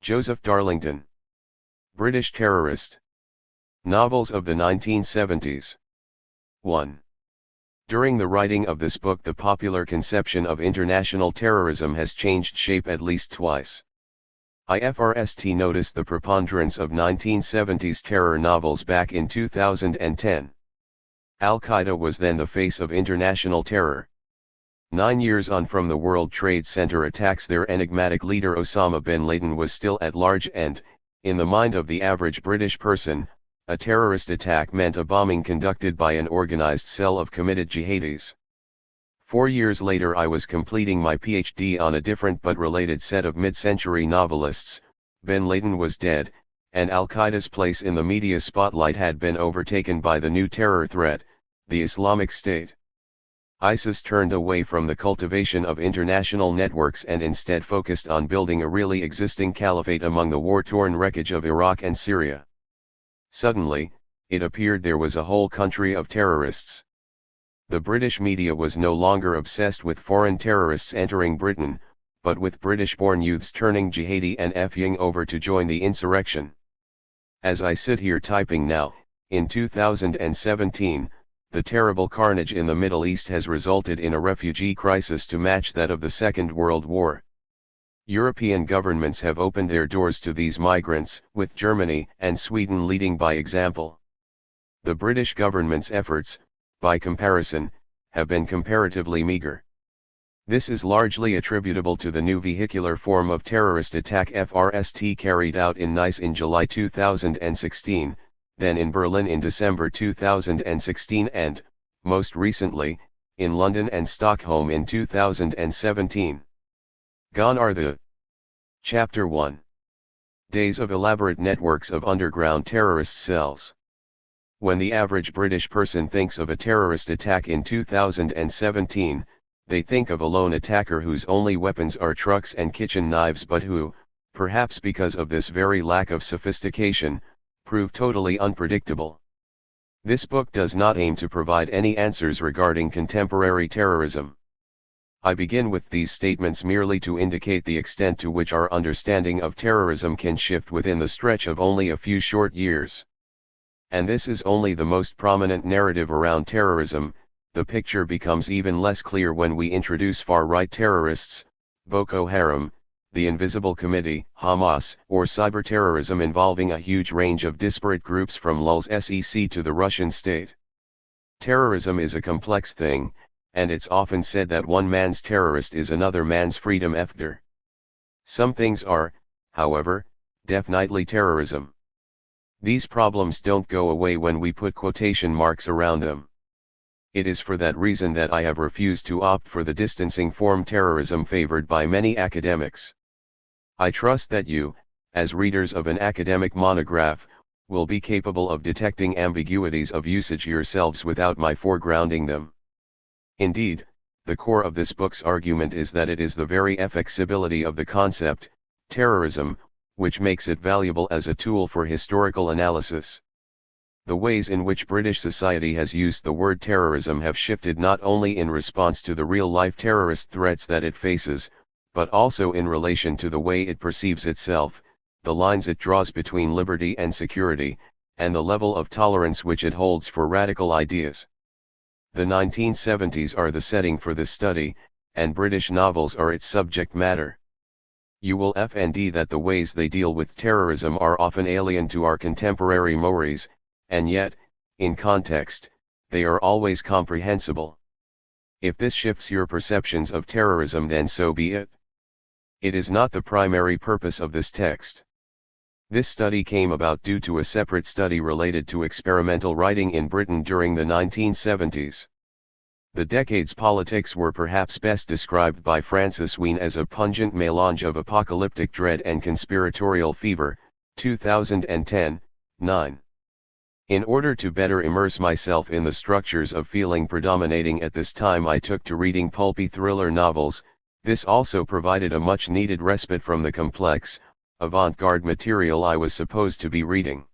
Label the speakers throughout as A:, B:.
A: Joseph Darlington. British terrorist. Novels of the 1970s. 1. During the writing of this book, the popular conception of international terrorism has changed shape at least twice. I noticed the preponderance of 1970s terror novels back in 2010. Al-Qaeda was then the face of international terror. 9 years on from the World Trade Center attacks, their enigmatic leader Osama bin Laden was still at large and, in the mind of the average British person, a terrorist attack meant a bombing conducted by an organized cell of committed jihadis. 4 years later I was completing my PhD on a different but related set of mid-century novelists. Bin Laden was dead, and Al-Qaeda's place in the media spotlight had been overtaken by the new terror threat, the Islamic State. ISIS turned away from the cultivation of international networks and instead focused on building a really existing caliphate among the war-torn wreckage of Iraq and Syria. Suddenly, it appeared there was a whole country of terrorists. The British media was no longer obsessed with foreign terrorists entering Britain, but with British-born youths turning jihadi and FYing over to join the insurrection. As I sit here typing now, in 2017, the terrible carnage in the Middle East has resulted in a refugee crisis to match that of the Second World War. European governments have opened their doors to these migrants, with Germany and Sweden leading by example. The British government's efforts, by comparison, have been comparatively meager. This is largely attributable to the new vehicular form of terrorist attack FRST carried out in Nice in July 2016, then in Berlin in December 2016 and, most recently, in London and Stockholm in 2017. Gone are the Chapter 1. Days of elaborate networks of underground terrorist cells. When the average British person thinks of a terrorist attack in 2017, they think of a lone attacker whose only weapons are trucks and kitchen knives, but who, perhaps because of this very lack of sophistication, prove totally unpredictable. This book does not aim to provide any answers regarding contemporary terrorism. I begin with these statements merely to indicate the extent to which our understanding of terrorism can shift within the stretch of only a few short years. And this is only the most prominent narrative around terrorism. The picture becomes even less clear when we introduce far-right terrorists, Boko Haram, the Invisible Committee, Hamas, or cyber-terrorism involving a huge range of disparate groups from Lul's SEC to the Russian state. Terrorism is a complex thing, and it's often said that one man's terrorist is another man's freedom fighter. Some things are, however, definitely terrorism. These problems don't go away when we put quotation marks around them. It is for that reason that I have refused to opt for the distancing form terrorism favored by many academics. I trust that you, as readers of an academic monograph, will be capable of detecting ambiguities of usage yourselves without my foregrounding them. Indeed, the core of this book's argument is that it is the very flexibility of the concept, terrorism, which makes it valuable as a tool for historical analysis. The ways in which British society has used the word terrorism have shifted not only in response to the real-life terrorist threats that it faces, but also in relation to the way it perceives itself, the lines it draws between liberty and security, and the level of tolerance which it holds for radical ideas. The 1970s are the setting for this study, and British novels are its subject matter. You will find that the ways they deal with terrorism are often alien to our contemporary mores, and yet, in context, they are always comprehensible. If this shifts your perceptions of terrorism, then so be it. It is not the primary purpose of this text. This study came about due to a separate study related to experimental writing in Britain during the 1970s. The decade's politics were perhaps best described by Francis Wheen as a pungent melange of apocalyptic dread and conspiratorial fever, 2010, 9. In order to better immerse myself in the structures of feeling predominating at this time, I took to reading pulpy thriller novels. This also provided a much-needed respite from the complex, avant-garde material I was supposed to be reading.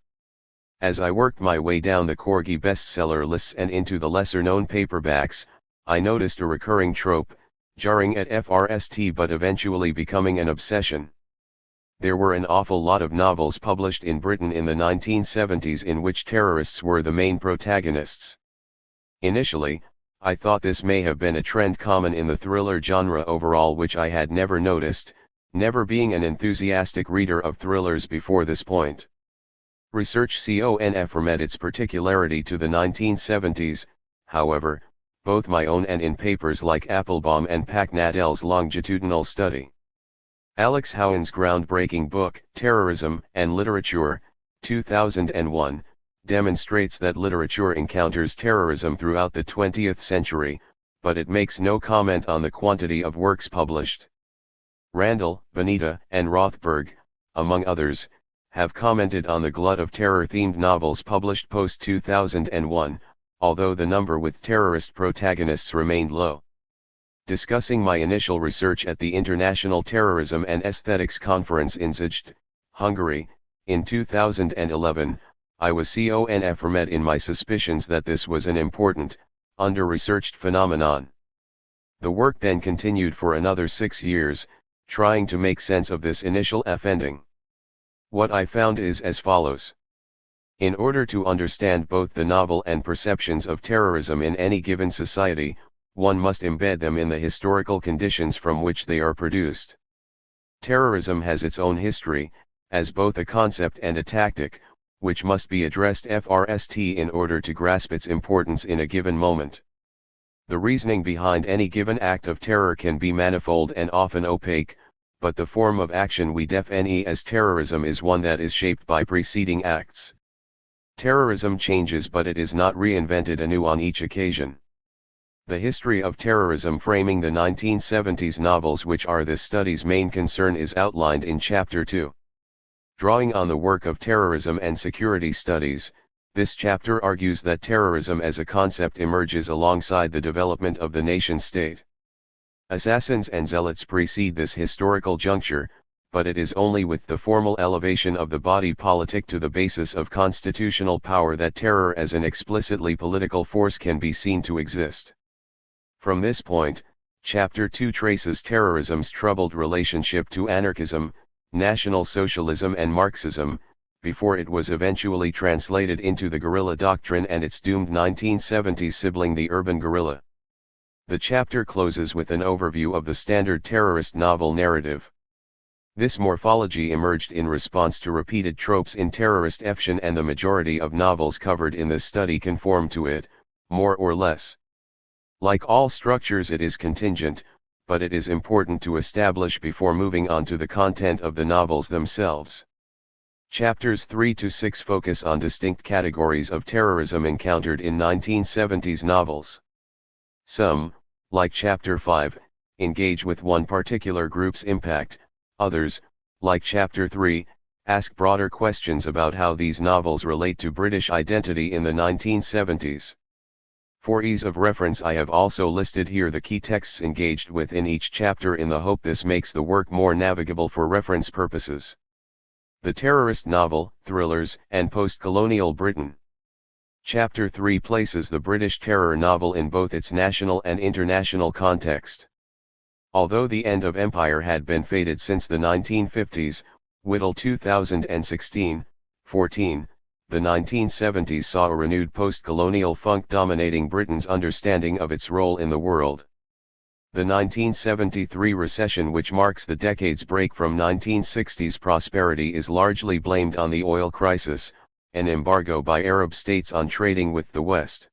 A: As I worked my way down the Corgi bestseller lists and into the lesser-known paperbacks, I noticed a recurring trope, jarring at first but eventually becoming an obsession. There were an awful lot of novels published in Britain in the 1970s in which terrorists were the main protagonists. Initially, I thought this may have been a trend common in the thriller genre overall, which I had never noticed, never being an enthusiastic reader of thrillers before this point. Research confirmed its particularity to the 1970s, however, both my own and in papers like Applebaum and Packnadell's longitudinal study. Alex Howen's groundbreaking book, Terrorism and Literature, 2001, demonstrates that literature encounters terrorism throughout the 20th century, but it makes no comment on the quantity of works published. Randall, Bonita, and Rothberg, among others, have commented on the glut of terror-themed novels published post-2001, although the number with terrorist protagonists remained low. Discussing my initial research at the International Terrorism and Aesthetics Conference in Szeged, Hungary, in 2011, I was confirmed in my suspicions that this was an important, under-researched phenomenon. The work then continued for another 6 years, trying to make sense of this initial offending. What I found is as follows. In order to understand both the novel and perceptions of terrorism in any given society, one must embed them in the historical conditions from which they are produced. Terrorism has its own history, as both a concept and a tactic, which must be addressed first in order to grasp its importance in a given moment. The reasoning behind any given act of terror can be manifold and often opaque, but the form of action we define as terrorism is one that is shaped by preceding acts. Terrorism changes, but it is not reinvented anew on each occasion. The history of terrorism framing the 1970s novels, which are this study's main concern, is outlined in Chapter 2. Drawing on the work of terrorism and security studies, this chapter argues that terrorism as a concept emerges alongside the development of the nation-state. Assassins and zealots precede this historical juncture, but it is only with the formal elevation of the body politic to the basis of constitutional power that terror as an explicitly political force can be seen to exist. From this point, Chapter 2 traces terrorism's troubled relationship to anarchism, National Socialism and Marxism, before it was eventually translated into the guerrilla doctrine and its doomed 1970s sibling, the urban guerrilla. The chapter closes with an overview of the standard terrorist novel narrative. This morphology emerged in response to repeated tropes in terrorist fiction, and the majority of novels covered in this study conform to it, more or less. Like all structures, it is contingent, but it is important to establish before moving on to the content of the novels themselves. Chapters 3 to 6 focus on distinct categories of terrorism encountered in 1970s novels. Some, like Chapter 5, engage with one particular group's impact; others, like Chapter 3, ask broader questions about how these novels relate to British identity in the 1970s. For ease of reference, I have also listed here the key texts engaged with in each chapter, in the hope this makes the work more navigable for reference purposes. The terrorist novel, thrillers, and post-colonial Britain. Chapter 3 places the British terror novel in both its national and international context. Although the end of empire had been fated since the 1950s, Whittle 2016, 14, the 1970s saw a renewed post-colonial funk dominating Britain's understanding of its role in the world. The 1973 recession, which marks the decade's break from 1960s prosperity, is largely blamed on the oil crisis, an embargo by Arab states on trading with the West.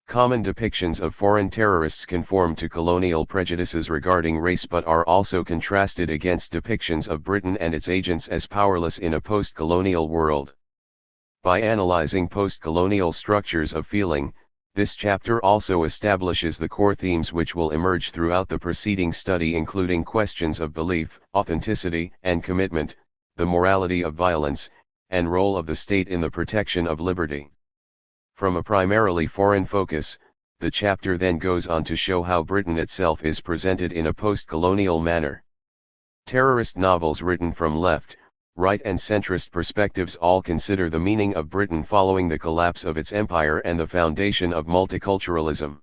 A: Common depictions of foreign terrorists conform to colonial prejudices regarding race, but are also contrasted against depictions of Britain and its agents as powerless in a post-colonial world. By analyzing post-colonial structures of feeling, this chapter also establishes the core themes which will emerge throughout the preceding study, including questions of belief, authenticity and commitment, the morality of violence, and role of the state in the protection of liberty. From a primarily foreign focus, the chapter then goes on to show how Britain itself is presented in a post-colonial manner. Terrorist novels written from left, right and centrist perspectives all consider the meaning of Britain following the collapse of its empire and the foundation of multiculturalism.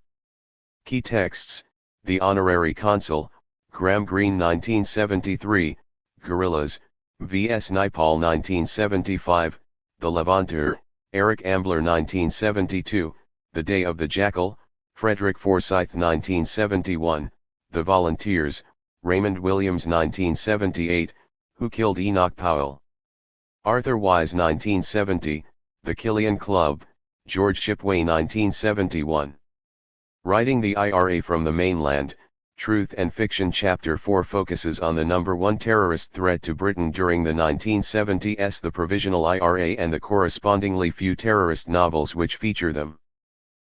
A: Key texts: The Honorary Consul, Graham Greene 1973, Guerrillas, V.S. Naipaul 1975, The Levanter, Eric Ambler 1972, The Day of the Jackal, Frederick Forsyth 1971, The Volunteers, Raymond Williams 1978, Who Killed Enoch Powell? Arthur Wise 1970, The Killian Club, George Shipway 1971. Writing the IRA from the Mainland, Truth and Fiction Chapter 4 focuses on the number one terrorist threat to Britain during the 1970s, the Provisional IRA, and the correspondingly few terrorist novels which feature them.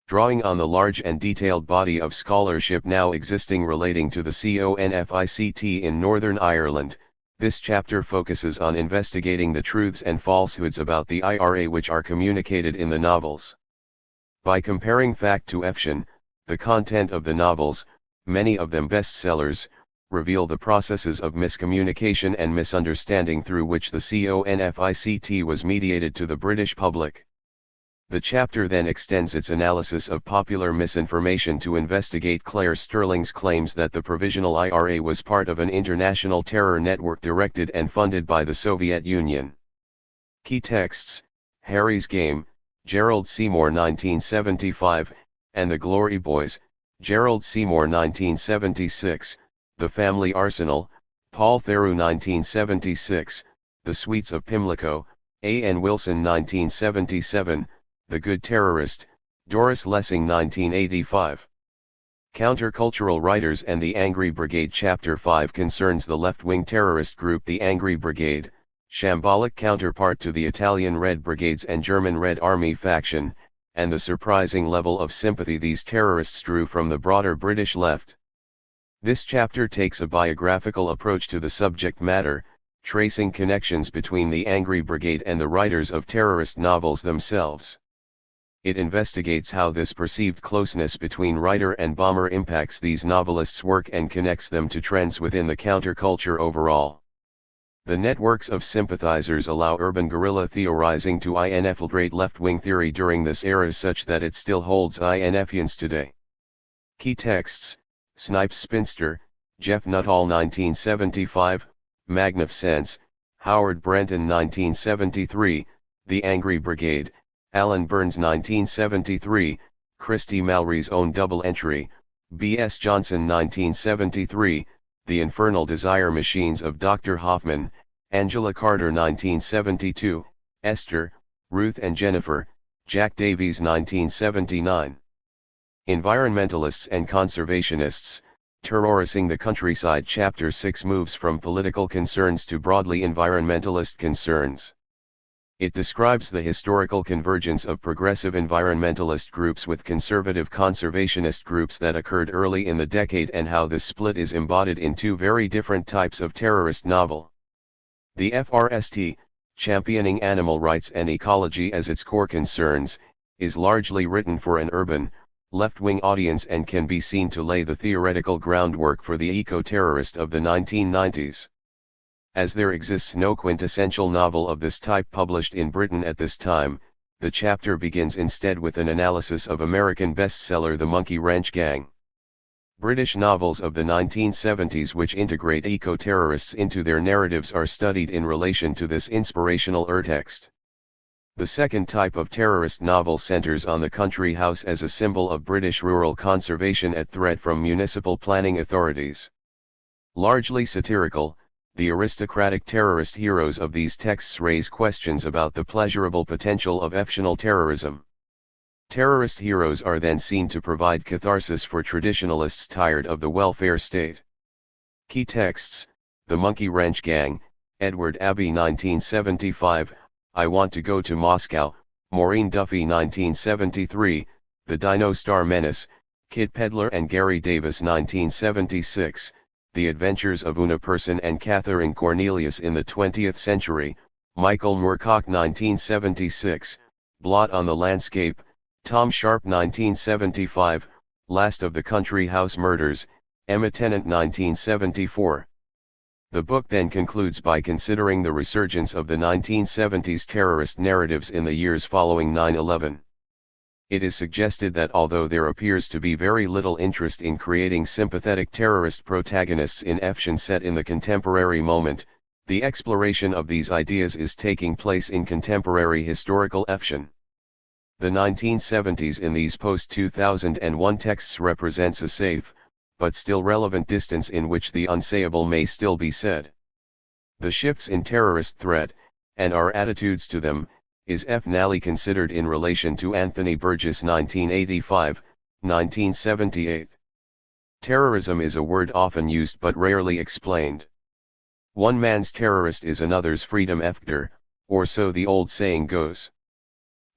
A: Drawing on the large and detailed body of scholarship now existing relating to the CONFICT in Northern Ireland, this chapter focuses on investigating the truths and falsehoods about the IRA which are communicated in the novels. By comparing fact to fiction, the content of the novels, many of them bestsellers, reveal the processes of miscommunication and misunderstanding through which the CONFICT was mediated to the British public. The chapter then extends its analysis of popular misinformation to investigate Claire Sterling's claims that the Provisional IRA was part of an international terror network directed and funded by the Soviet Union. Key texts: Harry's Game, Gerald Seymour 1975, and The Glory Boys, Gerald Seymour 1976, The Family Arsenal, Paul Theroux 1976, The Sweets of Pimlico, A. N. Wilson 1977, The Good Terrorist, Doris Lessing 1985. Countercultural Writers and the Angry Brigade. Chapter 5 concerns the left-wing terrorist group the Angry Brigade, shambolic counterpart to the Italian Red Brigades and German Red Army faction, and the surprising level of sympathy these terrorists drew from the broader British left. This chapter takes a biographical approach to the subject matter, tracing connections between the Angry Brigade and the writers of terrorist novels themselves. It investigates how this perceived closeness between writer and bomber impacts these novelists' work and connects them to trends within the counterculture overall. The networks of sympathizers allow urban guerrilla theorizing to infiltrate left-wing theory during this era such that it still holds influence today. Key texts: Snipes Spinster, Jeff Nuttall 1975, Magnificence, Howard Brenton 1973, The Angry Brigade, Alan Burns 1973, Christy Mallory's Own Double Entry, B.S. Johnson 1973, The Infernal Desire Machines of Dr. Hoffman, Angela Carter 1972, Esther, Ruth and Jennifer, Jack Davies 1979. Environmentalists and Conservationists, Terrorizing the Countryside. Chapter 6 moves from political concerns to broadly environmentalist concerns. It describes the historical convergence of progressive environmentalist groups with conservative conservationist groups that occurred early in the decade and how this split is embodied in two very different types of terrorist novel. The FRST, championing animal rights and ecology as its core concerns, is largely written for an urban, left-wing audience and can be seen to lay the theoretical groundwork for the eco-terrorist of the 1990s. As there exists no quintessential novel of this type published in Britain at this time, the chapter begins instead with an analysis of American bestseller The Monkey Wrench Gang. British novels of the 1970s which integrate eco-terrorists into their narratives are studied in relation to this inspirational urtext. The second type of terrorist novel centers on the country house as a symbol of British rural conservation at threat from municipal planning authorities. Largely satirical, the aristocratic terrorist heroes of these texts raise questions about the pleasurable potential of fictional terrorism. Terrorist heroes are then seen to provide catharsis for traditionalists tired of the welfare state. Key texts: The Monkey Wrench Gang, Edward Abbey 1975, I Want to Go to Moscow, Maureen Duffy 1973, The Dino Star Menace, Kid Pedler and Gary Davis 1976, The Adventures of Una Person and Catherine Cornelius in the 20th Century, Michael Moorcock 1976, Blot on the Landscape, Tom Sharp 1975, Last of the Country House Murders, Emma Tennant 1974. The book then concludes by considering the resurgence of the 1970s terrorist narratives in the years following 9/11. It is suggested that although there appears to be very little interest in creating sympathetic terrorist protagonists in fiction set in the contemporary moment, The exploration of these ideas is taking place in contemporary historical fiction. The 1970s in these post-2001 texts represents a safe, but still relevant distance in which the unsayable may still be said. The shifts in terrorist threat, and our attitudes to them, is finally considered in relation to Anthony Burgess' 1985, 1978. Terrorism is a word often used but rarely explained. One man's terrorist is another's freedom fighter, or so the old saying goes.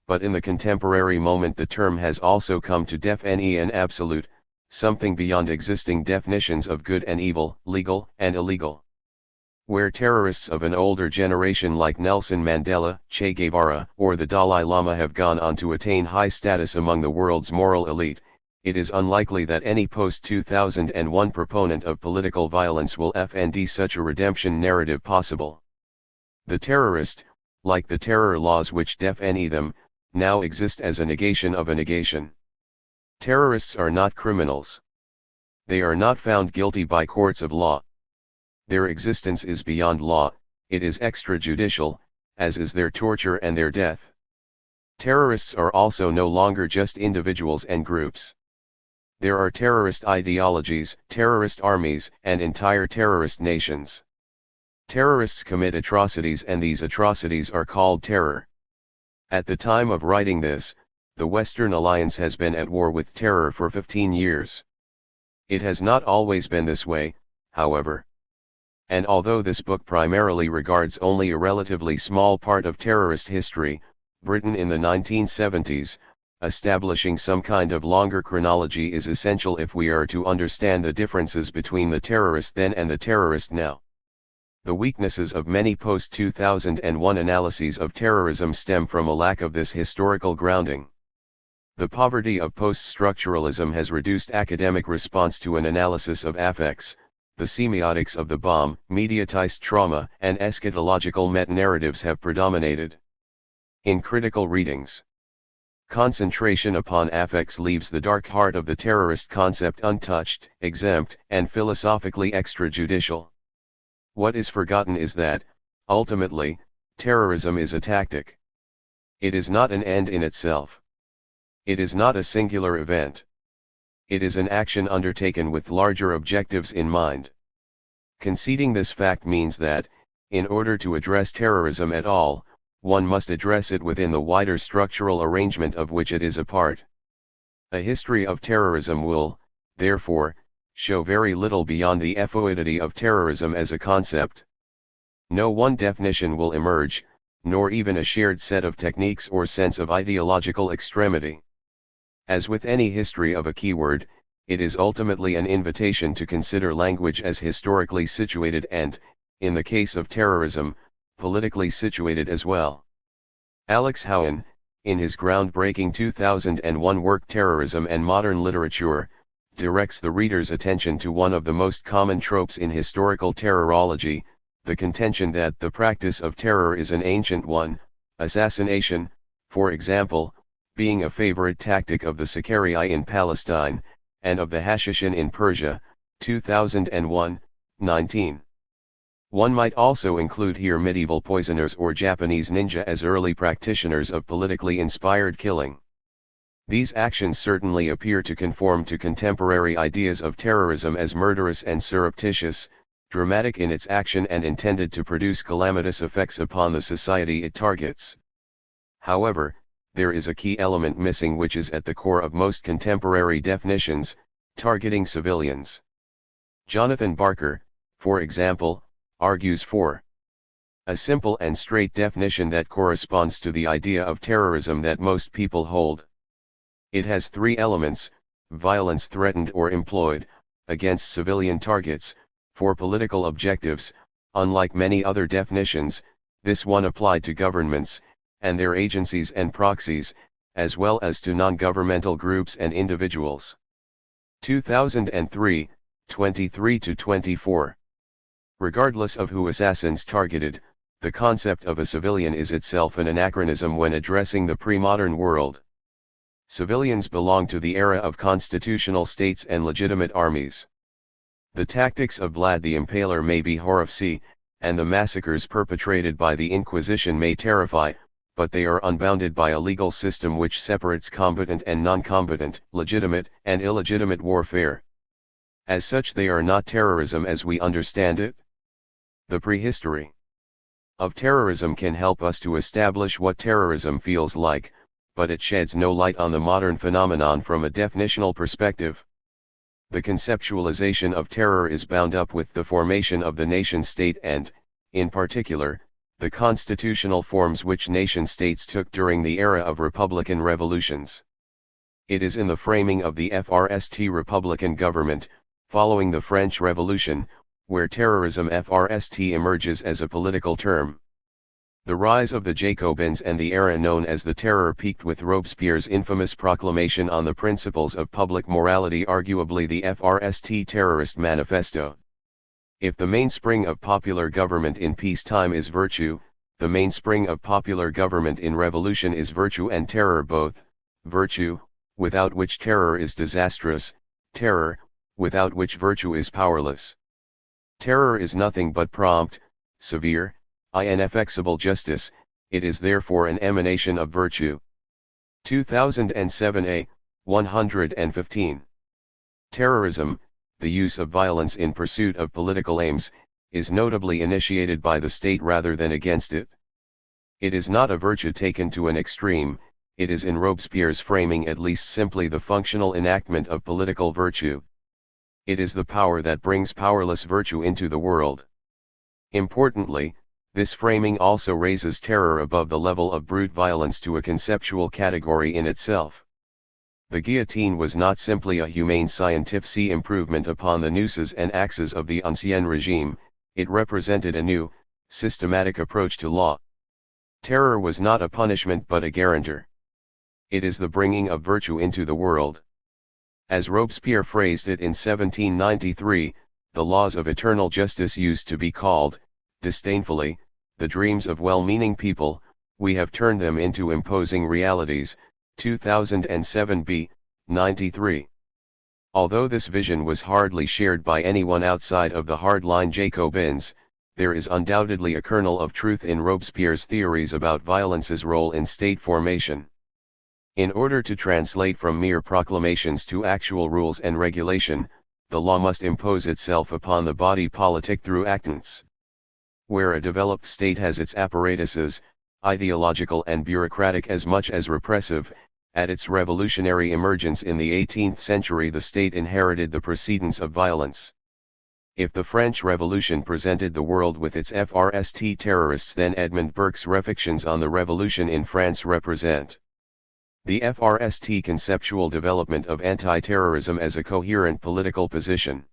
A: But in the contemporary moment the term has also come to define an absolute, something beyond existing definitions of good and evil, legal and illegal. Where terrorists of an older generation like Nelson Mandela, Che Guevara, or the Dalai Lama have gone on to attain high status among the world's moral elite, it is unlikely that any post-2001 proponent of political violence will find such a redemption narrative possible. The terrorist, like the terror laws which define them, now exist as a negation of a negation. Terrorists are not criminals. They are not found guilty by courts of law. Their existence is beyond law, it is extrajudicial, as is their torture and their death. Terrorists are also no longer just individuals and groups. There are terrorist ideologies, terrorist armies, and entire terrorist nations. Terrorists commit atrocities and these atrocities are called terror. At the time of writing this, the Western Alliance has been at war with terror for 15 years. It has not always been this way, however. And although this book primarily regards only a relatively small part of terrorist history, Britain in the 1970s, establishing some kind of longer chronology is essential if we are to understand the differences between the terrorist then and the terrorist now. The weaknesses of many post-2001 analyses of terrorism stem from a lack of this historical grounding. The poverty of post-structuralism has reduced academic response to an analysis of affects, the semiotics of the bomb, mediatized trauma, and eschatological meta-narratives have predominated. In critical readings, concentration upon affects leaves the dark heart of the terrorist concept untouched, exempt, and philosophically extrajudicial. What is forgotten is that, ultimately, terrorism is a tactic. It is not an end in itself. It is not a singular event. It is an action undertaken with larger objectives in mind. Conceding this fact means that, in order to address terrorism at all, one must address it within the wider structural arrangement of which it is a part. A history of terrorism will, therefore, show very little beyond the fluidity of terrorism as a concept. No one definition will emerge, nor even a shared set of techniques or sense of ideological extremity. As with any history of a keyword, it is ultimately an invitation to consider language as historically situated and, in the case of terrorism, politically situated as well. Alex Howen, in his groundbreaking 2001 work Terrorism and Modern Literature, directs the reader's attention to one of the most common tropes in historical terrorology, the contention that the practice of terror is an ancient one, assassination, for example, being a favorite tactic of the Sicarii in Palestine, and of the Hashishin in Persia, 2001, 19. One might also include here medieval poisoners or Japanese ninja as early practitioners of politically inspired killing. These actions certainly appear to conform to contemporary ideas of terrorism as murderous and surreptitious, dramatic in its action and intended to produce calamitous effects upon the society it targets. However, there is a key element missing which is at the core of most contemporary definitions: targeting civilians. Jonathan Barker, for example, argues for a simple and straight definition that corresponds to the idea of terrorism that most people hold. It has three elements: violence threatened or employed, against civilian targets, for political objectives. Unlike many other definitions, this one applied to governments, and their agencies and proxies, as well as to non-governmental groups and individuals. 2003, 23-24. Regardless of who assassins targeted, the concept of a civilian is itself an anachronism when addressing the pre-modern world. Civilians belong to the era of constitutional states and legitimate armies. The tactics of Vlad the Impaler may be horrific, and the massacres perpetrated by the Inquisition may terrify, but they are unbounded by a legal system which separates combatant and non-combatant, legitimate and illegitimate warfare. As such, they are not terrorism as we understand it. The prehistory of terrorism can help us to establish what terrorism feels like, but it sheds no light on the modern phenomenon from a definitional perspective. The conceptualization of terror is bound up with the formation of the nation-state and, in particular, the constitutional forms which nation-states took during the era of republican revolutions. It is in the framing of the FRST republican government, following the French Revolution, where terrorism FRST emerges as a political term. The rise of the Jacobins and the era known as the Terror peaked with Robespierre's infamous proclamation on the principles of public morality, arguably the FRST terrorist manifesto. If the mainspring of popular government in peacetime is virtue, the mainspring of popular government in revolution is virtue and terror both, virtue, without which terror is disastrous, terror, without which virtue is powerless. Terror is nothing but prompt, severe, ineffectual justice, it is therefore an emanation of virtue. 2007a, 115. Terrorism, the use of violence in pursuit of political aims, is notably initiated by the state rather than against it. It is not a virtue taken to an extreme, it is in Robespierre's framing at least simply the functional enactment of political virtue. It is the power that brings powerless virtue into the world. Importantly, this framing also raises terror above the level of brute violence to a conceptual category in itself. The guillotine was not simply a humane scientific improvement upon the nooses and axes of the ancien regime, it represented a new, systematic approach to law. Terror was not a punishment but a guarantor. It is the bringing of virtue into the world. As Robespierre phrased it in 1793, the laws of eternal justice used to be called, disdainfully, the dreams of well-meaning people, we have turned them into imposing realities, 2007b, 93. Although this vision was hardly shared by anyone outside of the hardline Jacobins, there is undoubtedly a kernel of truth in Robespierre's theories about violence's role in state formation. In order to translate from mere proclamations to actual rules and regulation, the law must impose itself upon the body politic through actants. Where a developed state has its apparatuses, ideological and bureaucratic as much as repressive, at its revolutionary emergence in the 18th century the state inherited the precedents of violence. If the French Revolution presented the world with its FRST terrorists, then Edmund Burke's reflections on the revolution in France represent the FRST conceptual development of anti-terrorism as a coherent political position.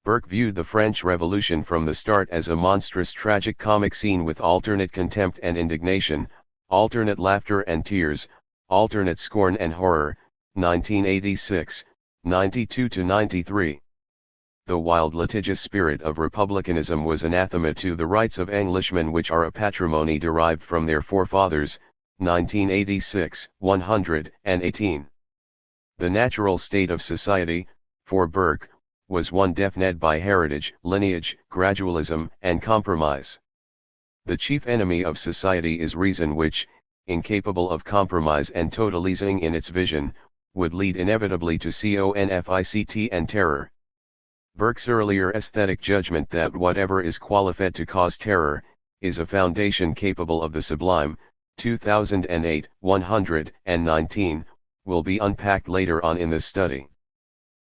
A: Burke viewed the French Revolution from the start as a monstrous tragic-comic scene with alternate contempt and indignation, alternate laughter and tears, alternate scorn and horror, 1986, 92-93. The wild litigious spirit of republicanism was anathema to the rights of Englishmen which are a patrimony derived from their forefathers, 1986, 118. The natural state of society, for Burke, was one defined by heritage, lineage, gradualism, and compromise. The chief enemy of society is reason which, incapable of compromise and totalizing in its vision, would lead inevitably to conflict and terror. Burke's earlier aesthetic judgment that whatever is qualified to cause terror, is a foundation capable of the sublime, 2008, 119, will be unpacked later on in this study.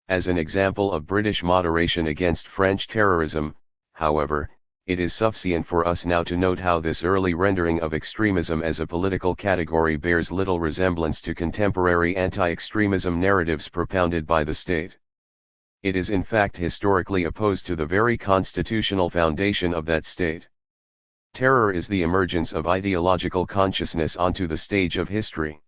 A: As an example of British moderation against French terrorism, however, it is sufficient for us now to note how this early rendering of extremism as a political category bears little resemblance to contemporary anti-extremism narratives propounded by the state. It is in fact historically opposed to the very constitutional foundation of that state. Terror is the emergence of ideological consciousness onto the stage of history.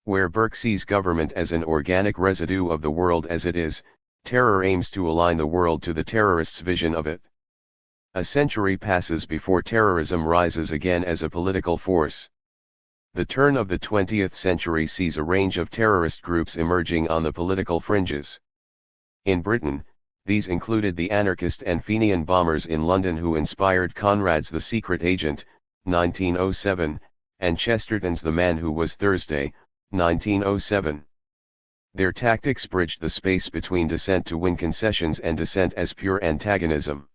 A: Where Burke sees government as an organic residue of the world as it is, terror aims to align the world to the terrorist's vision of it. A century passes before terrorism rises again as a political force. The turn of the 20th century sees a range of terrorist groups emerging on the political fringes. In Britain, These included the anarchist and Fenian bombers in London who inspired Conrad's The Secret Agent, 1907, and Chesterton's The Man Who Was Thursday, 1907. Their tactics bridged the space between dissent to win concessions and dissent as pure antagonism.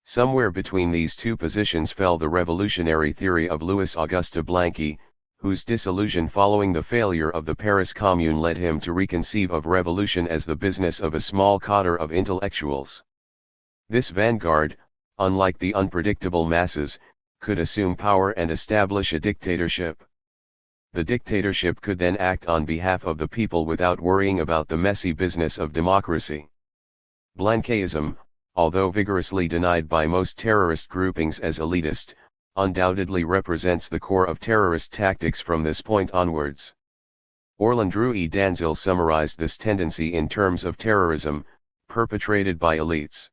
A: Somewhere between these two positions fell the revolutionary theory of Louis Auguste Blanqui, whose disillusion following the failure of the Paris Commune led him to reconceive of revolution as the business of a small coterie of intellectuals. This vanguard, unlike the unpredictable masses, could assume power and establish a dictatorship. The dictatorship could then act on behalf of the people without worrying about the messy business of democracy. Blanquism, although vigorously denied by most terrorist groupings as elitist, undoubtedly represents the core of terrorist tactics from this point onwards. Orlandru E. Danzil summarized this tendency in terms of terrorism, perpetrated by elites.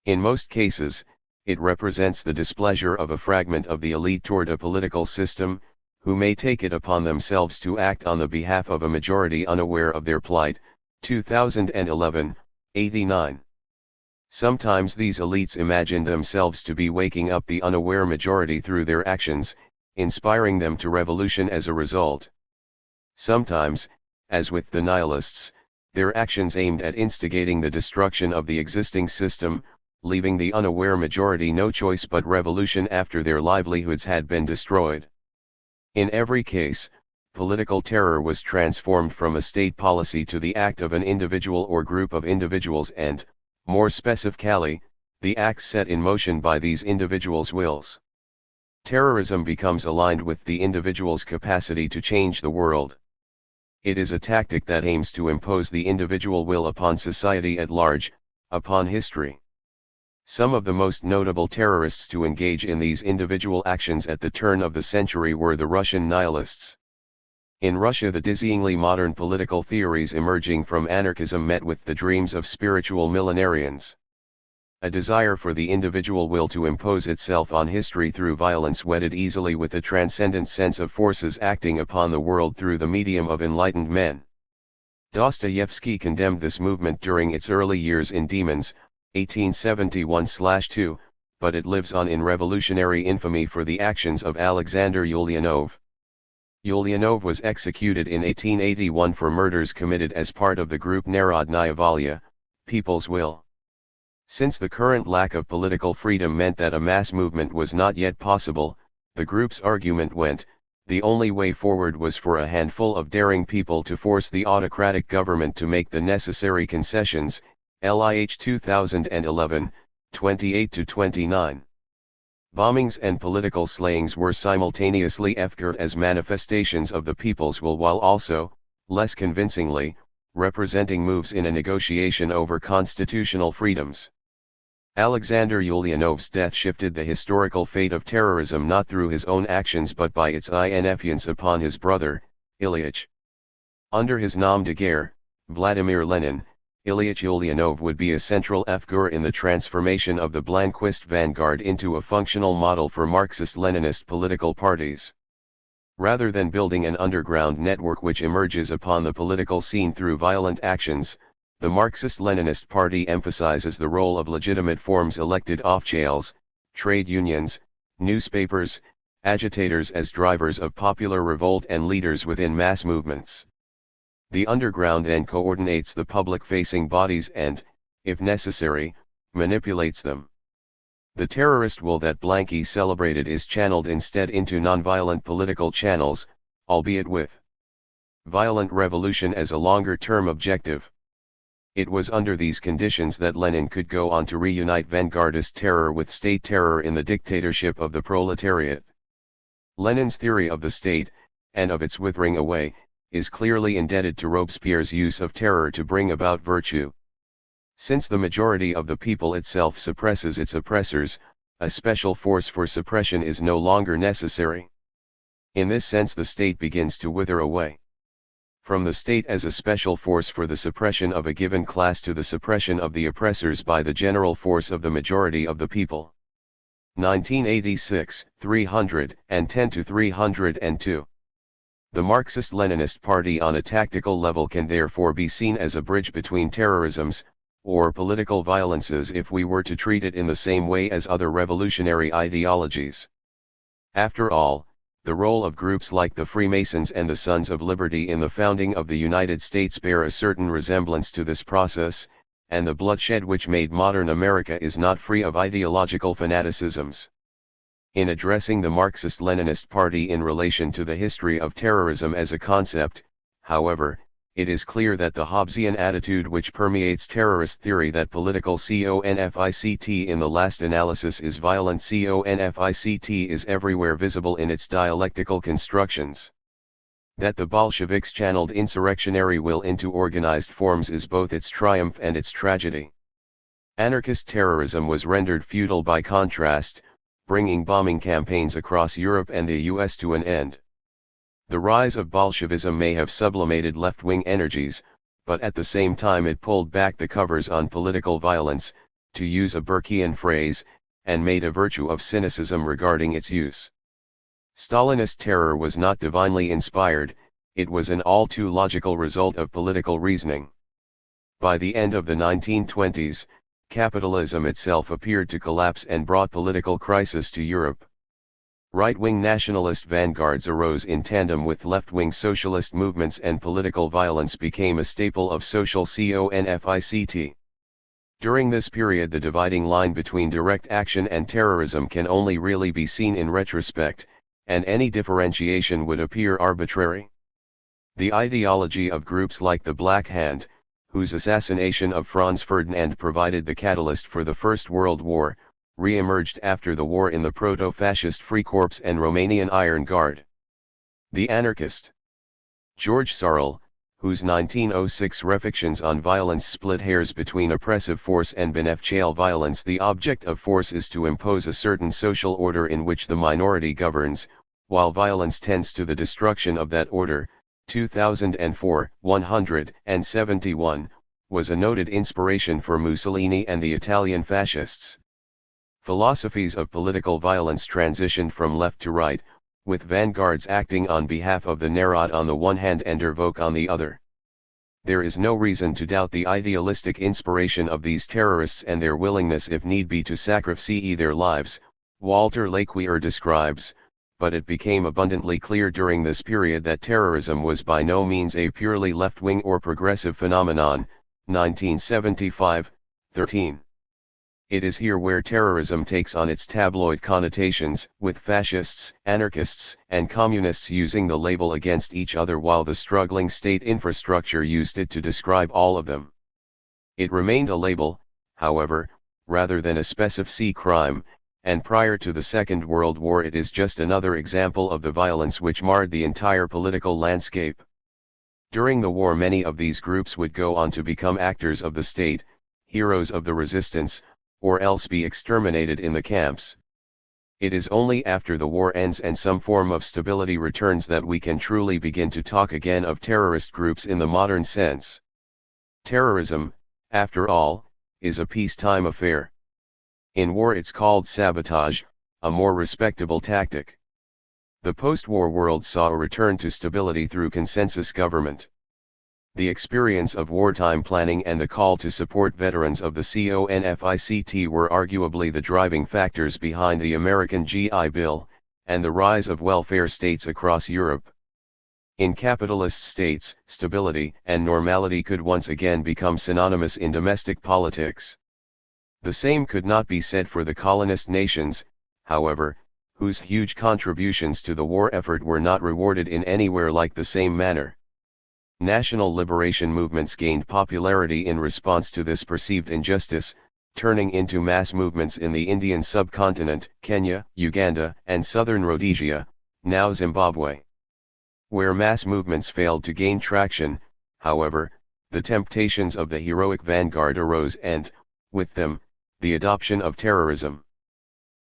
A: In most cases, it represents the displeasure of a fragment of the elite toward a political system, who may take it upon themselves to act on the behalf of a majority unaware of their plight. 2011, 89. Sometimes these elites imagine themselves to be waking up the unaware majority through their actions, inspiring them to revolution as a result. Sometimes, as with the nihilists, their actions aimed at instigating the destruction of the existing system, leaving the unaware majority no choice but revolution after their livelihoods had been destroyed. In every case, political terror was transformed from a state policy to the act of an individual or group of individuals and, more specifically, the acts set in motion by these individuals' wills. Terrorism becomes aligned with the individual's capacity to change the world. It is a tactic that aims to impose the individual will upon society at large, upon history. Some of the most notable terrorists to engage in these individual actions at the turn of the century were the Russian nihilists. In Russia, the dizzyingly modern political theories emerging from anarchism met with the dreams of spiritual millenarians. A desire for the individual will to impose itself on history through violence wedded easily with a transcendent sense of forces acting upon the world through the medium of enlightened men. Dostoevsky condemned this movement during its early years in Demons, 1871-2, but it lives on in revolutionary infamy for the actions of Alexander Ulyanov. Ulyanov was executed in 1881 for murders committed as part of the group Narodnaya Volya, People's Will. Since the current lack of political freedom meant that a mass movement was not yet possible, the group's argument went, the only way forward was for a handful of daring people to force the autocratic government to make the necessary concessions. LIH 2011, 28-29. Bombings and political slayings were simultaneously efforted as manifestations of the people's will while also, less convincingly, representing moves in a negotiation over constitutional freedoms. Alexander Ulyanov's death shifted the historical fate of terrorism not through his own actions but by its influence upon his brother, Ilyich. Under his nom de guerre, Vladimir Lenin, Ilyich Ulyanov would be a central figure in the transformation of the Blanquist vanguard into a functional model for Marxist-Leninist political parties. Rather than building an underground network which emerges upon the political scene through violent actions, the Marxist-Leninist Party emphasizes the role of legitimate forms elected officials, trade unions, newspapers, agitators as drivers of popular revolt and leaders within mass movements. The underground then coordinates the public-facing bodies and, if necessary, manipulates them. The terrorist will that Blanqui celebrated is channeled instead into nonviolent political channels, albeit with violent revolution as a longer-term objective. It was under these conditions that Lenin could go on to reunite vanguardist terror with state terror in the dictatorship of the proletariat. Lenin's theory of the state, and of its withering away, is clearly indebted to Robespierre's use of terror to bring about virtue. Since the majority of the people itself suppresses its oppressors, a special force for suppression is no longer necessary. In this sense the state begins to wither away. From the state as a special force for the suppression of a given class to the suppression of the oppressors by the general force of the majority of the people. 1986, 310-302. The Marxist-Leninist Party on a tactical level can therefore be seen as a bridge between terrorisms, or political violences if we were to treat it in the same way as other revolutionary ideologies. After all, the role of groups like the Freemasons and the Sons of Liberty in the founding of the United States bear a certain resemblance to this process, and the bloodshed which made modern America is not free of ideological fanaticisms. In addressing the Marxist-Leninist Party in relation to the history of terrorism as a concept, however, it is clear that the Hobbesian attitude which permeates terrorist theory that political conflict in the last analysis is violent conflict is everywhere visible in its dialectical constructions. That the Bolsheviks channeled insurrectionary will into organized forms is both its triumph and its tragedy. Anarchist terrorism was rendered futile by contrast, bringing bombing campaigns across Europe and the US to an end. The rise of Bolshevism may have sublimated left-wing energies, but at the same time it pulled back the covers on political violence, to use a Burkean phrase, and made a virtue of cynicism regarding its use. Stalinist terror was not divinely inspired, it was an all too logical result of political reasoning. By the end of the 1920s, capitalism itself appeared to collapse and brought political crisis to Europe. Right-wing nationalist vanguards arose in tandem with left-wing socialist movements, and political violence became a staple of social conflict. During this period, the dividing line between direct action and terrorism can only really be seen in retrospect, and any differentiation would appear arbitrary. The ideology of groups like the Black Hand, whose assassination of Franz Ferdinand provided the catalyst for the First World War, re-emerged after the war in the proto-fascist Freikorps and Romanian Iron Guard. The anarchist George Sorel, whose 1906 reflections on violence split hairs between oppressive force and beneficial violence. The object of force is to impose a certain social order in which the minority governs, while violence tends to the destruction of that order. 2004, 171, was a noted inspiration for Mussolini and the Italian fascists. Philosophies of political violence transitioned from left to right, with vanguards acting on behalf of the Narod on the one hand and Der Volk on the other. There is no reason to doubt the idealistic inspiration of these terrorists and their willingness if need be to sacrifice their lives, Walter Laqueur describes, but it became abundantly clear during this period that terrorism was by no means a purely left-wing or progressive phenomenon. 1975, 13. It is here where terrorism takes on its tabloid connotations, with fascists, anarchists, and communists using the label against each other while the struggling state infrastructure used it to describe all of them. It remained a label, however, rather than a specific crime, and prior to the Second World War it is just another example of the violence which marred the entire political landscape. During the war many of these groups would go on to become actors of the state, heroes of the resistance, or else be exterminated in the camps. It is only after the war ends and some form of stability returns that we can truly begin to talk again of terrorist groups in the modern sense. Terrorism, after all, is a peacetime affair. In war it's called sabotage, a more respectable tactic. The post-war world saw a return to stability through consensus government. The experience of wartime planning and the call to support veterans of the conflict were arguably the driving factors behind the American GI Bill, and the rise of welfare states across Europe. In capitalist states, stability and normality could once again become synonymous in domestic politics. The same could not be said for the colonist nations, however, whose huge contributions to the war effort were not rewarded in anywhere like the same manner. National liberation movements gained popularity in response to this perceived injustice, turning into mass movements in the Indian subcontinent, Kenya, Uganda, and southern Rhodesia, now Zimbabwe. Where mass movements failed to gain traction, however, the temptations of the heroic vanguard arose and, with them, the adoption of terrorism.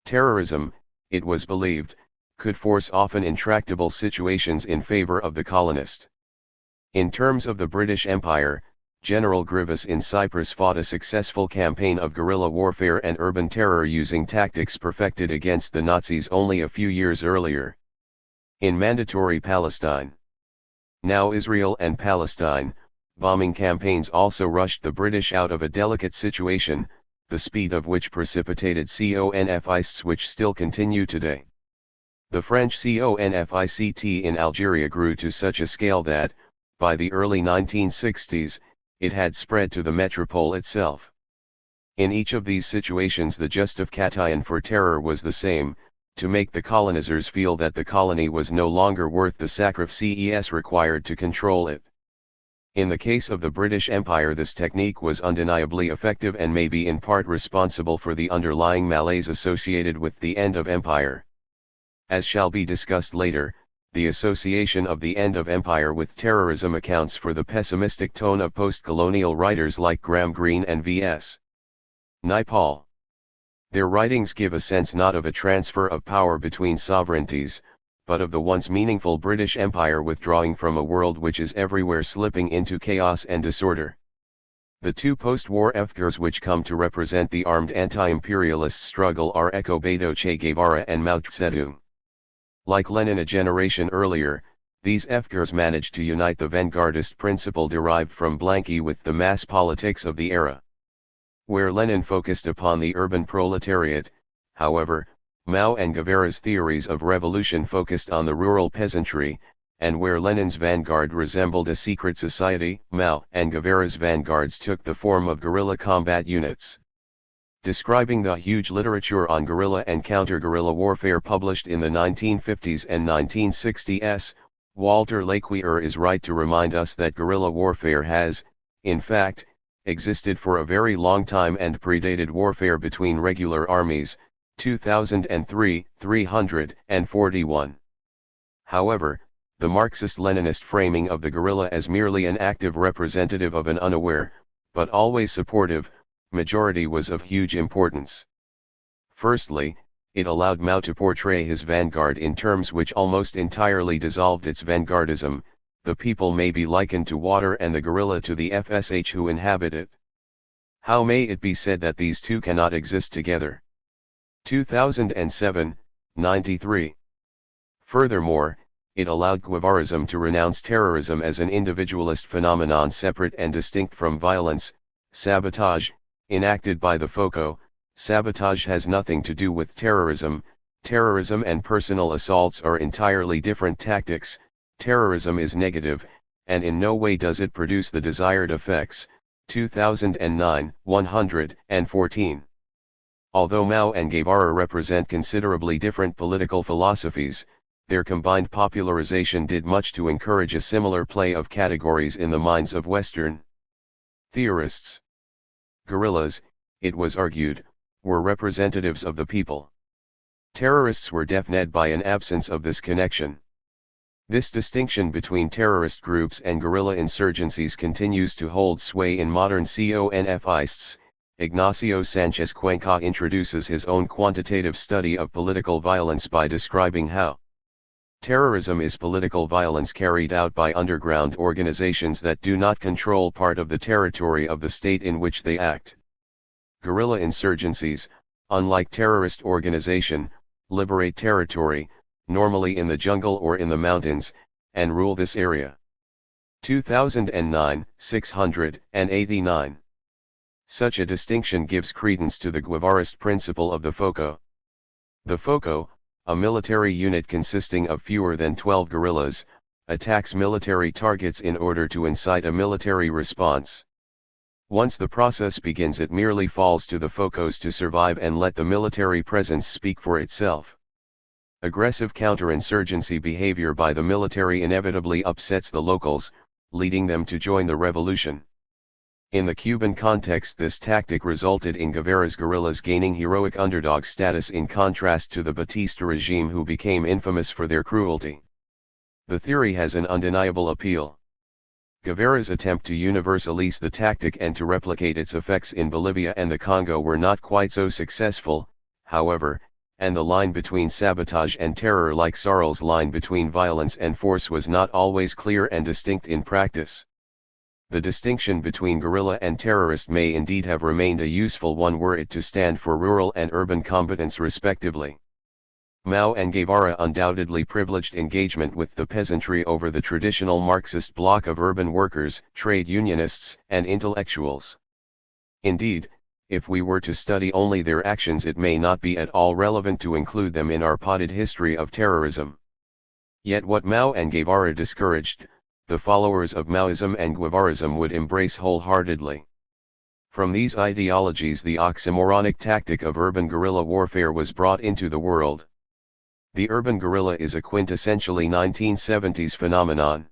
A: Terrorism, it was believed, could force often intractable situations in favor of the colonist. In terms of the British Empire, General Grievous in Cyprus fought a successful campaign of guerrilla warfare and urban terror using tactics perfected against the Nazis only a few years earlier. In Mandatory Palestine. Now Israel and Palestine, bombing campaigns also rushed the British out of a delicate situation, the speed of which precipitated CONFICs which still continue today. The French CONFICT in Algeria grew to such a scale that, by the early 1960s, it had spread to the metropole itself. In each of these situations the justification for terror was the same, to make the colonizers feel that the colony was no longer worth the sacrifices required to control it. In the case of the British Empire this technique was undeniably effective and may be in part responsible for the underlying malaise associated with the end of empire. As shall be discussed later, the association of the end of empire with terrorism accounts for the pessimistic tone of post-colonial writers like Graham Greene and V.S. Naipaul. Their writings give a sense not of a transfer of power between sovereignties, but of the once meaningful British Empire withdrawing from a world which is everywhere slipping into chaos and disorder. The two post-war figures which come to represent the armed anti-imperialist struggle are Ecobedo Che Guevara and Mao Zedong. Like Lenin a generation earlier, these figures managed to unite the vanguardist principle derived from Blanqui with the mass politics of the era. Where Lenin focused upon the urban proletariat, however, Mao and Guevara's theories of revolution focused on the rural peasantry, and where Lenin's vanguard resembled a secret society, Mao and Guevara's vanguards took the form of guerrilla combat units. Describing the huge literature on guerrilla and counter-guerrilla warfare published in the 1950s and 1960s, Walter Laqueur is right to remind us that guerrilla warfare has, in fact, existed for a very long time and predated warfare between regular armies, 2003, 341. However, the Marxist-Leninist framing of the guerrilla as merely an active representative of an unaware, but always supportive, majority was of huge importance. Firstly, it allowed Mao to portray his vanguard in terms which almost entirely dissolved its vanguardism. The people may be likened to water and the guerrilla to the FSH who inhabit it. How may it be said that these two cannot exist together? 2007, 93. Furthermore, it allowed Guevarism to renounce terrorism as an individualist phenomenon separate and distinct from violence, sabotage, enacted by the FOCO. Sabotage has nothing to do with terrorism. Terrorism and personal assaults are entirely different tactics. Terrorism is negative, and in no way does it produce the desired effects. 2009, 114. Although Mao and Guevara represent considerably different political philosophies, their combined popularization did much to encourage a similar play of categories in the minds of Western theorists. Guerrillas, it was argued, were representatives of the people. Terrorists were deafened by an absence of this connection. This distinction between terrorist groups and guerrilla insurgencies continues to hold sway in modern CONFists. Ignacio Sanchez Cuenca introduces his own quantitative study of political violence by describing how terrorism is political violence carried out by underground organizations that do not control part of the territory of the state in which they act. Guerrilla insurgencies, unlike terrorist organization, liberate territory, normally in the jungle or in the mountains, and rule this area. 2009, 689. Such a distinction gives credence to the Guevarist principle of the FOCO. The FOCO, a military unit consisting of fewer than 12 guerrillas, attacks military targets in order to incite a military response. Once the process begins, it merely falls to the FOCOs to survive and let the military presence speak for itself. Aggressive counterinsurgency behavior by the military inevitably upsets the locals, leading them to join the revolution. In the Cuban context, this tactic resulted in Guevara's guerrillas gaining heroic underdog status in contrast to the Batista regime, who became infamous for their cruelty. The theory has an undeniable appeal. Guevara's attempt to universalize the tactic and to replicate its effects in Bolivia and the Congo were not quite so successful, however, and the line between sabotage and terror, like Sarl's line between violence and force, was not always clear and distinct in practice. The distinction between guerrilla and terrorist may indeed have remained a useful one were it to stand for rural and urban combatants respectively. Mao and Guevara undoubtedly privileged engagement with the peasantry over the traditional Marxist bloc of urban workers, trade unionists, and intellectuals. Indeed, if we were to study only their actions, it may not be at all relevant to include them in our potted history of terrorism. Yet what Mao and Guevara discouraged, the followers of Maoism and Guevarism would embrace wholeheartedly. From these ideologies, the oxymoronic tactic of urban guerrilla warfare was brought into the world. The urban guerrilla is a quintessentially 1970s phenomenon.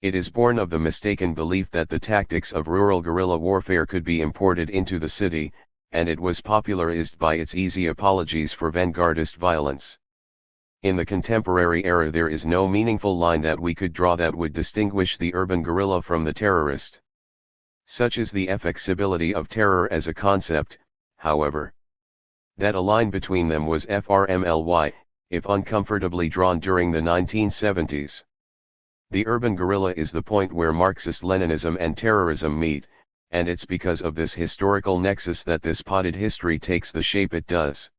A: It is born of the mistaken belief that the tactics of rural guerrilla warfare could be imported into the city, and it was popularized by its easy apologies for vanguardist violence. In the contemporary era, there is no meaningful line that we could draw that would distinguish the urban guerrilla from the terrorist. Such is the flexibility of terror as a concept, however, that a line between them was FRMLY, if uncomfortably drawn during the 1970s. The urban guerrilla is the point where Marxist-Leninism and terrorism meet, and it's because of this historical nexus that this potted history takes the shape it does.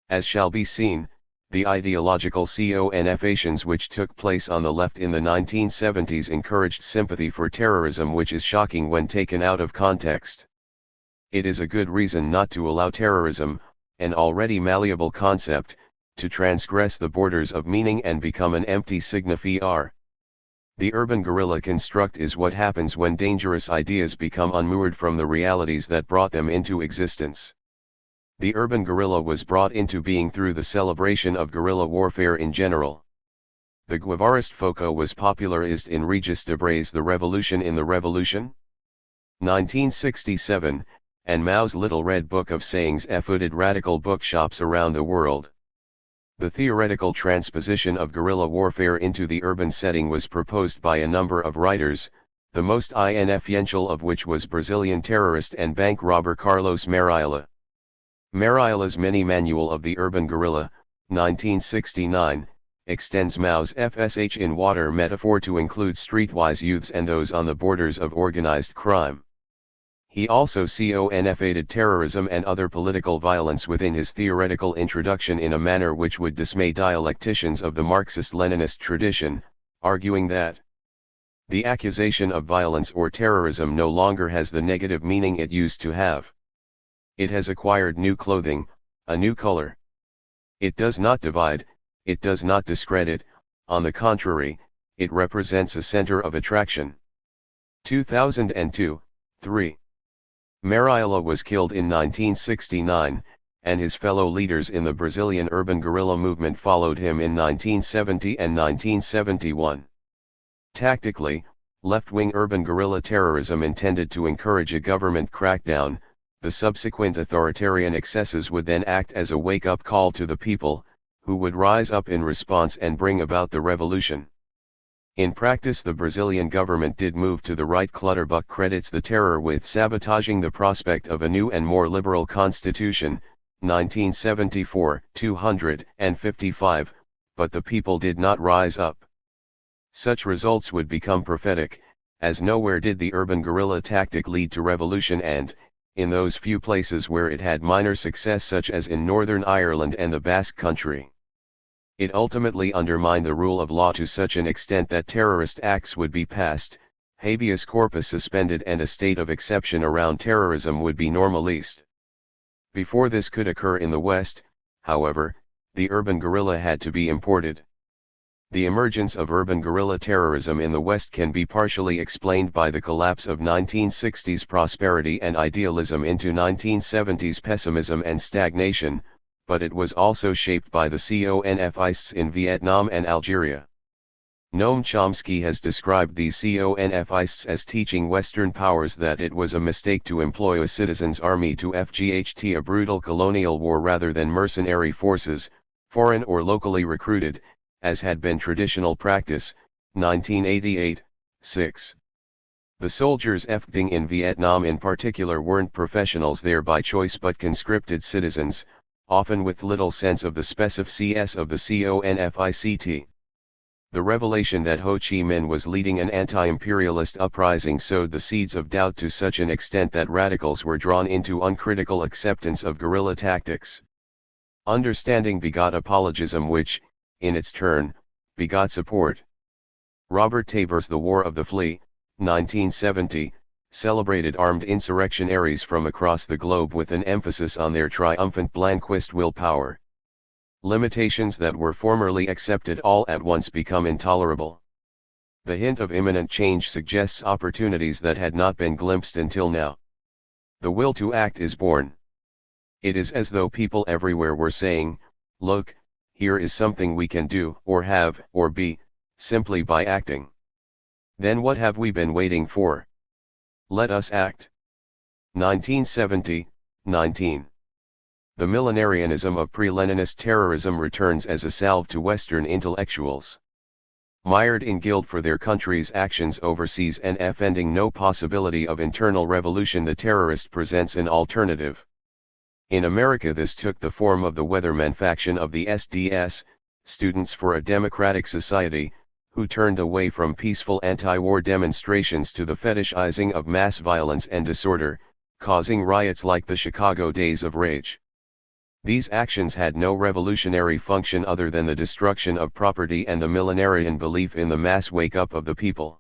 A: As shall be seen, the ideological confoundations which took place on the left in the 1970s encouraged sympathy for terrorism, which is shocking when taken out of context. It is a good reason not to allow terrorism, an already malleable concept, to transgress the borders of meaning and become an empty signifier. The urban guerrilla construct is what happens when dangerous ideas become unmoored from the realities that brought them into existence. The urban guerrilla was brought into being through the celebration of guerrilla warfare in general. The Guevarist foco was popularized in Regis Debray's The Revolution in the Revolution, 1967, and Mao's Little Red Book of Sayings founded radical bookshops around the world. The theoretical transposition of guerrilla warfare into the urban setting was proposed by a number of writers, the most influential of which was Brazilian terrorist and bank robber Carlos Marighella. Marighela's mini-manual of the urban guerrilla, 1969, extends Mao's FSH in water metaphor to include streetwise youths and those on the borders of organized crime. He also confounded terrorism and other political violence within his theoretical introduction in a manner which would dismay dialecticians of the Marxist-Leninist tradition, arguing that the accusation of violence or terrorism no longer has the negative meaning it used to have. It has acquired new clothing, a new color. It does not divide, it does not discredit, on the contrary, it represents a center of attraction. 2002, 3. Marighella was killed in 1969, and his fellow leaders in the Brazilian urban guerrilla movement followed him in 1970 and 1971. Tactically, left-wing urban guerrilla terrorism intended to encourage a government crackdown. The subsequent authoritarian excesses would then act as a wake-up call to the people, who would rise up in response and bring about the revolution. In practice, the Brazilian government did move to the right. Clutterbuck credits the terror with sabotaging the prospect of a new and more liberal constitution, 1974, 255, but the people did not rise up. Such results would become prophetic, as nowhere did the urban guerrilla tactic lead to revolution, and, in those few places where it had minor success, such as in Northern Ireland and the Basque Country, it ultimately undermined the rule of law to such an extent that terrorist acts would be passed, habeas corpus suspended, and a state of exception around terrorism would be normalized. Before this could occur in the West, however, the urban guerrilla had to be imported. The emergence of urban guerrilla terrorism in the West can be partially explained by the collapse of 1960s prosperity and idealism into 1970s pessimism and stagnation, but it was also shaped by the confists in Vietnam and Algeria. Noam Chomsky has described these confists as teaching Western powers that it was a mistake to employ a citizens' army to fight a brutal colonial war rather than mercenary forces, foreign or locally recruited, as had been traditional practice, 1988, 6. The soldiers fighting in Vietnam in particular weren't professionals there by choice but conscripted citizens, often with little sense of the specificities of the confict. The revelation that Ho Chi Minh was leading an anti-imperialist uprising sowed the seeds of doubt to such an extent that radicals were drawn into uncritical acceptance of guerrilla tactics. Understanding begot apologism which, in its turn, begot support. Robert Tabor's The War of the Flea, 1970, celebrated armed insurrectionaries from across the globe with an emphasis on their triumphant Blanquist willpower. Limitations that were formerly accepted all at once become intolerable. The hint of imminent change suggests opportunities that had not been glimpsed until now. The will to act is born. It is as though people everywhere were saying, "Look, here is something we can do, or have, or be, simply by acting. Then what have we been waiting for? Let us act." 1970, 19. The millenarianism of pre-Leninist terrorism returns as a salve to Western intellectuals. Mired in guilt for their country's actions overseas and finding no possibility of internal revolution, the terrorist presents an alternative. In America this took the form of the Weathermen faction of the SDS, Students for a Democratic Society, who turned away from peaceful anti-war demonstrations to the fetishizing of mass violence and disorder, causing riots like the Chicago Days of Rage. These actions had no revolutionary function other than the destruction of property and the millenarian belief in the mass wake-up of the people.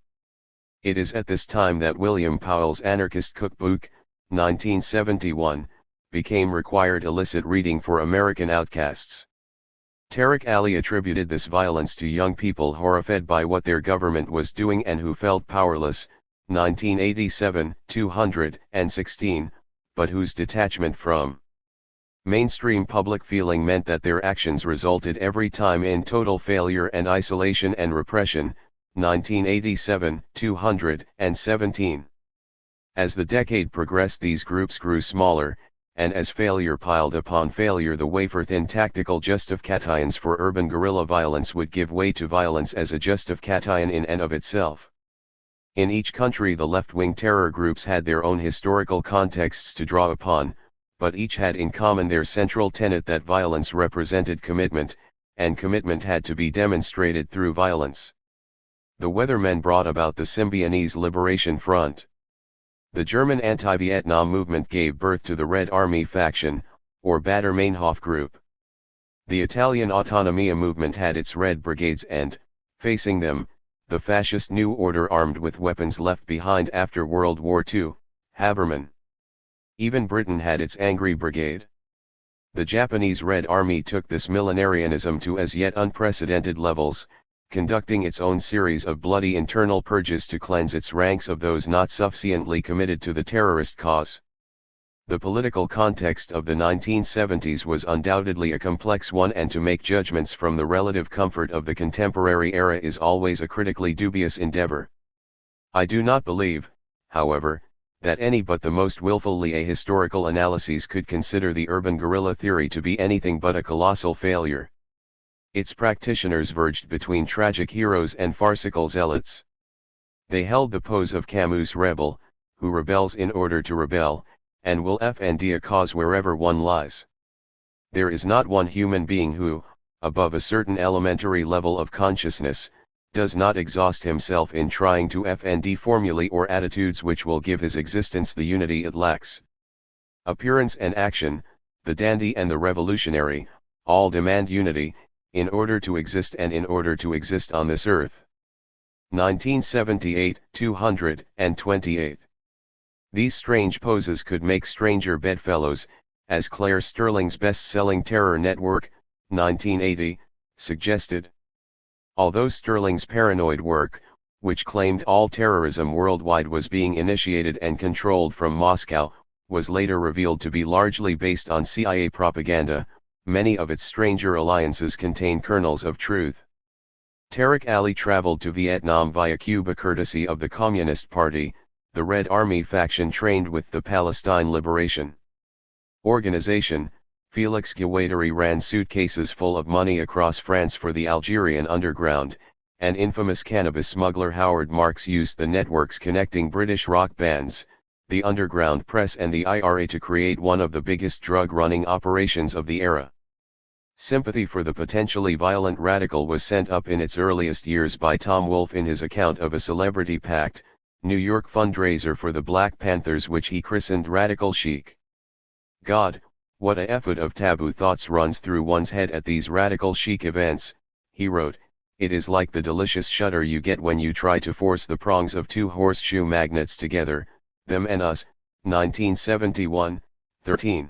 A: It is at this time that William Powell's Anarchist Cookbook, 1971, became required illicit reading for American outcasts. Tariq Ali attributed this violence to young people horrified by what their government was doing and who felt powerless, 1987, 216, but whose detachment from mainstream public feeling meant that their actions resulted every time in total failure and isolation and repression, 1987, 217. As the decade progressed, these groups grew smaller, and as failure piled upon failure, the wafer-thin tactical justifications for urban guerrilla violence would give way to violence as a justification in and of itself. In each country the left-wing terror groups had their own historical contexts to draw upon, but each had in common their central tenet that violence represented commitment, and commitment had to be demonstrated through violence. The Weathermen brought about the Symbionese Liberation Front. The German anti-Vietnam movement gave birth to the Red Army faction, or Baader-Meinhof group. The Italian Autonomia movement had its Red Brigades and, facing them, the fascist New Order armed with weapons left behind after World War II, Habermann. Even Britain had its Angry Brigade. The Japanese Red Army took this millenarianism to as yet unprecedented levels, conducting its own series of bloody internal purges to cleanse its ranks of those not sufficiently committed to the terrorist cause. The political context of the 1970s was undoubtedly a complex one, and to make judgments from the relative comfort of the contemporary era is always a critically dubious endeavor. I do not believe, however, that any but the most willfully ahistorical analyses could consider the urban guerrilla theory to be anything but a colossal failure. Its practitioners verged between tragic heroes and farcical zealots. They held the pose of Camus' rebel, who rebels in order to rebel, and will defend a cause wherever one lies. There is not one human being who, above a certain elementary level of consciousness, does not exhaust himself in trying to defend formulae or attitudes which will give his existence the unity it lacks. Appearance and action, the dandy and the revolutionary, all demand unity, in order to exist and in order to exist on this earth. 1978, 228. These strange poses could make stranger bedfellows, as Claire Sterling's best-selling Terror Network, 1980, suggested. Although Sterling's paranoid work, which claimed all terrorism worldwide was being initiated and controlled from Moscow, was later revealed to be largely based on CIA propaganda, many of its stranger alliances contain kernels of truth. Tariq Ali traveled to Vietnam via Cuba courtesy of the Communist Party, the Red Army faction trained with the Palestine Liberation Organization. Felix Guattari ran suitcases full of money across France for the Algerian underground, and infamous cannabis smuggler Howard Marks used the networks connecting British rock bands, the underground press and the IRA to create one of the biggest drug-running operations of the era. Sympathy for the potentially violent radical was sent up in its earliest years by Tom Wolfe in his account of a Celebrity Pact, New York fundraiser for the Black Panthers which he christened Radical Chic. God, What a effort of taboo thoughts runs through one's head at these radical chic events, he wrote, it is like the delicious shudder you get when you try to force the prongs of two horseshoe magnets together, them and us, 1971, 13.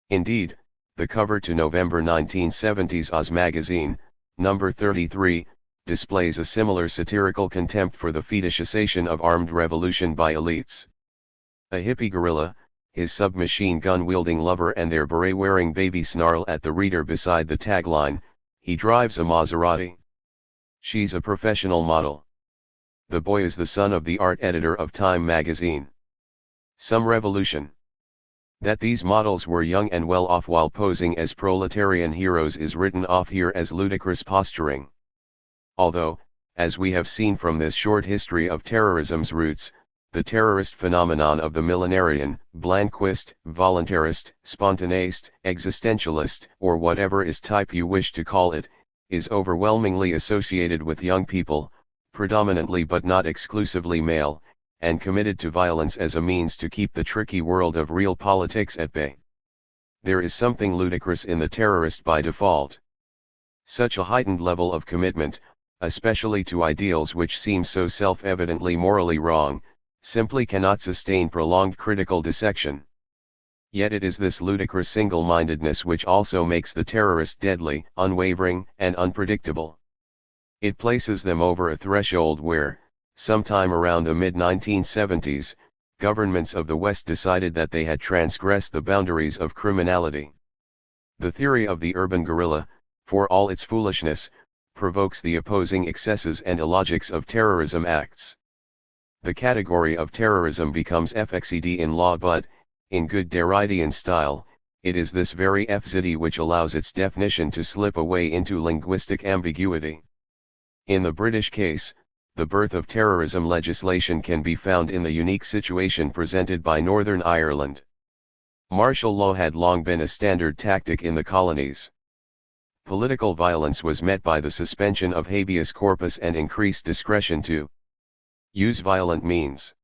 A: Indeed, the cover to November 1970's Oz magazine, number 33, displays a similar satirical contempt for the fetishization of armed revolution by elites. A hippie gorilla, his submachine gun-wielding lover and their beret-wearing baby snarl at the reader beside the tagline, he drives a Maserati. She's a professional model. The boy is the son of the art editor of Time magazine. Some revolution. That these models were young and well off while posing as proletarian heroes is written off here as ludicrous posturing. Although, as we have seen from this short history of terrorism's roots, the terrorist phenomenon of the millenarian, blanquist, voluntarist, spontaneist, existentialist, or whatever is type you wish to call it, is overwhelmingly associated with young people, predominantly but not exclusively male, and committed to violence as a means to keep the tricky world of real politics at bay. There is something ludicrous in the terrorist by default. Such a heightened level of commitment, especially to ideals which seem so self-evidently morally wrong, simply cannot sustain prolonged critical dissection. Yet it is this ludicrous single-mindedness which also makes the terrorist deadly, unwavering, and unpredictable. It places them over a threshold where, sometime around the mid-1970s, governments of the West decided that they had transgressed the boundaries of criminality. The theory of the urban guerrilla, for all its foolishness, provokes the opposing excesses and illogics of terrorism acts. The category of terrorism becomes FXED in law, but, in good Derridian style, it is this very FZD which allows its definition to slip away into linguistic ambiguity. In the British case, the birth of terrorism legislation can be found in the unique situation presented by Northern Ireland. Martial law had long been a standard tactic in the colonies. Political violence was met by the suspension of habeas corpus and increased discretion to use violent means.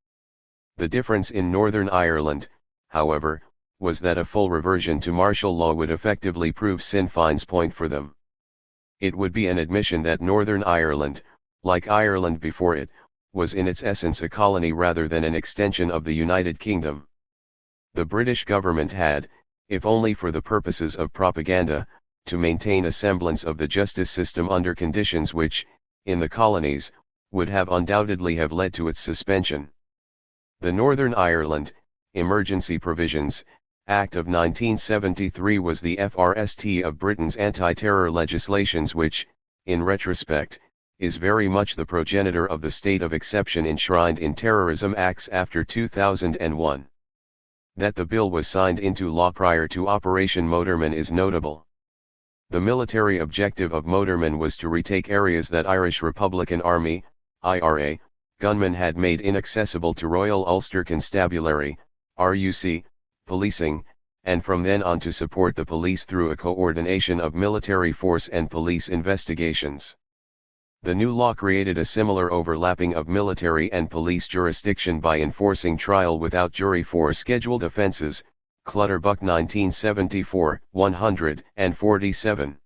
A: The difference in Northern Ireland, however, was that a full reversion to martial law would effectively prove Sinn Féin's point for them. It would be an admission that Northern Ireland, like Ireland before it, was in its essence a colony rather than an extension of the United Kingdom. The British government had, if only for the purposes of propaganda, to maintain a semblance of the justice system under conditions which, in the colonies, would have undoubtedly have led to its suspension. The Northern Ireland Emergency Provisions Act of 1973 was the FRST of Britain's anti-terror legislations which, in retrospect, is very much the progenitor of the state of exception enshrined in terrorism acts after 2001. That the bill was signed into law prior to Operation Motorman is notable. The military objective of Motorman was to retake areas that Irish Republican Army, IRA, gunmen had made inaccessible to Royal Ulster Constabulary, RUC, policing, and from then on to support the police through a coordination of military force and police investigations. The new law created a similar overlapping of military and police jurisdiction by enforcing trial without jury for scheduled offences, Clutterbuck 1974, 147.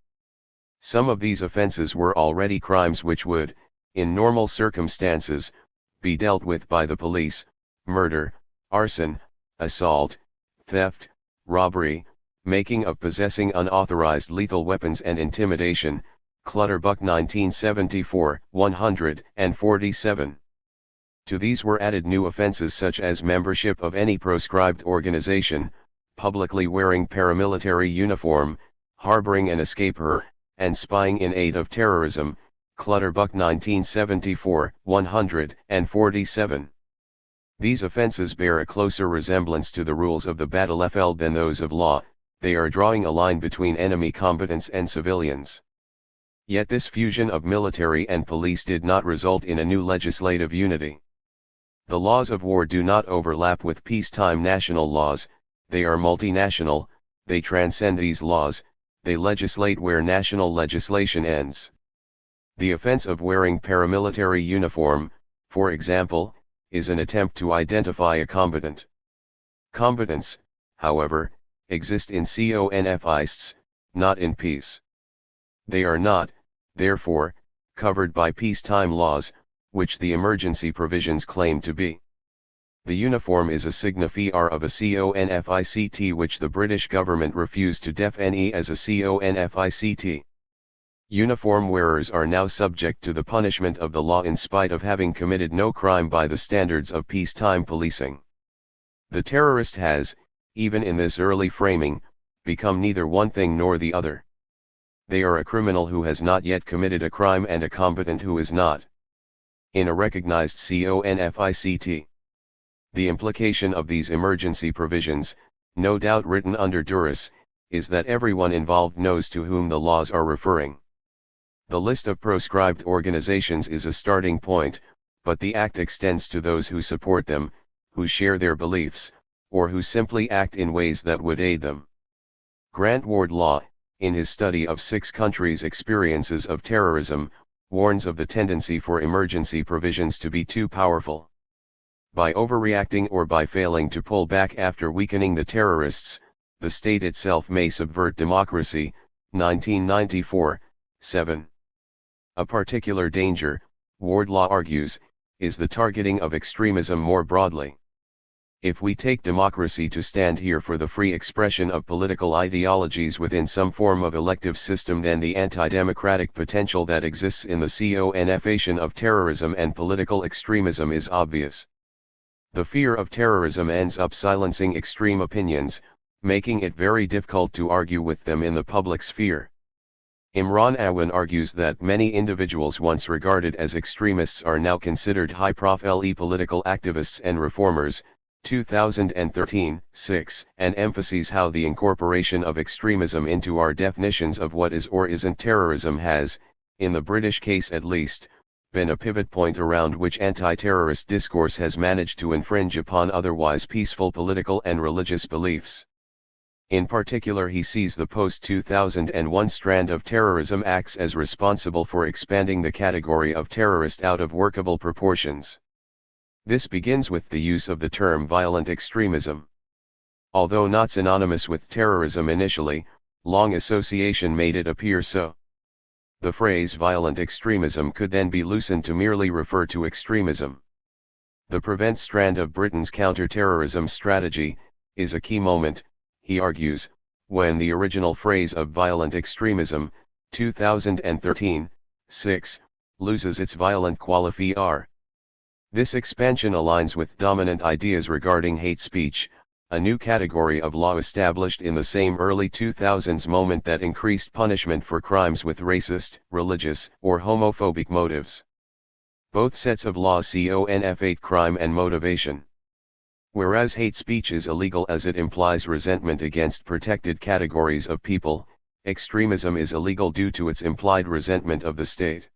A: Some of these offences were already crimes which would, in normal circumstances, be dealt with by the police: murder, arson, assault, theft, robbery, making of possessing unauthorized lethal weapons and intimidation, Clutterbuck 1974, 147. To these were added new offences such as membership of any proscribed organization, publicly wearing paramilitary uniform, harboring an escaper, and spying in aid of terrorism, Clutterbuck 1974, 147. These offences bear a closer resemblance to the rules of the Battlefield than those of law. They are drawing a line between enemy combatants and civilians. Yet this fusion of military and police did not result in a new legislative unity. The laws of war do not overlap with peacetime national laws, they are multinational, they transcend these laws, they legislate where national legislation ends. The offense of wearing paramilitary uniform, for example, is an attempt to identify a combatant. Combatants, however, exist in conflicts, not in peace. They are not, therefore, covered by peacetime laws, which the emergency provisions claim to be. The uniform is a signifier of a conflict which the British government refused to define as a conflict. Uniform wearers are now subject to the punishment of the law in spite of having committed no crime by the standards of peacetime policing. The terrorist has, even in this early framing, become neither one thing nor the other. They are a criminal who has not yet committed a crime and a combatant who is not. In a recognized conflict. The implication of these emergency provisions, no doubt written under duress, is that everyone involved knows to whom the laws are referring. The list of proscribed organizations is a starting point, but the act extends to those who support them, who share their beliefs, or who simply act in ways that would aid them. Grant Wardlaw, in his study of 6 countries' experiences of terrorism, warns of the tendency for emergency provisions to be too powerful. By overreacting or by failing to pull back after weakening the terrorists, the state itself may subvert democracy. 1994, 7. A particular danger, Wardlaw argues, is the targeting of extremism more broadly. If we take democracy to stand here for the free expression of political ideologies within some form of elective system, then the anti-democratic potential that exists in the conflagration of terrorism and political extremism is obvious. The fear of terrorism ends up silencing extreme opinions, making it very difficult to argue with them in the public sphere. Imran Awan argues that many individuals once regarded as extremists are now considered high-profile political activists and reformers, 2013, 6, and emphasizes how the incorporation of extremism into our definitions of what is or isn't terrorism has, in the British case at least, been a pivot point around which anti-terrorist discourse has managed to infringe upon otherwise peaceful political and religious beliefs. In particular, he sees the post-2001 strand of terrorism acts as responsible for expanding the category of terrorist out of workable proportions. This begins with the use of the term violent extremism. Although not synonymous with terrorism initially, long association made it appear so. The phrase violent extremism could then be loosened to merely refer to extremism. The prevent strand of Britain's counter-terrorism strategy is a key moment, he argues, when the original phrase of violent extremism, 2013, 6, loses its violent qualifier. This expansion aligns with dominant ideas regarding hate speech, a new category of law established in the same early 2000s moment that increased punishment for crimes with racist, religious, or homophobic motives. Both sets of laws conflate crime and motivation. Whereas hate speech is illegal as it implies resentment against protected categories of people, extremism is illegal due to its implied resentment of the state.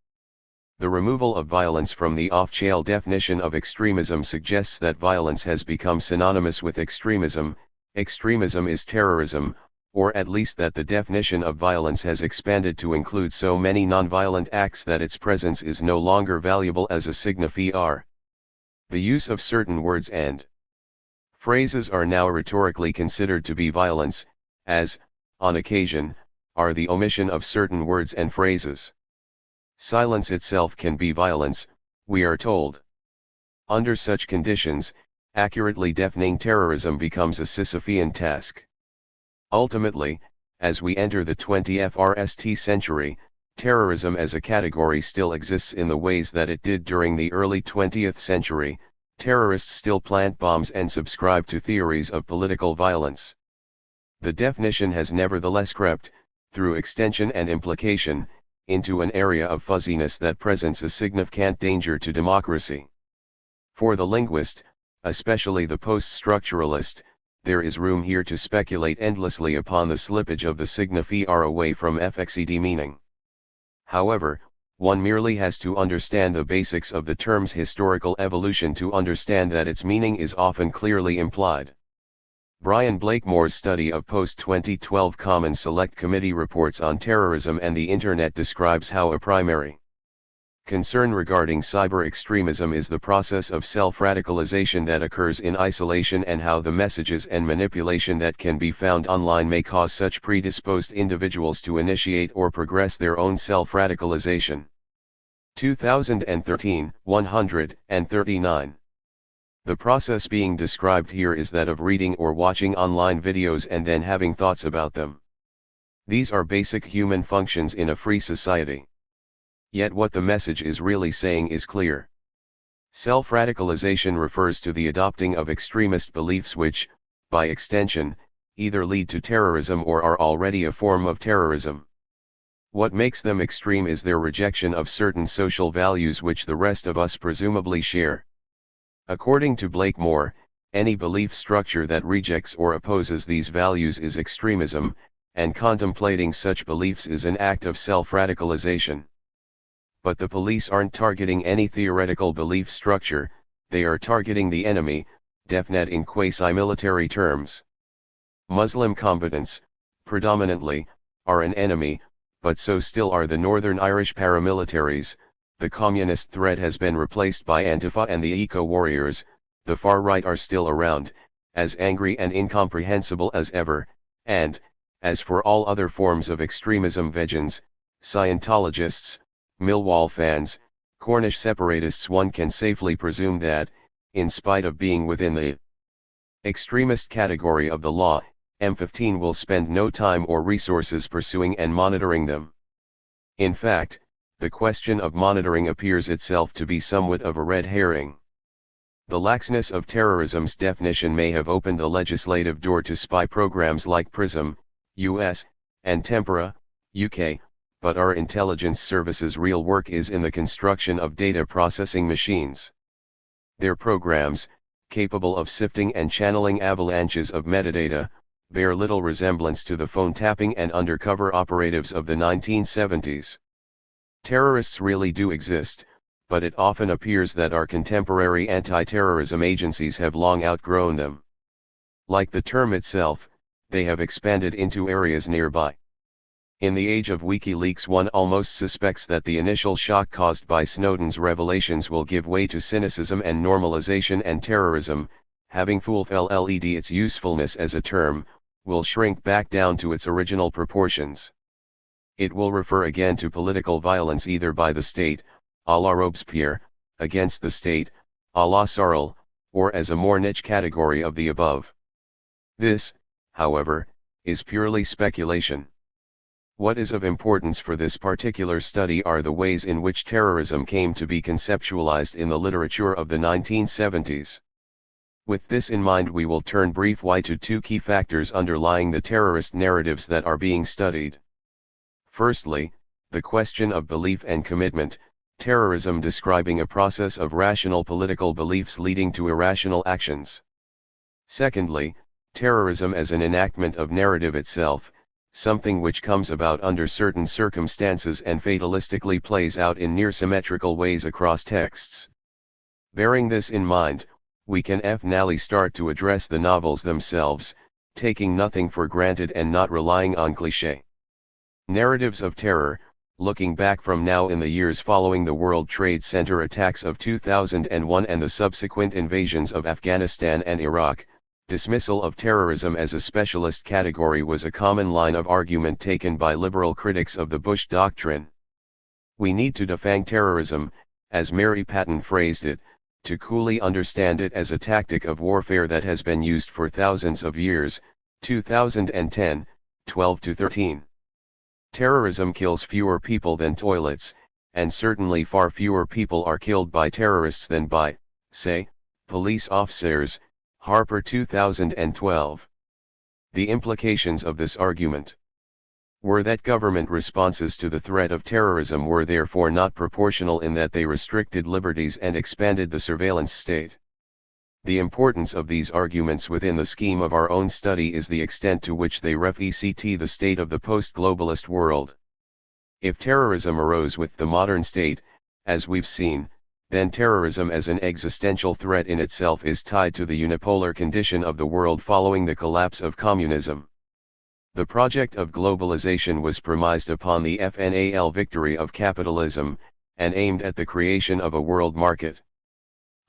A: The removal of violence from the off-chain definition of extremism suggests that violence has become synonymous with extremism. Extremism is terrorism, or at least that the definition of violence has expanded to include so many non-violent acts that its presence is no longer valuable as a signifier. The use of certain words and phrases are now rhetorically considered to be violence, as, on occasion, are the omission of certain words and phrases. Silence itself can be violence, we are told. Under such conditions, accurately defining terrorism becomes a Sisyphean task. Ultimately, as we enter the 21st century, terrorism as a category still exists in the ways that it did during the early 20th century. Terrorists still plant bombs and subscribe to theories of political violence. The definition has nevertheless crept, through extension and implication, into an area of fuzziness that presents a significant danger to democracy. For the linguist, especially the post-structuralist, there is room here to speculate endlessly upon the slippage of the signifier away from fxed meaning. However, one merely has to understand the basics of the term's historical evolution to understand that its meaning is often clearly implied. Brian Blakemore's study of post-2012 Common Select Committee reports on terrorism and the Internet describes how a primary Concern regarding cyber extremism is the process of self-radicalization that occurs in isolation and how the messages and manipulation that can be found online may cause such predisposed individuals to initiate or progress their own self-radicalization. 2013, 139. The process being described here is that of reading or watching online videos and then having thoughts about them. These are basic human functions in a free society. Yet what the message is really saying is clear. Self-radicalization refers to the adopting of extremist beliefs which, by extension, either lead to terrorism or are already a form of terrorism. What makes them extreme is their rejection of certain social values which the rest of us presumably share. According to Blakemore, any belief structure that rejects or opposes these values is extremism, and contemplating such beliefs is an act of self-radicalization. But the police aren't targeting any theoretical belief structure, they are targeting the enemy, definite in quasi-military terms. Muslim combatants, predominantly, are an enemy, but so still are the Northern Irish paramilitaries. The communist threat has been replaced by Antifa and the eco-warriors. The far right are still around, as angry and incomprehensible as ever, and, as for all other forms of extremism, vegans, Scientologists, Millwall fans, Cornish separatists, one can safely presume that, in spite of being within the extremist category of the law, M15 will spend no time or resources pursuing and monitoring them. In fact, the question of monitoring appears itself to be somewhat of a red herring. The laxness of terrorism's definition may have opened the legislative door to spy programs like PRISM, US, and Tempora, UK, but our intelligence services' real work is in the construction of data processing machines. Their programs, capable of sifting and channeling avalanches of metadata, bear little resemblance to the phone tapping and undercover operatives of the 1970s. Terrorists really do exist, but it often appears that our contemporary anti-terrorism agencies have long outgrown them. Like the term itself, they have expanded into areas nearby. In the age of WikiLeaks, one almost suspects that the initial shock caused by Snowden's revelations will give way to cynicism and normalization, and terrorism, having fulfilled its usefulness as a term, will shrink back down to its original proportions. It will refer again to political violence either by the state, à la Robespierre, against the state, à la Sarl, or as a more niche category of the above. This, however, is purely speculation. What is of importance for this particular study are the ways in which terrorism came to be conceptualized in the literature of the 1970s. With this in mind, we will turn briefly to two key factors underlying the terrorist narratives that are being studied. Firstly, the question of belief and commitment, terrorism describing a process of rational political beliefs leading to irrational actions. Secondly, terrorism as an enactment of narrative itself, something which comes about under certain circumstances and fatalistically plays out in near symmetrical ways across texts. Bearing this in mind, we can finally start to address the novels themselves, taking nothing for granted and not relying on cliché narratives of terror. Looking back from now in the years following the World Trade Center attacks of 2001 and the subsequent invasions of Afghanistan and Iraq, dismissal of terrorism as a specialist category was a common line of argument taken by liberal critics of the Bush Doctrine. We need to defang terrorism, as Mary Patton phrased it, to coolly understand it as a tactic of warfare that has been used for thousands of years. 2010, 12-13. Terrorism kills fewer people than toilets, and certainly far fewer people are killed by terrorists than by, say, police officers. Harper 2012. The implications of this argument were that government responses to the threat of terrorism were therefore not proportional in that they restricted liberties and expanded the surveillance state. The importance of these arguments within the scheme of our own study is the extent to which they reflect the state of the post-globalist world. If terrorism arose with the modern state, as we've seen, then terrorism as an existential threat in itself is tied to the unipolar condition of the world following the collapse of communism. The project of globalization was premised upon the final victory of capitalism, and aimed at the creation of a world market.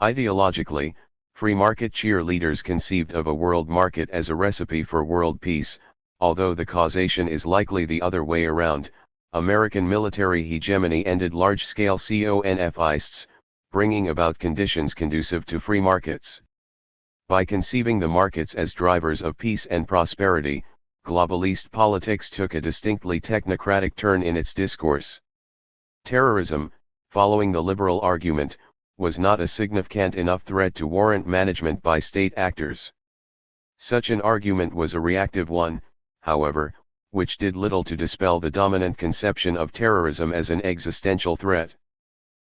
A: Ideologically, free market cheerleaders conceived of a world market as a recipe for world peace, although the causation is likely the other way around. American military hegemony ended large-scale conflicts, bringing about conditions conducive to free markets. By conceiving the markets as drivers of peace and prosperity, globalist politics took a distinctly technocratic turn in its discourse. Terrorism, following the liberal argument, was not a significant enough threat to warrant management by state actors. Such an argument was a reactive one, however, which did little to dispel the dominant conception of terrorism as an existential threat.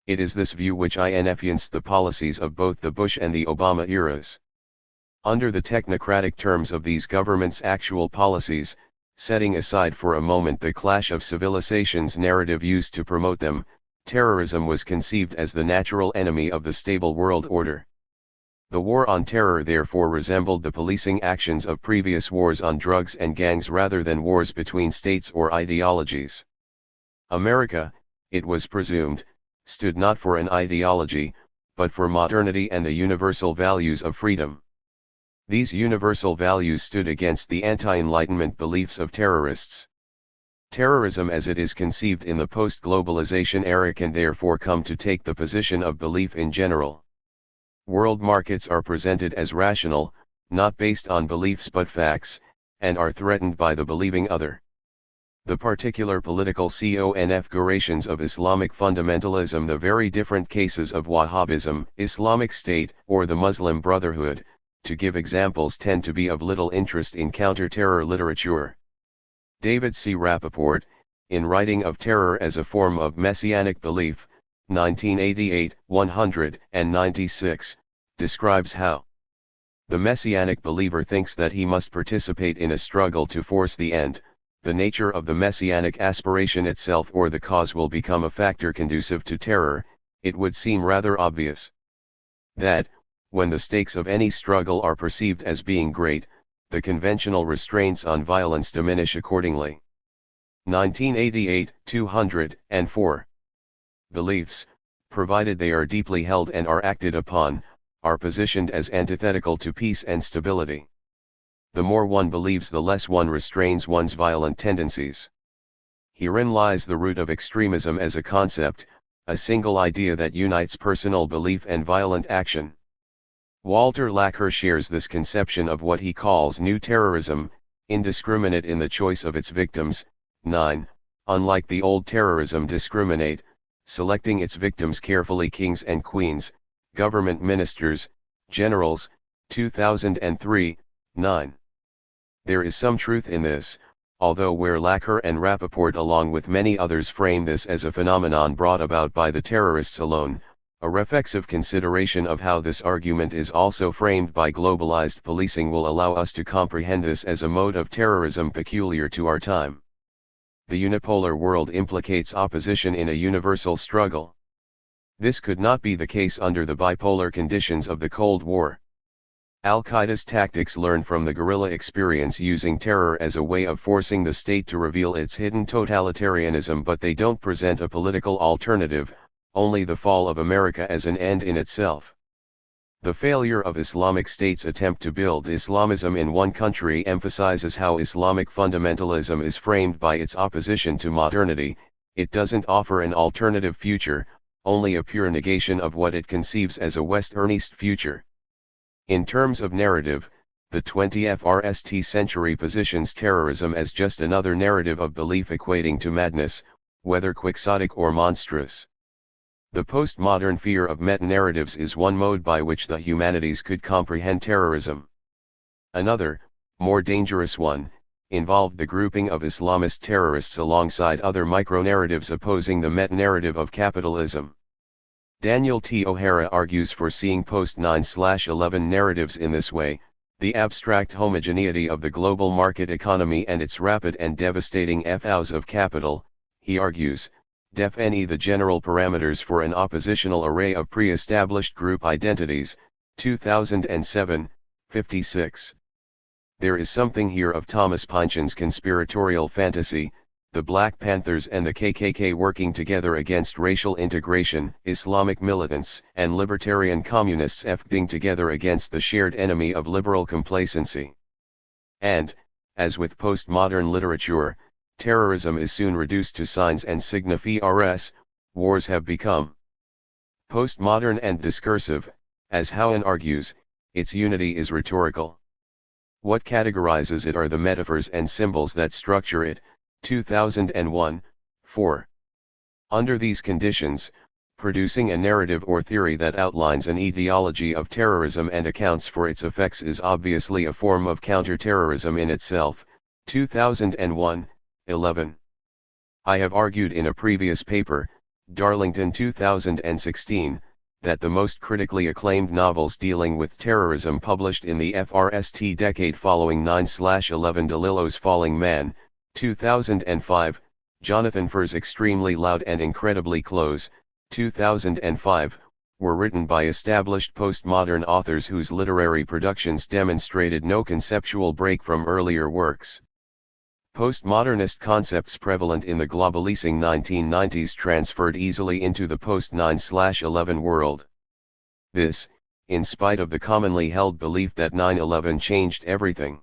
A: It is this view which influenced the policies of both the Bush and the Obama eras. Under the technocratic terms of these governments' actual policies, setting aside for a moment the clash of civilizations narrative used to promote them, terrorism was conceived as the natural enemy of the stable world order. The war on terror therefore resembled the policing actions of previous wars on drugs and gangs rather than wars between states or ideologies. America, it was presumed, stood not for an ideology, but for modernity and the universal values of freedom. These universal values stood against the anti-Enlightenment beliefs of terrorists. Terrorism as it is conceived in the post-globalization era can therefore come to take the position of belief in general. World markets are presented as rational, not based on beliefs but facts, and are threatened by the believing other. The particular political configurations of Islamic fundamentalism, the very different cases of Wahhabism, Islamic State, or the Muslim Brotherhood, to give examples, tend to be of little interest in counter-terror literature. David C. Rappaport, in writing of terror as a form of messianic belief, 1988, 196, describes how the messianic believer thinks that he must participate in a struggle to force the end. The nature of the messianic aspiration itself or the cause will become a factor conducive to terror. It would seem rather obvious that, when the stakes of any struggle are perceived as being great, the conventional restraints on violence diminish accordingly. 1988, 204. Beliefs, provided they are deeply held and are acted upon, are positioned as antithetical to peace and stability. The more one believes, the less one restrains one's violent tendencies. Herein lies the root of extremism as a concept, a single idea that unites personal belief and violent action. Walter Laqueur shares this conception of what he calls new terrorism, indiscriminate in the choice of its victims. 9. Unlike the old terrorism, discriminate, selecting its victims carefully. Kings and Queens, Government Ministers, Generals, 2003, 9. There is some truth in this, although where Laqueur and Rappaport along with many others frame this as a phenomenon brought about by the terrorists alone, a reflexive consideration of how this argument is also framed by globalized policing will allow us to comprehend this as a mode of terrorism peculiar to our time. The unipolar world implicates opposition in a universal struggle. This could not be the case under the bipolar conditions of the Cold War. Al-Qaeda's tactics learn from the guerrilla experience, using terror as a way of forcing the state to reveal its hidden totalitarianism, but they don't present a political alternative, only the fall of America as an end in itself. The failure of Islamic State's attempt to build Islamism in one country emphasizes how Islamic fundamentalism is framed by its opposition to modernity. It doesn't offer an alternative future, only a pure negation of what it conceives as a Westernist future. In terms of narrative, the 21st century positions terrorism as just another narrative of belief equating to madness, whether quixotic or monstrous. The postmodern fear of meta-narratives is one mode by which the humanities could comprehend terrorism. Another, more dangerous one, involved the grouping of Islamist terrorists alongside other micro-narratives opposing the meta-narrative of capitalism. Daniel T. O'Hara argues for seeing post-9/11 narratives in this way: the abstract homogeneity of the global market economy and its rapid and devastating FOs of capital, he argues, define the general parameters for an oppositional array of pre-established group identities. 2007, 56. There is something here of Thomas Pynchon's conspiratorial fantasy, the Black Panthers and the KKK working together against racial integration, Islamic militants and libertarian communists acting together against the shared enemy of liberal complacency. And, as with postmodern literature, terrorism is soon reduced to signs and signa frs, wars have become postmodern and discursive. As Howen argues, its unity is rhetorical. What categorizes it are the metaphors and symbols that structure it. 2001, 4. Under these conditions, producing a narrative or theory that outlines an etiology of terrorism and accounts for its effects is obviously a form of counterterrorism in itself. 2001, 11. I have argued in a previous paper, Darlington 2016, that the most critically acclaimed novels dealing with terrorism published in the FRST decade following 9/11 DeLillo's Falling Man, 2005, Jonathan Ferr's Extremely Loud and Incredibly Close, 2005, were written by established postmodern authors whose literary productions demonstrated no conceptual break from earlier works. Postmodernist concepts prevalent in the globalizing 1990s transferred easily into the post-9/11 world. This, in spite of the commonly held belief that 9/11 changed everything.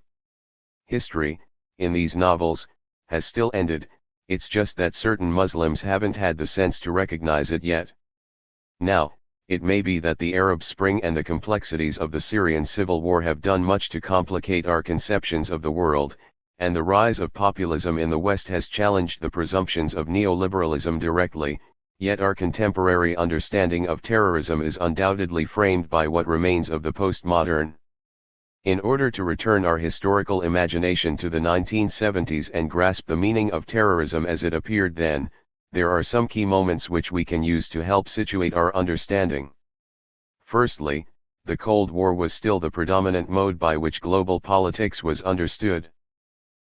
A: History, in these novels, has still ended, it's just that certain Muslims haven't had the sense to recognize it yet. Now, it may be that the Arab Spring and the complexities of the Syrian civil war have done much to complicate our conceptions of the world, and the rise of populism in the West has challenged the presumptions of neoliberalism directly, yet our contemporary understanding of terrorism is undoubtedly framed by what remains of the postmodern. In order to return our historical imagination to the 1970s and grasp the meaning of terrorism as it appeared then, there are some key moments which we can use to help situate our understanding. Firstly, the Cold War was still the predominant mode by which global politics was understood.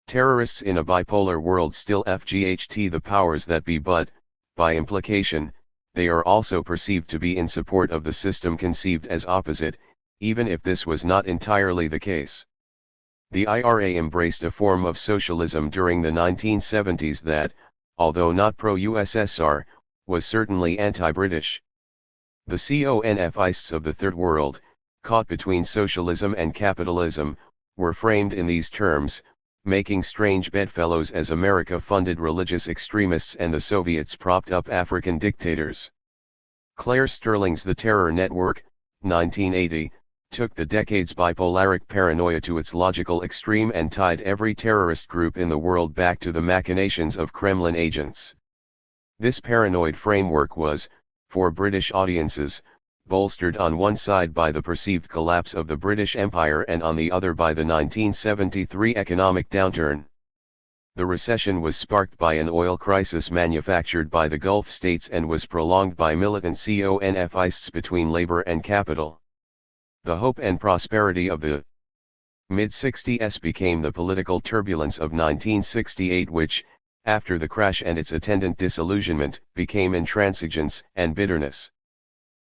A: Terrorists in a bipolar world still FGHT the powers that be, but, by implication, they are also perceived to be in support of the system conceived as opposite, even if this was not entirely the case. The IRA embraced a form of socialism during the 1970s that, although not pro-USSR, was certainly anti-British. The CONFists of the Third World, caught between socialism and capitalism, were framed in these terms, making strange bedfellows as America funded religious extremists and the Soviets propped up African dictators. Claire Sterling's The Terror Network, 1980, took the decade's bipolaric paranoia to its logical extreme and tied every terrorist group in the world back to the machinations of Kremlin agents. This paranoid framework was, for British audiences, bolstered on one side by the perceived collapse of the British Empire and on the other by the 1973 economic downturn. The recession was sparked by an oil crisis manufactured by the Gulf states and was prolonged by militant CONFists between labor and capital. The hope and prosperity of the mid-60s became the political turbulence of 1968 which, after the crash and its attendant disillusionment, became intransigence and bitterness.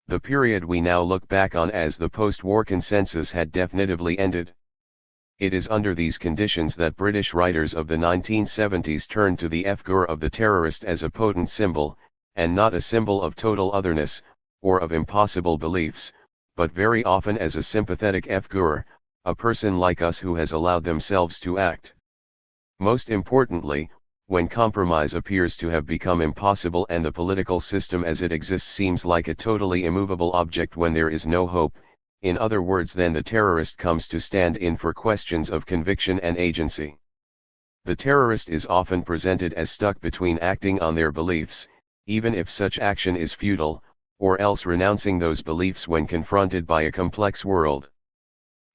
A: The period we now look back on as the post-war consensus had definitively ended. It is under these conditions that British writers of the 1970s turned to the figure of the terrorist as a potent symbol, and not a symbol of total otherness, or of impossible beliefs, but very often as a sympathetic figure, a person like us who has allowed themselves to act. Most importantly, when compromise appears to have become impossible and the political system as it exists seems like a totally immovable object when there is no hope, in other words then the terrorist comes to stand in for questions of conviction and agency. The terrorist is often presented as stuck between acting on their beliefs, even if such action is futile, or else renouncing those beliefs when confronted by a complex world.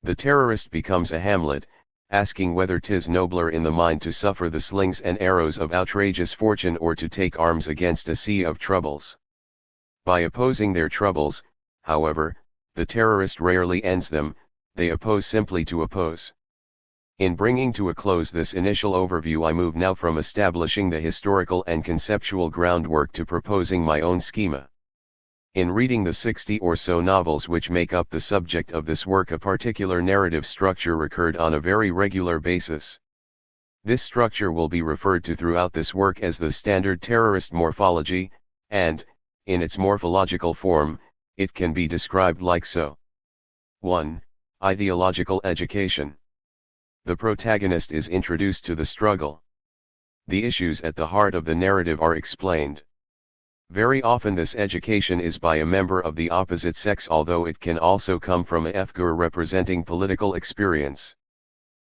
A: The terrorist becomes a Hamlet, asking whether 'tis nobler in the mind to suffer the slings and arrows of outrageous fortune or to take arms against a sea of troubles. By opposing their troubles, however, the terrorist rarely ends them, they oppose simply to oppose. In bringing to a close this initial overview, I move now from establishing the historical and conceptual groundwork to proposing my own schema. In reading the 60 or so novels which make up the subject of this work, a particular narrative structure recurred on a very regular basis. This structure will be referred to throughout this work as the standard terrorist morphology, and, in its morphological form, it can be described like so. 1. Ideological education. The protagonist is introduced to the struggle. The issues at the heart of the narrative are explained. Very often this education is by a member of the opposite sex, although it can also come from a figure representing political experience.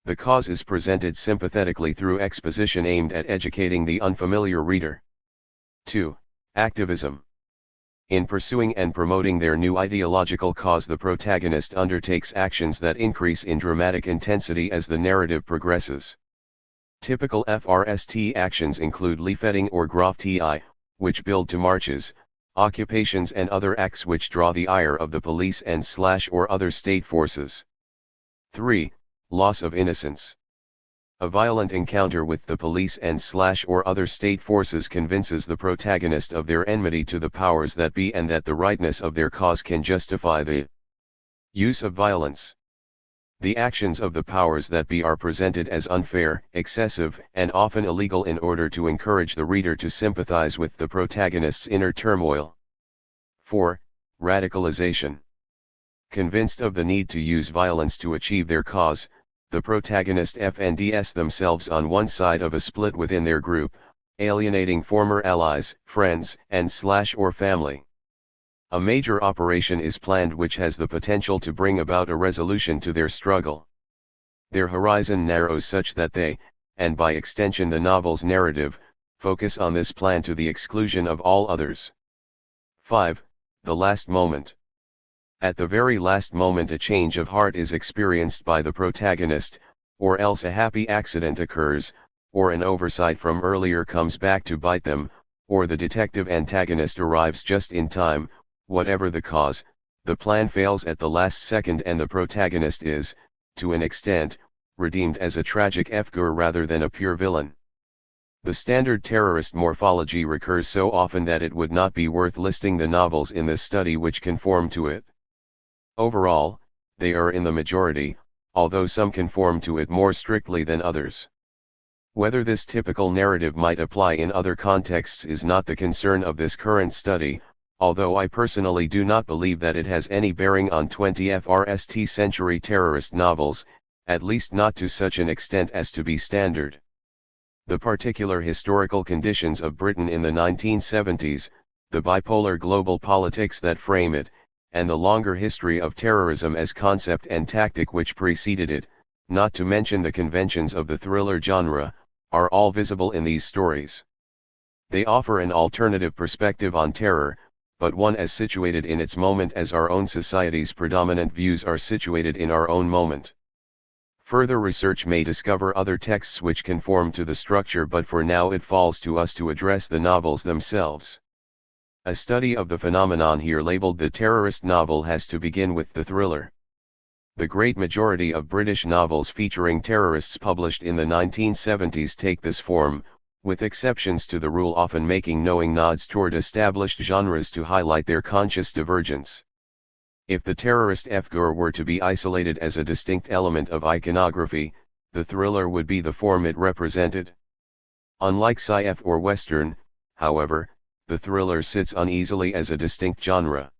A: The cause is presented sympathetically through exposition aimed at educating the unfamiliar reader. 2. Activism. In pursuing and promoting their new ideological cause, the protagonist undertakes actions that increase in dramatic intensity as the narrative progresses. Typical FRST actions include leafletting or graffiti, which build to marches, occupations and other acts which draw the ire of the police and or other state forces. 3. Loss of innocence. A violent encounter with the police and or other state forces convinces the protagonist of their enmity to the powers that be and that the rightness of their cause can justify the use of violence. The actions of the powers that be are presented as unfair, excessive, and often illegal in order to encourage the reader to sympathize with the protagonist's inner turmoil. 4. Radicalization. Convinced of the need to use violence to achieve their cause, the protagonist finds themselves on one side of a split within their group, alienating former allies, friends, and or family. A major operation is planned which has the potential to bring about a resolution to their struggle. Their horizon narrows such that they, and by extension the novel's narrative, focus on this plan to the exclusion of all others. 5. The last moment. At the very last moment a change of heart is experienced by the protagonist, or else a happy accident occurs, or an oversight from earlier comes back to bite them, or the detective antagonist arrives just in time. Whatever the cause, the plan fails at the last second and the protagonist is, to an extent, redeemed as a tragic figure rather than a pure villain. The standard terrorist morphology recurs so often that it would not be worth listing the novels in this study which conform to it. Overall, they are in the majority, although some conform to it more strictly than others. Whether this typical narrative might apply in other contexts is not the concern of this current study, although I personally do not believe that it has any bearing on 21st century terrorist novels, at least not to such an extent as to be standard. The particular historical conditions of Britain in the 1970s, the bipolar global politics that frame it, and the longer history of terrorism as concept and tactic which preceded it, not to mention the conventions of the thriller genre, are all visible in these stories. They offer an alternative perspective on terror, but one as situated in its moment as our own society's predominant views are situated in our own moment. Further research may discover other texts which conform to the structure, but for now it falls to us to address the novels themselves. A study of the phenomenon here labeled the terrorist novel has to begin with the thriller. The great majority of British novels featuring terrorists published in the 1970s take this form, with exceptions to the rule often making knowing nods toward established genres to highlight their conscious divergence. If the terrorist figure were to be isolated as a distinct element of iconography, the thriller would be the form it represented. Unlike sci-fi or Western, however, the thriller sits uneasily as a distinct genre.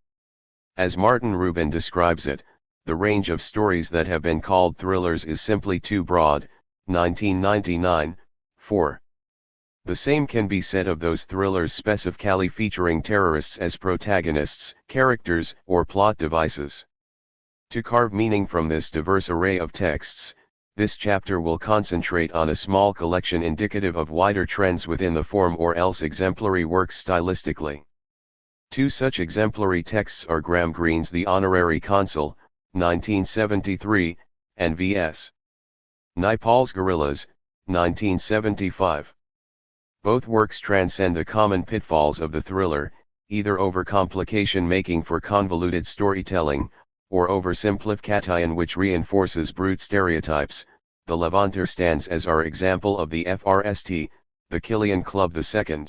A: As Martin Rubin describes it, the range of stories that have been called thrillers is simply too broad. 1999, 4. The same can be said of those thrillers specifically featuring terrorists as protagonists, characters, or plot devices. To carve meaning from this diverse array of texts, this chapter will concentrate on a small collection indicative of wider trends within the form or else exemplary works stylistically. Two such exemplary texts are Graham Greene's The Honorary Consul, 1973, and V.S. Naipaul's Guerrillas, 1975. Both works transcend the common pitfalls of the thriller, either overcomplication making for convoluted storytelling, or oversimplification which reinforces brute stereotypes. The Levanter stands as our example of the FRST, the Killian Club II.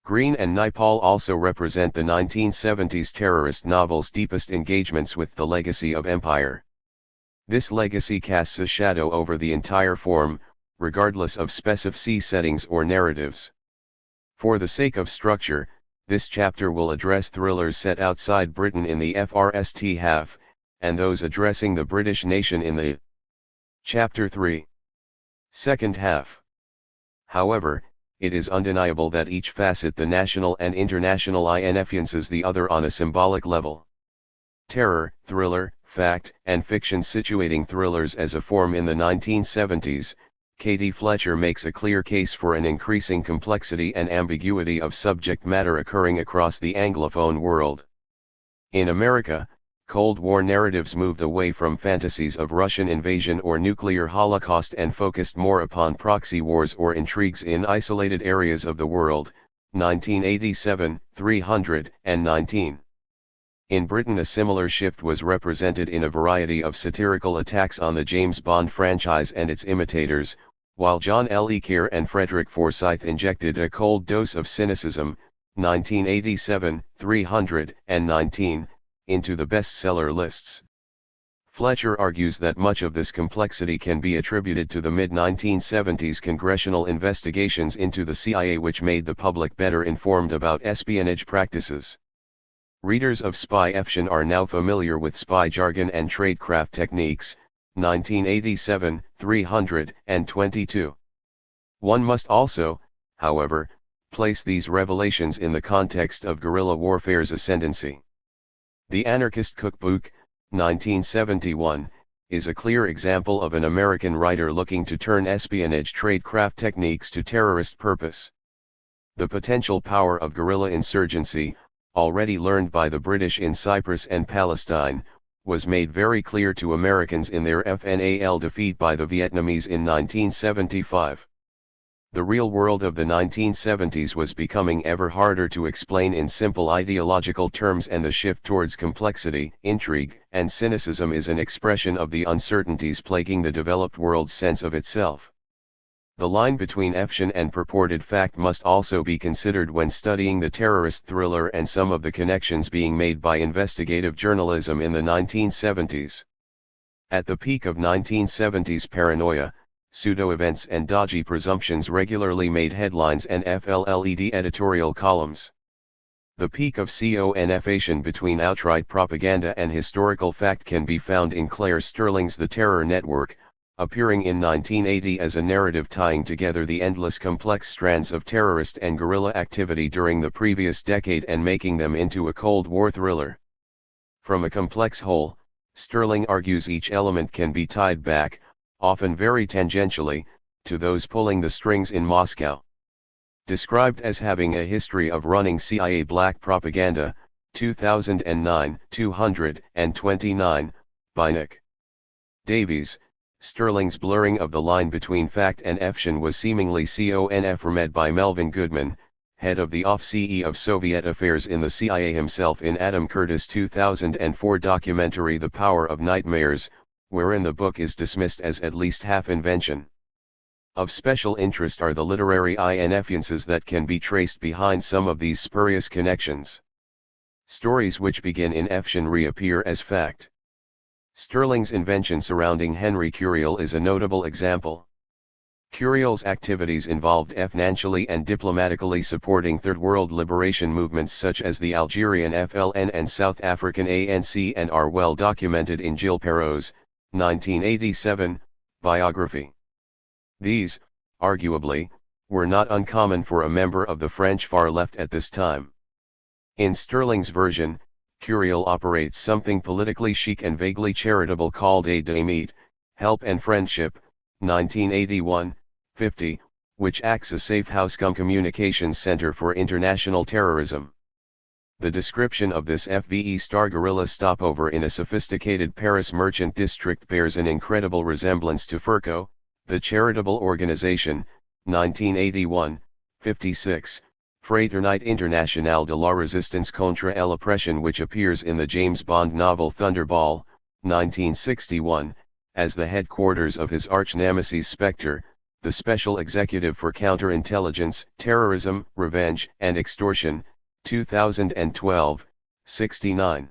A: Greene and Naipaul also represent the 1970s terrorist novel's deepest engagements with the legacy of empire. This legacy casts a shadow over the entire form, regardless of specific settings or narratives. For the sake of structure, this chapter will address thrillers set outside Britain in the first half, and those addressing the British nation in the Chapter 3. Second half. However, it is undeniable that each facet, the national and international, influences the other on a symbolic level. Terror, thriller, fact, and fiction. Situating thrillers as a form in the 1970s, Katie Fletcher makes a clear case for an increasing complexity and ambiguity of subject matter occurring across the Anglophone world. In America, Cold War narratives moved away from fantasies of Russian invasion or nuclear holocaust and focused more upon proxy wars or intrigues in isolated areas of the world, 1987, 319. In Britain, a similar shift was represented in a variety of satirical attacks on the James Bond franchise and its imitators, while John Le Carre and Frederick Forsyth injected a cold dose of cynicism, 1987, 319, into the bestseller lists. Fletcher argues that much of this complexity can be attributed to the mid-1970s congressional investigations into the CIA, which made the public better informed about espionage practices. Readers of spy fiction are now familiar with spy jargon and tradecraft techniques, 1987, 322. One must also, however, place these revelations in the context of guerrilla warfare's ascendancy. The Anarchist Cookbook, 1971, is a clear example of an American writer looking to turn espionage tradecraft techniques to terrorist purpose. The potential power of guerrilla insurgency, already learned by the British in Cyprus and Palestine, was made very clear to Americans in their FNAL defeat by the Vietnamese in 1975. The real world of the 1970s was becoming ever harder to explain in simple ideological terms, and the shift towards complexity, intrigue, and cynicism is an expression of the uncertainties plaguing the developed world's sense of itself. The line between fiction and purported fact must also be considered when studying the terrorist thriller and some of the connections being made by investigative journalism in the 1970s. At the peak of 1970s paranoia, pseudo-events and dodgy presumptions regularly made headlines and FLLED editorial columns. The peak of confusion between outright propaganda and historical fact can be found in Claire Sterling's The Terror Network, appearing in 1980 as a narrative tying together the endless complex strands of terrorist and guerrilla activity during the previous decade and making them into a Cold War thriller. From a complex whole, Sterling argues each element can be tied back, often very tangentially, to those pulling the strings in Moscow. Described as having a history of running CIA black propaganda, 2009, 229, by Nick Davies, Sterling's blurring of the line between fact and fiction was seemingly confirmed by Melvin Goodman, head of the OFCE of Soviet affairs in the CIA himself, in Adam Curtis' 2004 documentary The Power of Nightmares, wherein the book is dismissed as at least half invention. Of special interest are the literary influences that can be traced behind some of these spurious connections. Stories which begin in fiction reappear as fact. Sterling's invention surrounding Henry Curiel is a notable example. Curiel's activities involved financially and diplomatically supporting Third World liberation movements such as the Algerian FLN and South African ANC, and are well documented in Gilles Perrault's 1987 biography. These, arguably, were not uncommon for a member of the French far left at this time. In Sterling's version, Curiel operates something politically chic and vaguely charitable called Aide de Meet, Help and Friendship, 1981, 50, which acts a safe house cum communications center for international terrorism. The description of this FVE star guerrilla stopover in a sophisticated Paris merchant district bears an incredible resemblance to FERCO, the charitable organization, 1981, 56, Fraternité Internationale de la Résistance contre l'Oppression, which appears in the James Bond novel Thunderball, 1961, as the headquarters of his arch-nemesis Spectre, the Special Executive for Counterintelligence, Terrorism, Revenge, and Extortion, 2012, 69.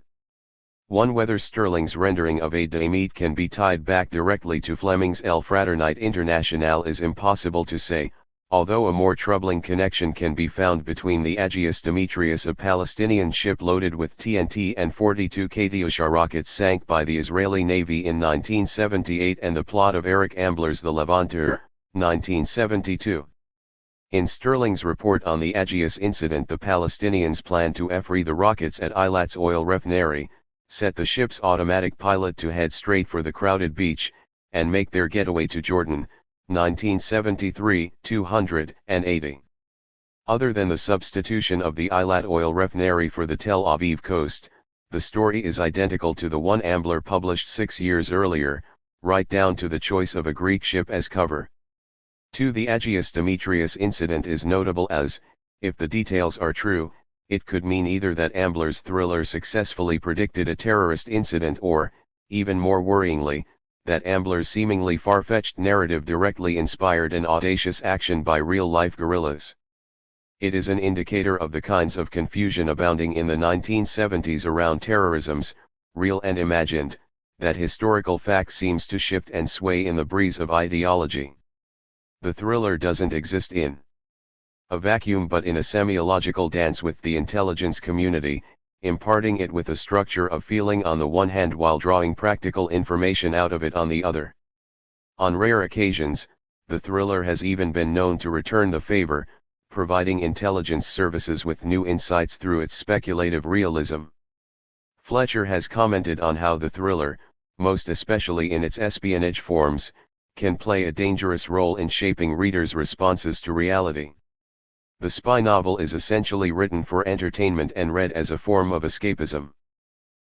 A: 1. Whether Sterling's rendering of Aide de Meat can be tied back directly to Fleming's El Fraternite Internationale is impossible to say, although a more troubling connection can be found between the Agios Demetrius, a Palestinian ship loaded with TNT and 42 Katyusha rockets sank by the Israeli Navy in 1978, and the plot of Eric Ambler's The Levanter, 1972. In Sterling's report on the Agios incident, the Palestinians planned to free the rockets at Eilat's oil refinery, set the ship's automatic pilot to head straight for the crowded beach, and make their getaway to Jordan, 1973, 280. Other than the substitution of the Eilat oil refinery for the Tel Aviv coast, the story is identical to the one Ambler published 6 years earlier, right down to the choice of a Greek ship as cover. 2. The Agios Demetrius incident is notable as, if the details are true, it could mean either that Ambler's thriller successfully predicted a terrorist incident or, even more worryingly, that Ambler's seemingly far-fetched narrative directly inspired an audacious action by real-life guerrillas. It is an indicator of the kinds of confusion abounding in the 1970s around terrorisms, real and imagined, that historical fact seems to shift and sway in the breeze of ideology. The thriller doesn't exist in a vacuum but in a semiological dance with the intelligence community, imparting it with a structure of feeling on the one hand while drawing practical information out of it on the other. On rare occasions, the thriller has even been known to return the favor, providing intelligence services with new insights through its speculative realism. Fletcher has commented on how the thriller, most especially in its espionage forms, can play a dangerous role in shaping readers' responses to reality. The spy novel is essentially written for entertainment and read as a form of escapism.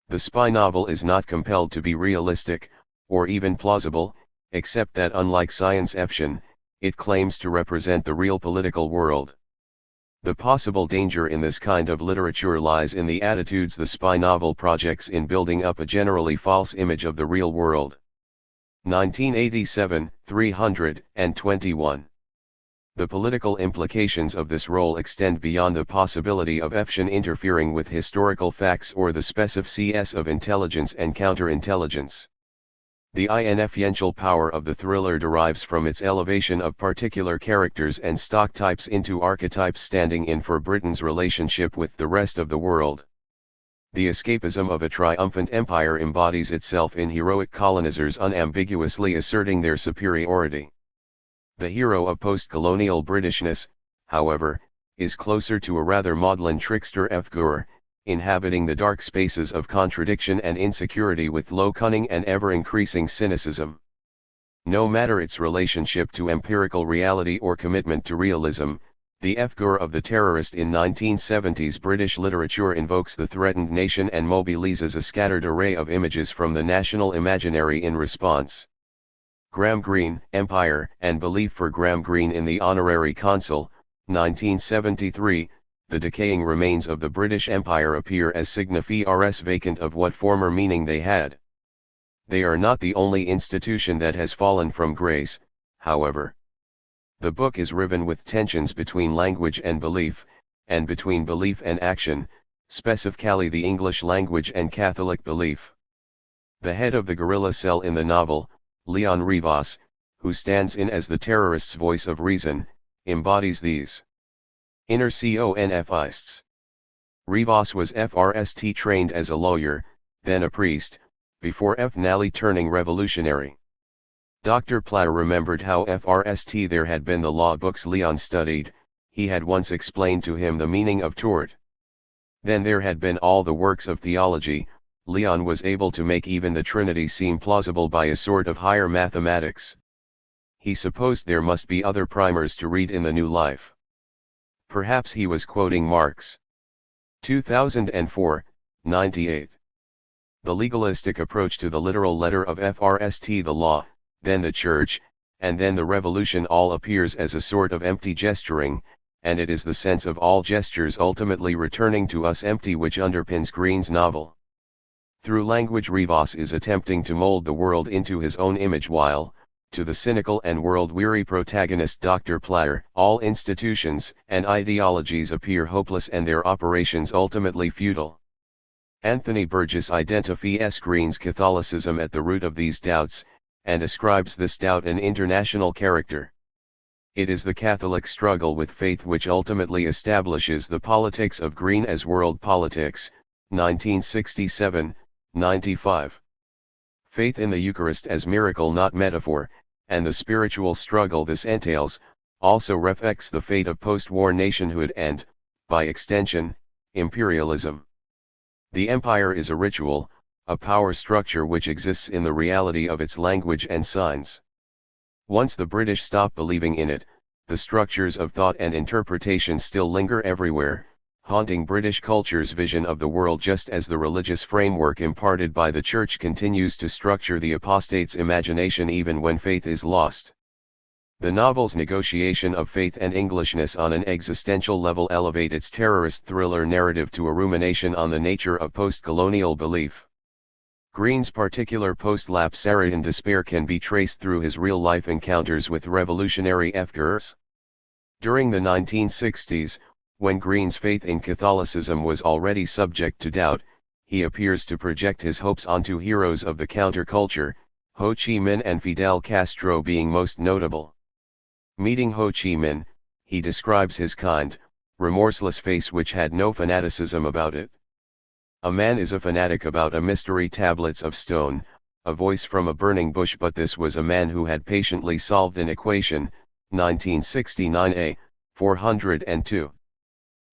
A: The spy novel is not compelled to be realistic, or even plausible, except that unlike science fiction, it claims to represent the real political world. The possible danger in this kind of literature lies in the attitudes the spy novel projects in building up a generally false image of the real world. 1987, 321. The political implications of this role extend beyond the possibility of fiction interfering with historical facts or the specificities of intelligence and counterintelligence. The influential power of the thriller derives from its elevation of particular characters and stock types into archetypes standing in for Britain's relationship with the rest of the world. The escapism of a triumphant empire embodies itself in heroic colonizers unambiguously asserting their superiority. The hero of post-colonial Britishness, however, is closer to a rather maudlin trickster figure, inhabiting the dark spaces of contradiction and insecurity with low cunning and ever-increasing cynicism. No matter its relationship to empirical reality or commitment to realism, the figure of the terrorist in 1970s British literature invokes the threatened nation and mobilizes a scattered array of images from the national imaginary in response. Graham Greene, Empire and Belief. For Graham Greene in The Honorary Consul, 1973, the decaying remains of the British Empire appear as signifiers vacant of what former meaning they had. They are not the only institution that has fallen from grace, however. The book is riven with tensions between language and belief, and between belief and action, specifically the English language and Catholic belief. The head of the guerrilla cell in the novel, Leon Rivas, who stands in as the terrorist's voice of reason, embodies these inner confists. Rivas was FRST trained as a lawyer, then a priest, before finally turning revolutionary. Dr. Platter remembered how FRST there had been the law books Leon studied. He had once explained to him the meaning of tort. Then there had been all the works of theology. Leon was able to make even the Trinity seem plausible by a sort of higher mathematics. He supposed there must be other primers to read in the new life. Perhaps he was quoting Marx. 2004, 98. The legalistic approach to the literal letter of FRST, the law, then the church, and then the revolution, all appears as a sort of empty gesturing, and it is the sense of all gestures ultimately returning to us empty which underpins Greene's novel. Through language, Rivas is attempting to mold the world into his own image while, to the cynical and world-weary protagonist Dr. Platter, all institutions and ideologies appear hopeless and their operations ultimately futile. Anthony Burgess identifies Green's Catholicism at the root of these doubts, and ascribes this doubt an international character. It is the Catholic struggle with faith which ultimately establishes the politics of Green as world politics, 1967, 95. Faith in the Eucharist as miracle not metaphor, and the spiritual struggle this entails, also reflects the fate of post-war nationhood and, by extension, imperialism. The empire is a ritual, a power structure which exists in the reality of its language and signs. Once the British stop believing in it, the structures of thought and interpretation still linger everywhere, haunting British culture's vision of the world just as the religious framework imparted by the Church continues to structure the apostate's imagination even when faith is lost. The novel's negotiation of faith and Englishness on an existential level elevate its terrorist thriller narrative to a rumination on the nature of post-colonial belief. Green's particular post-Lapsarian despair can be traced through his real-life encounters with revolutionary figures. During the 1960s, when Green's faith in Catholicism was already subject to doubt, he appears to project his hopes onto heroes of the counterculture, Ho Chi Minh and Fidel Castro being most notable. Meeting Ho Chi Minh, he describes his kind, remorseless face which had no fanaticism about it. A man is a fanatic about a mystery tablets of stone, a voice from a burning bush, but this was a man who had patiently solved an equation, 1969a, 402.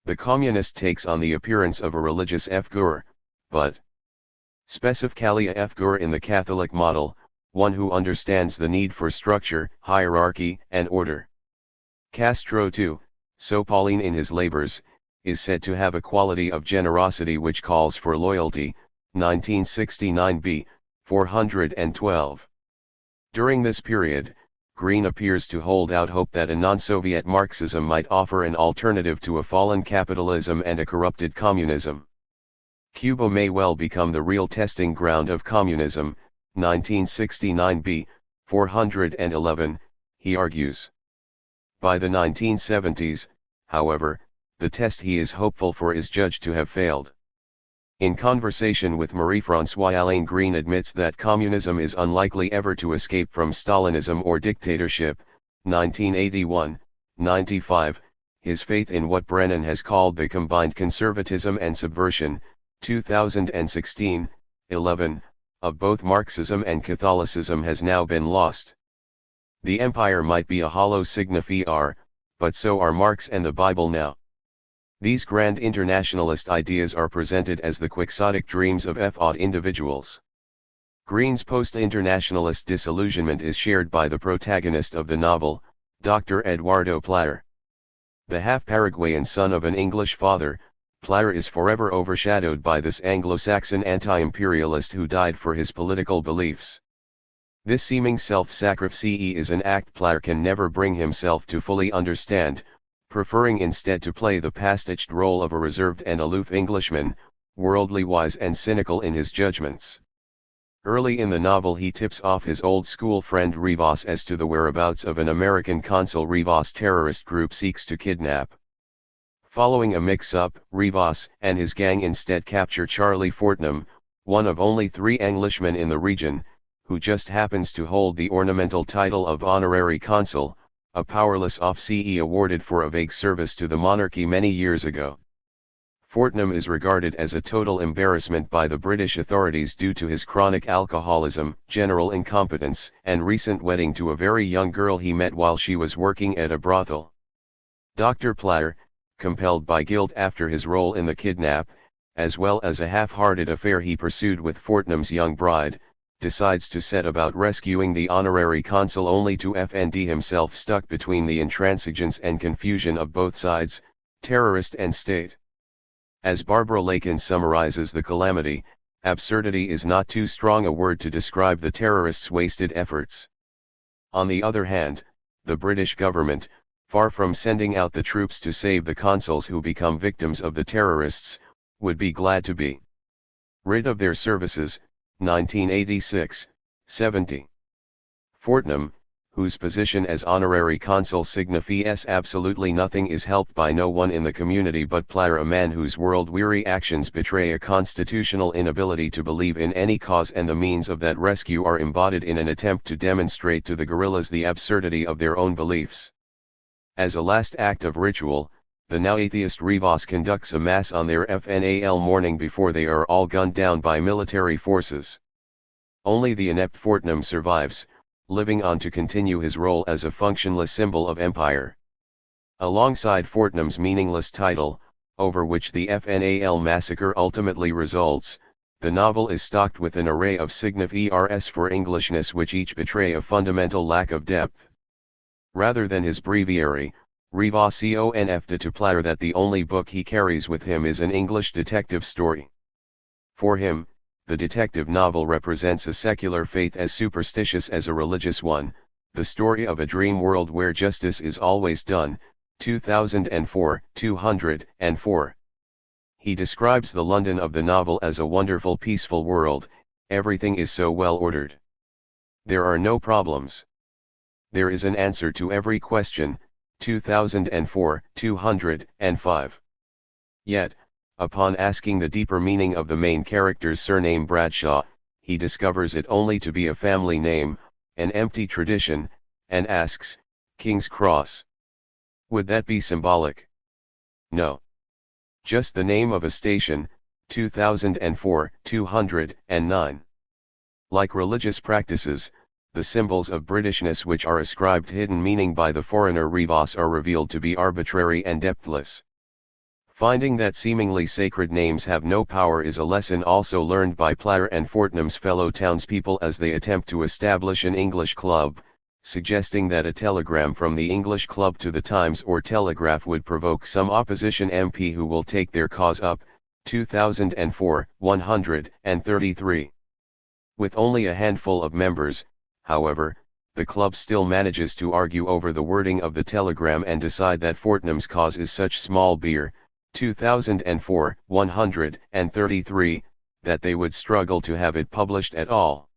A: The communist takes on the appearance of a religious figure, but specifically a figure in the Catholic model, one who understands the need for structure, hierarchy, and order. Castro too, so Pauline in his labors, is said to have a quality of generosity which calls for loyalty, 1969b, 412. During this period, Green appears to hold out hope that a non-Soviet Marxism might offer an alternative to a fallen capitalism and a corrupted communism. Cuba may well become the real testing ground of communism, 1969b, 411, he argues. By the 1970s, however, the test he is hopeful for is judged to have failed. In conversation with Marie-Françoise Green admits that communism is unlikely ever to escape from Stalinism or dictatorship, 1981, 95, his faith in what Brennan has called the combined conservatism and subversion, 2016, 11, of both Marxism and Catholicism has now been lost. The empire might be a hollow signifier, but so are Marx and the Bible now. These grand internationalist ideas are presented as the quixotic dreams of odd individuals. Green's post-internationalist disillusionment is shared by the protagonist of the novel, Dr. Eduardo Plyer. The half-Paraguayan son of an English father, Plyer is forever overshadowed by this Anglo-Saxon anti-imperialist who died for his political beliefs. This seeming self-sacrifice is an act Plyer can never bring himself to fully understand, preferring instead to play the pastaged role of a reserved and aloof Englishman, worldly wise and cynical in his judgments. Early in the novel he tips off his old school friend Rivas as to the whereabouts of an American consul Rivas terrorist group seeks to kidnap. Following a mix-up, Rivas and his gang instead capture Charlie Fortnum, one of only 3 Englishmen in the region, who just happens to hold the ornamental title of honorary consul, a powerless office awarded for a vague service to the monarchy many years ago. Fortnum is regarded as a total embarrassment by the British authorities due to his chronic alcoholism, general incompetence, and recent wedding to a very young girl he met while she was working at a brothel. Dr. Plyer, compelled by guilt after his role in the kidnap, as well as a half-hearted affair he pursued with Fortnum's young bride, decides to set about rescuing the honorary consul only to find himself stuck between the intransigence and confusion of both sides, terrorist and state. As Barbara Lakin summarizes the calamity, absurdity is not too strong a word to describe the terrorists' wasted efforts. On the other hand, the British government, far from sending out the troops to save the consuls who become victims of the terrorists, would be glad to be rid of their services, 1986, 70. Fortnum, whose position as honorary consul signifies absolutely nothing, is helped by no one in the community but Player, a man whose world-weary actions betray a constitutional inability to believe in any cause, and the means of that rescue are embodied in an attempt to demonstrate to the guerrillas the absurdity of their own beliefs. As a last act of ritual, the now atheist Rivas conducts a mass on their FNAL morning before they are all gunned down by military forces. Only the inept Fortnum survives, living on to continue his role as a functionless symbol of empire. Alongside Fortnum's meaningless title, over which the FNAL massacre ultimately results, the novel is stocked with an array of signifiers for Englishness which each betray a fundamental lack of depth. Rather than his breviary, Rivas confessed to Player that the only book he carries with him is an English detective story. For him, the detective novel represents a secular faith as superstitious as a religious one, the story of a dream world where justice is always done. 2004, 204. He describes the London of the novel as a wonderful peaceful world, everything is so well ordered. There are no problems. There is an answer to every question. 2004, 205. Yet, upon asking the deeper meaning of the main character's surname Bradshaw, he discovers it only to be a family name, an empty tradition, and asks, King's Cross. Would that be symbolic? No. Just the name of a station. 2004, 209. Like religious practices, the symbols of Britishness which are ascribed hidden meaning by the foreigner Rivas are revealed to be arbitrary and depthless. Finding that seemingly sacred names have no power is a lesson also learned by Player and Fortnum's fellow townspeople as they attempt to establish an English club, suggesting that a telegram from the English club to the Times or Telegraph would provoke some opposition MP who will take their cause up. 2004, 133. With only a handful of members, however, the club still manages to argue over the wording of the telegram and decide that Fortnum's cause is such small beer. 2004, 133, that they would struggle to have it published at all.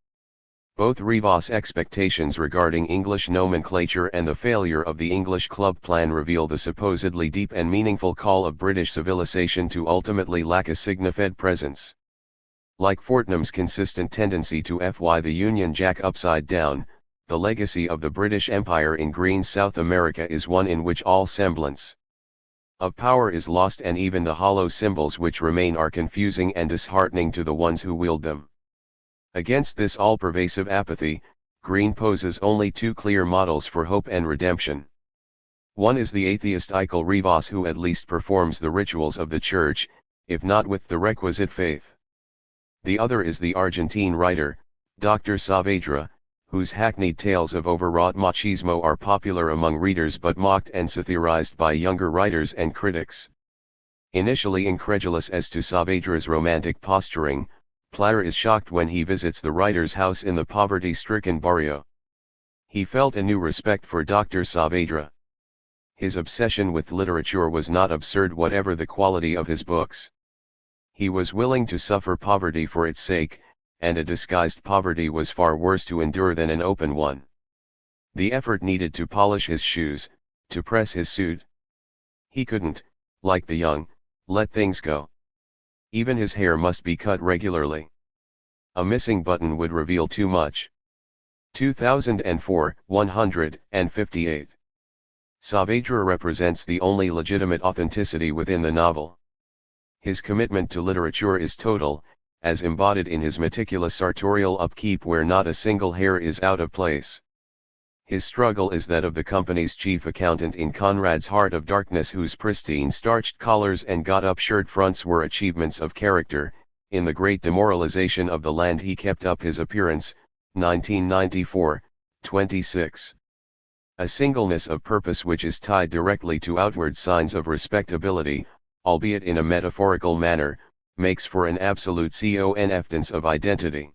A: Both Rivas' expectations regarding English nomenclature and the failure of the English club plan reveal the supposedly deep and meaningful call of British civilization to ultimately lack a signified presence. Like Fortnum's consistent tendency to fly the Union Jack upside down, the legacy of the British Empire in green South America is one in which all semblance of power is lost, and even the hollow symbols which remain are confusing and disheartening to the ones who wield them. Against this all-pervasive apathy, Green poses only two clear models for hope and redemption. One is the atheist Eichel Rivas, who at least performs the rituals of the Church, if not with the requisite faith. The other is the Argentine writer, Dr. Saavedra, whose hackneyed tales of overwrought machismo are popular among readers but mocked and satirized by younger writers and critics. Initially incredulous as to Saavedra's romantic posturing, Player is shocked when he visits the writer's house in the poverty-stricken barrio. He felt a new respect for Dr. Saavedra. His obsession with literature was not absurd whatever the quality of his books. He was willing to suffer poverty for its sake, and a disguised poverty was far worse to endure than an open one. The effort needed to polish his shoes, to press his suit. He couldn't, like the young, let things go. Even his hair must be cut regularly. A missing button would reveal too much. 2004, 158. Saavedra represents the only legitimate authenticity within the novel. His commitment to literature is total, as embodied in his meticulous sartorial upkeep where not a single hair is out of place. His struggle is that of the company's chief accountant in Conrad's Heart of Darkness, whose pristine starched collars and got-up shirt fronts were achievements of character. In the great demoralization of the land he kept up his appearance. 1994, 26. A singleness of purpose which is tied directly to outward signs of respectability, albeit in a metaphorical manner, makes for an absolute confidence of identity.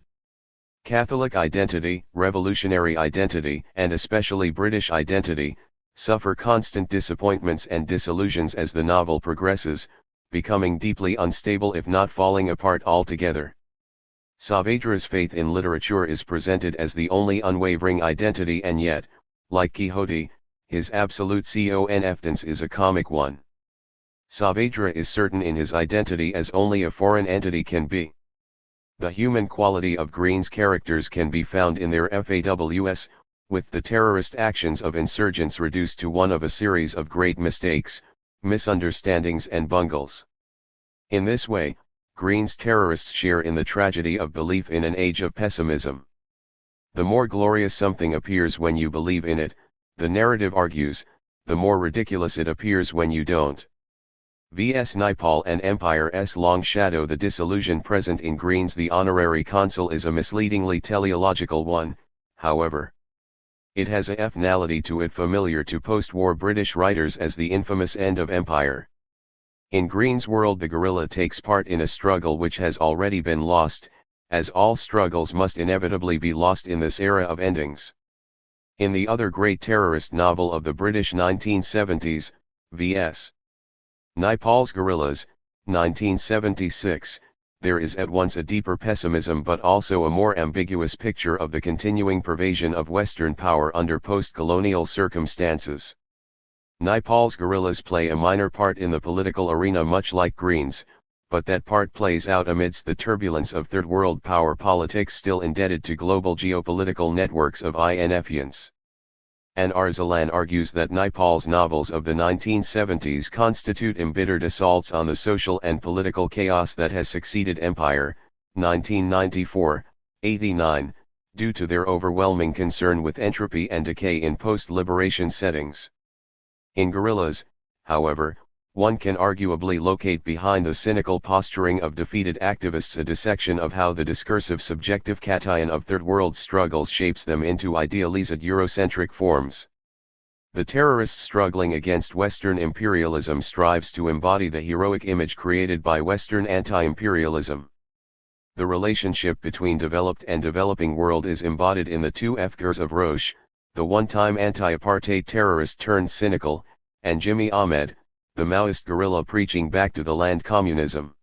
A: Catholic identity, revolutionary identity, and especially British identity, suffer constant disappointments and disillusions as the novel progresses, becoming deeply unstable if not falling apart altogether. Saavedra's faith in literature is presented as the only unwavering identity, and yet, Like Quixote, his absolute confidence is a comic one. Saavedra is certain in his identity as only a foreign entity can be. The human quality of Green's characters can be found in their FAWs, with the terrorist actions of insurgents reduced to one of a series of great mistakes, misunderstandings and bungles. In this way, Green's terrorists share in the tragedy of belief in an age of pessimism. The more glorious something appears when you believe in it, the narrative argues, the more ridiculous it appears when you don't. V.S. Naipaul and Empire's long shadow. The disillusion present in Green's The Honorary Consul is a misleadingly teleological one, however. It has a finality to it familiar to post-war British writers as the infamous end of empire. In Green's world the guerrilla takes part in a struggle which has already been lost, as all struggles must inevitably be lost in this era of endings. In the other great terrorist novel of the British 1970s, V.S. Naipaul's Guerrillas, 1976, there is at once a deeper pessimism but also a more ambiguous picture of the continuing pervasion of Western power under post-colonial circumstances. Naipaul's guerrillas play a minor part in the political arena much like Green's, but that part plays out amidst the turbulence of Third World power politics still indebted to global geopolitical networks of influence. And Arsalan argues that Naipaul's novels of the 1970s constitute embittered assaults on the social and political chaos that has succeeded Empire, 1994, 89, due to their overwhelming concern with entropy and decay in post-liberation settings. In Guerrillas, however, one can arguably locate behind the cynical posturing of defeated activists a dissection of how the discursive subjective cation of Third World struggles shapes them into idealized Eurocentric forms. The terrorists struggling against Western imperialism strives to embody the heroic image created by Western anti-imperialism. The relationship between developed and developing world is embodied in the two figures of Roche, the one-time anti-apartheid terrorist turned cynical, and Jimmy Ahmed, the Maoist guerrilla preaching back to the land communism.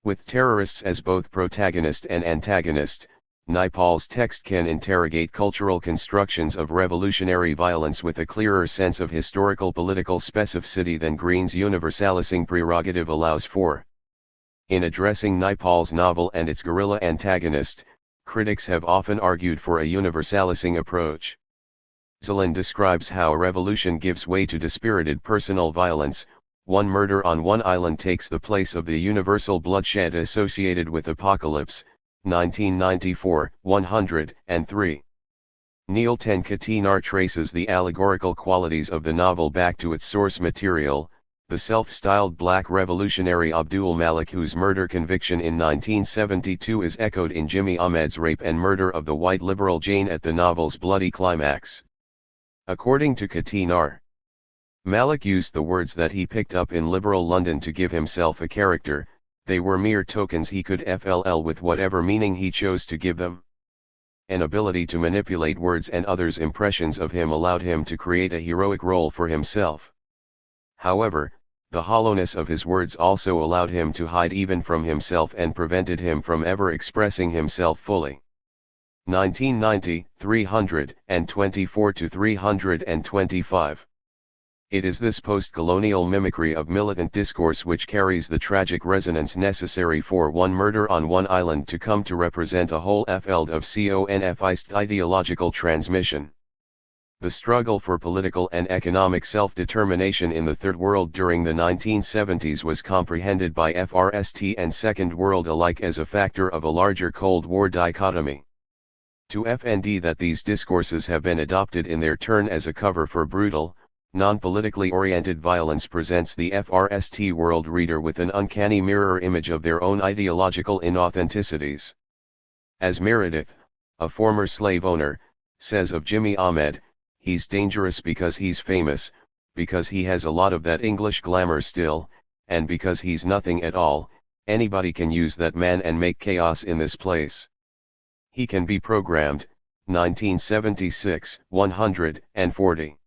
A: With terrorists as both protagonist and antagonist, Naipaul's text can interrogate cultural constructions of revolutionary violence with a clearer sense of historical political specificity than Green's universalising prerogative allows for. In addressing Naipaul's novel and its guerrilla antagonist, critics have often argued for a universalising approach. Arsalan describes how a revolution gives way to dispirited personal violence. One murder on one island takes the place of the universal bloodshed associated with apocalypse, 1994, 103. Neil Tenkatinar traces the allegorical qualities of the novel back to its source material, the self-styled black revolutionary Abdul Malik, whose murder conviction in 1972 is echoed in Jimmy Ahmed's rape and murder of the white liberal Jane at the novel's bloody climax. According to Katinar, Malik used the words that he picked up in liberal London to give himself a character. They were mere tokens he could FLL with whatever meaning he chose to give them. An ability to manipulate words and others' impressions of him allowed him to create a heroic role for himself. However, the hollowness of his words also allowed him to hide even from himself and prevented him from ever expressing himself fully. 1990, 324-325. It is this post-colonial mimicry of militant discourse which carries the tragic resonance necessary for one murder on one island to come to represent a whole field of confised ideological transmission. The struggle for political and economic self-determination in the Third World during the 1970s was comprehended by FRST and Second World alike as a factor of a larger Cold War dichotomy. To FND that these discourses have been adopted in their turn as a cover for brutal, non-politically oriented violence presents the FRST world reader with an uncanny mirror image of their own ideological inauthenticities. As Meredith, a former slave owner, says of Jimmy Ahmed, he's dangerous because he's famous, because he has a lot of that English glamour still, and because he's nothing at all. Anybody can use that man and make chaos in this place. He can be programmed, 1976, 140.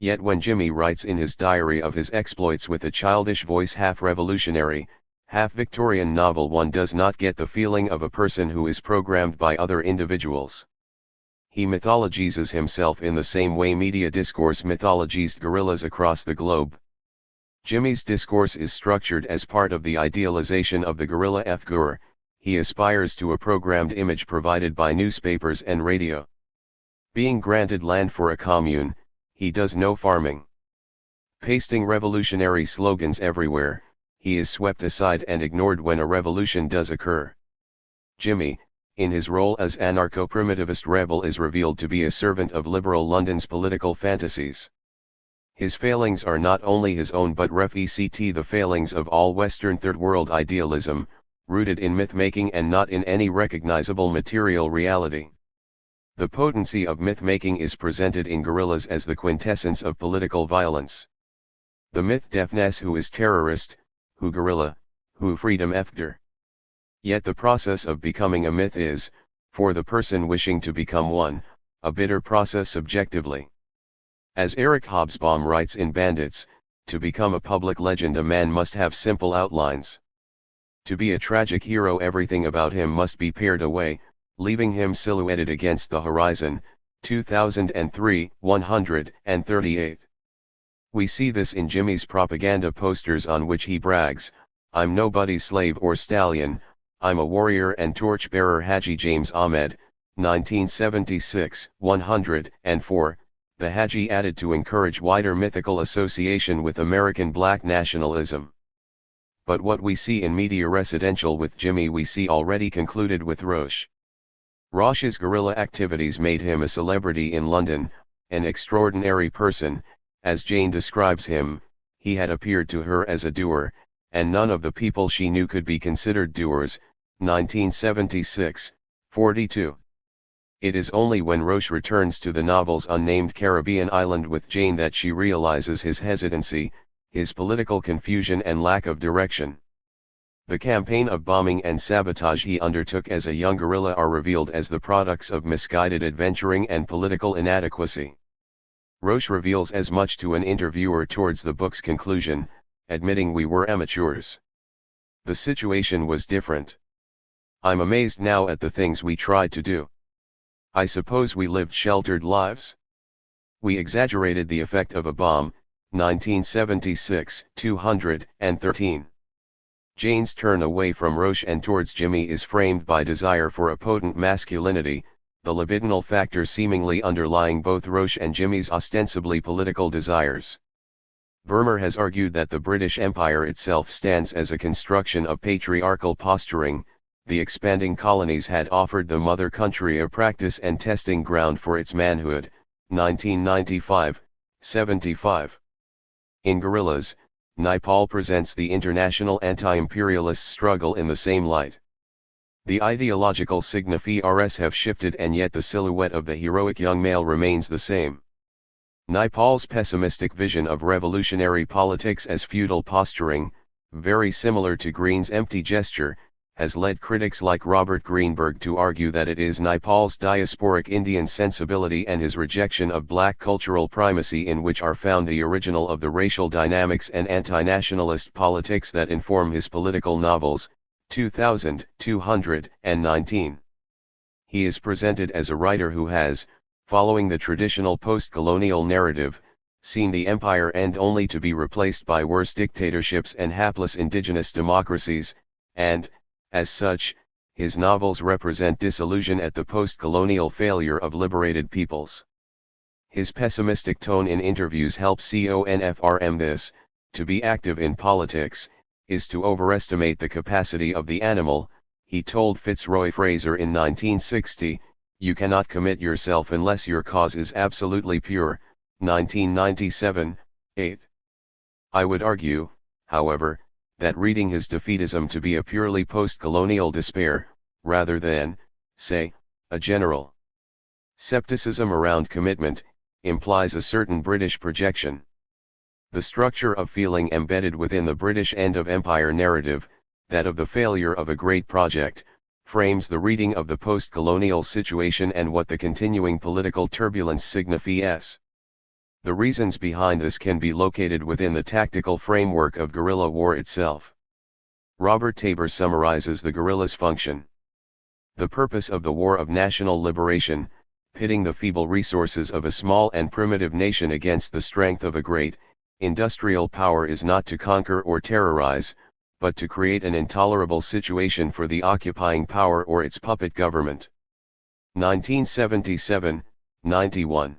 A: Yet when Jimmy writes in his diary of his exploits with a childish voice, half revolutionary, half Victorian novel, one does not get the feeling of a person who is programmed by other individuals. he mythologizes himself in the same way media discourse mythologized guerrillas across the globe. Jimmy's discourse is structured as part of the idealization of the guerrilla figure. He aspires to a programmed image provided by newspapers and radio. Being granted land for a commune, he does no farming. Pasting revolutionary slogans everywhere, he is swept aside and ignored when a revolution does occur. Jimmy, in his role as anarcho-primitivist rebel, is revealed to be a servant of liberal London's political fantasies. His failings are not only his own but the failings of all Western Third World idealism, rooted in myth-making and not in any recognizable material reality. The potency of myth-making is presented in guerrillas as the quintessence of political violence. The myth deafness who is terrorist, who guerrilla, who freedom after. Yet the process of becoming a myth is, for the person wishing to become one, a bitter process subjectively. As Eric Hobsbawm writes in Bandits, to become a public legend a man must have simple outlines. To be a tragic hero everything about him must be pared away, leaving him silhouetted against the horizon. 2003, 138. We see this in Jimmy's propaganda posters on which he brags, "I'm nobody's slave or stallion, I'm a warrior and torchbearer." Haji James Ahmed, 1976, 104. The Haji added to encourage wider mythical association with American black nationalism. But what we see in media residential with Jimmy we see already concluded with Roche. Roche's guerrilla activities made him a celebrity in London, an extraordinary person. As Jane describes him, he had appeared to her as a doer, and none of the people she knew could be considered doers. 1976, 42. It is only when Roche returns to the novel's unnamed Caribbean island with Jane that she realizes his hesitancy, his political confusion and lack of direction. The campaign of bombing and sabotage he undertook as a young guerrilla are revealed as the products of misguided adventuring and political inadequacy. Roche reveals as much to an interviewer towards the book's conclusion, admitting we were amateurs. The situation was different. I'm amazed now at the things we tried to do. I suppose we lived sheltered lives? We exaggerated the effect of a bomb. 1976, 213. Jane's turn away from Roche and towards Jimmy is framed by desire for a potent masculinity, the libidinal factor seemingly underlying both Roche and Jimmy's ostensibly political desires. Vermeer has argued that the British Empire itself stands as a construction of patriarchal posturing. The expanding colonies had offered the mother country a practice and testing ground for its manhood. 1995, 75. In Guerrillas, Naipaul presents the international anti-imperialist struggle in the same light. The ideological signifiers have shifted and yet the silhouette of the heroic young male remains the same. Naipaul's pessimistic vision of revolutionary politics as feudal posturing, very similar to Green's empty gesture, has led critics like Robert Greenberg to argue that it is Naipaul's diasporic Indian sensibility and his rejection of black cultural primacy in which are found the original of the racial dynamics and anti-nationalist politics that inform his political novels. 2219. He is presented as a writer who has, following the traditional post-colonial narrative, seen the empire end only to be replaced by worse dictatorships and hapless indigenous democracies, and, as such, his novels represent disillusion at the post-colonial failure of liberated peoples. His pessimistic tone in interviews helps confirm this. To be active in politics, is to overestimate the capacity of the animal, he told Fitzroy Fraser in 1960, you cannot commit yourself unless your cause is absolutely pure. 1997, 8. I would argue, however, that reading his defeatism to be a purely post-colonial despair, rather than, say, a general skepticism around commitment, implies a certain British projection. The structure of feeling embedded within the British end of empire narrative, that of the failure of a great project, frames the reading of the post-colonial situation and what the continuing political turbulence signifies. The reasons behind this can be located within the tactical framework of guerrilla war itself. Robert Tabor summarizes the guerrilla's function. The purpose of the War of National Liberation, pitting the feeble resources of a small and primitive nation against the strength of a great, industrial power is not to conquer or terrorize, but to create an intolerable situation for the occupying power or its puppet government. 1977, 91.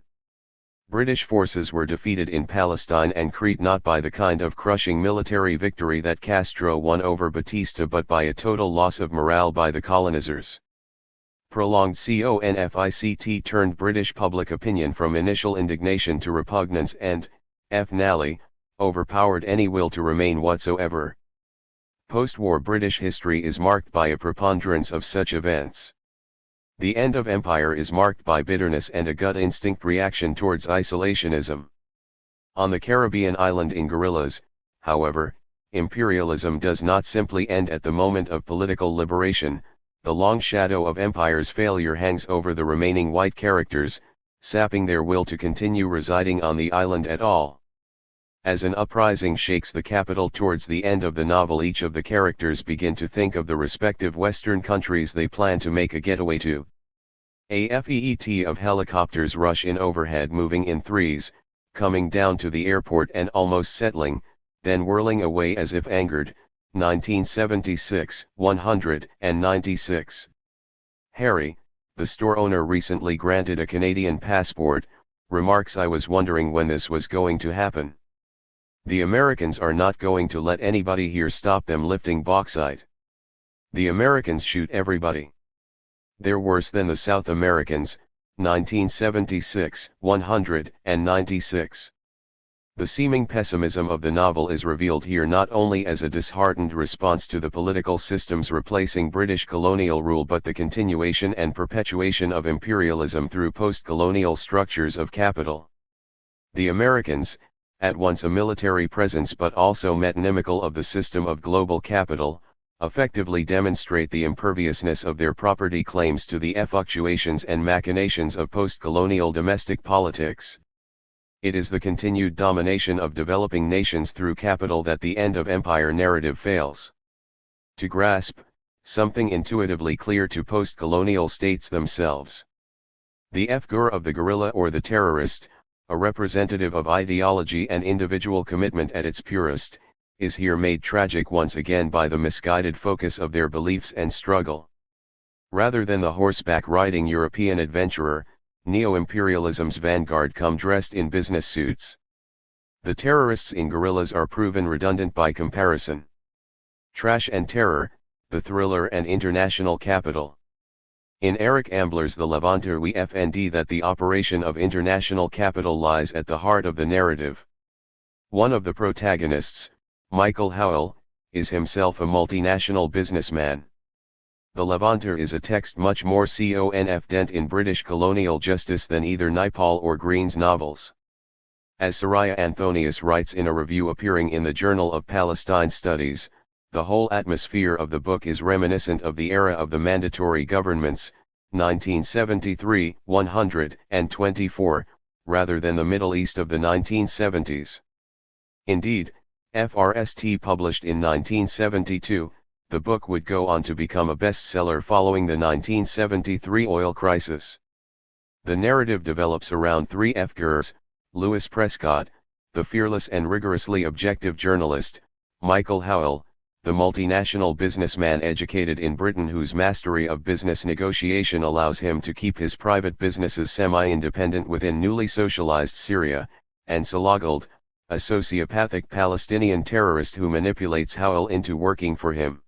A: British forces were defeated in Palestine and Crete not by the kind of crushing military victory that Castro won over Batista but by a total loss of morale by the colonizers. Prolonged conflict turned British public opinion from initial indignation to repugnance and, finally, overpowered any will to remain whatsoever. Post-war British history is marked by a preponderance of such events. The end of empire is marked by bitterness and a gut instinct reaction towards isolationism. On the Caribbean island in guerrillas, however, imperialism does not simply end at the moment of political liberation. The long shadow of empire's failure hangs over the remaining white characters, sapping their will to continue residing on the island at all. As an uprising shakes the capital towards the end of the novel, each of the characters begin to think of the respective Western countries they plan to make a getaway to. A feet of helicopters rush in overhead, moving in threes, coming down to the airport and almost settling, then whirling away as if angered. 1976, 196. Harry, the store owner recently granted a Canadian passport, remarks, "I was wondering when this was going to happen. The Americans are not going to let anybody here stop them lifting bauxite. The Americans shoot everybody. They're worse than the South Americans." 1976, 196. The seeming pessimism of the novel is revealed here not only as a disheartened response to the political systems replacing British colonial rule but the continuation and perpetuation of imperialism through post-colonial structures of capital. The Americans, at once a military presence but also metonymical of the system of global capital, effectively demonstrate the imperviousness of their property claims to the fluctuations and machinations of post-colonial domestic politics. It is the continued domination of developing nations through capital that the end of empire narrative fails to grasp, something intuitively clear to post-colonial states themselves. The figure of the guerrilla or the terrorist, a representative of ideology and individual commitment at its purest, is here made tragic once again by the misguided focus of their beliefs and struggle. Rather than the horseback-riding European adventurer, neo-imperialism's vanguard come dressed in business suits. The terrorists in guerrillas are proven redundant by comparison. Trash and Terror, the thriller and international capital. In Eric Ambler's The Levanter we find that the operation of international capital lies at the heart of the narrative. One of the protagonists, Michael Howell, is himself a multinational businessman. The Levanter is a text much more confident in British colonial justice than either Naipaul or Green's novels. As Soraya Anthonius writes in a review appearing in the Journal of Palestine Studies, the whole atmosphere of the book is reminiscent of the era of the mandatory governments, 1973, 124, rather than the Middle East of the 1970s. Indeed, FRST published in 1972, the book would go on to become a bestseller following the 1973 oil crisis. The narrative develops around three figures: Lewis Prescott, the fearless and rigorously objective journalist; Michael Howell, the multinational businessman educated in Britain whose mastery of business negotiation allows him to keep his private businesses semi-independent within newly socialized Syria; and Salagald, a sociopathic Palestinian terrorist who manipulates Howell into working for him.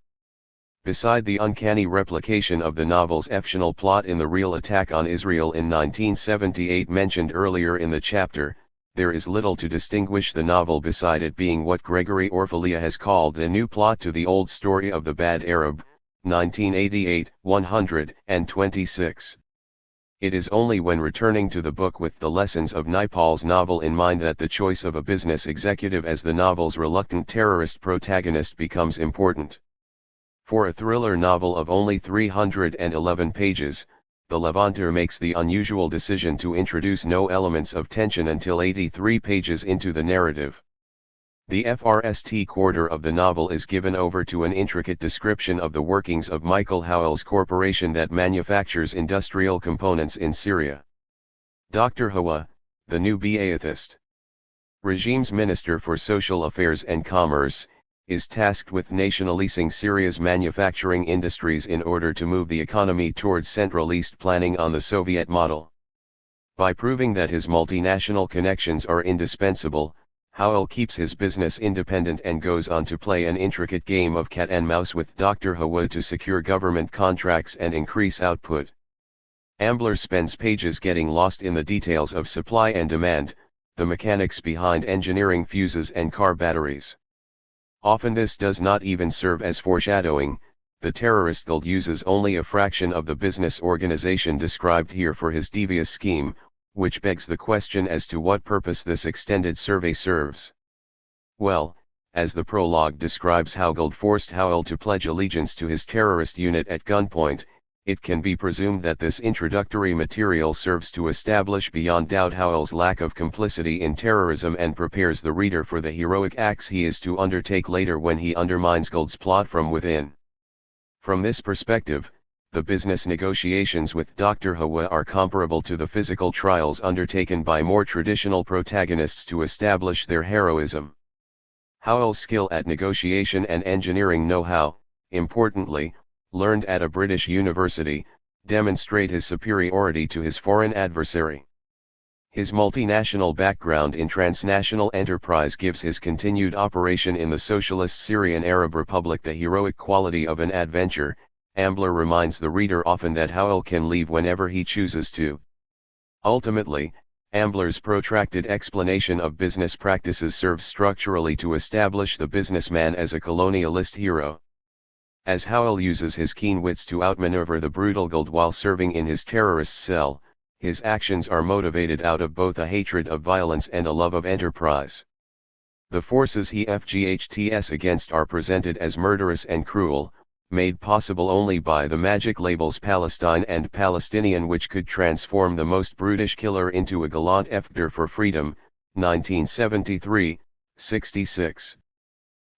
A: Beside the uncanny replication of the novel's fictional plot in the real attack on Israel in 1978 mentioned earlier in the chapter, there is little to distinguish the novel beside it being what Gregory Orfalea has called a new plot to the old story of the bad Arab, 1988, 126. It is only when returning to the book with the lessons of Naipaul's novel in mind that the choice of a business executive as the novel's reluctant terrorist protagonist becomes important. For a thriller novel of only 311 pages, The Levanter makes the unusual decision to introduce no elements of tension until 83 pages into the narrative. The FRST quarter of the novel is given over to an intricate description of the workings of Michael Howell's corporation that manufactures industrial components in Syria. Dr. Hawa, the new Beathist regime's Minister for Social Affairs and Commerce, is tasked with nationalising Syria's manufacturing industries in order to move the economy towards Central East planning on the Soviet model. By proving that his multinational connections are indispensable, Howell keeps his business independent and goes on to play an intricate game of cat and mouse with Dr. Hawa to secure government contracts and increase output. Ambler spends pages getting lost in the details of supply and demand, the mechanics behind engineering fuses and car batteries. Often this does not even serve as foreshadowing. The terrorist guild uses only a fraction of the business organization described here for his devious scheme, which begs the question as to what purpose this extended survey serves. Well, as the prologue describes how Guild forced Howell to pledge allegiance to his terrorist unit at gunpoint, it can be presumed that this introductory material serves to establish beyond doubt Howell's lack of complicity in terrorism and prepares the reader for the heroic acts he is to undertake later when he undermines Guild's plot from within. From this perspective, the business negotiations with Dr. Hawa are comparable to the physical trials undertaken by more traditional protagonists to establish their heroism. Howell's skill at negotiation and engineering know-how, importantly, learned at a British university, demonstrate his superiority to his foreign adversary. His multinational background in transnational enterprise gives his continued operation in the socialist Syrian Arab Republic the heroic quality of an adventure. Ambler reminds the reader often that Howell can leave whenever he chooses to. Ultimately, Ambler's protracted explanation of business practices serves structurally to establish the businessman as a colonialist hero. As Howell uses his keen wits to outmaneuver the brutal Guild while serving in his terrorist cell, his actions are motivated out of both a hatred of violence and a love of enterprise. The forces he FGHTs against are presented as murderous and cruel, made possible only by the magic labels Palestine and Palestinian, which could transform the most brutish killer into a gallant fighter for freedom. 1973, 66.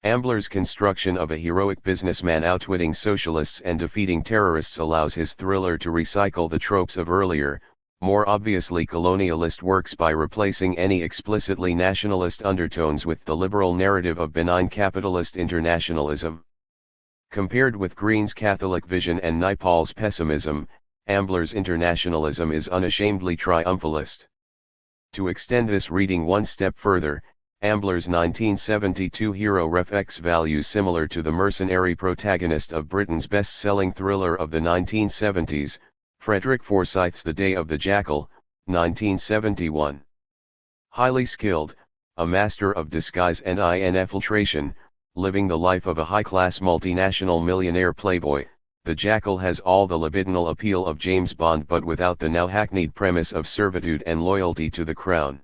A: Ambler's construction of a heroic businessman outwitting socialists and defeating terrorists allows his thriller to recycle the tropes of earlier, more obviously colonialist works by replacing any explicitly nationalist undertones with the liberal narrative of benign capitalist internationalism. Compared with Green's Catholic vision and Naipaul's pessimism, Ambler's internationalism is unashamedly triumphalist. To extend this reading one step further, Ambler's 1972 hero Ref X values similar to the mercenary protagonist of Britain's best-selling thriller of the 1970s, Frederick Forsyth's The Day of the Jackal, 1971. Highly skilled, a master of disguise and infiltration, living the life of a high-class multinational millionaire playboy, the Jackal has all the libidinal appeal of James Bond but without the now hackneyed premise of servitude and loyalty to the crown.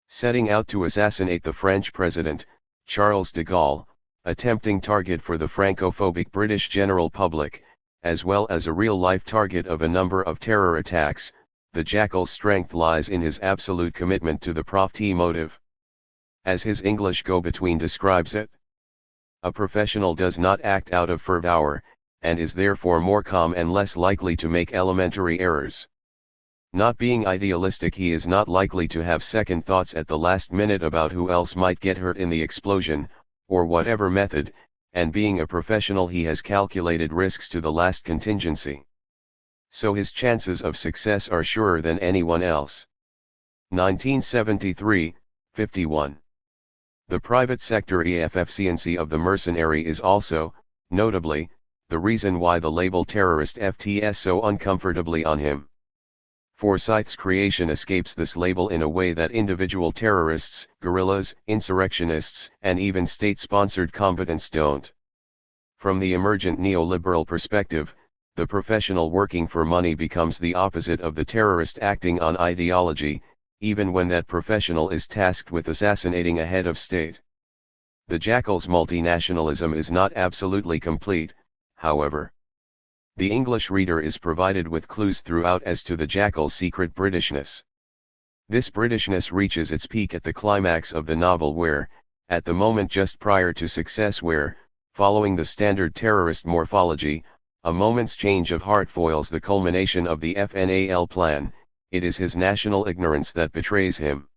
A: Setting out to assassinate the French president, Charles de Gaulle, a tempting target for the Francophobic British general public, as well as a real-life target of a number of terror attacks, the Jackal's strength lies in his absolute commitment to the profit motive. As his English go-between describes it, a professional does not act out of fervour, and is therefore more calm and less likely to make elementary errors. Not being idealistic, he is not likely to have second thoughts at the last minute about who else might get hurt in the explosion, or whatever method, and being a professional he has calculated risks to the last contingency. So his chances of success are surer than anyone else. 1973, 51. The private sector efficiency of the mercenary is also, notably, the reason why the label terrorist FTS so uncomfortably on him. Forsyth's creation escapes this label in a way that individual terrorists, guerrillas, insurrectionists, and even state-sponsored combatants don't. From the emergent neoliberal perspective, the professional working for money becomes the opposite of the terrorist acting on ideology, even when that professional is tasked with assassinating a head of state. The Jackal's multinationalism is not absolutely complete, however. The English reader is provided with clues throughout as to the Jackal's secret Britishness. This Britishness reaches its peak at the climax of the novel where, at the moment just prior to success where, following the standard terrorist morphology, a moment's change of heart foils the culmination of the FNAL plan, it is his national ignorance that betrays him.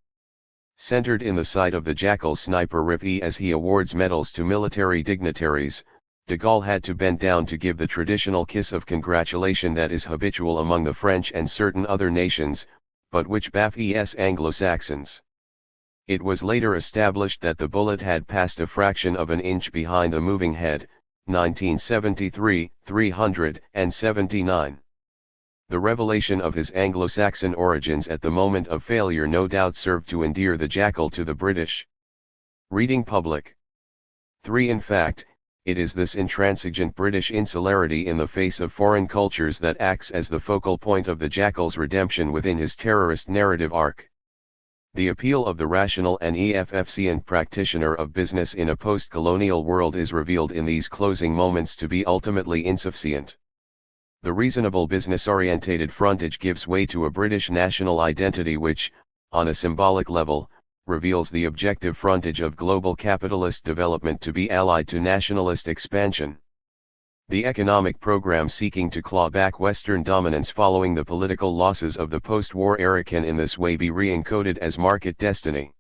A: Centered in the sight of the jackal sniper Rivi as he awards medals to military dignitaries, de Gaulle had to bend down to give the traditional kiss of congratulation that is habitual among the French and certain other nations, but which baffles Anglo-Saxons. It was later established that the bullet had passed a fraction of an inch behind the moving head, 1973, 379. The revelation of his Anglo-Saxon origins at the moment of failure no doubt served to endear the jackal to the British reading public. 3. In fact, it is this intransigent British insularity in the face of foreign cultures that acts as the focal point of the jackal's redemption within his terrorist narrative arc. The appeal of the rational and efficient practitioner of business in a post-colonial world is revealed in these closing moments to be ultimately insufficient. The reasonable business-orientated frontage gives way to a British national identity which, on a symbolic level, reveals the objective frontage of global capitalist development to be allied to nationalist expansion. The economic program seeking to claw back Western dominance following the political losses of the post-war era can in this way be re-encoded as market destiny.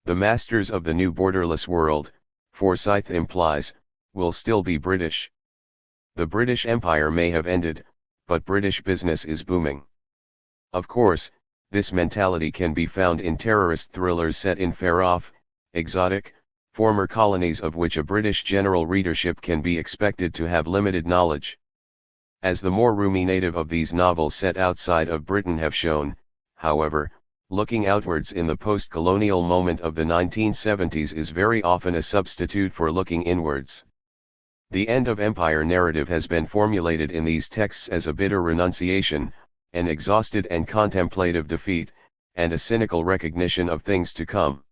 A: The masters of the new borderless world, Forsyth implies, will still be British. The British Empire may have ended, but British business is booming. Of course, this mentality can be found in terrorist thrillers set in far-off, exotic, former colonies of which a British general readership can be expected to have limited knowledge. As the more ruminative of these novels set outside of Britain have shown, however, looking outwards in the post-colonial moment of the 1970s is very often a substitute for looking inwards. The end of empire narrative has been formulated in these texts as a bitter renunciation, an exhausted and contemplative defeat, and a cynical recognition of things to come.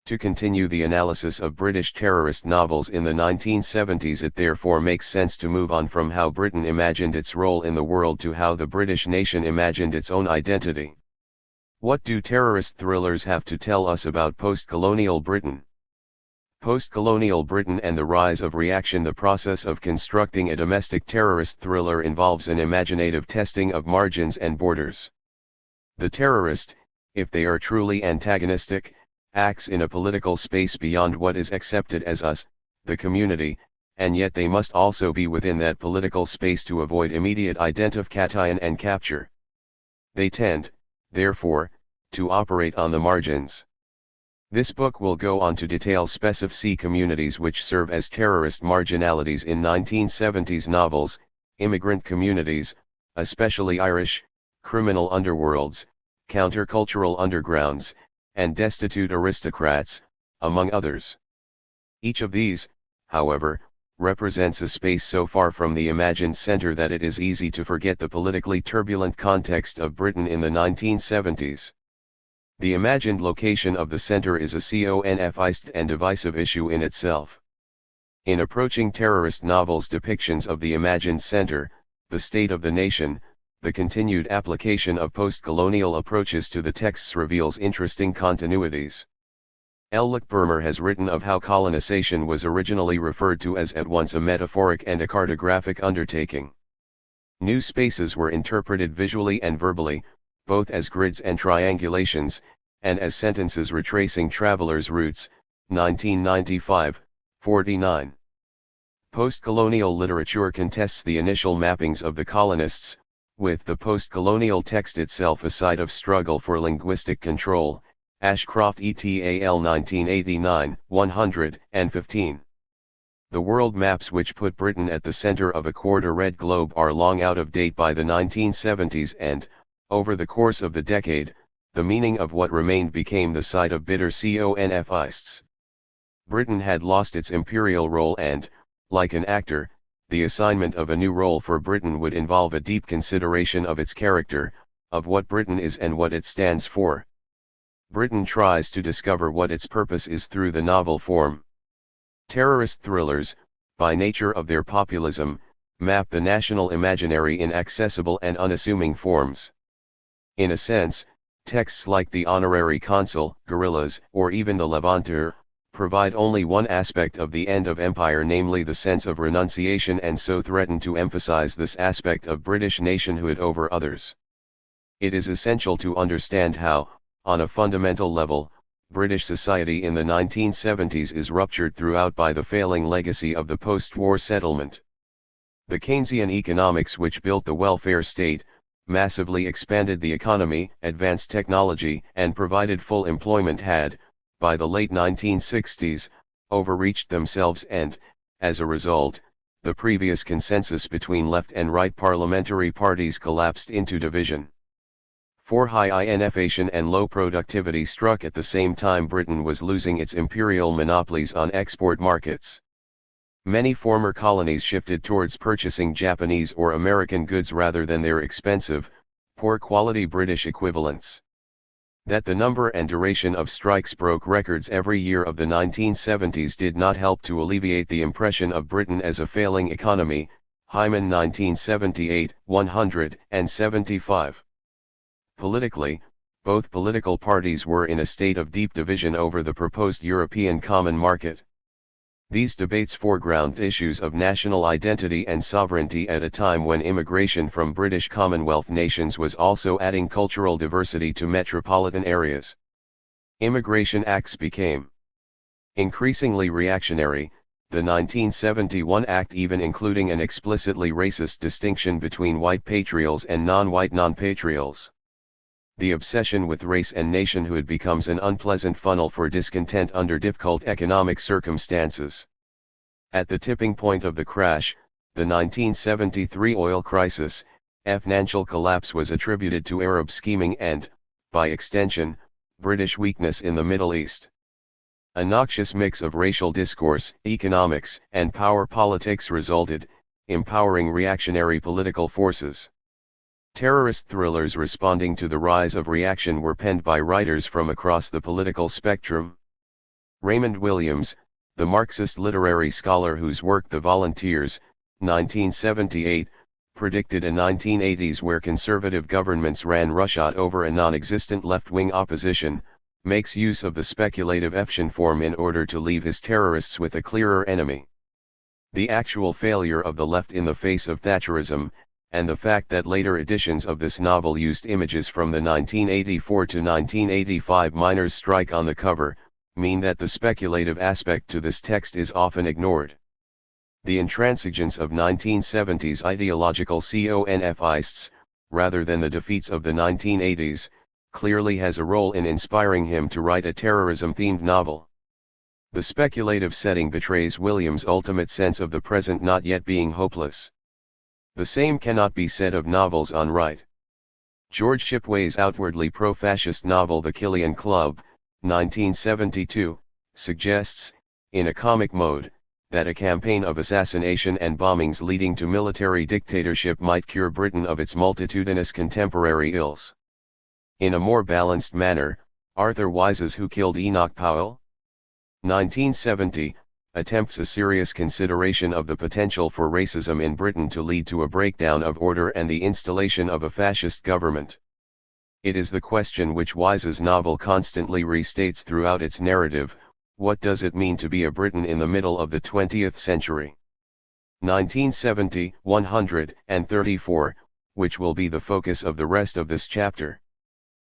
A: To continue the analysis of British terrorist novels in the 1970s, it therefore makes sense to move on from how Britain imagined its role in the world to how the British nation imagined its own identity. What do terrorist thrillers have to tell us about post-colonial Britain? Post-colonial Britain and the rise of reaction. The process of constructing a domestic terrorist thriller involves an imaginative testing of margins and borders. The terrorist, if they are truly antagonistic, acts in a political space beyond what is accepted as us, the community, and yet they must also be within that political space to avoid immediate identification and capture. They tend, therefore, to operate on the margins. This book will go on to detail specific communities which serve as terrorist marginalities in 1970s novels, immigrant communities, especially Irish, criminal underworlds, countercultural undergrounds, and destitute aristocrats, among others. Each of these, however, represents a space so far from the imagined center that it is easy to forget the politically turbulent context of Britain in the 1970s. The imagined location of the center is a confused and divisive issue in itself. In approaching terrorist novels' depictions of the imagined center, the state of the nation, the continued application of post-colonial approaches to the texts reveals interesting continuities. L. Burmer has written of how colonization was originally referred to as at once a metaphoric and a cartographic undertaking. New spaces were interpreted visually and verbally, both as grids and triangulations, and as sentences retracing travelers' routes, 1995, 49. Post-colonial literature contests the initial mappings of the colonists, with the post-colonial text itself a site of struggle for linguistic control, Ashcroft et al. 1989, 115. The world maps which put Britain at the center of a quarter-red globe are long out of date by the 1970s and, over the course of the decade, the meaning of what remained became the site of bitter confists. Britain had lost its imperial role and, like an actor, the assignment of a new role for Britain would involve a deep consideration of its character, of what Britain is and what it stands for. Britain tries to discover what its purpose is through the novel form. Terrorist thrillers, by nature of their populism, map the national imaginary in accessible and unassuming forms. In a sense, texts like The Honorary Consul, Guerrillas, or even The Levanter, provide only one aspect of the end of empire, namely the sense of renunciation, and so threaten to emphasize this aspect of British nationhood over others. It is essential to understand how, on a fundamental level, British society in the 1970s is ruptured throughout by the failing legacy of the post-war settlement. The Keynesian economics which built the welfare state, massively expanded the economy, advanced technology, and provided full employment had, by the late 1960s, overreached themselves and, as a result, the previous consensus between left and right parliamentary parties collapsed into division. For high inflation and low productivity struck at the same time Britain was losing its imperial monopolies on export markets. Many former colonies shifted towards purchasing Japanese or American goods rather than their expensive, poor-quality British equivalents. That the number and duration of strikes broke records every year of the 1970s did not help to alleviate the impression of Britain as a failing economy. Hyman 1978, 175. Politically, both political parties were in a state of deep division over the proposed European Common Market. These debates foreground issues of national identity and sovereignty at a time when immigration from British Commonwealth nations was also adding cultural diversity to metropolitan areas. Immigration Acts became increasingly reactionary, the 1971 Act even including an explicitly racist distinction between white patriots and non-white non-patriots. The obsession with race and nationhood becomes an unpleasant funnel for discontent under difficult economic circumstances. At the tipping point of the crash, the 1973 oil crisis, financial collapse was attributed to Arab scheming and, by extension, British weakness in the Middle East. A noxious mix of racial discourse, economics, and power politics resulted, empowering reactionary political forces. Terrorist thrillers responding to the rise of reaction were penned by writers from across the political spectrum. Raymond Williams, the Marxist literary scholar whose work The Volunteers, 1978, predicted a 1980s where conservative governments ran roughshod over a non-existent left-wing opposition, makes use of the speculative action form in order to leave his terrorists with a clearer enemy. The actual failure of the left in the face of Thatcherism, and the fact that later editions of this novel used images from the 1984 to 1985 miners' strike on the cover, mean that the speculative aspect to this text is often ignored. The intransigence of 1970s ideological confists, rather than the defeats of the 1980s, clearly has a role in inspiring him to write a terrorism-themed novel. The speculative setting betrays Williams' ultimate sense of the present not yet being hopeless. The same cannot be said of novels on right. George Shipway's outwardly pro-fascist novel The Killian Club, 1972, suggests, in a comic mode, that a campaign of assassination and bombings leading to military dictatorship might cure Britain of its multitudinous contemporary ills. In a more balanced manner, Arthur Wise's Who Killed Enoch Powell? 1970, attempts a serious consideration of the potential for racism in Britain to lead to a breakdown of order and the installation of a fascist government. It is the question which Wise's novel constantly restates throughout its narrative: what does it mean to be a Briton in the middle of the 20th century? 1970, 134, which will be the focus of the rest of this chapter.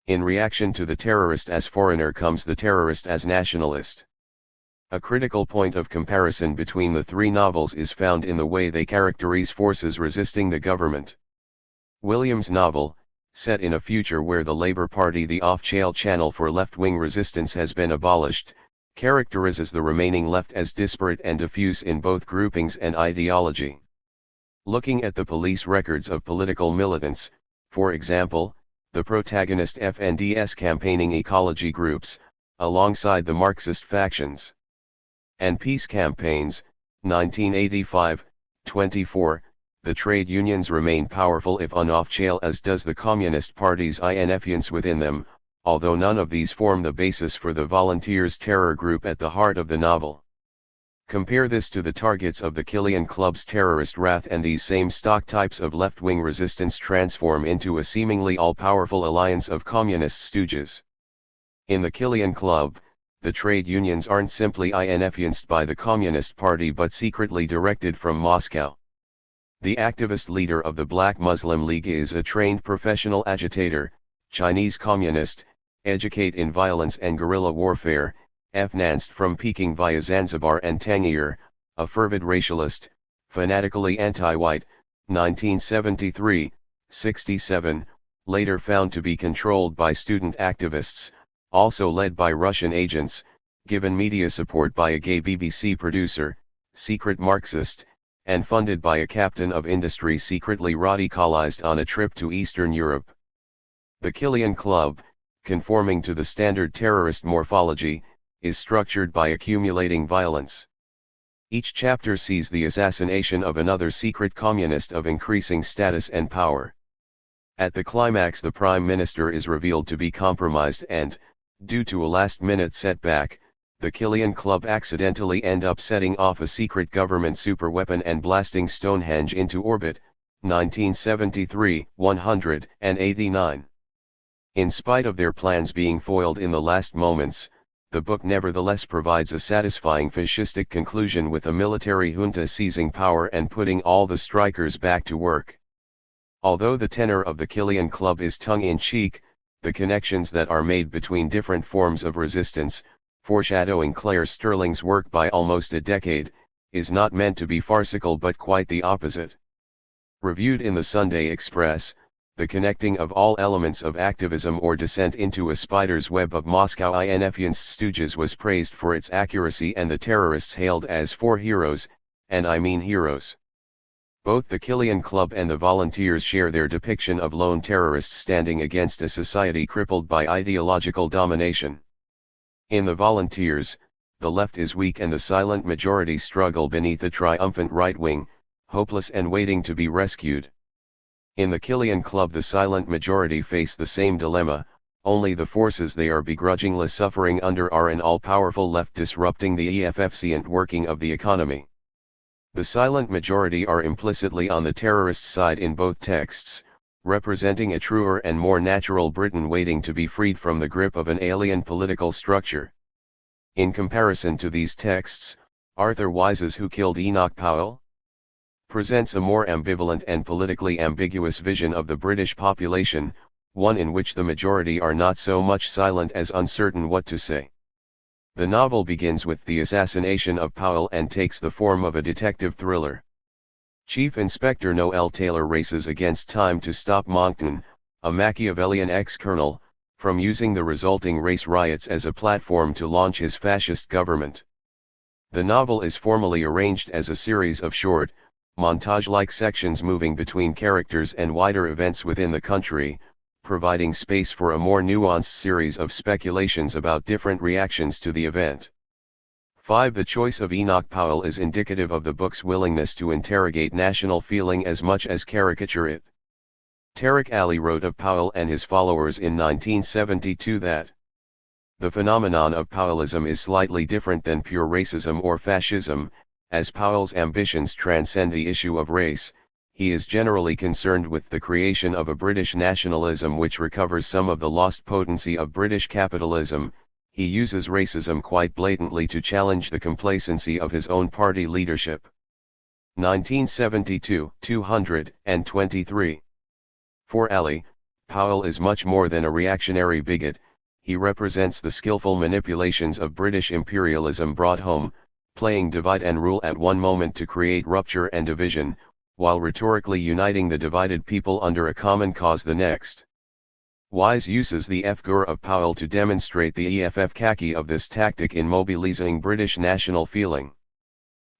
A: In reaction to the terrorist as foreigner comes the terrorist as nationalist. A critical point of comparison between the three novels is found in the way they characterize forces resisting the government. Williams' novel, set in a future where the Labour Party, the off-channel for left-wing resistance, has been abolished, characterizes the remaining left as disparate and diffuse in both groupings and ideology. Looking at the police records of political militants, for example, the protagonist FND's campaigning ecology groups, alongside the Marxist factions. And peace campaigns, 1985, 24, the trade unions remain powerful if off-channel, as does the Communist Party's influence within them, although none of these form the basis for the Volunteers terror group at the heart of the novel. Compare this to the targets of the Killian Club's terrorist wrath, and these same stock types of left-wing resistance transform into a seemingly all-powerful alliance of communist stooges. In the Killian Club, the trade unions aren't simply influenced by the Communist Party but secretly directed from Moscow. The activist leader of the Black Muslim League is a trained professional agitator, Chinese communist, educate in violence and guerrilla warfare, financed from Peking via Zanzibar and Tangier, a fervid racialist, fanatically anti-white, 1973, 67, later found to be controlled by student activists, also led by Russian agents, given media support by a gay BBC producer, secret Marxist, and funded by a captain of industry secretly radicalized on a trip to Eastern Europe. The Killian Club, conforming to the standard terrorist morphology, is structured by accumulating violence. Each chapter sees the assassination of another secret communist of increasing status and power. At the climax, the Prime Minister is revealed to be compromised and, due to a last-minute setback, the Killian Club accidentally end up setting off a secret government superweapon and blasting Stonehenge into orbit, 1973, 189. In spite of their plans being foiled in the last moments, the book nevertheless provides a satisfying fascistic conclusion with a military junta seizing power and putting all the strikers back to work. Although the tenor of the Killian Club is tongue-in-cheek, the connections that are made between different forms of resistance, foreshadowing Claire Sterling's work by almost a decade, is not meant to be farcical but quite the opposite. Reviewed in the Sunday Express, the connecting of all elements of activism or descent into a spider's web of Moscow INFians stooges was praised for its accuracy and the terrorists hailed as four heroes, and I mean heroes. Both the Killian Club and the Volunteers share their depiction of lone terrorists standing against a society crippled by ideological domination. In the Volunteers, the left is weak and the silent majority struggle beneath a triumphant right wing, hopeless and waiting to be rescued. In the Killian Club the silent majority face the same dilemma, only the forces they are begrudgingly suffering under are an all-powerful left disrupting the efficient working of the economy. The silent majority are implicitly on the terrorist side in both texts, representing a truer and more natural Britain waiting to be freed from the grip of an alien political structure. In comparison to these texts, Arthur Wise's Who Killed Enoch Powell? Presents a more ambivalent and politically ambiguous vision of the British population, one in which the majority are not so much silent as uncertain what to say. The novel begins with the assassination of Powell and takes the form of a detective thriller. Chief Inspector Noel Taylor races against time to stop Monckton, a Machiavellian ex-colonel, from using the resulting race riots as a platform to launch his fascist government. The novel is formally arranged as a series of short, montage-like sections moving between characters and wider events within the country, providing space for a more nuanced series of speculations about different reactions to the event. 5. The choice of Enoch Powell is indicative of the book's willingness to interrogate national feeling as much as caricature it. Tariq Ali wrote of Powell and his followers in 1972 that the phenomenon of Powellism is slightly different than pure racism or fascism, as Powell's ambitions transcend the issue of race. He is generally concerned with the creation of a British nationalism which recovers some of the lost potency of British capitalism. He uses racism quite blatantly to challenge the complacency of his own party leadership. 1972, 223. For Ali, Powell is much more than a reactionary bigot. He represents the skillful manipulations of British imperialism brought home, playing divide and rule at one moment to create rupture and division, while rhetorically uniting the divided people under a common cause the next. Wise uses the figure of Powell to demonstrate the efficacy of this tactic in mobilizing British national feeling.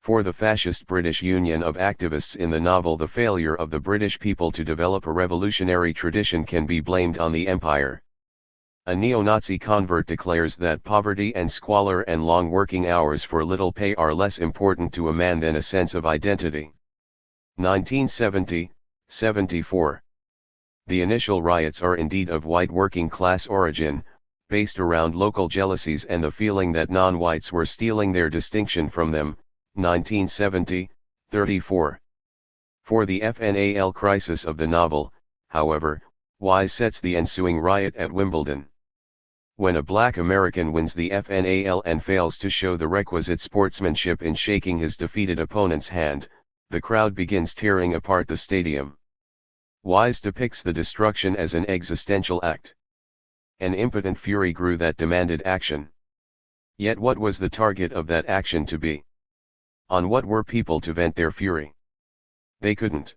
A: For the fascist British Union of activists in the novel, the failure of the British people to develop a revolutionary tradition can be blamed on the Empire. A neo-Nazi convert declares that poverty and squalor and long working hours for little pay are less important to a man than a sense of identity. 1970, 74. The initial riots are indeed of white working class origin, based around local jealousies and the feeling that non-whites were stealing their distinction from them. 1970, 34. For the FNAL crisis of the novel, however, Wise sets the ensuing riot at Wimbledon. When a black American wins the FNAL and fails to show the requisite sportsmanship in shaking his defeated opponent's hand, the crowd begins tearing apart the stadium. Wise depicts the destruction as an existential act. An impotent fury grew that demanded action. Yet what was the target of that action to be? On what were people to vent their fury? They couldn't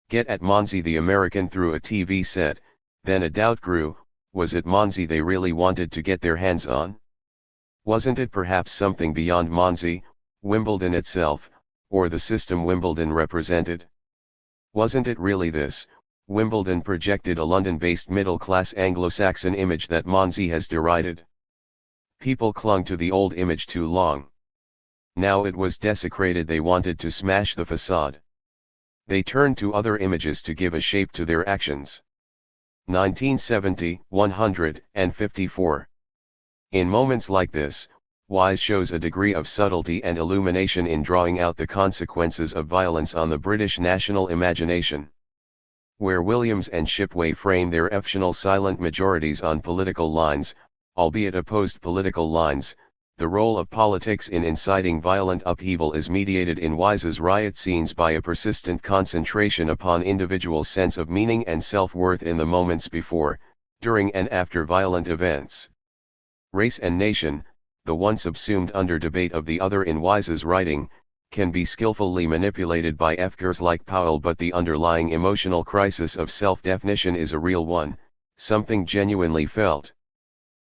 A: get at Monzi the American through a TV set. Then a doubt grew, was it Monzi they really wanted to get their hands on? Wasn't it perhaps something beyond Monzi, Wimbledon itself, or the system Wimbledon represented? Wasn't it really this, Wimbledon projected a London-based middle-class Anglo-Saxon image that Monzi has derided? People clung to the old image too long. Now it was desecrated, they wanted to smash the facade. They turned to other images to give a shape to their actions. 1970, 154. In moments like this, Wise shows a degree of subtlety and illumination in drawing out the consequences of violence on the British national imagination. Where Williams and Shipway frame their fictional silent majorities on political lines, albeit opposed political lines, the role of politics in inciting violent upheaval is mediated in Wise's riot scenes by a persistent concentration upon individuals' sense of meaning and self-worth in the moments before, during and after violent events. Race and nation, the one subsumed under debate of the other in Wise's writing, can be skillfully manipulated by figures like Powell, but the underlying emotional crisis of self-definition is a real one, something genuinely felt.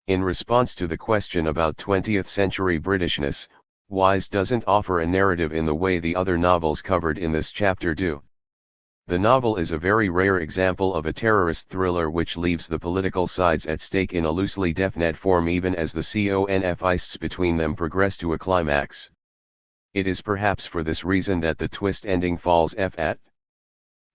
A: In response to the question about 20th century Britishness, Wise doesn't offer a narrative in the way the other novels covered in this chapter do. The novel is a very rare example of a terrorist thriller which leaves the political sides at stake in a loosely definite form even as the conflicts between them progress to a climax. It is perhaps for this reason that the twist ending falls flat.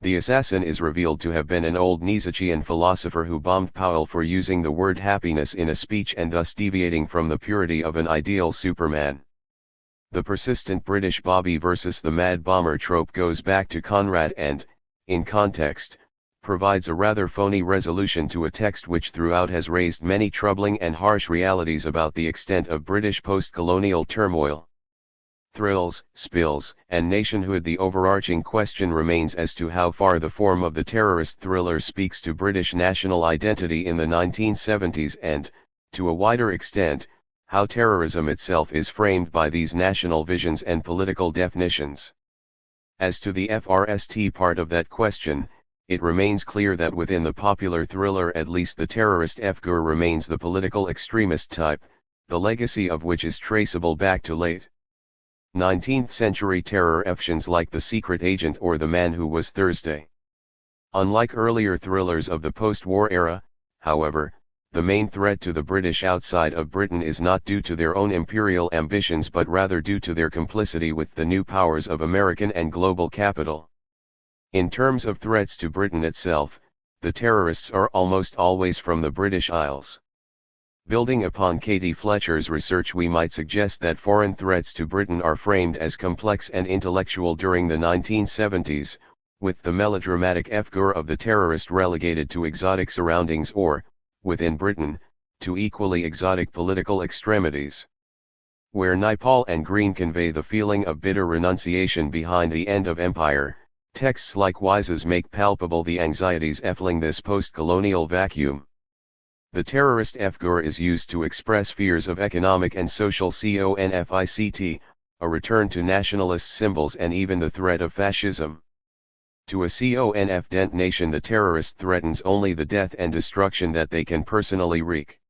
A: The assassin is revealed to have been an old Nietzschean philosopher who bombed Powell for using the word happiness in a speech and thus deviating from the purity of an ideal Superman. The persistent British Bobby versus the Mad Bomber trope goes back to Conrad and, in context, provides a rather phony resolution to a text which throughout has raised many troubling and harsh realities about the extent of British post-colonial turmoil. Thrills, spills, and nationhood. The overarching question remains as to how far the form of the terrorist thriller speaks to British national identity in the 1970s and, to a wider extent, how terrorism itself is framed by these national visions and political definitions. As to the FRST part of that question, it remains clear that within the popular thriller at least the terrorist figure remains the political extremist type, the legacy of which is traceable back to late 19th century terror fictions like The Secret Agent or The Man Who Was Thursday. Unlike earlier thrillers of the post-war era, however, the main threat to the British outside of Britain is not due to their own imperial ambitions but rather due to their complicity with the new powers of American and global capital. In terms of threats to Britain itself, the terrorists are almost always from the British Isles. Building upon Katie Fletcher's research, we might suggest that foreign threats to Britain are framed as complex and intellectual during the 1970s, with the melodramatic figure of the terrorist relegated to exotic surroundings or, within Britain, to equally exotic political extremities. Where Naipaul and Green convey the feeling of bitter renunciation behind the end of empire, texts like Wise's make palpable the anxieties filling this post-colonial vacuum. The terrorist figure is used to express fears of economic and social conflict, a return to nationalist symbols and even the threat of fascism. To a confident nation the terrorist threatens only the death and destruction that they can personally wreak.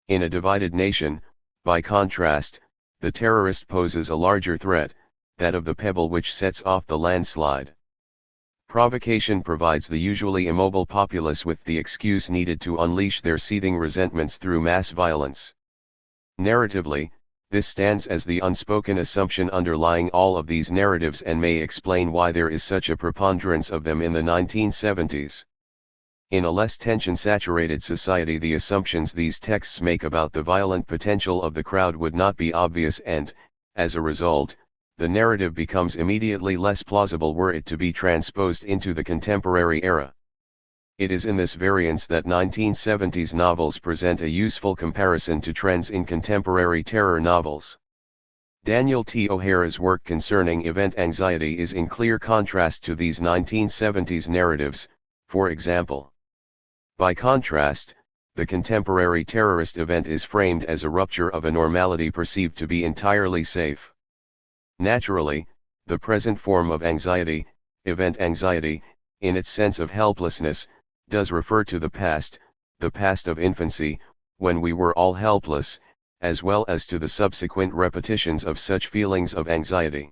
A: In a divided nation, by contrast, the terrorist poses a larger threat, that of the pebble which sets off the landslide. Provocation provides the usually immobile populace with the excuse needed to unleash their seething resentments through mass violence. Narratively, this stands as the unspoken assumption underlying all of these narratives and may explain why there is such a preponderance of them in the 1970s. In a less tension-saturated society, the assumptions these texts make about the violent potential of the crowd would not be obvious and, as a result, the narrative becomes immediately less plausible were it to be transposed into the contemporary era. It is in this variance that 1970s novels present a useful comparison to trends in contemporary terror novels. Daniel T. O'Hara's work concerning event anxiety is in clear contrast to these 1970s narratives, for example. By contrast, the contemporary terrorist event is framed as a rupture of a normality perceived to be entirely safe. Naturally, the present form of anxiety, event anxiety, in its sense of helplessness, does refer to the past of infancy, when we were all helpless, as well as to the subsequent repetitions of such feelings of anxiety.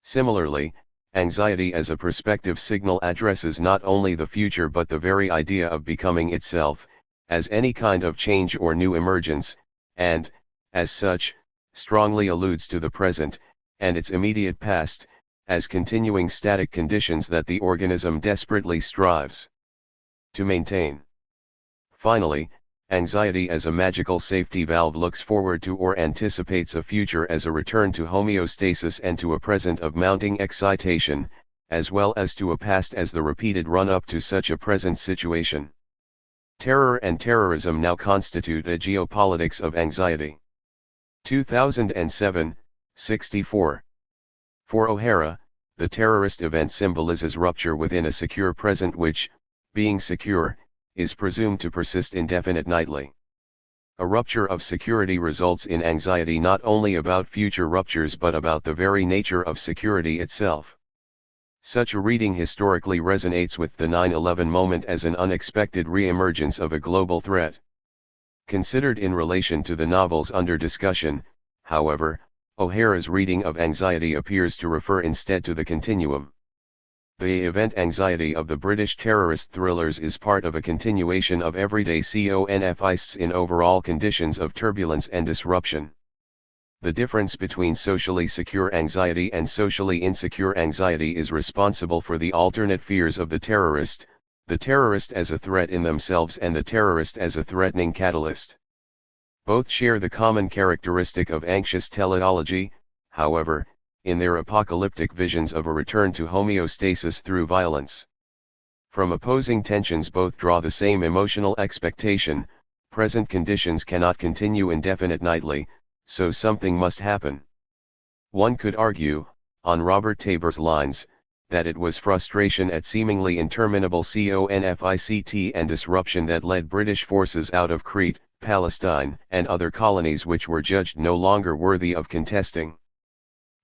A: Similarly, anxiety as a perspective signal addresses not only the future but the very idea of becoming itself, as any kind of change or new emergence, and, as such, strongly alludes to the present, and its immediate past, as continuing static conditions that the organism desperately strives to maintain. Finally, anxiety as a magical safety valve looks forward to or anticipates a future as a return to homeostasis and to a present of mounting excitation, as well as to a past as the repeated run-up to such a present situation. Terror and terrorism now constitute a geopolitics of anxiety. 2007, 64. For O'Hara, the terrorist event symbolizes rupture within a secure present which, being secure, is presumed to persist indefinitely. A rupture of security results in anxiety not only about future ruptures but about the very nature of security itself. Such a reading historically resonates with the 9/11 moment as an unexpected re-emergence of a global threat. Considered in relation to the novels under discussion, however, O'Hara's reading of anxiety appears to refer instead to the continuum. The event anxiety of the British terrorist thrillers is part of a continuation of everyday conflicts in overall conditions of turbulence and disruption. The difference between socially secure anxiety and socially insecure anxiety is responsible for the alternate fears of the terrorist as a threat in themselves and the terrorist as a threatening catalyst. Both share the common characteristic of anxious teleology, however, in their apocalyptic visions of a return to homeostasis through violence. From opposing tensions both draw the same emotional expectation: present conditions cannot continue indefinitely, so something must happen. One could argue, on Robert Tabor's lines, that it was frustration at seemingly interminable conflict and disruption that led British forces out of Crete, Palestine, and other colonies which were judged no longer worthy of contesting.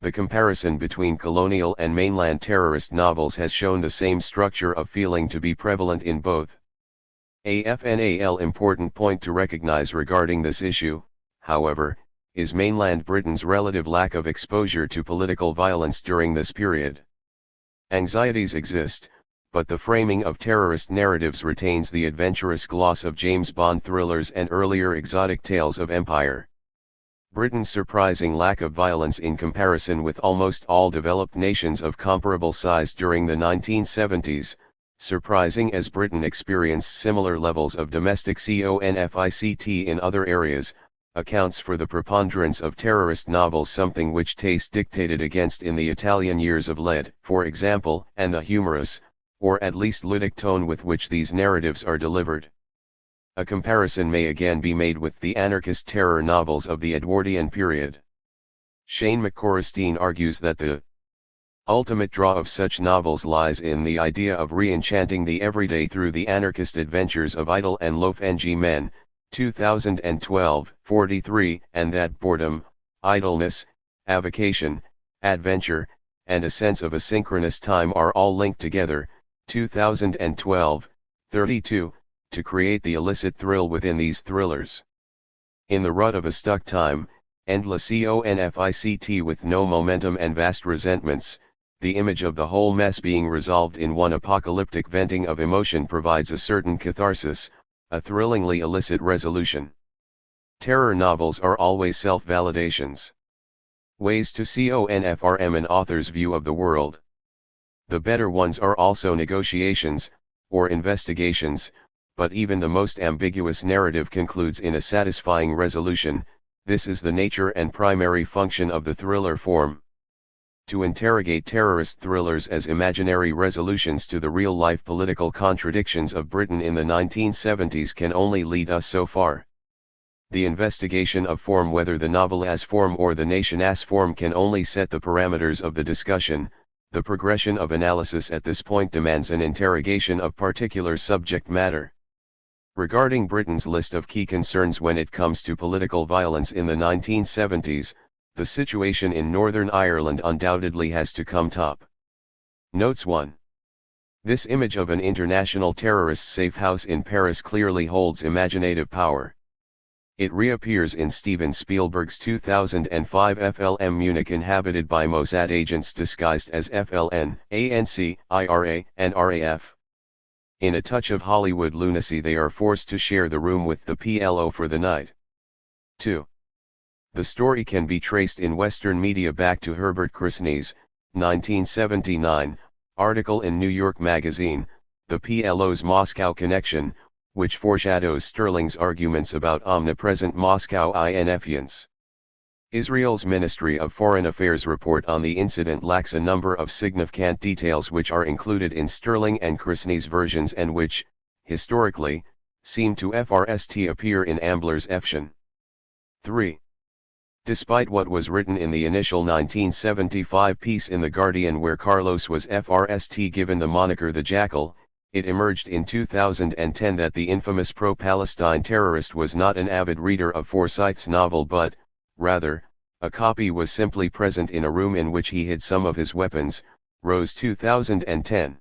A: The comparison between colonial and mainland terrorist novels has shown the same structure of feeling to be prevalent in both. AFNAL important point to recognize regarding this issue, however, is mainland Britain's relative lack of exposure to political violence during this period. Anxieties exist, but the framing of terrorist narratives retains the adventurous gloss of James Bond thrillers and earlier exotic tales of empire. Britain's surprising lack of violence in comparison with almost all developed nations of comparable size during the 1970s, surprising as Britain experienced similar levels of domestic conflict in other areas, accounts for the preponderance of terrorist novels, something which taste dictated against in the Italian years of lead, for example, and the humorous, or at least ludic tone with which these narratives are delivered. A comparison may again be made with the anarchist terror novels of the Edwardian period. Shane McCorristine argues that the ultimate draw of such novels lies in the idea of re-enchanting the everyday through the anarchist adventures of idle and loaf-ng men, 2012, 43, and that boredom, idleness, avocation, adventure, and a sense of asynchronous time are all linked together, 2012, 32, to create the illicit thrill within these thrillers. In the rut of a stuck time, endless conflict with no momentum and vast resentments, the image of the whole mess being resolved in one apocalyptic venting of emotion provides a certain catharsis, a thrillingly illicit resolution. Terror novels are always self-validations. Ways to confirm an author's view of the world. The better ones are also negotiations, or investigations, but even the most ambiguous narrative concludes in a satisfying resolution. This is the nature and primary function of the thriller form. To interrogate terrorist thrillers as imaginary resolutions to the real-life political contradictions of Britain in the 1970s can only lead us so far. The investigation of form, whether the novel as form or the nation as form, can only set the parameters of the discussion. The progression of analysis at this point demands an interrogation of particular subject matter. Regarding Britain's list of key concerns when it comes to political violence in the 1970s, the situation in Northern Ireland undoubtedly has to come top. Notes 1. This image of an international terrorist safe house in Paris clearly holds imaginative power. It reappears in Steven Spielberg's 2005 FLM Munich, inhabited by Mossad agents disguised as FLN, ANC, IRA, and RAF. In a touch of Hollywood lunacy, they are forced to share the room with the PLO for the night. 2. The story can be traced in Western media back to Herbert Krasny's 1979 article in New York Magazine, The PLO's Moscow Connection, which foreshadows Sterling's arguments about omnipresent Moscow influence. Israel's Ministry of Foreign Affairs report on the incident lacks a number of significant details which are included in Sterling and Krasny's versions and which, historically, seem to appear in Ambler's Efshan. 3. Despite what was written in the initial 1975 piece in The Guardian, where Carlos was given the moniker the Jackal, it emerged in 2010 that the infamous pro-Palestine terrorist was not an avid reader of Forsyth's novel, but, rather, a copy was simply present in a room in which he hid some of his weapons. Rose 2010.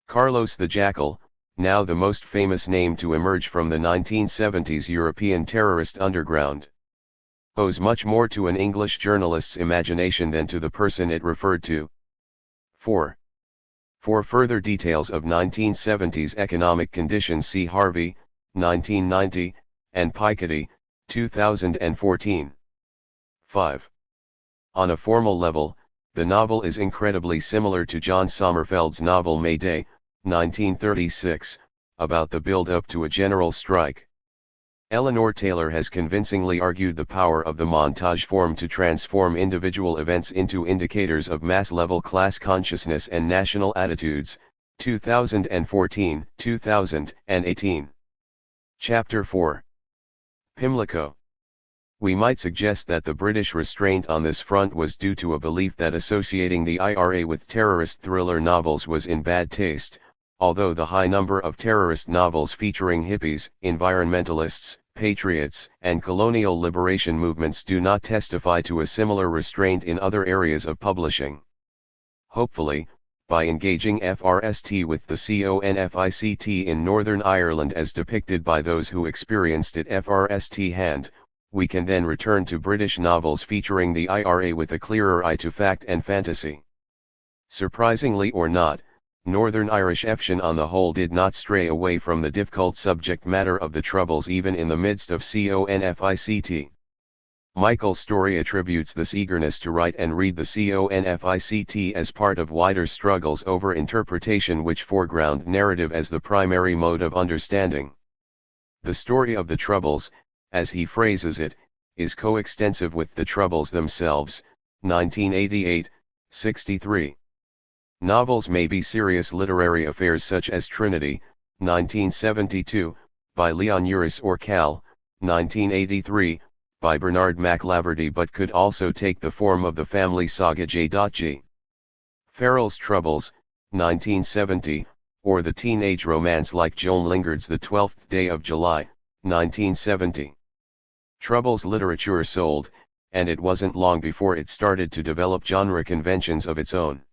A: Carlos the Jackal, now the most famous name to emerge from the 1970s European terrorist underground, owes much more to an English journalist's imagination than to the person it referred to. 4. For further details of 1970s economic conditions, see Harvey, 1990, and Piketty, 2014. 5. On a formal level, the novel is incredibly similar to John Sommerfeld's novel May Day, 1936, about the build-up to a general strike. Eleanor Taylor has convincingly argued the power of the montage form to transform individual events into indicators of mass-level class consciousness and national attitudes, 2014, 2018. Chapter 4. Pimlico. We might suggest that the British restraint on this front was due to a belief that associating the IRA with terrorist thriller novels was in bad taste, although the high number of terrorist novels featuring hippies, environmentalists, patriots, and colonial liberation movements do not testify to a similar restraint in other areas of publishing. Hopefully, by engaging FRST with the CONFICT in Northern Ireland as depicted by those who experienced it FRST hand, we can then return to British novels featuring the IRA with a clearer eye to fact and fantasy. Surprisingly or not, Northern Irish Efshan on the whole did not stray away from the difficult subject matter of the Troubles even in the midst of CONFICT. Michael Story attributes this eagerness to write and read the CONFICT as part of wider struggles over interpretation which foreground narrative as the primary mode of understanding. The story of the Troubles, as he phrases it, is coextensive with the Troubles themselves, 1988, 63. Novels may be serious literary affairs such as Trinity, 1972, by Leon Uris, or Cal, 1983, by Bernard McLaverty, but could also take the form of the family saga J.G. Farrell's Troubles, 1970, or the teenage romance like Joan Lingard's The 12th Day of July, 1970. Troubles literature sold, and it wasn't long before it started to develop genre conventions of its own.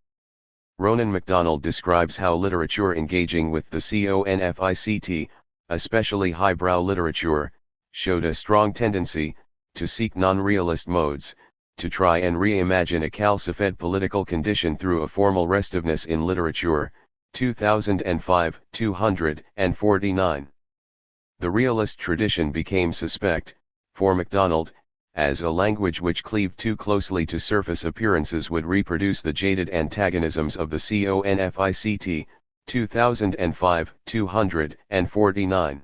A: Ronan MacDonald describes how literature engaging with the CONFICT, especially highbrow literature, showed a strong tendency to seek non-realist modes, to try and reimagine a calcified political condition through a formal restiveness in literature, 2005, 249. The realist tradition became suspect, for MacDonald, as a language which cleaved too closely to surface appearances would reproduce the jaded antagonisms of the CONFICT, 2005, 249.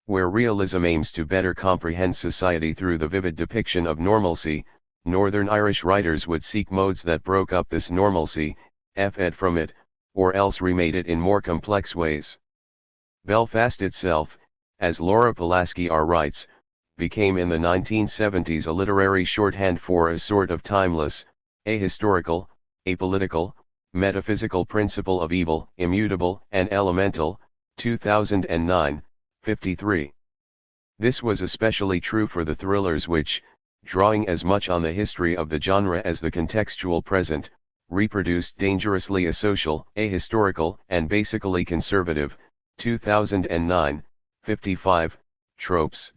A: Where realism aims to better comprehend society through the vivid depiction of normalcy, Northern Irish writers would seek modes that broke up this normalcy, fed from it, or else remade it in more complex ways. Belfast itself, as Laura Pulaski writes, became in the 1970s a literary shorthand for a sort of timeless, ahistorical, apolitical, metaphysical principle of evil, immutable and elemental, 2009, 53. This was especially true for the thrillers which, drawing as much on the history of the genre as the contextual present, reproduced dangerously asocial, ahistorical and basically conservative, 2009, 55, tropes.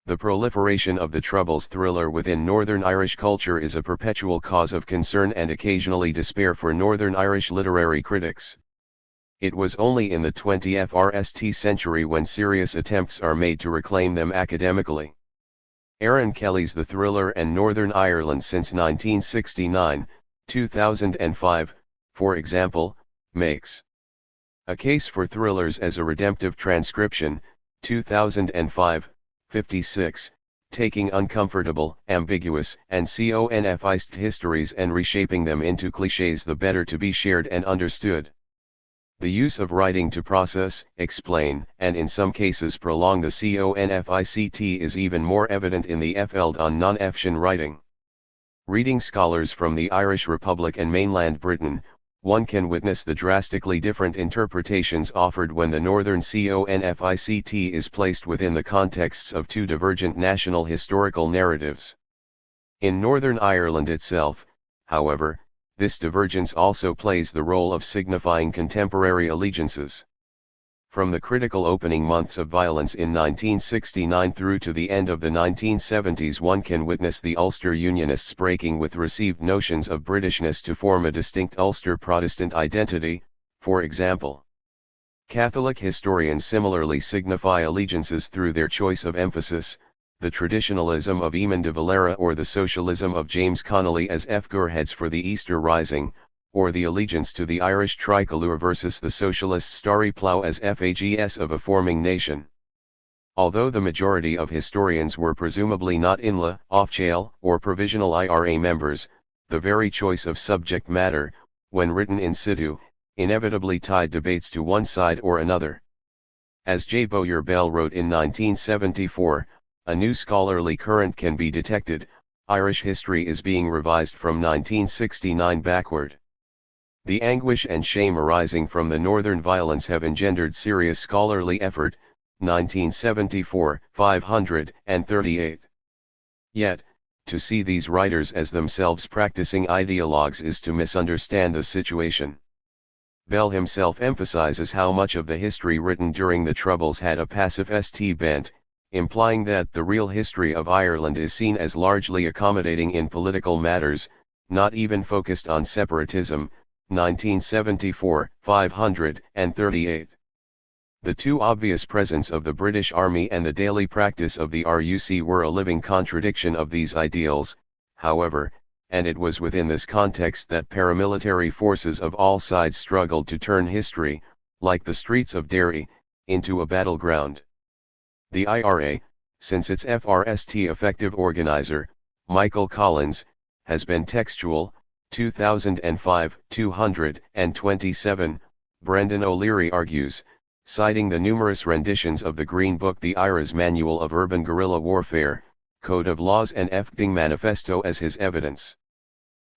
A: The proliferation of the Troubles thriller within Northern Irish culture is a perpetual cause of concern and occasionally despair for Northern Irish literary critics. It was only in the 21st century when serious attempts are made to reclaim them academically. Aaron Kelly's The Thriller and Northern Ireland since 1969, 2005, for example, makes a case for thrillers as a redemptive transcription, 2005, 56, taking uncomfortable, ambiguous, and confused histories and reshaping them into clichés the better to be shared and understood. The use of writing to process, explain, and in some cases prolong the confict is even more evident in the Feld on non-fiction writing. Reading scholars from the Irish Republic and mainland Britain, one can witness the drastically different interpretations offered when the Northern conflict is placed within the contexts of two divergent national historical narratives. In Northern Ireland itself, however, this divergence also plays the role of signifying contemporary allegiances. From the critical opening months of violence in 1969 through to the end of the 1970s, one can witness the Ulster Unionists breaking with received notions of Britishness to form a distinct Ulster Protestant identity, for example. Catholic historians similarly signify allegiances through their choice of emphasis, the traditionalism of Eamon de Valera or the socialism of James Connolly as figureheads for the Easter Rising, or the allegiance to the Irish tricolour versus the socialist Starry Plough as fags of a forming nation. Although the majority of historians were presumably not INLA, Ofchail, or provisional IRA members, the very choice of subject matter, when written in situ, inevitably tied debates to one side or another. As J. Bowyer Bell wrote in 1974, a new scholarly current can be detected, Irish history is being revised from 1969 backward. The anguish and shame arising from the northern violence have engendered serious scholarly effort, 1974, 538. Yet, to see these writers as themselves practicing ideologues is to misunderstand the situation. Bell himself emphasizes how much of the history written during the Troubles had a pacifist bent, implying that the real history of Ireland is seen as largely accommodating in political matters, not even focused on separatism, 1974, 538. The too obvious presence of the British Army and the daily practice of the RUC were a living contradiction of these ideals, however, and it was within this context that paramilitary forces of all sides struggled to turn history, like the streets of Derry, into a battleground. The IRA, since its FRST effective organizer, Michael Collins, has been textual, 2005, 227, Brendan O'Leary argues, citing the numerous renditions of the Green Book, the IRA's Manual of Urban Guerrilla Warfare, Code of Laws and FDing Manifesto as his evidence.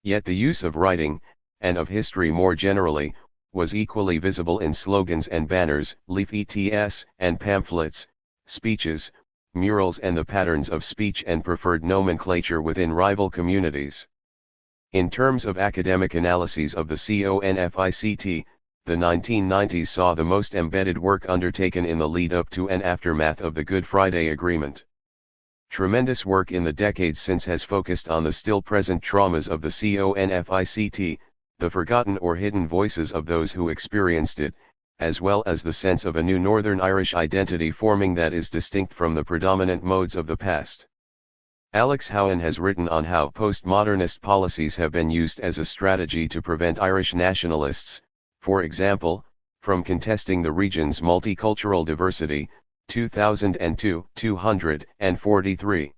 A: Yet the use of writing, and of history more generally, was equally visible in slogans and banners, leaflets and pamphlets, speeches, murals and the patterns of speech and preferred nomenclature within rival communities. In terms of academic analyses of the conflict, the 1990s saw the most embedded work undertaken in the lead-up to and aftermath of the Good Friday Agreement. Tremendous work in the decades since has focused on the still-present traumas of the conflict, the forgotten or hidden voices of those who experienced it, as well as the sense of a new Northern Irish identity forming that is distinct from the predominant modes of the past. Alex Howen has written on how postmodernist policies have been used as a strategy to prevent Irish nationalists, for example, from contesting the region's multicultural diversity, 2002, 243.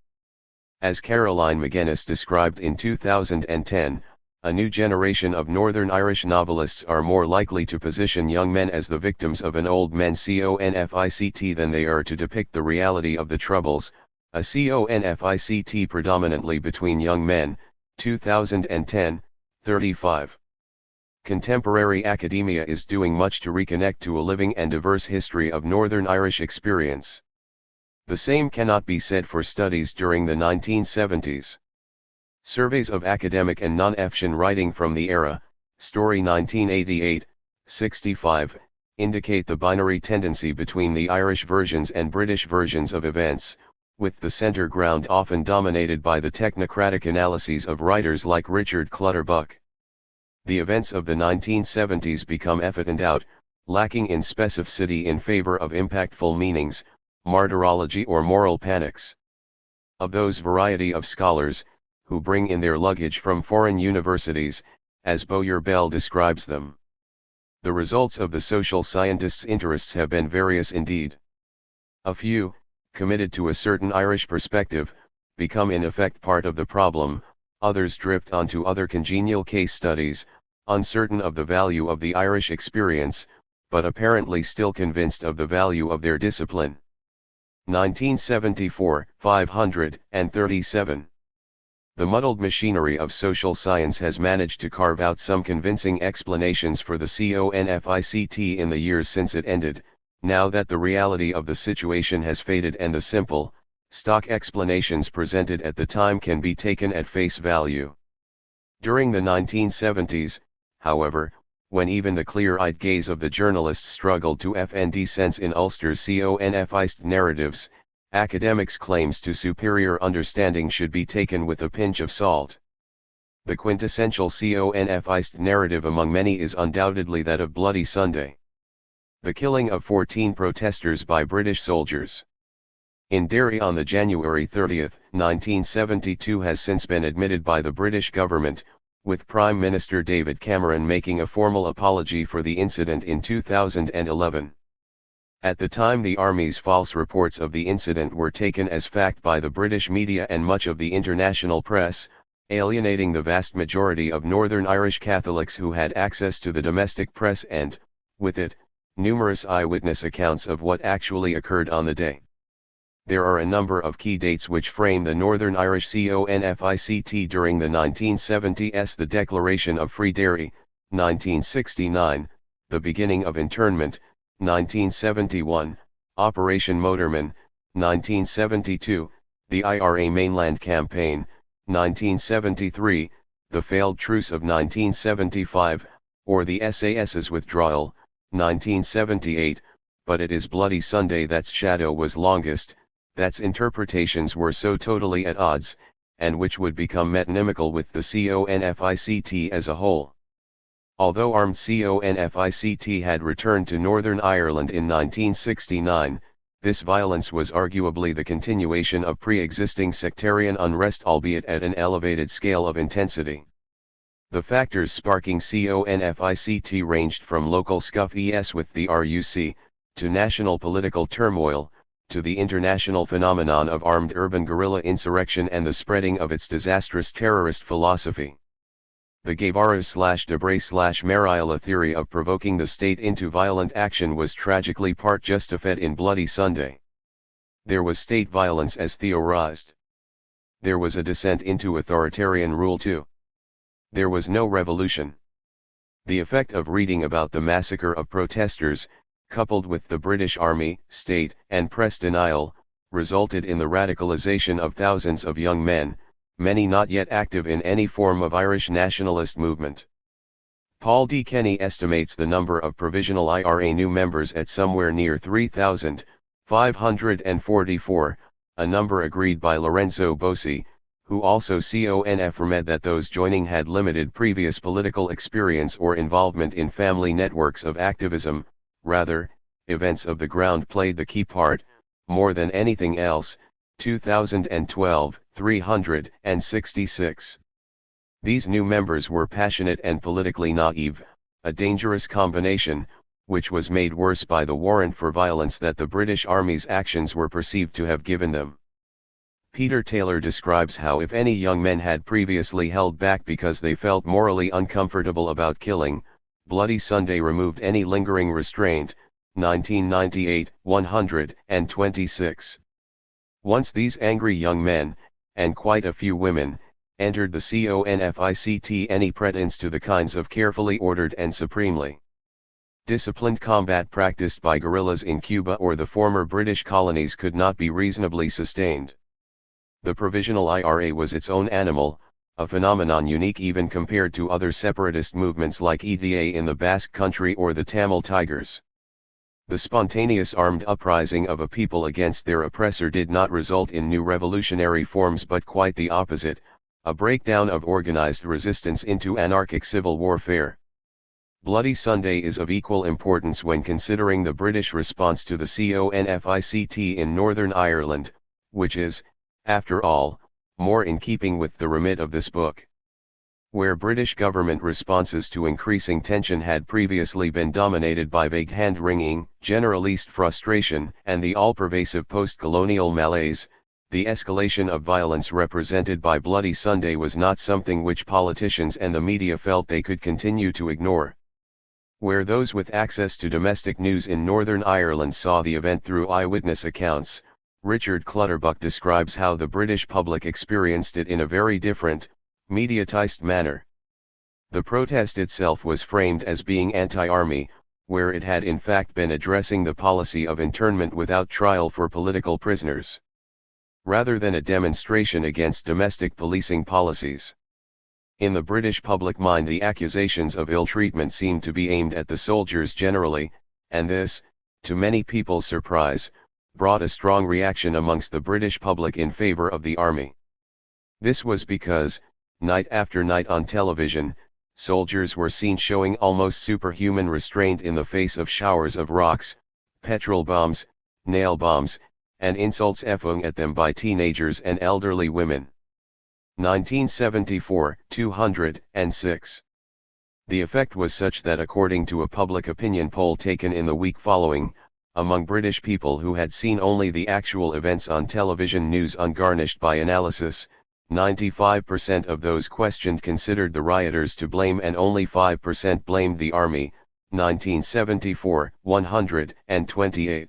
A: As Caroline McGuinness described in 2010, a new generation of Northern Irish novelists are more likely to position young men as the victims of an old men's conflict than they are to depict the reality of the Troubles, a CONFICT predominantly between young men, 2010, 35. Contemporary academia is doing much to reconnect to a living and diverse history of Northern Irish experience. The same cannot be said for studies during the 1970s. Surveys of academic and non-fiction writing from the era, Story 1988, 65, indicate the binary tendency between the Irish versions and British versions of events, with the center ground often dominated by the technocratic analyses of writers like Richard Clutterbuck. The events of the 1970s become effete out, lacking in specificity in favor of impactful meanings, martyrology or moral panics. Of those variety of scholars, who bring in their luggage from foreign universities, as Bowyer Bell describes them. The results of the social scientists' interests have been various indeed. A few, committed to a certain Irish perspective, become in effect part of the problem, others drift onto other congenial case studies, uncertain of the value of the Irish experience, but apparently still convinced of the value of their discipline. 1974, 537. The muddled machinery of social science has managed to carve out some convincing explanations for the CONFICT in the years since it ended, now that the reality of the situation has faded and the simple, stock explanations presented at the time can be taken at face value. During the 1970s, however, when even the clear-eyed gaze of the journalists struggled to find sense in Ulster's CONFICT narratives, academics' claims to superior understanding should be taken with a pinch of salt. The quintessential CONFICT narrative among many is undoubtedly that of Bloody Sunday. The killing of 14 protesters by British soldiers in Derry on the January 30, 1972 has since been admitted by the British government, with Prime Minister David Cameron making a formal apology for the incident in 2011. At the time, the Army's false reports of the incident were taken as fact by the British media and much of the international press, alienating the vast majority of Northern Irish Catholics who had access to the domestic press and, with it, numerous eyewitness accounts of what actually occurred on the day. There are a number of key dates which frame the Northern Irish CONFICT during the 1970s: the Declaration of Free Derry, 1969, the beginning of internment, 1971, Operation Motorman, 1972, the IRA Mainland Campaign, 1973, the failed truce of 1975, or the SAS's withdrawal, 1978, but it is Bloody Sunday that's shadow was longest, that's interpretations were so totally at odds, and which would become metonymical with the CONFICT as a whole. Although armed CONFICT had returned to Northern Ireland in 1969, this violence was arguably the continuation of pre-existing sectarian unrest, albeit at an elevated scale of intensity. The factors sparking CONFICT ranged from local scuffles with the RUC, to national political turmoil, to the international phenomenon of armed urban guerrilla insurrection and the spreading of its disastrous terrorist philosophy. The Guevara/Debray/Mariela theory of provoking the state into violent action was tragically part justified in Bloody Sunday. There was state violence as theorized. There was a descent into authoritarian rule too. There was no revolution. The effect of reading about the massacre of protesters, coupled with the British Army, state, and press denial, resulted in the radicalization of thousands of young men, many not yet active in any form of Irish nationalist movement. Paul D. Kenny estimates the number of provisional IRA new members at somewhere near 3,544, a number agreed by Lorenzo Bossi, who also confirmed that those joining had limited previous political experience or involvement in family networks of activism. Rather, events of the ground played the key part, more than anything else. 2012, 366. These new members were passionate and politically naive, a dangerous combination, which was made worse by the warrant for violence that the British Army's actions were perceived to have given them. Peter Taylor describes how if any young men had previously held back because they felt morally uncomfortable about killing, Bloody Sunday removed any lingering restraint. 1998, 126. Once these angry young men, and quite a few women, entered the CONFICT, any pretense to the kinds of carefully ordered and supremely disciplined combat practiced by guerrillas in Cuba or the former British colonies could not be reasonably sustained. The Provisional IRA was its own animal, a phenomenon unique even compared to other separatist movements like ETA in the Basque Country or the Tamil Tigers. The spontaneous armed uprising of a people against their oppressor did not result in new revolutionary forms but quite the opposite, a breakdown of organized resistance into anarchic civil warfare. Bloody Sunday is of equal importance when considering the British response to the CONFICT in Northern Ireland, which is, after all, more in keeping with the remit of this book. Where British government responses to increasing tension had previously been dominated by vague hand-wringing, generalist frustration, and the all-pervasive post-colonial malaise, the escalation of violence represented by Bloody Sunday was not something which politicians and the media felt they could continue to ignore. Where those with access to domestic news in Northern Ireland saw the event through eyewitness accounts, Richard Clutterbuck describes how the British public experienced it in a very different, mediatized manner. The protest itself was framed as being anti-army, where it had in fact been addressing the policy of internment without trial for political prisoners, rather than a demonstration against domestic policing policies. In the British public mind, the accusations of ill treatment seemed to be aimed at the soldiers generally, and this, to many people's surprise, brought a strong reaction amongst the British public in favor of the army. This was because, night after night on television, soldiers were seen showing almost superhuman restraint in the face of showers of rocks, petrol bombs, nail bombs, and insults flung at them by teenagers and elderly women. 1974, 206. The effect was such that according to a public opinion poll taken in the week following, among British people who had seen only the actual events on television news ungarnished by analysis, 95% of those questioned considered the rioters to blame and only 5% blamed the army, 1974, 128.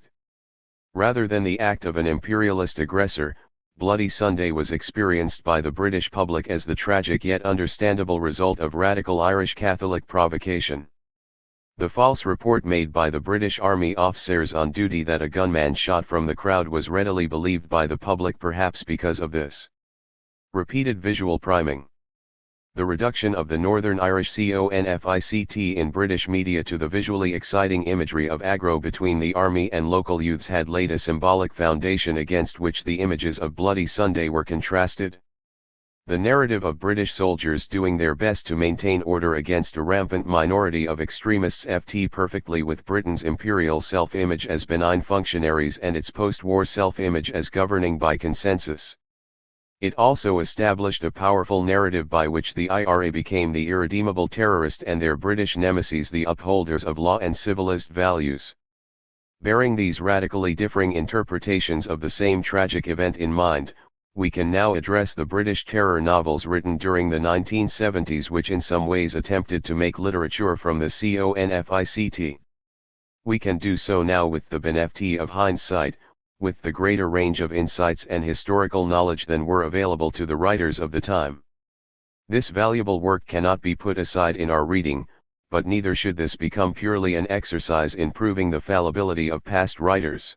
A: Rather than the act of an imperialist aggressor, Bloody Sunday was experienced by the British public as the tragic yet understandable result of radical Irish Catholic provocation. The false report made by the British Army officers on duty that a gunman shot from the crowd was readily believed by the public, perhaps because of this repeated visual priming. The reduction of the Northern Irish CONFICT in British media to the visually exciting imagery of aggro between the army and local youths had laid a symbolic foundation against which the images of Bloody Sunday were contrasted. The narrative of British soldiers doing their best to maintain order against a rampant minority of extremists fit perfectly with Britain's imperial self-image as benign functionaries and its post-war self-image as governing by consensus. It also established a powerful narrative by which the IRA became the irredeemable terrorist and their British nemesis the upholders of law and civilist values. Bearing these radically differing interpretations of the same tragic event in mind, we can now address the British terror novels written during the 1970s which in some ways attempted to make literature from the CONFICT. We can do so now with the benefit of hindsight, with the greater range of insights and historical knowledge than were available to the writers of the time. This valuable work cannot be put aside in our reading, but neither should this become purely an exercise in proving the fallibility of past writers.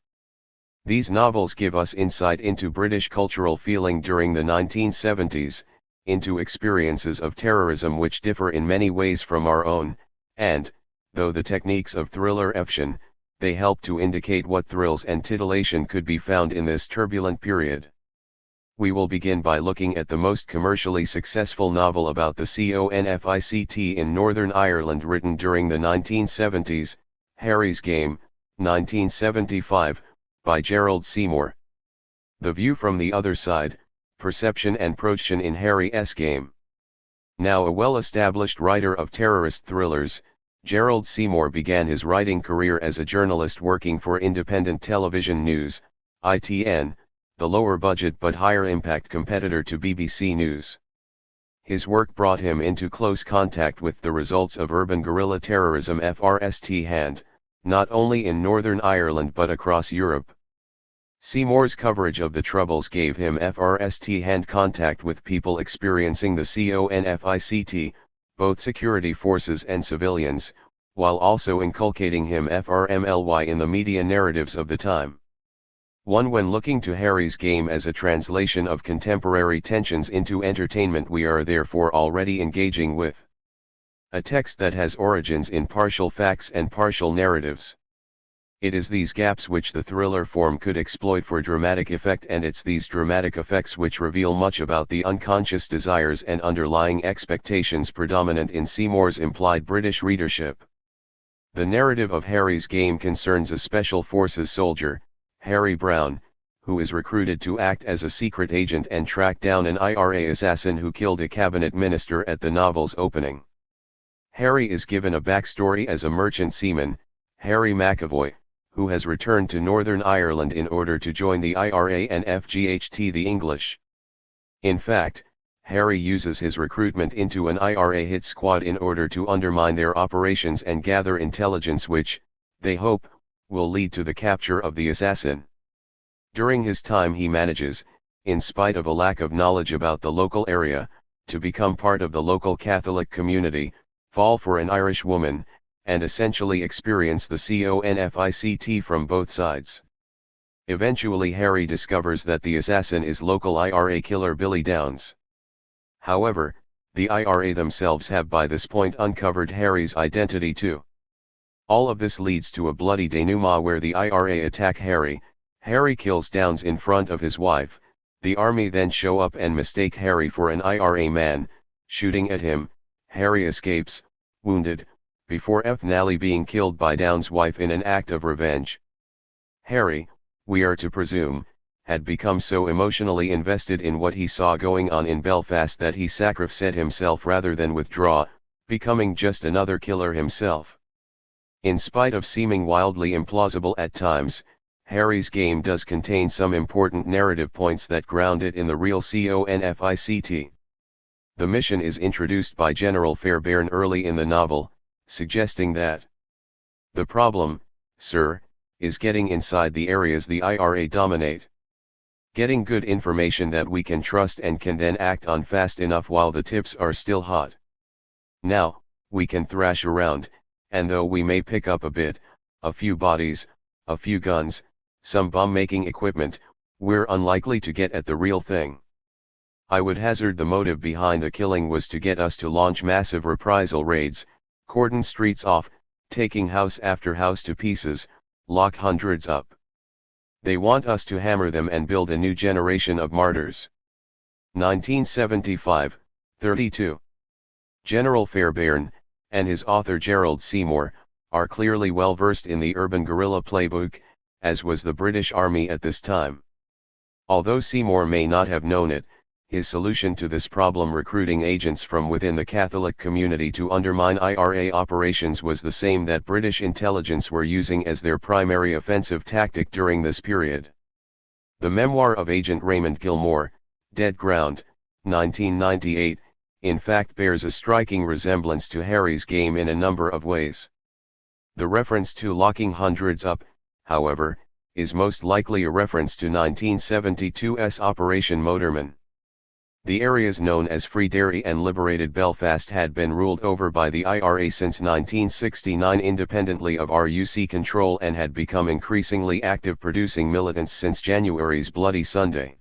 A: These novels give us insight into British cultural feeling during the 1970s, into experiences of terrorism which differ in many ways from our own, and, though the techniques of thriller fiction, they help to indicate what thrills and titillation could be found in this turbulent period. We will begin by looking at the most commercially successful novel about the CONFICT in Northern Ireland written during the 1970s, Harry's Game, 1975, by Gerald Seymour. The View from the Other Side, Perception and Projection in Harry's Game. Now a well-established writer of terrorist thrillers, Gerald Seymour began his writing career as a journalist working for Independent Television News, ITN, the lower budget but higher impact competitor to BBC News. His work brought him into close contact with the results of urban guerrilla terrorism first hand, not only in Northern Ireland but across Europe. Seymour's coverage of the Troubles gave him first-hand contact with people experiencing the CONFICT, both security forces and civilians, while also inculcating him FRMLY in the media narratives of the time. When looking to Harry's Game as a translation of contemporary tensions into entertainment, we are therefore already engaging with a text that has origins in partial facts and partial narratives. It is these gaps which the thriller form could exploit for dramatic effect, and it's these dramatic effects which reveal much about the unconscious desires and underlying expectations predominant in Seymour's implied British readership. The narrative of Harry's Game concerns a special forces soldier, Harry Brown, who is recruited to act as a secret agent and track down an IRA assassin who killed a cabinet minister at the novel's opening. Harry is given a backstory as a merchant seaman, Harry McAvoy, who has returned to Northern Ireland in order to join the IRA and FGHT the English. In fact, Harry uses his recruitment into an IRA hit squad in order to undermine their operations and gather intelligence which, they hope, will lead to the capture of the assassin. During his time he manages, in spite of a lack of knowledge about the local area, to become part of the local Catholic community, fall for an Irish woman, and essentially experience the CONFICT from both sides. Eventually Harry discovers that the assassin is local IRA killer Billy Downs. However, the IRA themselves have by this point uncovered Harry's identity too. All of this leads to a bloody denouement where the IRA attack Harry. Harry kills Downs in front of his wife. The army then show up and mistake Harry for an IRA man, shooting at him. Harry escapes, wounded, before finally being killed by Downs' wife in an act of revenge. Harry, we are to presume, had become so emotionally invested in what he saw going on in Belfast that he sacrificed himself rather than withdraw, becoming just another killer himself. In spite of seeming wildly implausible at times, Harry's Game does contain some important narrative points that ground it in the real CONFICT. The mission is introduced by General Fairbairn early in the novel, suggesting that the problem, sir, is getting inside the areas the IRA dominate. Getting good information that we can trust and can then act on fast enough while the tips are still hot. Now, we can thrash around, and though we may pick up a few bodies, a few guns, some bomb-making equipment, we're unlikely to get at the real thing. I would hazard the motive behind the killing was to get us to launch massive reprisal raids, cordon streets off, taking house after house to pieces, lock hundreds up. They want us to hammer them and build a new generation of martyrs. 1975, 32. General Fairbairn, and his author Gerald Seymour, are clearly well versed in the urban guerrilla playbook, as was the British Army at this time. Although Seymour may not have known it, his solution to this problem, recruiting agents from within the Catholic community to undermine IRA operations, was the same that British intelligence were using as their primary offensive tactic during this period. The memoir of Agent Raymond Gilmore, Dead Ground, 1998, in fact bears a striking resemblance to Harry's Game in a number of ways. The reference to locking hundreds up, however, is most likely a reference to 1972's Operation Motorman. The areas known as Free Derry and Liberated Belfast had been ruled over by the IRA since 1969 independently of RUC control and had become increasingly active, producing militants since January's Bloody Sunday.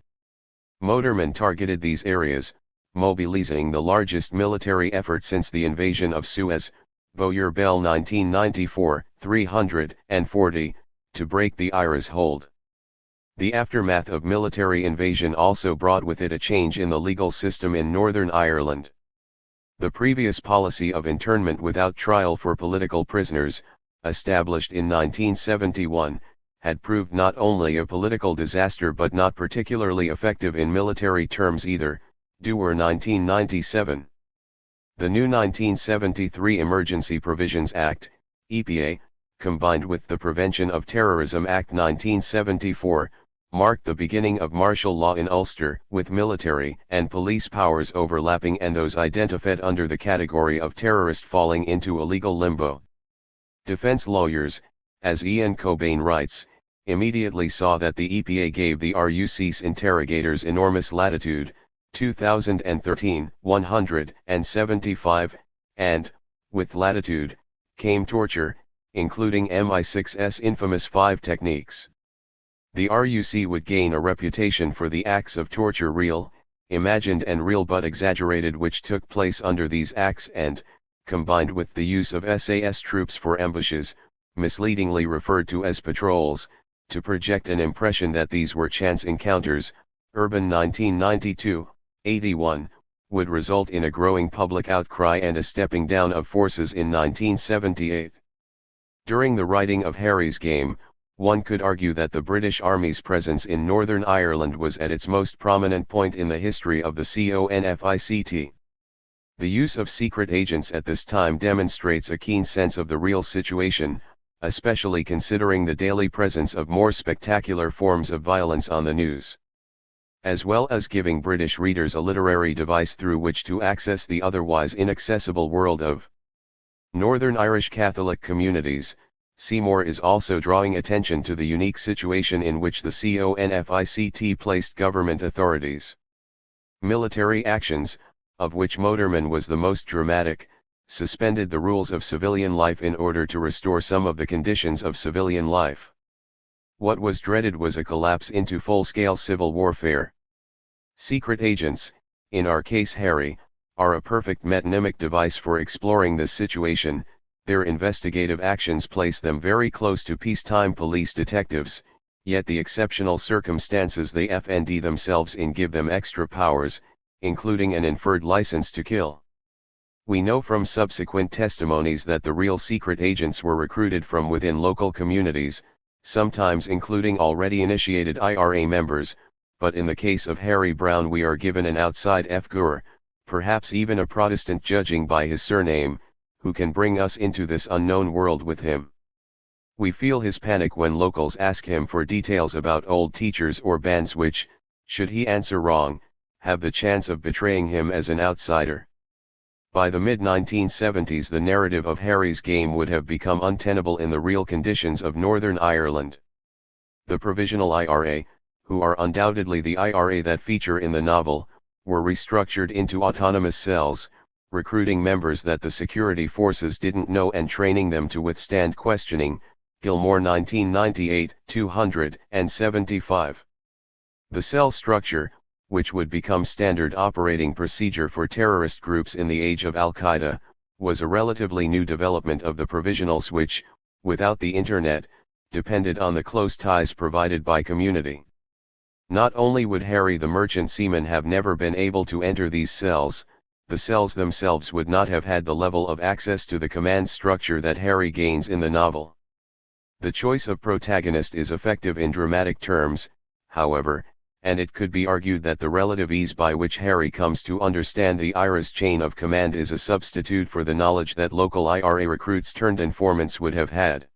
A: Motormen targeted these areas, mobilizing the largest military effort since the invasion of Suez, Bowyer Bell 1994, 340, to break the IRA's hold. The aftermath of military invasion also brought with it a change in the legal system in Northern Ireland. The previous policy of internment without trial for political prisoners, established in 1971, had proved not only a political disaster but not particularly effective in military terms either. Dewar 1997. The new 1973 Emergency Provisions Act, EPA, combined with the Prevention of Terrorism Act 1974, marked the beginning of martial law in Ulster, with military and police powers overlapping and those identified under the category of terrorist falling into a legal limbo. Defense lawyers, as Ian Cobain writes, immediately saw that the EPA gave the RUC's interrogators enormous latitude, 2013, 175, and, with latitude, came torture, including MI6's infamous 5 techniques. The RUC would gain a reputation for the acts of torture real, imagined and real but exaggerated which took place under these acts and, combined with the use of SAS troops for ambushes, misleadingly referred to as patrols, to project an impression that these were chance encounters, Urban 1992, 81, would result in a growing public outcry and a stepping down of forces in 1978. During the writing of Harry's Game, one could argue that the British Army's presence in Northern Ireland was at its most prominent point in the history of the CONFICT. The use of secret agents at this time demonstrates a keen sense of the real situation, especially considering the daily presence of more spectacular forms of violence on the news. As well as giving British readers a literary device through which to access the otherwise inaccessible world of Northern Irish Catholic communities, Seymour is also drawing attention to the unique situation in which the CONFICT placed government authorities. Military actions, of which Motorman was the most dramatic, suspended the rules of civilian life in order to restore some of the conditions of civilian life. What was dreaded was a collapse into full-scale civil warfare. Secret agents, in our case Harry, are a perfect metonymic device for exploring this situation. Their investigative actions place them very close to peacetime police detectives, yet the exceptional circumstances they find themselves in give them extra powers, including an inferred license to kill. We know from subsequent testimonies that the real secret agents were recruited from within local communities, sometimes including already initiated IRA members, but in the case of Harry Brown we are given an outside figure, perhaps even a Protestant judging by his surname, who can bring us into this unknown world with him. We feel his panic when locals ask him for details about old teachers or bands which, should he answer wrong, have the chance of betraying him as an outsider. By the mid-1970s the narrative of Harry's Game would have become untenable in the real conditions of Northern Ireland. The Provisional IRA, who are undoubtedly the IRA that feature in the novel, were restructured into autonomous cells, recruiting members that the security forces didn't know and training them to withstand questioning, Gilmore 1998, 275. The cell structure, which would become standard operating procedure for terrorist groups in the age of Al-Qaeda, was a relatively new development of the provisionals which, without the internet, depended on the close ties provided by community. Not only would Harry the merchant seaman have never been able to enter these cells, the cells themselves would not have had the level of access to the command structure that Harry gains in the novel. The choice of protagonist is effective in dramatic terms, however, and it could be argued that the relative ease by which Harry comes to understand the IRA's chain of command is a substitute for the knowledge that local IRA recruits turned informants would have had.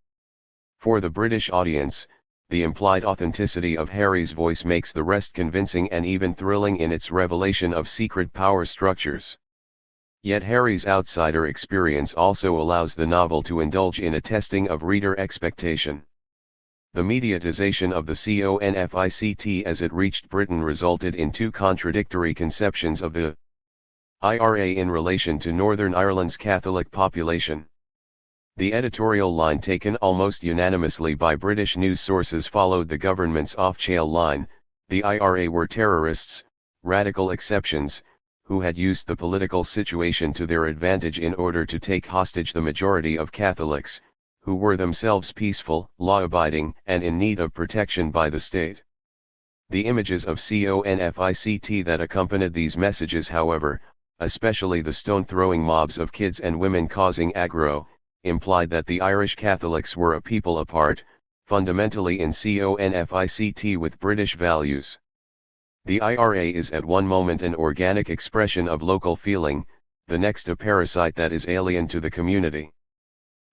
A: For the British audience, the implied authenticity of Harry's voice makes the rest convincing and even thrilling in its revelation of secret power structures. Yet Harry's outsider experience also allows the novel to indulge in a testing of reader expectation. The mediatization of the CONFICT as it reached Britain resulted in two contradictory conceptions of the IRA in relation to Northern Ireland's Catholic population. The editorial line taken almost unanimously by British news sources followed the government's off-chail line: the IRA were terrorists, radical exceptions, who had used the political situation to their advantage in order to take hostage the majority of Catholics, who were themselves peaceful, law-abiding, and in need of protection by the state. The images of CONFICT that accompanied these messages, however, especially the stone-throwing mobs of kids and women causing aggro, implied that the Irish Catholics were a people apart, fundamentally in CONFICT with British values. The IRA is at one moment an organic expression of local feeling, the next a parasite that is alien to the community.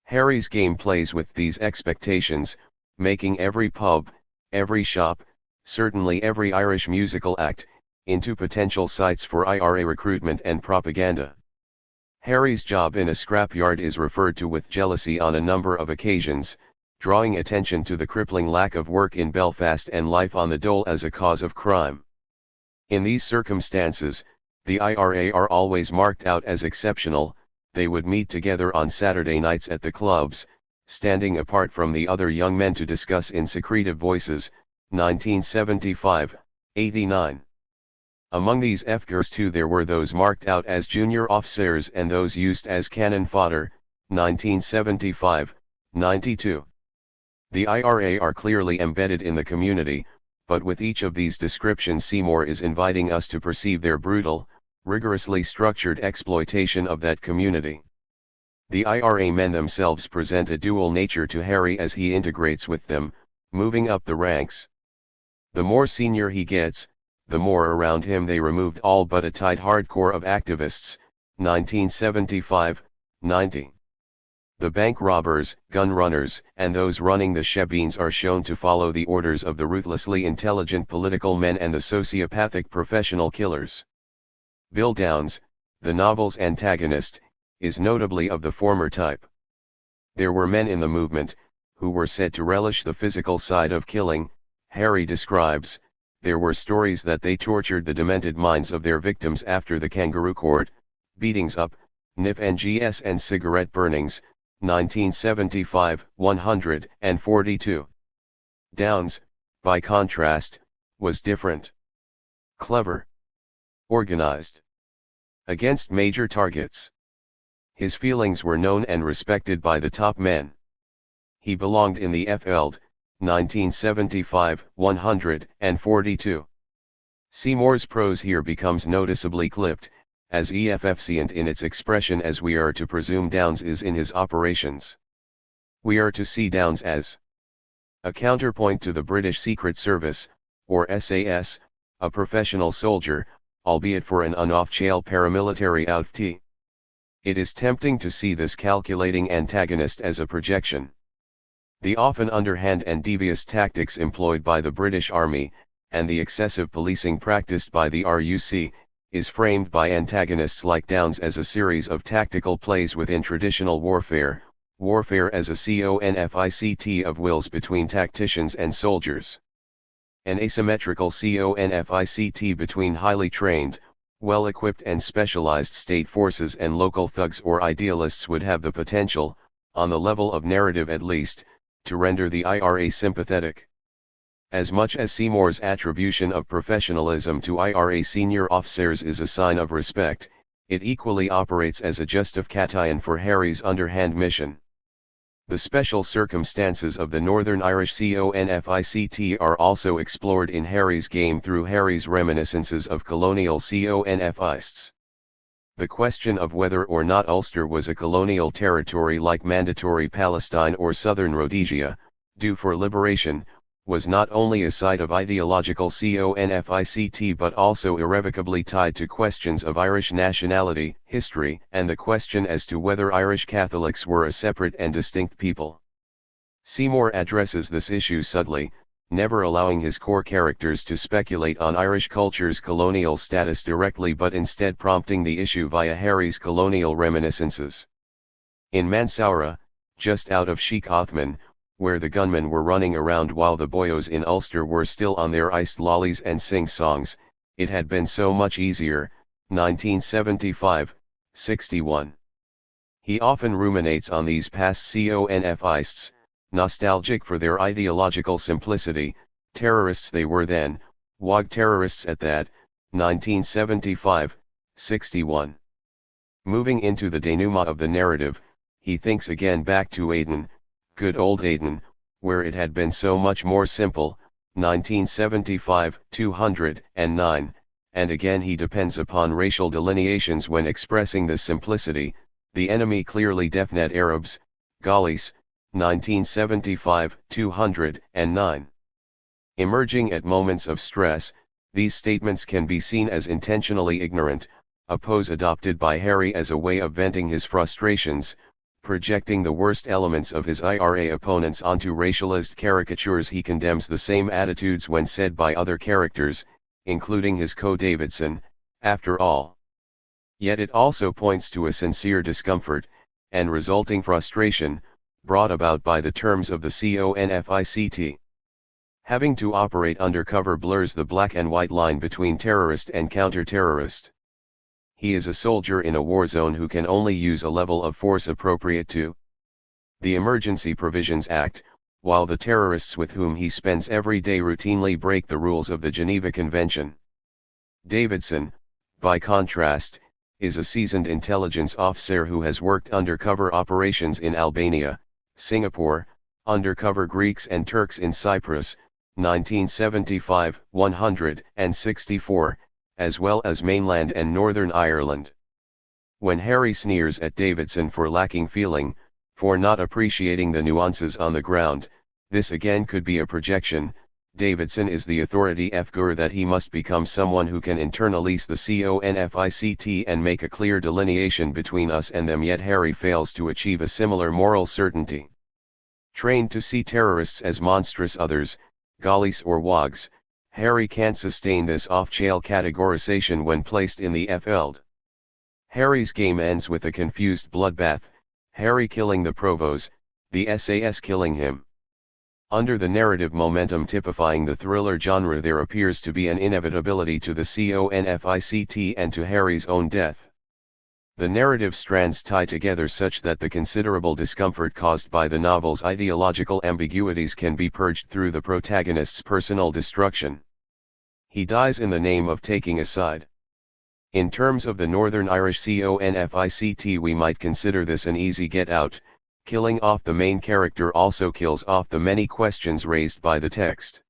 A: Harry's Game plays with these expectations, making every pub, every shop, certainly every Irish musical act, into potential sites for IRA recruitment and propaganda. Harry's job in a scrapyard is referred to with jealousy on a number of occasions, drawing attention to the crippling lack of work in Belfast and life on the dole as a cause of crime. In these circumstances, the IRA are always marked out as exceptional. They would meet together on Saturday nights at the clubs, standing apart from the other young men to discuss in secretive voices. 1975, 89. Among these FGers too there were those marked out as junior officers and those used as cannon fodder. 1975, 92. The IRA are clearly embedded in the community, but with each of these descriptions Seymour is inviting us to perceive their brutal, rigorously structured exploitation of that community. The IRA men themselves present a dual nature to Harry as he integrates with them, moving up the ranks. The more senior he gets, the more around him they removed all but a tight hardcore of activists. 1975, 90. The bank robbers, gun runners, and those running the shebeens are shown to follow the orders of the ruthlessly intelligent political men and the sociopathic professional killers. Bill Downs, the novel's antagonist, is notably of the former type. There were men in the movement, who were said to relish the physical side of killing. Harry describes, there were stories that they tortured the demented minds of their victims after the kangaroo court, beatings up, NGS and cigarette burnings. 1975, 142. Downs, by contrast, was different. Clever. Organized. Against major targets. His feelings were known and respected by the top men. He belonged in the FL'd. 1975, 142. Seymour's prose here becomes noticeably clipped, as efficient in its expression as we are to presume Downs is in his operations. We are to see Downs as a counterpoint to the British Secret Service, or SAS, a professional soldier, albeit for an un-off-chail paramilitary outfit. It is tempting to see this calculating antagonist as a projection. The often underhand and devious tactics employed by the British Army, and the excessive policing practiced by the RUC, is framed by antagonists like Downs as a series of tactical plays within traditional warfare, warfare as a conflict of wills between tacticians and soldiers. An asymmetrical conflict between highly trained, well-equipped and specialized state forces and local thugs or idealists would have the potential, on the level of narrative at least, to render the IRA sympathetic. As much as Seymour's attribution of professionalism to IRA senior officers is a sign of respect, it equally operates as a justification for Harry's underhand mission. The special circumstances of the Northern Irish conflict are also explored in Harry's game through Harry's reminiscences of colonial conflicts. The question of whether or not Ulster was a colonial territory like Mandatory Palestine or Southern Rhodesia, due for liberation, was not only a site of ideological conflict but also irrevocably tied to questions of Irish nationality, history, and the question as to whether Irish Catholics were a separate and distinct people. Seymour addresses this issue subtly, never allowing his core characters to speculate on Irish culture's colonial status directly but instead prompting the issue via Harry's colonial reminiscences. In Mansoura, just out of Sheikh Othman, where the gunmen were running around while the boyos in Ulster were still on their iced lollies and sing-songs, it had been so much easier. 1975, 61. He often ruminates on these past conflicts, nostalgic for their ideological simplicity. Terrorists they were then, WOG terrorists at that. 1975, 61. Moving into the denouement of the narrative, he thinks again back to Aden, good old Aden, where it had been so much more simple. 1975, 209, and again he depends upon racial delineations when expressing this simplicity. The enemy clearly definite Arabs, Galis. 1975, 209. Emerging at moments of stress, these statements can be seen as intentionally ignorant, a pose adopted by Harry as a way of venting his frustrations, projecting the worst elements of his IRA opponents onto racialized caricatures. He condemns the same attitudes when said by other characters, including his co-Davidson, after all. Yet it also points to a sincere discomfort, and resulting frustration, brought about by the terms of the CONFICT. Having to operate undercover blurs the black and white line between terrorist and counter-terrorist. He is a soldier in a war zone who can only use a level of force appropriate to the Emergency Provisions Act, while the terrorists with whom he spends every day routinely break the rules of the Geneva Convention. Davidson, by contrast, is a seasoned intelligence officer who has worked undercover operations in Albania, Singapore, undercover Greeks and Turks in Cyprus, 1975-164, as well as mainland and Northern Ireland. When Harry sneers at Davidson for lacking feeling, for not appreciating the nuances on the ground, this again could be a projection. Davidson is the authority figure that he must become someone who can internalize the CONFICT and make a clear delineation between us and them, yet Harry fails to achieve a similar moral certainty. Trained to see terrorists as monstrous others, Galis or Wogs, Harry can't sustain this off-chain categorization when placed in the FLD. Harry's game ends with a confused bloodbath, Harry killing the Provos, the SAS killing him. Under the narrative momentum typifying the thriller genre, there appears to be an inevitability to the CONFICT and to Harry's own death. The narrative strands tie together such that the considerable discomfort caused by the novel's ideological ambiguities can be purged through the protagonist's personal destruction. He dies in the name of taking a side. In terms of the Northern Irish CONFICT, we might consider this an easy get out. Killing off the main character also kills off the many questions raised by the text.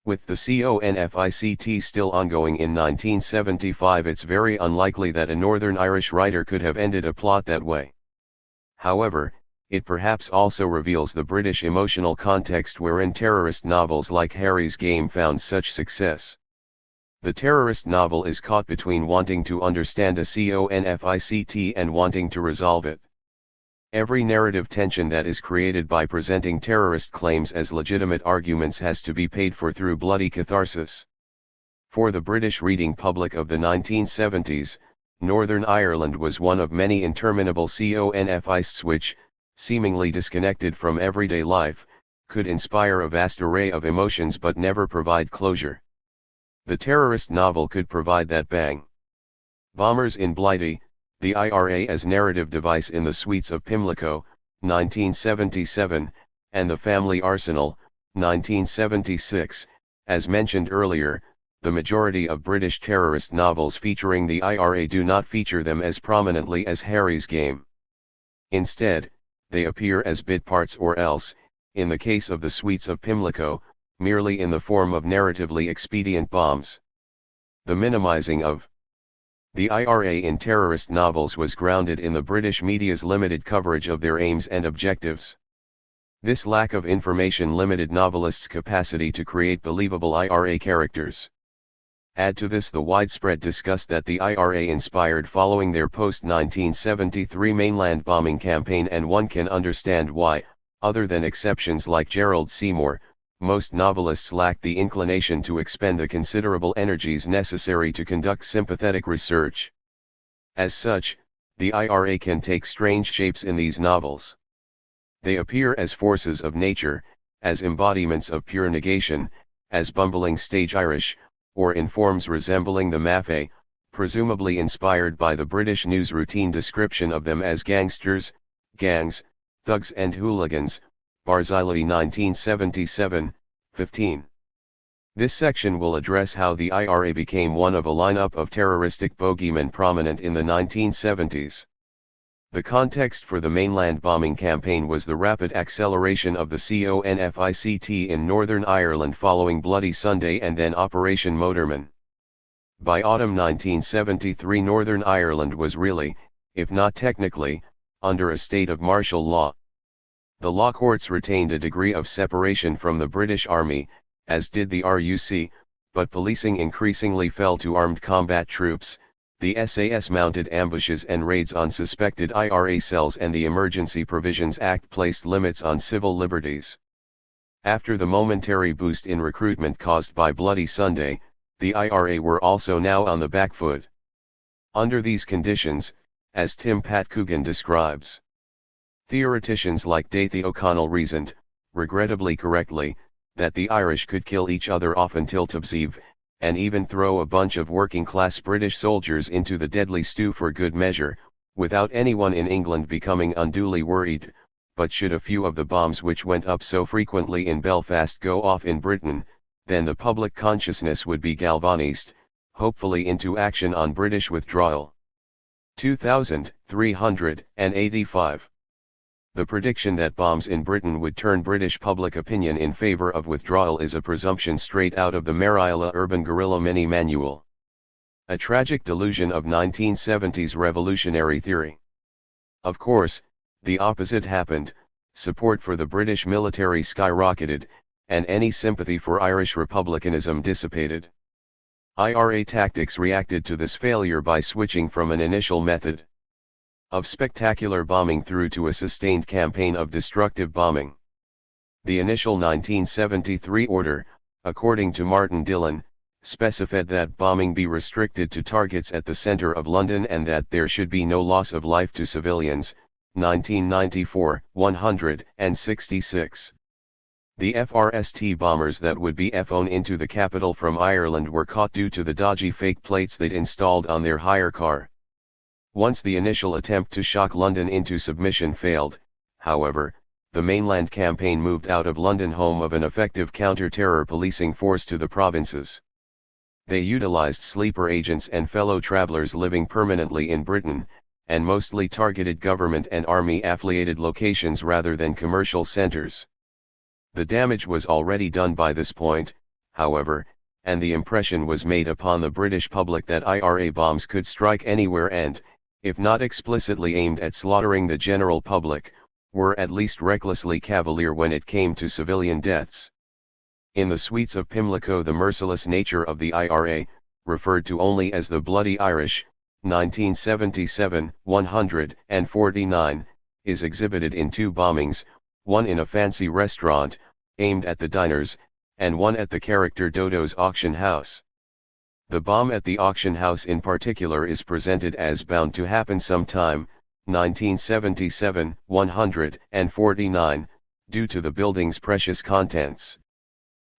A: With the CONFICT still ongoing in 1975, it's very unlikely that a Northern Irish writer could have ended a plot that way. However, it perhaps also reveals the British emotional context wherein terrorist novels like Harry's Game found such success. The terrorist novel is caught between wanting to understand a CONFICT and wanting to resolve it. Every narrative tension that is created by presenting terrorist claims as legitimate arguments has to be paid for through bloody catharsis. For the British reading public of the 1970s, Northern Ireland was one of many interminable CONFICTs which, seemingly disconnected from everyday life, could inspire a vast array of emotions but never provide closure. The terrorist novel could provide that bang. Bombers in Blighty, the IRA as narrative device in the Suites of Pimlico, 1977, and The Family Arsenal, 1976, as mentioned earlier, the majority of British terrorist novels featuring the IRA do not feature them as prominently as Harry's Game. Instead, they appear as bit parts or else, in the case of the Suites of Pimlico, merely in the form of narratively expedient bombs. The minimizing of the IRA in terrorist novels was grounded in the British media's limited coverage of their aims and objectives. This lack of information limited novelists' capacity to create believable IRA characters. Add to this the widespread disgust that the IRA inspired following their post-1973 mainland bombing campaign, and one can understand why, other than exceptions like Gerald Seymour, most novelists lacked the inclination to expend the considerable energies necessary to conduct sympathetic research. As such, the IRA can take strange shapes in these novels. They appear as forces of nature, as embodiments of pure negation, as bumbling stage Irish, or in forms resembling the Mafia, presumably inspired by the British news routine description of them as gangsters, gangs, thugs and hooligans, Barzilai 1977, 15. This section will address how the IRA became one of a lineup of terroristic bogeymen prominent in the 1970s. The context for the mainland bombing campaign was the rapid acceleration of the CONFICT in Northern Ireland following Bloody Sunday and then Operation Motorman. By autumn 1973, Northern Ireland was really, if not technically, under a state of martial law. The law courts retained a degree of separation from the British Army, as did the RUC, but policing increasingly fell to armed combat troops. The SAS mounted ambushes and raids on suspected IRA cells, and the Emergency Provisions Act placed limits on civil liberties. After the momentary boost in recruitment caused by Bloody Sunday, the IRA were also now on the back foot. Under these conditions, as Tim Pat Coogan describes, Theoreticians like Dathy O'Connell reasoned, regrettably correctly, that the Irish could kill each other off until Tubseve, and even throw a bunch of working-class British soldiers into the deadly stew for good measure, without anyone in England becoming unduly worried. But should a few of the bombs which went up so frequently in Belfast go off in Britain, then the public consciousness would be galvanized, hopefully into action on British withdrawal. 2385. The prediction that bombs in Britain would turn British public opinion in favour of withdrawal is a presumption straight out of the Marilla Urban Guerrilla Mini Manual. A tragic delusion of 1970s revolutionary theory. Of course, the opposite happened, support for the British military skyrocketed, and any sympathy for Irish republicanism dissipated. IRA tactics reacted to this failure by switching from an initial method of spectacular bombing through to a sustained campaign of destructive bombing. The initial 1973 order, according to Martin Dillon, specified that bombing be restricted to targets at the centre of London and that there should be no loss of life to civilians. 1994, 166. The FRST bombers that would be flown into the capital from Ireland were caught due to the dodgy fake plates they'd installed on their hire car. Once the initial attempt to shock London into submission failed, however, the mainland campaign moved out of London, home of an effective counter-terror policing force, to the provinces. They utilized sleeper agents and fellow travelers living permanently in Britain, and mostly targeted government and army-affiliated locations rather than commercial centers. The damage was already done by this point, however, and the impression was made upon the British public that IRA bombs could strike anywhere and, if not explicitly aimed at slaughtering the general public, were at least recklessly cavalier when it came to civilian deaths. In the Sweets of Pimlico, the merciless nature of the IRA, referred to only as the Bloody Irish, 1977, 149, is exhibited in two bombings, one in a fancy restaurant, aimed at the diners, and one at the character Dodo's auction house. The bomb at the auction house in particular is presented as bound to happen sometime, 1977, 149, due to the building's precious contents.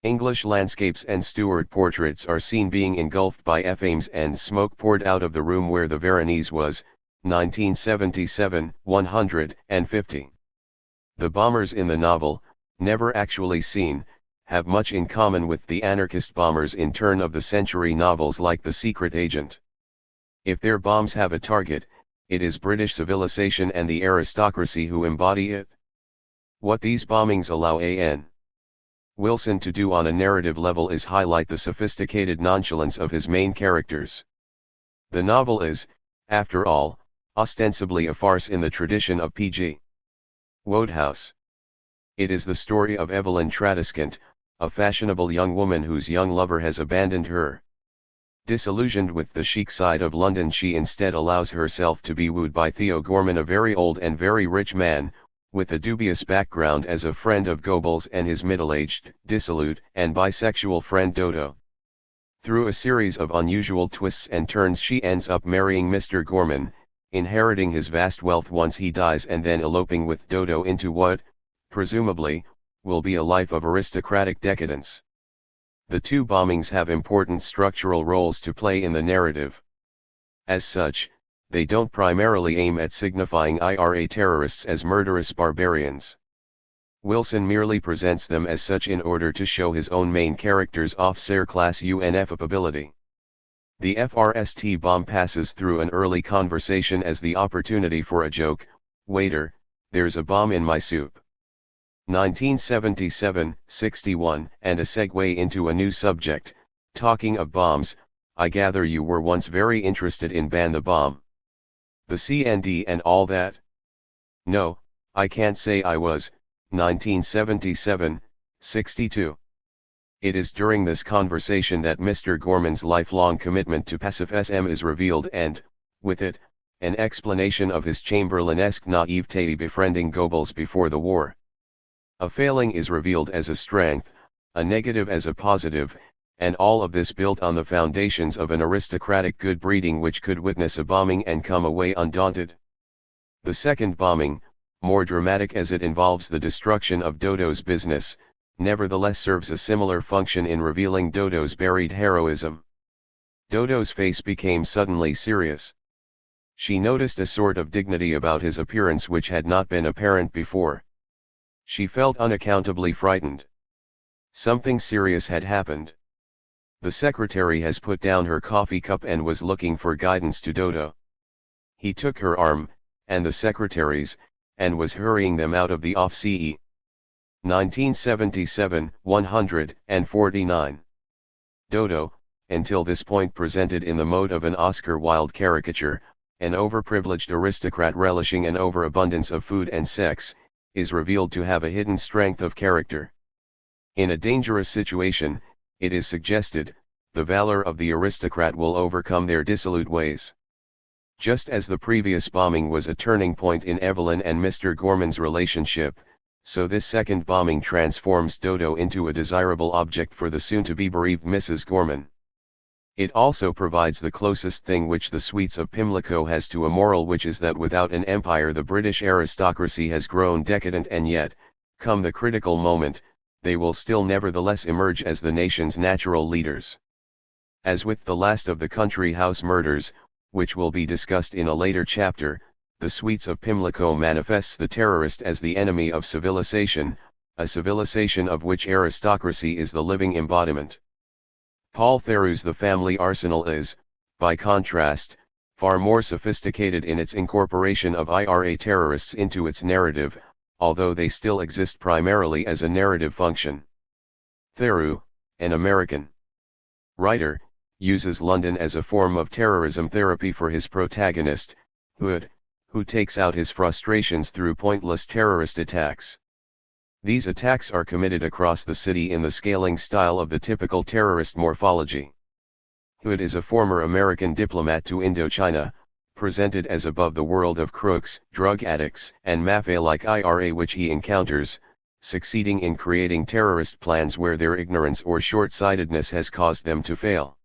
A: English landscapes and Stuart portraits are seen being engulfed by flames and smoke poured out of the room where the Veronese was, 1977, 150. The bombers in the novel, never actually seen, have much in common with the anarchist bombers in turn-of-the-century novels like The Secret Agent. If their bombs have a target, it is British civilization and the aristocracy who embody it. What these bombings allow A.N. Wilson to do on a narrative level is highlight the sophisticated nonchalance of his main characters. The novel is, after all, ostensibly a farce in the tradition of P.G. Wodehouse. It is the story of Evelyn Tradescant, a fashionable young woman whose young lover has abandoned her. Disillusioned with the chic side of London, she instead allows herself to be wooed by Theo Gorman, a very old and very rich man, with a dubious background as a friend of Goebbels and his middle-aged, dissolute, and bisexual friend Dodo. Through a series of unusual twists and turns she ends up marrying Mr. Gorman, inheriting his vast wealth once he dies, and then eloping with Dodo into what, presumably, will be a life of aristocratic decadence. The two bombings have important structural roles to play in the narrative. As such, they don't primarily aim at signifying IRA terrorists as murderous barbarians. Wilson merely presents them as such in order to show his own main character's officer-class UNFability. The FRST bomb passes through an early conversation as the opportunity for a joke: "Waiter, there's a bomb in my soup." 1977, 61, and a segue into a new subject. Talking of bombs, I gather you were once very interested in Ban the Bomb. The CND and all that? No, I can't say I was. 1977, 62. It is during this conversation that Mr. Gorman's lifelong commitment to pacifism is revealed and, with it, an explanation of his Chamberlain-esque naivete befriending Goebbels before the war. A failing is revealed as a strength, a negative as a positive, and all of this built on the foundations of an aristocratic good breeding which could witness a bombing and come away undaunted. The second bombing, more dramatic as it involves the destruction of Dodo's business, nevertheless serves a similar function in revealing Dodo's buried heroism. Dodo's face became suddenly serious. She noticed a sort of dignity about his appearance which had not been apparent before. She felt unaccountably frightened. Something serious had happened. The secretary has put down her coffee cup and was looking for guidance to Dodo. He took her arm, and the secretary's, and was hurrying them out of the office. 1977, 149. Dodo, until this point presented in the mode of an Oscar Wilde caricature, an overprivileged aristocrat relishing an overabundance of food and sex, is revealed to have a hidden strength of character. In a dangerous situation, it is suggested, the valor of the aristocrat will overcome their dissolute ways. Just as the previous bombing was a turning point in Evelyn and Mr. Gorman's relationship, so this second bombing transforms Dodo into a desirable object for the soon-to-be bereaved Mrs. Gorman. It also provides the closest thing which the sweets of Pimlico has to a moral, which is that without an empire the British aristocracy has grown decadent, and yet, come the critical moment, they will still nevertheless emerge as the nation's natural leaders. As with the last of the country house murders, which will be discussed in a later chapter, the Sweets of Pimlico manifests the terrorist as the enemy of civilization, a civilization of which aristocracy is the living embodiment. Paul Theroux's The Family Arsenal is, by contrast, far more sophisticated in its incorporation of IRA terrorists into its narrative, although they still exist primarily as a narrative function. Theroux, an American writer, uses London as a form of terrorism therapy for his protagonist, Hood, who takes out his frustrations through pointless terrorist attacks. These attacks are committed across the city in the scaling style of the typical terrorist morphology. Hood is a former American diplomat to Indochina, presented as above the world of crooks, drug addicts, and mafia like IRA which he encounters, succeeding in creating terrorist plans where their ignorance or short-sightedness has caused them to fail.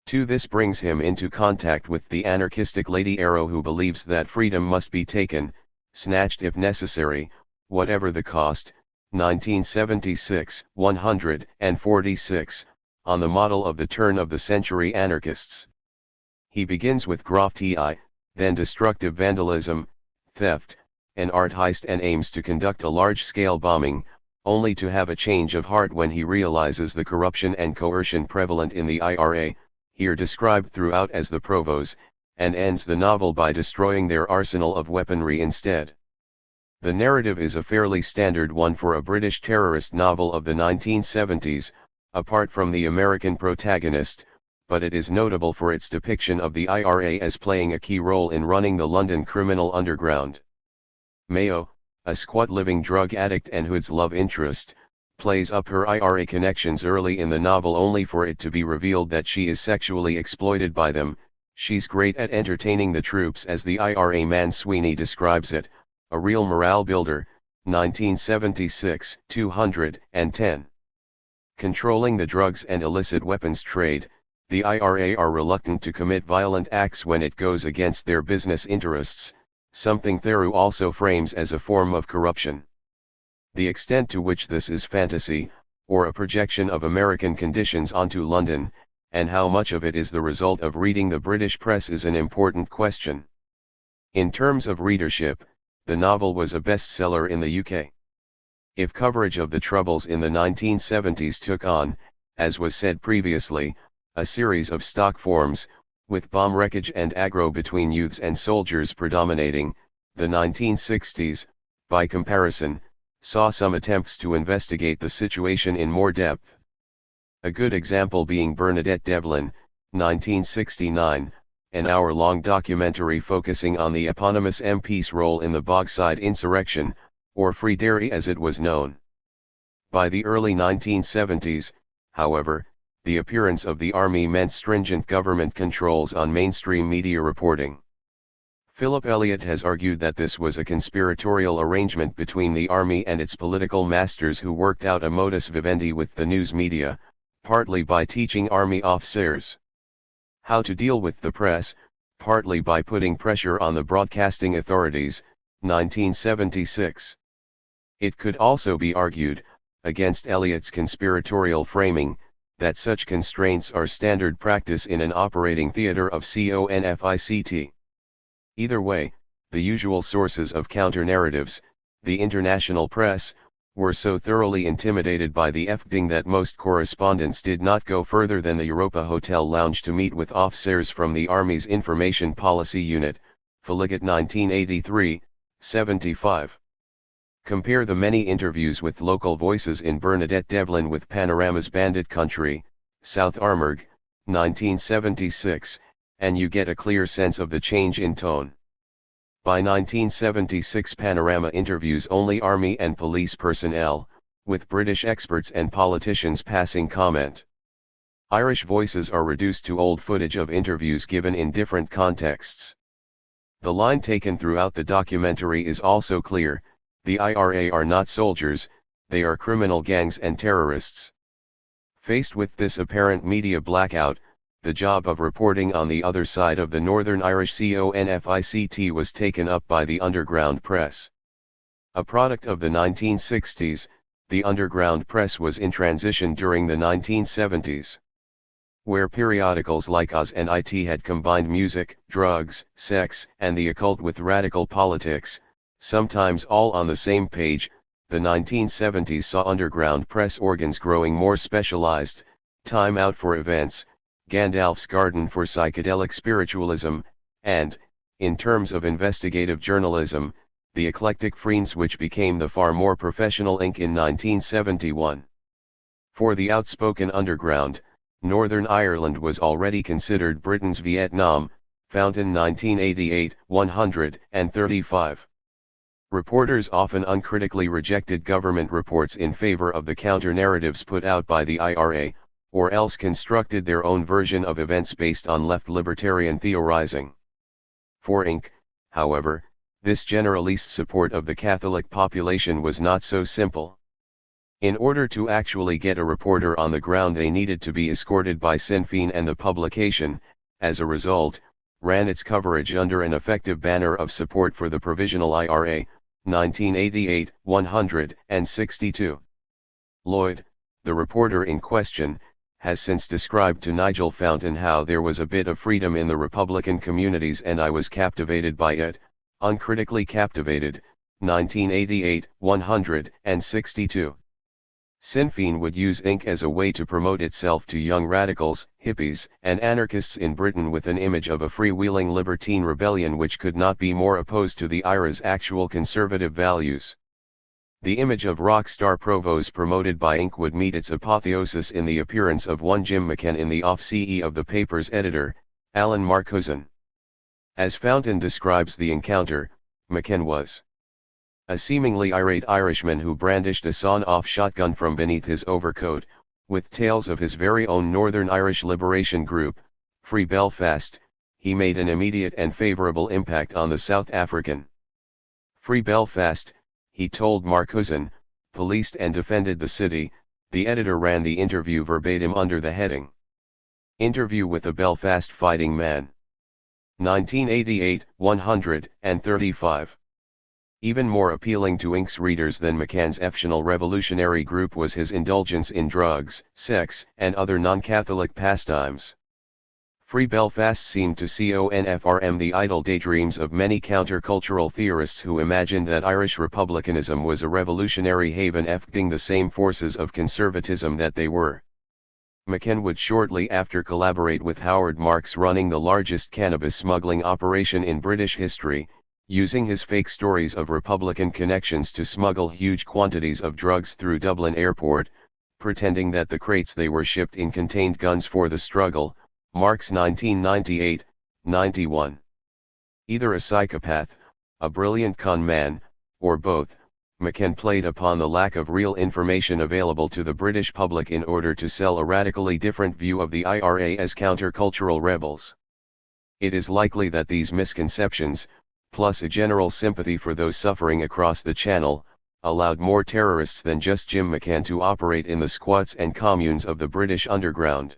A: This brings him into contact with the anarchistic Lady Arrow, who believes that freedom must be taken, snatched if necessary, whatever the cost. 1976, 146, on the model of the turn-of-the-century anarchists. He begins with graffiti, then destructive vandalism, theft, an art heist, and aims to conduct a large-scale bombing, only to have a change of heart when he realizes the corruption and coercion prevalent in the IRA, here described throughout as the provos, and ends the novel by destroying their arsenal of weaponry instead. The narrative is a fairly standard one for a British terrorist novel of the 1970s, apart from the American protagonist, but it is notable for its depiction of the IRA as playing a key role in running the London criminal underground. Mayo, a squat-living drug addict and Hood's love interest, plays up her IRA connections early in the novel only for it to be revealed that she is sexually exploited by them. She's great at entertaining the troops, as the IRA man Sweeney describes it, a real morale builder. 1976, 210. Controlling the drugs and illicit weapons trade, the IRA are reluctant to commit violent acts when it goes against their business interests, something Theroux also frames as a form of corruption. The extent to which this is fantasy, or a projection of American conditions onto London, and how much of it is the result of reading the British press, is an important question. In terms of readership, the novel was a bestseller in the UK. If coverage of the Troubles in the 1970s took on, as was said previously, a series of stock forms, with bomb wreckage and aggro between youths and soldiers predominating, the 1960s, by comparison, saw some attempts to investigate the situation in more depth. A good example being Bernadette Devlin, 1969, an hour-long documentary focusing on the eponymous MP's role in the Bogside insurrection, or Free Derry as it was known. By the early 1970s, however, the appearance of the army meant stringent government controls on mainstream media reporting. Philip Elliott has argued that this was a conspiratorial arrangement between the army and its political masters, who worked out a modus vivendi with the news media, partly by teaching army officers how to deal with the press, partly by putting pressure on the broadcasting authorities. 1976. It could also be argued, against Eliot's conspiratorial framing, that such constraints are standard practice in an operating theater of CONFICT. Either way, the usual sources of counter-narratives, the international press, were so thoroughly intimidated by the FDing that most correspondents did not go further than the Europa Hotel lounge to meet with officers from the Army's Information Policy Unit, Fliegit 1983, 75. Compare the many interviews with local voices in Bernadette Devlin with Panorama's Bandit Country, South Armagh, 1976, and you get a clear sense of the change in tone. By 1976 Panorama interviews only army and police personnel, with British experts and politicians passing comment. Irish voices are reduced to old footage of interviews given in different contexts. The line taken throughout the documentary is also clear: the IRA are not soldiers, they are criminal gangs and terrorists. Faced with this apparent media blackout, the job of reporting on the other side of the Northern Irish CONFICT was taken up by the underground press. A product of the 1960s, the underground press was in transition during the 1970s. Where periodicals like Oz and IT had combined music, drugs, sex, and the occult with radical politics, sometimes all on the same page, the 1970s saw underground press organs growing more specialized: Time Out for events, Gandalf's Garden for psychedelic spiritualism, and, in terms of investigative journalism, the eclectic Friends, which became the far more professional Inc. in 1971. For the outspoken underground, Northern Ireland was already considered Britain's Vietnam, Fountain 1988, 135. Reporters often uncritically rejected government reports in favor of the counter-narratives put out by the IRA, or else constructed their own version of events based on left libertarian theorizing. For Inc., however, this generalist support of the Catholic population was not so simple. In order to actually get a reporter on the ground, they needed to be escorted by Sinn Féin, and the publication, as a result, ran its coverage under an effective banner of support for the Provisional IRA, 1988, 162. Lloyd, the reporter in question, has since described to Nigel Fountain how there was a bit of freedom in the Republican communities and I was captivated by it, uncritically captivated, 1988, 162. Sinn Féin would use Inc. as a way to promote itself to young radicals, hippies, and anarchists in Britain with an image of a freewheeling libertine rebellion which could not be more opposed to the IRA's actual conservative values. The image of rock star provos promoted by Inc. would meet its apotheosis in the appearance of one Jim McCann in the off-CE of the paper's editor, Alan Marcuson. As Fountain describes the encounter, McCann was a seemingly irate Irishman who brandished a sawn-off shotgun from beneath his overcoat, with tales of his very own Northern Irish liberation group, Free Belfast. He made an immediate and favourable impact on the South African Free Belfast, he told Marcuson, policed and defended the city. The editor ran the interview verbatim under the heading, "Interview with a Belfast Fighting Man." 1988, 135. Even more appealing to Inc.'s readers than McCann's fictional revolutionary group was his indulgence in drugs, sex, and other non-Catholic pastimes. Free Belfast seemed to confirm the idle daydreams of many countercultural theorists who imagined that Irish republicanism was a revolutionary haven effecting the same forces of conservatism that they were. McCann would shortly after collaborate with Howard Marks running the largest cannabis smuggling operation in British history, using his fake stories of Republican connections to smuggle huge quantities of drugs through Dublin Airport, pretending that the crates they were shipped in contained guns for the struggle. Marks 1998, 91. Either a psychopath, a brilliant con man, or both, McCann played upon the lack of real information available to the British public in order to sell a radically different view of the IRA as countercultural rebels. It is likely that these misconceptions, plus a general sympathy for those suffering across the channel, allowed more terrorists than just Jim McCann to operate in the squats and communes of the British underground.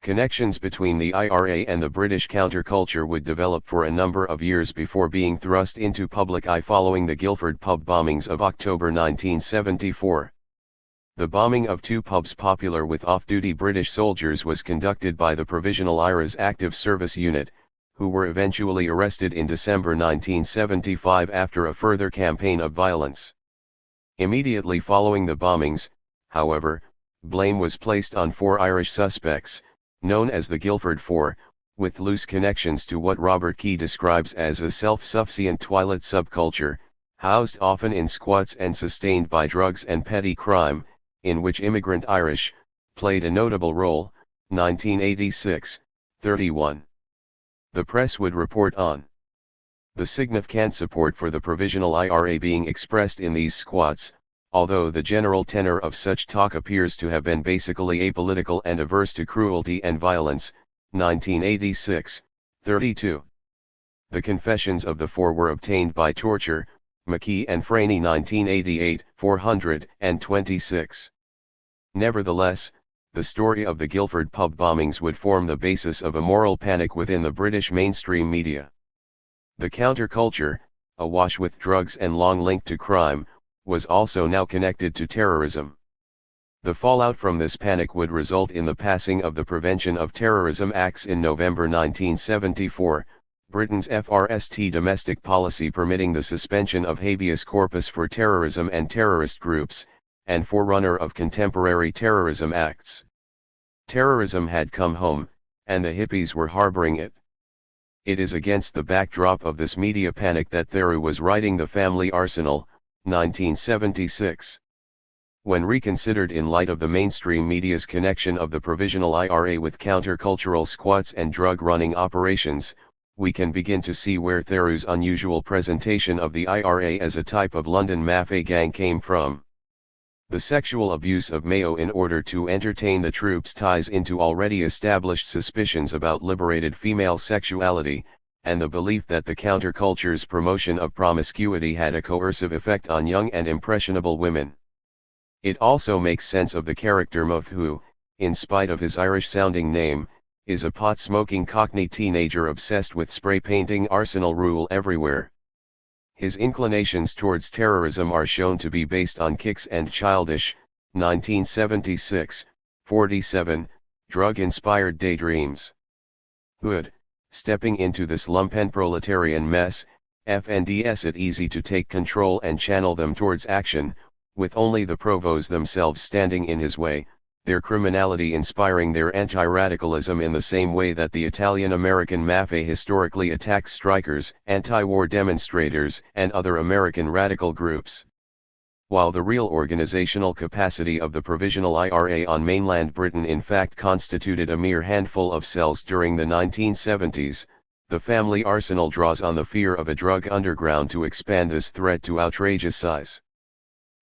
A: Connections between the IRA and the British counterculture would develop for a number of years before being thrust into public eye following the Guildford pub bombings of October 1974. The bombing of two pubs popular with off-duty British soldiers was conducted by the Provisional IRA's Active Service Unit, who were eventually arrested in December 1975 after a further campaign of violence. Immediately following the bombings, however, blame was placed on four Irish suspects, known as the Guildford Four, with loose connections to what Robert Key describes as a self-sufficient toilet subculture, housed often in squats and sustained by drugs and petty crime, in which immigrant Irish played a notable role. 1986, 31. The press would report on the significant support for the Provisional IRA being expressed in these squats, although the general tenor of such talk appears to have been basically apolitical and averse to cruelty and violence. 1986, 32. The confessions of the four were obtained by torture. McKee and Franey 1988, 426. Nevertheless, the story of the Guildford pub bombings would form the basis of a moral panic within the British mainstream media. The counterculture, awash with drugs and long linked to crime, was also now connected to terrorism. The fallout from this panic would result in the passing of the Prevention of Terrorism Acts in November 1974, Britain's FRST domestic policy permitting the suspension of habeas corpus for terrorism and terrorist groups, and forerunner of contemporary terrorism acts. Terrorism had come home, and the hippies were harboring it. It is against the backdrop of this media panic that Theroux was writing The Family Arsenal, 1976. When reconsidered in light of the mainstream media's connection of the Provisional IRA with countercultural squats and drug-running operations, we can begin to see where Theroux's unusual presentation of the IRA as a type of London mafia gang came from. The sexual abuse of Mayo in order to entertain the troops ties into already established suspicions about liberated female sexuality, and the belief that the counterculture's promotion of promiscuity had a coercive effect on young and impressionable women. It also makes sense of the character Muff who, in spite of his Irish-sounding name, is a pot-smoking Cockney teenager obsessed with spray-painting Arsenal rule everywhere. His inclinations towards terrorism are shown to be based on kicks and childish, 1976, 47, drug-inspired daydreams. Hood, stepping into this lumpenproletarian mess, FNDs it easy to take control and channel them towards action, with only the provos themselves standing in his way, their criminality inspiring their anti-radicalism in the same way that the Italian-American mafia historically attacked strikers, anti-war demonstrators, and other American radical groups. While the real organizational capacity of the Provisional IRA on mainland Britain in fact constituted a mere handful of cells during the 1970s, the family arsenal draws on the fear of a drug underground to expand this threat to outrageous size.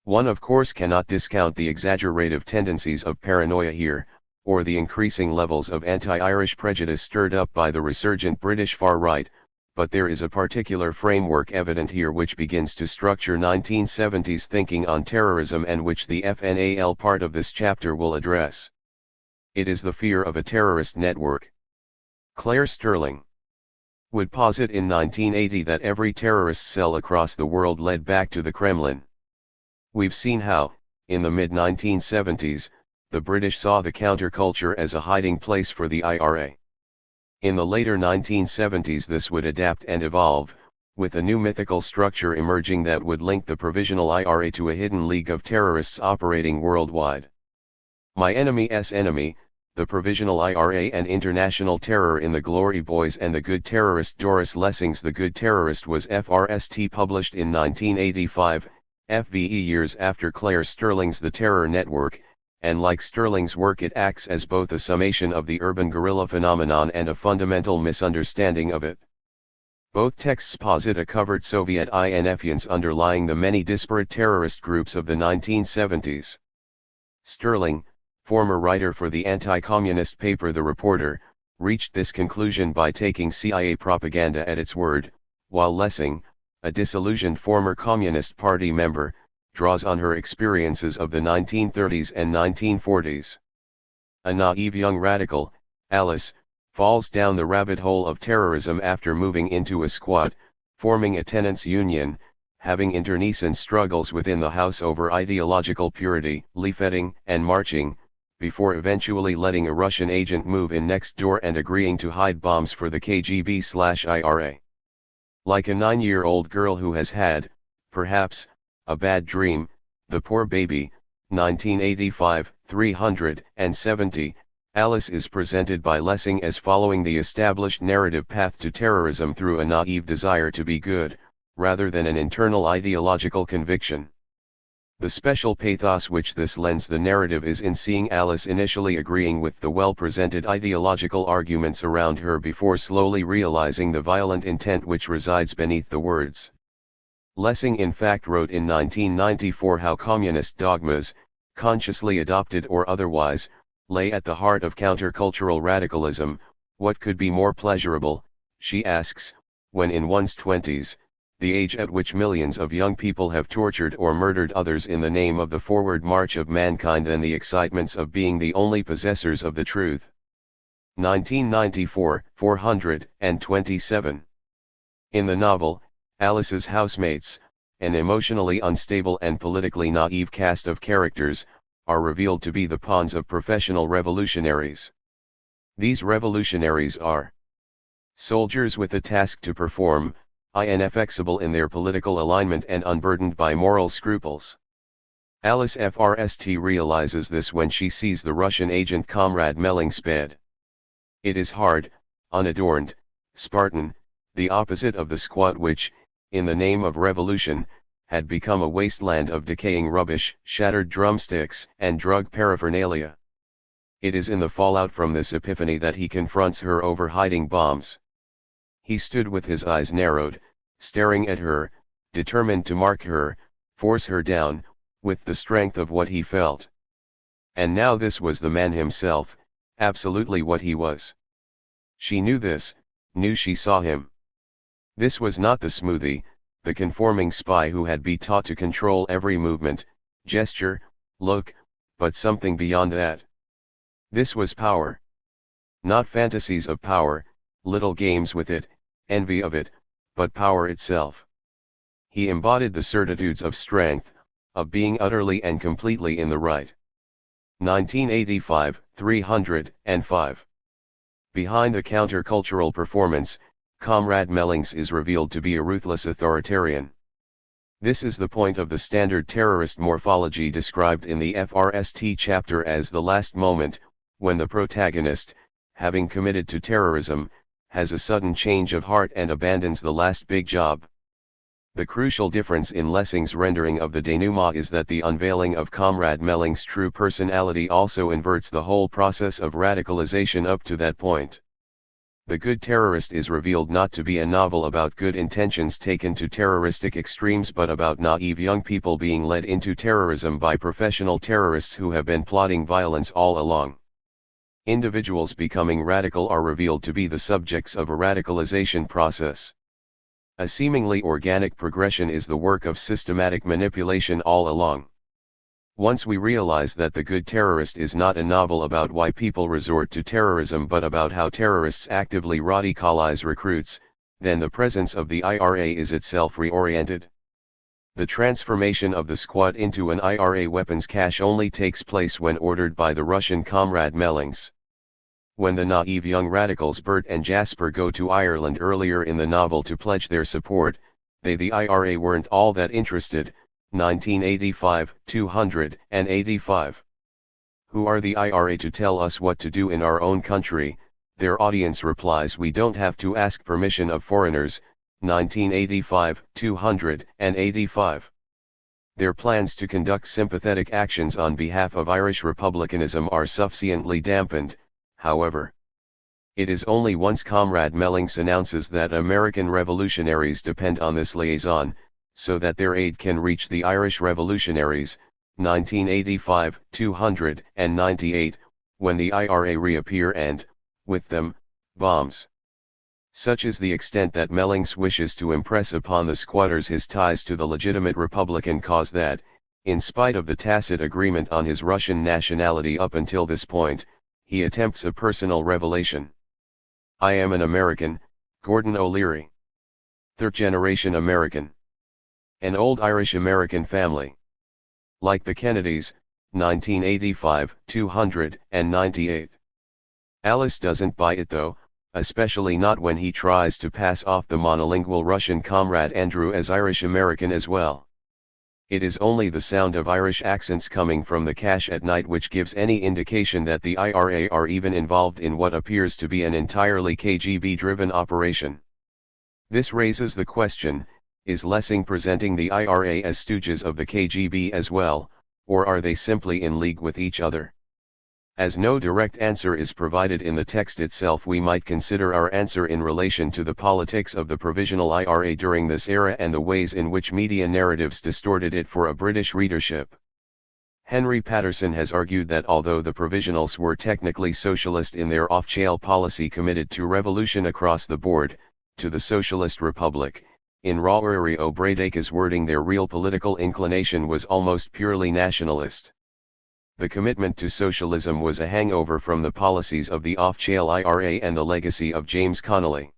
A: One of course cannot discount the exaggerative tendencies of paranoia here, or the increasing levels of anti-Irish prejudice stirred up by the resurgent British far-right, but there is a particular framework evident here which begins to structure 1970s thinking on terrorism and which the FNAL part of this chapter will address. It is the fear of a terrorist network. Claire Sterling would posit in 1980 that every terrorist cell across the world led back to the Kremlin. We've seen how, in the mid-1970s, the British saw the counterculture as a hiding place for the IRA. In the later 1970s this would adapt and evolve, with a new mythical structure emerging that would link the Provisional IRA to a hidden league of terrorists operating worldwide. My enemy's enemy, the Provisional IRA and international terror in the Glory Boys and the Good Terrorist. Doris Lessing's The Good Terrorist was FRST, published in 1985, FVE years after Claire Sterling's The Terror Network, and like Sterling's work it acts as both a summation of the urban guerrilla phenomenon and a fundamental misunderstanding of it. Both texts posit a covert Soviet influence underlying the many disparate terrorist groups of the 1970s. Sterling, former writer for the anti-communist paper The Reporter, reached this conclusion by taking CIA propaganda at its word, while Lessing, a disillusioned former Communist Party member, draws on her experiences of the 1930s and 1940s. A naive young radical, Alice, falls down the rabbit hole of terrorism after moving into a squat, forming a tenants' union, having internecine struggles within the house over ideological purity, leafletting, and marching, before eventually letting a Russian agent move in next door and agreeing to hide bombs for the KGB/IRA. Like a 9-year-old girl who has had, perhaps, a bad dream, the poor baby, 1985, 370, Alice is presented by Lessing as following the established narrative path to terrorism through a naive desire to be good, rather than an internal ideological conviction. The special pathos which this lends the narrative is in seeing Alice initially agreeing with the well-presented ideological arguments around her before slowly realizing the violent intent which resides beneath the words. Lessing in fact wrote in 1994 how communist dogmas, consciously adopted or otherwise, lay at the heart of countercultural radicalism. What could be more pleasurable, she asks, when in one's 20s, the age at which millions of young people have tortured or murdered others in the name of the forward march of mankind, than the excitements of being the only possessors of the truth. 1994, 427. In the novel, Alice's housemates, an emotionally unstable and politically naive cast of characters, are revealed to be the pawns of professional revolutionaries. These revolutionaries are soldiers with a task to perform, inflexible in their political alignment and unburdened by moral scruples. Alice First realizes this when she sees the Russian agent Comrade Melling's bed. It is hard, unadorned, Spartan, the opposite of the squat which, in the name of revolution, had become a wasteland of decaying rubbish, shattered drumsticks, and drug paraphernalia. It is in the fallout from this epiphany that he confronts her over hiding bombs. He stood with his eyes narrowed, staring at her, determined to mark her, force her down, with the strength of what he felt. And now this was the man himself, absolutely what he was. She knew this, knew she saw him. This was not the smoothie, the conforming spy who had been taught to control every movement, gesture, look, but something beyond that. This was power. Not fantasies of power, little games with it, envy of it, but power itself. He embodied the certitudes of strength, of being utterly and completely in the right. 1985, 305. Behind the countercultural performance, Comrade Mellings is revealed to be a ruthless authoritarian. This is the point of the standard terrorist morphology described in the FRST chapter as the last moment, when the protagonist, having committed to terrorism, has a sudden change of heart and abandons the last big job. The crucial difference in Lessing's rendering of the denouement is that the unveiling of Comrade Melling's true personality also inverts the whole process of radicalization up to that point. The Good Terrorist is revealed not to be a novel about good intentions taken to terroristic extremes, but about naive young people being led into terrorism by professional terrorists who have been plotting violence all along. Individuals becoming radical are revealed to be the subjects of a radicalization process. A seemingly organic progression is the work of systematic manipulation all along. Once we realize that The Good Terrorist is not a novel about why people resort to terrorism but about how terrorists actively radicalize recruits, then the presence of the IRA is itself reoriented. The transformation of the squad into an IRA weapons cache only takes place when ordered by the Russian Comrade Mellings. When the naive young radicals Bert and Jasper go to Ireland earlier in the novel to pledge their support, the IRA weren't all that interested. 1985, 285. Who are the IRA to tell us what to do in our own country? Their audience replies, we don't have to ask permission of foreigners. 1985, 285. Their plans to conduct sympathetic actions on behalf of Irish republicanism are sufficiently dampened, however. It is only once Comrade Mellings announces that American revolutionaries depend on this liaison, so that their aid can reach the Irish revolutionaries, 1985, 298, when the IRA reappear and, with them, bombs. Such is the extent that Mellings wishes to impress upon the squatters his ties to the legitimate Republican cause that, in spite of the tacit agreement on his Russian nationality up until this point, he attempts a personal revelation. I am an American, Gordon O'Leary. Third-generation American. An old Irish-American family. Like the Kennedys, 1985, 298. Alice doesn't buy it though, especially not when he tries to pass off the monolingual Russian comrade Andrew as Irish-American as well. It is only the sound of Irish accents coming from the cache at night which gives any indication that the IRA are even involved in what appears to be an entirely KGB-driven operation. This raises the question, is Lessing presenting the IRA as stooges of the KGB as well, or are they simply in league with each other? As no direct answer is provided in the text itself, we might consider our answer in relation to the politics of the Provisional IRA during this era and the ways in which media narratives distorted it for a British readership. Henry Patterson has argued that although the Provisionals were technically socialist in their off-chail policy committed to revolution across the board, to the Socialist Republic, in Rory O'Brady's wording their real political inclination was almost purely nationalist. The commitment to socialism was a hangover from the policies of the off-chail IRA and the legacy of James Connolly.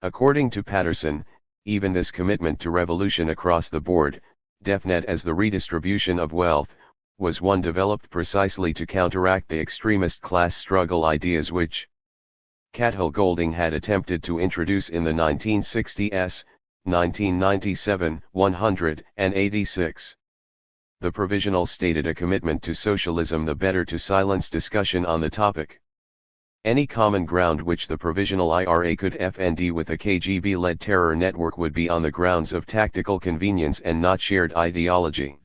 A: According to Patterson, even this commitment to revolution across the board, definite as the redistribution of wealth, was one developed precisely to counteract the extremist class struggle ideas which Catull Golding had attempted to introduce in the 1960s, 1997, 186. The Provisionals stated a commitment to socialism the better to silence discussion on the topic. Any common ground which the Provisional IRA could FND with a KGB-led terror network would be on the grounds of tactical convenience and not shared ideology.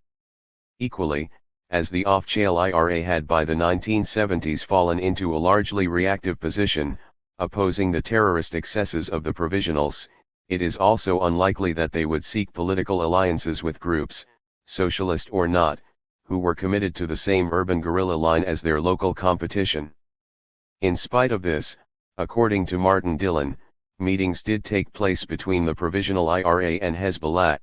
A: Equally, as the off-chail IRA had by the 1970s fallen into a largely reactive position, opposing the terrorist excesses of the Provisionals, it is also unlikely that they would seek political alliances with groups, socialist or not, who were committed to the same urban guerrilla line as their local competition. In spite of this, according to Martin Dillon, meetings did take place between the Provisional IRA and Hezbollah.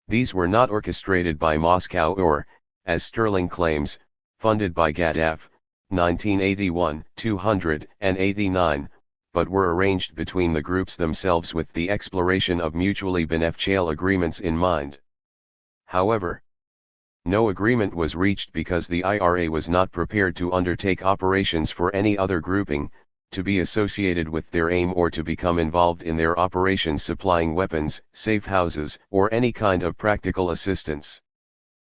A: These were not orchestrated by Moscow or, as Sterling claims, funded by Gaddafi, 1981, 289, but were arranged between the groups themselves with the exploration of mutually beneficial agreements in mind. However, no agreement was reached because the IRA was not prepared to undertake operations for any other grouping, to be associated with their aim or to become involved in their operations supplying weapons, safe houses, or any kind of practical assistance.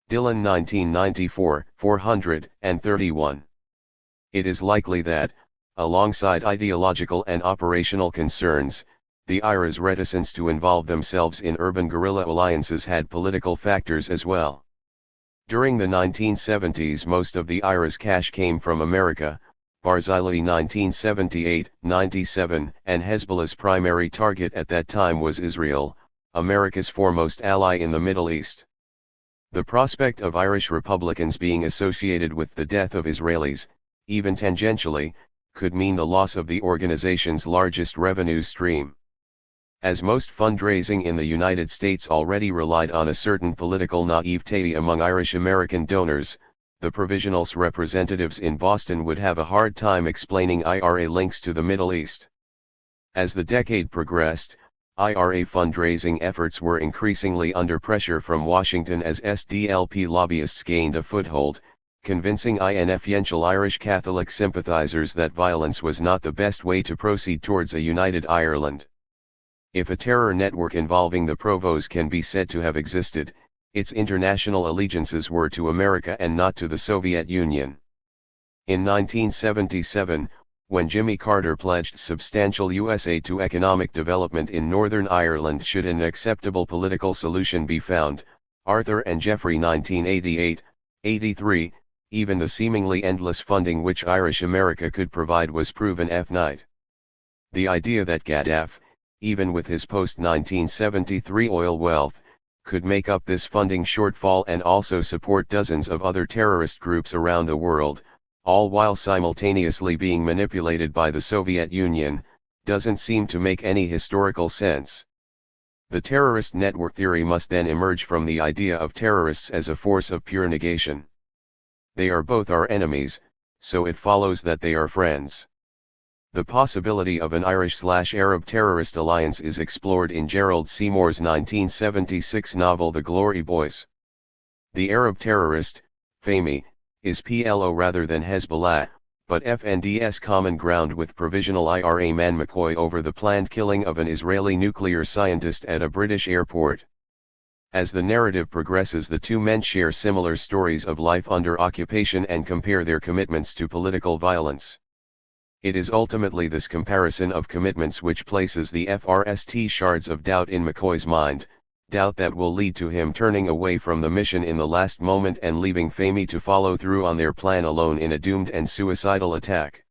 A: Dillon 1994, 431. It is likely that, alongside ideological and operational concerns, the IRA's reticence to involve themselves in urban guerrilla alliances had political factors as well. During the 1970s most of the IRA's cash came from America, Barzilai 1978-97, and Hezbollah's primary target at that time was Israel, America's foremost ally in the Middle East. The prospect of Irish Republicans being associated with the death of Israelis, even tangentially, could mean the loss of the organization's largest revenue stream. As most fundraising in the United States already relied on a certain political naivete among Irish-American donors, the Provisionals representatives in Boston would have a hard time explaining IRA links to the Middle East. As the decade progressed, IRA fundraising efforts were increasingly under pressure from Washington as SDLP lobbyists gained a foothold, convincing influential Irish Catholic sympathizers that violence was not the best way to proceed towards a united Ireland. If a terror network involving the Provos can be said to have existed, its international allegiances were to America and not to the Soviet Union. In 1977, when Jimmy Carter pledged substantial US aid to economic development in Northern Ireland should an acceptable political solution be found, Arthur and Jeffrey 1988-83, even the seemingly endless funding which Irish America could provide was proven finite. The idea that Gaddafi, even with his post-1973 oil wealth, could make up this funding shortfall and also support dozens of other terrorist groups around the world, all while simultaneously being manipulated by the Soviet Union, doesn't seem to make any historical sense. The terrorist network theory must then emerge from the idea of terrorists as a force of pure negation. They are both our enemies, so it follows that they are friends. The possibility of an Irish/Arab terrorist alliance is explored in Gerald Seymour's 1976 novel The Glory Boys. The Arab terrorist, Fahmy, is PLO rather than Hezbollah, but FND's common ground with provisional IRA man McCoy over the planned killing of an Israeli nuclear scientist at a British airport. As the narrative progresses, the two men share similar stories of life under occupation and compare their commitments to political violence. It is ultimately this comparison of commitments which places the FRST shards of doubt in McCoy's mind, doubt that will lead to him turning away from the mission in the last moment and leaving Fahmy to follow through on their plan alone in a doomed and suicidal attack.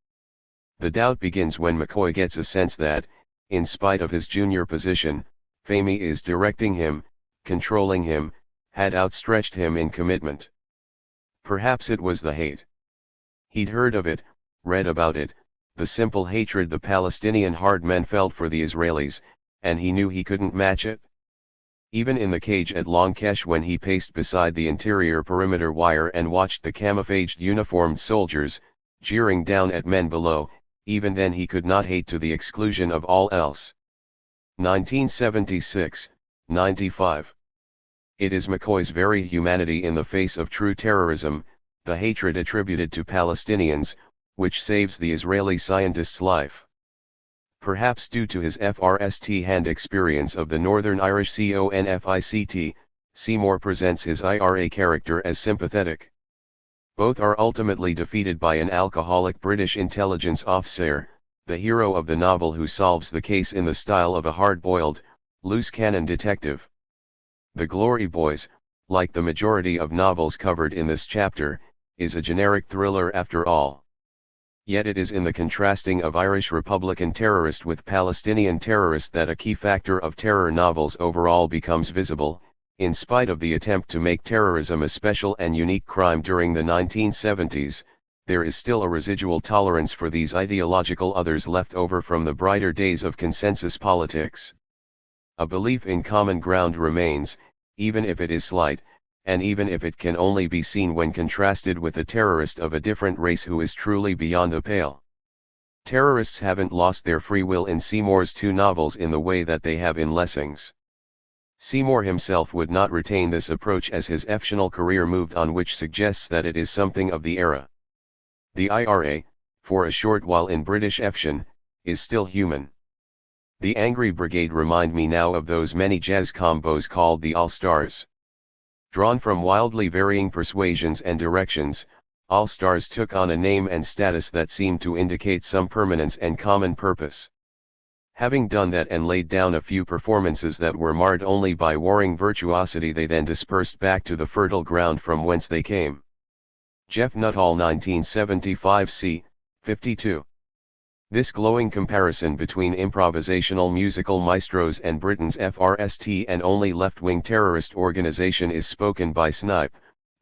A: The doubt begins when McCoy gets a sense that, in spite of his junior position, Fahmy is directing him, controlling him, had outstretched him in commitment. Perhaps it was the hate. He'd heard of it, read about it, the simple hatred the Palestinian hard men felt for the Israelis, and he knew he couldn't match it. Even in the cage at Longkesh, when he paced beside the interior perimeter wire and watched the camouflaged uniformed soldiers, jeering down at men below, even then he could not hate to the exclusion of all else. 1976, 95. It is McCoy's very humanity in the face of true terrorism, the hatred attributed to Palestinians, which saves the Israeli scientist's life. Perhaps due to his FRST hand experience of the Northern Irish CONFICT, Seymour presents his IRA character as sympathetic. Both are ultimately defeated by an alcoholic British intelligence officer, the hero of the novel, who solves the case in the style of a hard-boiled, loose-cannon detective. The Glory Boys, like the majority of novels covered in this chapter, is a generic thriller after all. Yet it is in the contrasting of Irish Republican terrorist with Palestinian terrorist that a key factor of terror novels overall becomes visible. In spite of the attempt to make terrorism a special and unique crime during the 1970s, there is still a residual tolerance for these ideological others left over from the brighter days of consensus politics. A belief in common ground remains, even if it is slight, and even if it can only be seen when contrasted with a terrorist of a different race who is truly beyond the pale. Terrorists haven't lost their free will in Seymour's two novels in the way that they have in Lessing's. Seymour himself would not retain this approach as his fictional career moved on, which suggests that it is something of the era. The IRA, for a short while in British fiction, is still human. The Angry Brigade remind me now of those many jazz combos called the All-Stars. Drawn from wildly varying persuasions and directions, All Stars took on a name and status that seemed to indicate some permanence and common purpose. Having done that and laid down a few performances that were marred only by warring virtuosity, they then dispersed back to the fertile ground from whence they came. Jeff Nuttall, 1975 c. 52. This glowing comparison between improvisational musical maestros and Britain's FRST and only left-wing terrorist organization is spoken by Snipe,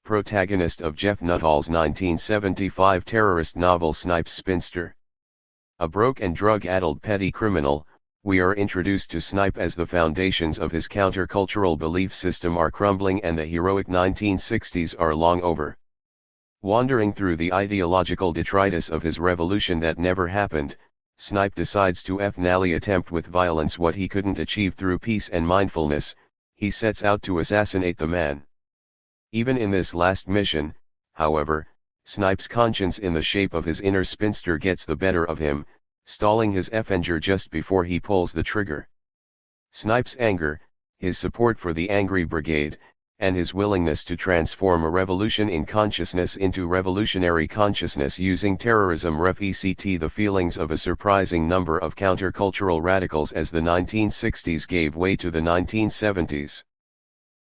A: protagonist of Jeff Nuttall's 1975 terrorist novel Snipe's Spinster. A broke and drug-addled petty criminal, we are introduced to Snipe as the foundations of his countercultural belief system are crumbling and the heroic 1960s are long over. Wandering through the ideological detritus of his revolution that never happened, Snipe decides to finally attempt with violence what he couldn't achieve through peace and mindfulness. He sets out to assassinate the man. Even in this last mission, however, Snipe's conscience in the shape of his inner spinster gets the better of him, stalling his avenger just before he pulls the trigger. Snipe's anger, his support for the Angry Brigade, and his willingness to transform a revolution in consciousness into revolutionary consciousness using terrorism ref-ect the feelings of a surprising number of countercultural radicals as the 1960s gave way to the 1970s.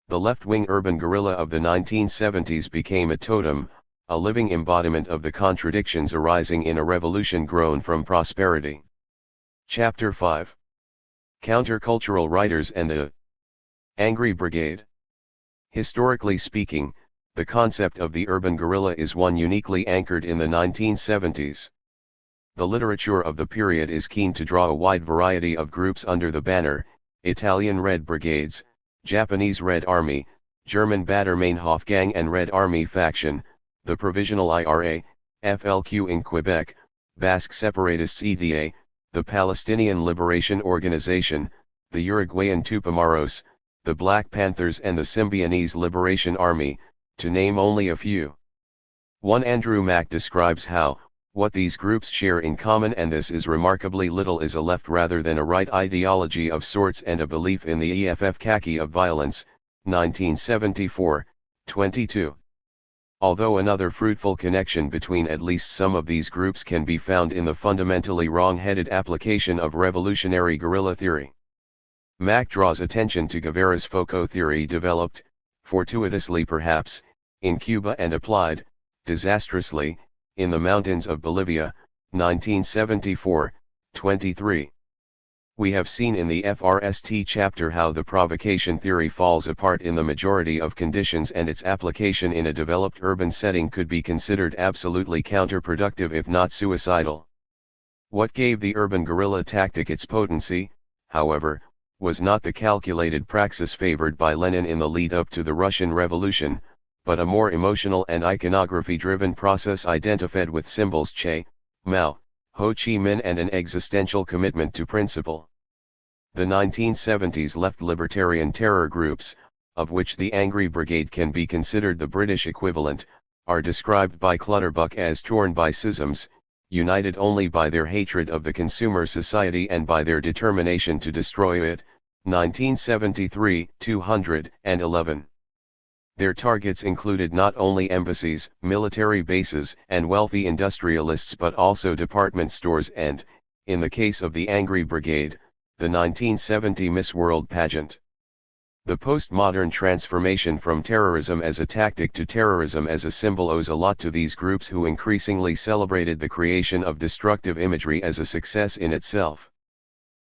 A: The left-wing urban guerrilla of the 1970s became a totem, a living embodiment of the contradictions arising in a revolution grown from prosperity. Chapter 5. Countercultural Writers and the Angry Brigade. Historically speaking, the concept of the urban guerrilla is one uniquely anchored in the 1970s. The literature of the period is keen to draw a wide variety of groups under the banner: Italian Red Brigades, Japanese Red Army, German Baader Meinhof Gang and Red Army faction, the Provisional IRA, FLQ in Quebec, Basque Separatists EDA, the Palestinian Liberation Organization, the Uruguayan Tupamaros, the Black Panthers and the Symbionese Liberation Army, to name only a few. One Andrew Mack describes how, what these groups share in common, and this is remarkably little, is a left rather than a right ideology of sorts and a belief in the EFF khaki of violence, 1974, 22. Although another fruitful connection between at least some of these groups can be found in the fundamentally wrong-headed application of revolutionary guerrilla theory. Mack draws attention to Guevara's FOCO theory developed, fortuitously perhaps, in Cuba and applied, disastrously, in the mountains of Bolivia, 1974, 23. We have seen in the FRST chapter how the provocation theory falls apart in the majority of conditions, and its application in a developed urban setting could be considered absolutely counterproductive if not suicidal. What gave the urban guerrilla tactic its potency, however, was not the calculated praxis favored by Lenin in the lead-up to the Russian Revolution, but a more emotional and iconography-driven process identified with symbols Che, Mao, Ho Chi Minh, and an existential commitment to principle. The 1970s left libertarian terror groups, of which the Angry Brigade can be considered the British equivalent, are described by Clutterbuck as torn by schisms, united only by their hatred of the consumer society and by their determination to destroy it, 1973, 211. Their targets included not only embassies, military bases, and wealthy industrialists, but also department stores and, in the case of the Angry Brigade, the 1970 Miss World pageant. The postmodern transformation from terrorism as a tactic to terrorism as a symbol owes a lot to these groups, who increasingly celebrated the creation of destructive imagery as a success in itself.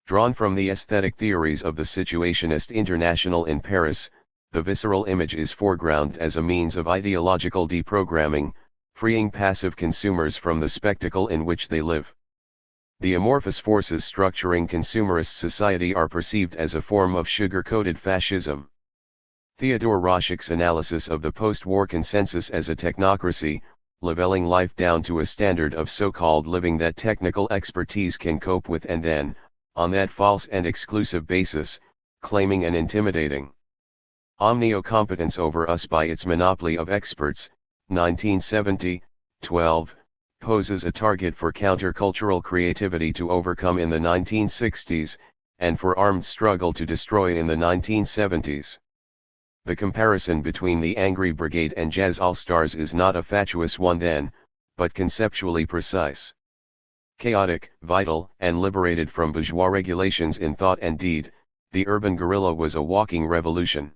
A: Drawn from the aesthetic theories of the Situationist International in Paris, the visceral image is foregrounded as a means of ideological deprogramming, freeing passive consumers from the spectacle in which they live. The amorphous forces structuring consumerist society are perceived as a form of sugar-coated fascism. Theodore Roszak's analysis of the post-war consensus as a technocracy, leveling life down to a standard of so-called living that technical expertise can cope with, and then, on that false and exclusive basis, claiming and intimidating omniocompetence over us by its monopoly of experts, 1970, 12. Poses a target for countercultural creativity to overcome in the 1960s, and for armed struggle to destroy in the 1970s. The comparison between the Angry Brigade and Jazz All-Stars is not a fatuous one then, but conceptually precise. Chaotic, vital, and liberated from bourgeois regulations in thought and deed, the urban guerrilla was a walking revolution.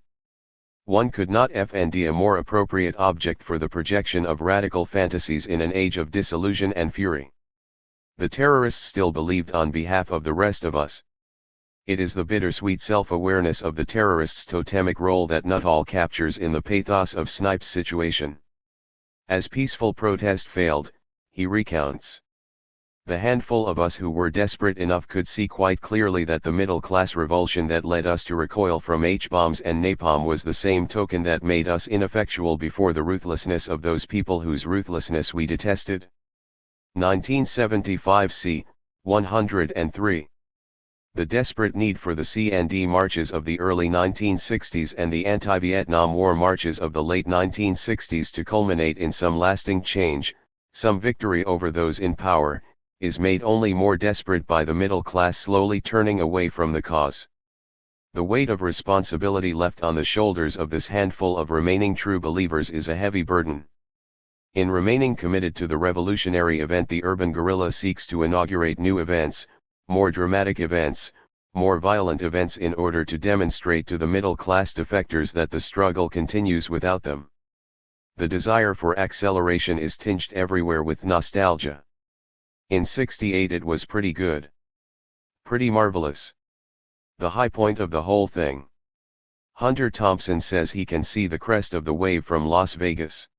A: One could not find a more appropriate object for the projection of radical fantasies in an age of disillusion and fury. The terrorists still believed on behalf of the rest of us. It is the bittersweet self-awareness of the terrorist's totemic role that Nuttall captures in the pathos of Snipes' situation. As peaceful protest failed, he recounts, "The handful of us who were desperate enough could see quite clearly that the middle-class revulsion that led us to recoil from H-bombs and napalm was the same token that made us ineffectual before the ruthlessness of those people whose ruthlessness we detested." 1975 c. 103. The desperate need for the C&D marches of the early 1960s and the anti-Vietnam War marches of the late 1960s to culminate in some lasting change, some victory over those in power, is made only more desperate by the middle class slowly turning away from the cause. The weight of responsibility left on the shoulders of this handful of remaining true believers is a heavy burden. In remaining committed to the revolutionary event, the urban guerrilla seeks to inaugurate new events, more dramatic events, more violent events, in order to demonstrate to the middle class defectors that the struggle continues without them. The desire for acceleration is tinged everywhere with nostalgia. In '68 it was pretty good. Pretty marvelous. The high point of the whole thing. Hunter Thompson says he can see the crest of the wave from Las Vegas.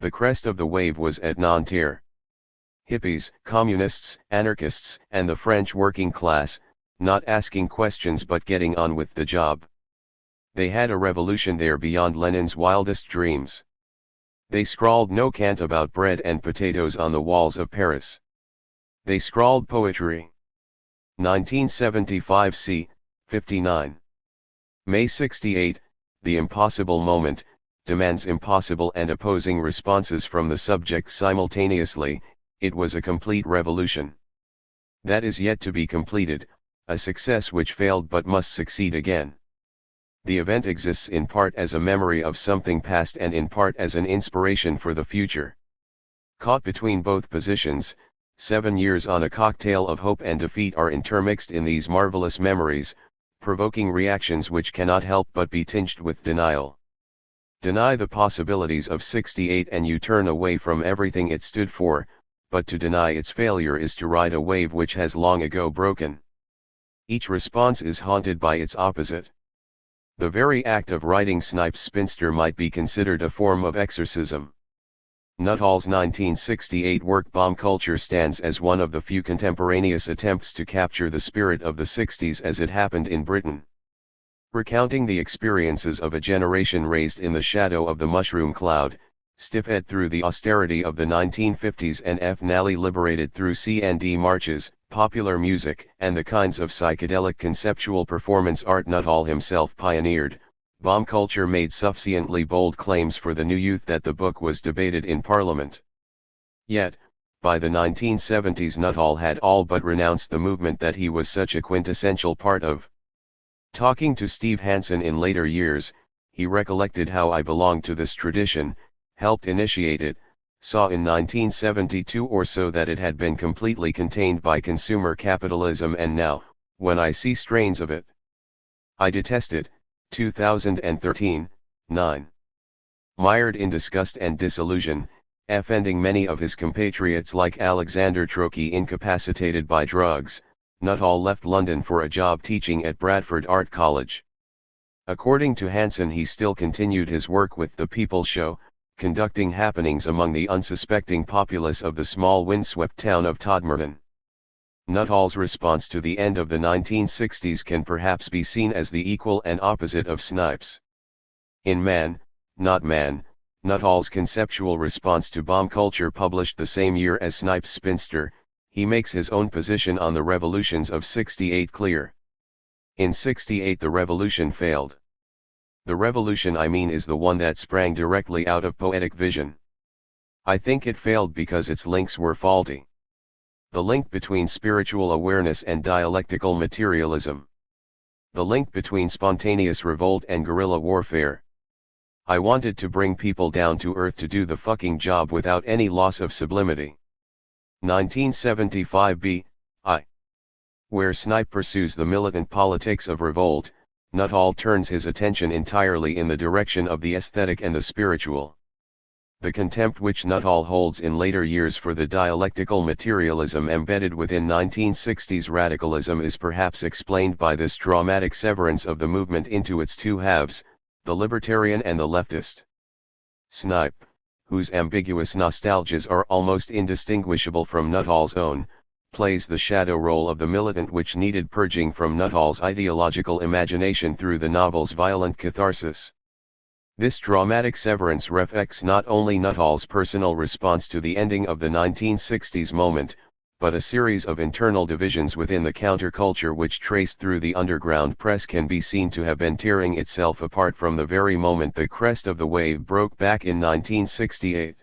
A: The crest of the wave was at Nanterre. Hippies, communists, anarchists, and the French working class, not asking questions but getting on with the job. They had a revolution there beyond Lenin's wildest dreams. They scrawled no cant about bread and potatoes on the walls of Paris. They scrawled poetry. 1975 c. 59. May 68, The impossible moment, demands impossible and opposing responses from the subject simultaneously. It was a complete revolution. That is yet to be completed, a success which failed but must succeed again. The event exists in part as a memory of something past and in part as an inspiration for the future. Caught between both positions, 7 years on a cocktail of hope and defeat are intermixed in these marvelous memories, provoking reactions which cannot help but be tinged with denial. Deny the possibilities of 68 and you turn away from everything it stood for, but to deny its failure is to ride a wave which has long ago broken. Each response is haunted by its opposite. The very act of writing Snipes' Spinster might be considered a form of exorcism. Nuttall's 1968 work Bomb Culture stands as one of the few contemporaneous attempts to capture the spirit of the 60s as it happened in Britain. Recounting the experiences of a generation raised in the shadow of the mushroom cloud, stiff-ed through the austerity of the 1950s and finally liberated through C&D marches, popular music, and the kinds of psychedelic conceptual performance art Nuttall himself pioneered, Bomb Culture made sufficiently bold claims for the new youth that the book was debated in Parliament. Yet, by the 1970s Nuttall had all but renounced the movement that he was such a quintessential part of. Talking to Steve Hansen in later years, he recollected how I belonged to this tradition, helped initiate it, saw in 1972 or so that it had been completely contained by consumer capitalism, and now, when I see strains of it, I detest it. 2013, 9. Mired in disgust and disillusion, offending many of his compatriots like Alexander Trocchi incapacitated by drugs, Nuttall left London for a job teaching at Bradford Art College. According to Hansen, he still continued his work with the People Show, conducting happenings among the unsuspecting populace of the small windswept town of Todmorden. Nuttall's response to the end of the 1960s can perhaps be seen as the equal and opposite of Snipes. In Man, Not Man, Nuttall's conceptual response to bomb culture, published the same year as Snipes' Spinster, he makes his own position on the revolutions of 68 clear. In 68 the revolution failed. The revolution I mean is the one that sprang directly out of poetic vision. I think it failed because its links were faulty. The link between spiritual awareness and dialectical materialism. The link between spontaneous revolt and guerrilla warfare. I wanted to bring people down to earth to do the fucking job without any loss of sublimity. 1975 b.I. Where Snipe pursues the militant politics of revolt, Nuttall turns his attention entirely in the direction of the aesthetic and the spiritual. The contempt which Nuttall holds in later years for the dialectical materialism embedded within 1960s radicalism is perhaps explained by this dramatic severance of the movement into its two halves, the libertarian and the leftist. Snipe, whose ambiguous nostalgias are almost indistinguishable from Nuttall's own, plays the shadow role of the militant which needed purging from Nuttall's ideological imagination through the novel's violent catharsis. This dramatic severance reflects not only Nuttall's personal response to the ending of the 1960s moment, but a series of internal divisions within the counterculture which, traced through the underground press, can be seen to have been tearing itself apart from the very moment the crest of the wave broke back in 1968.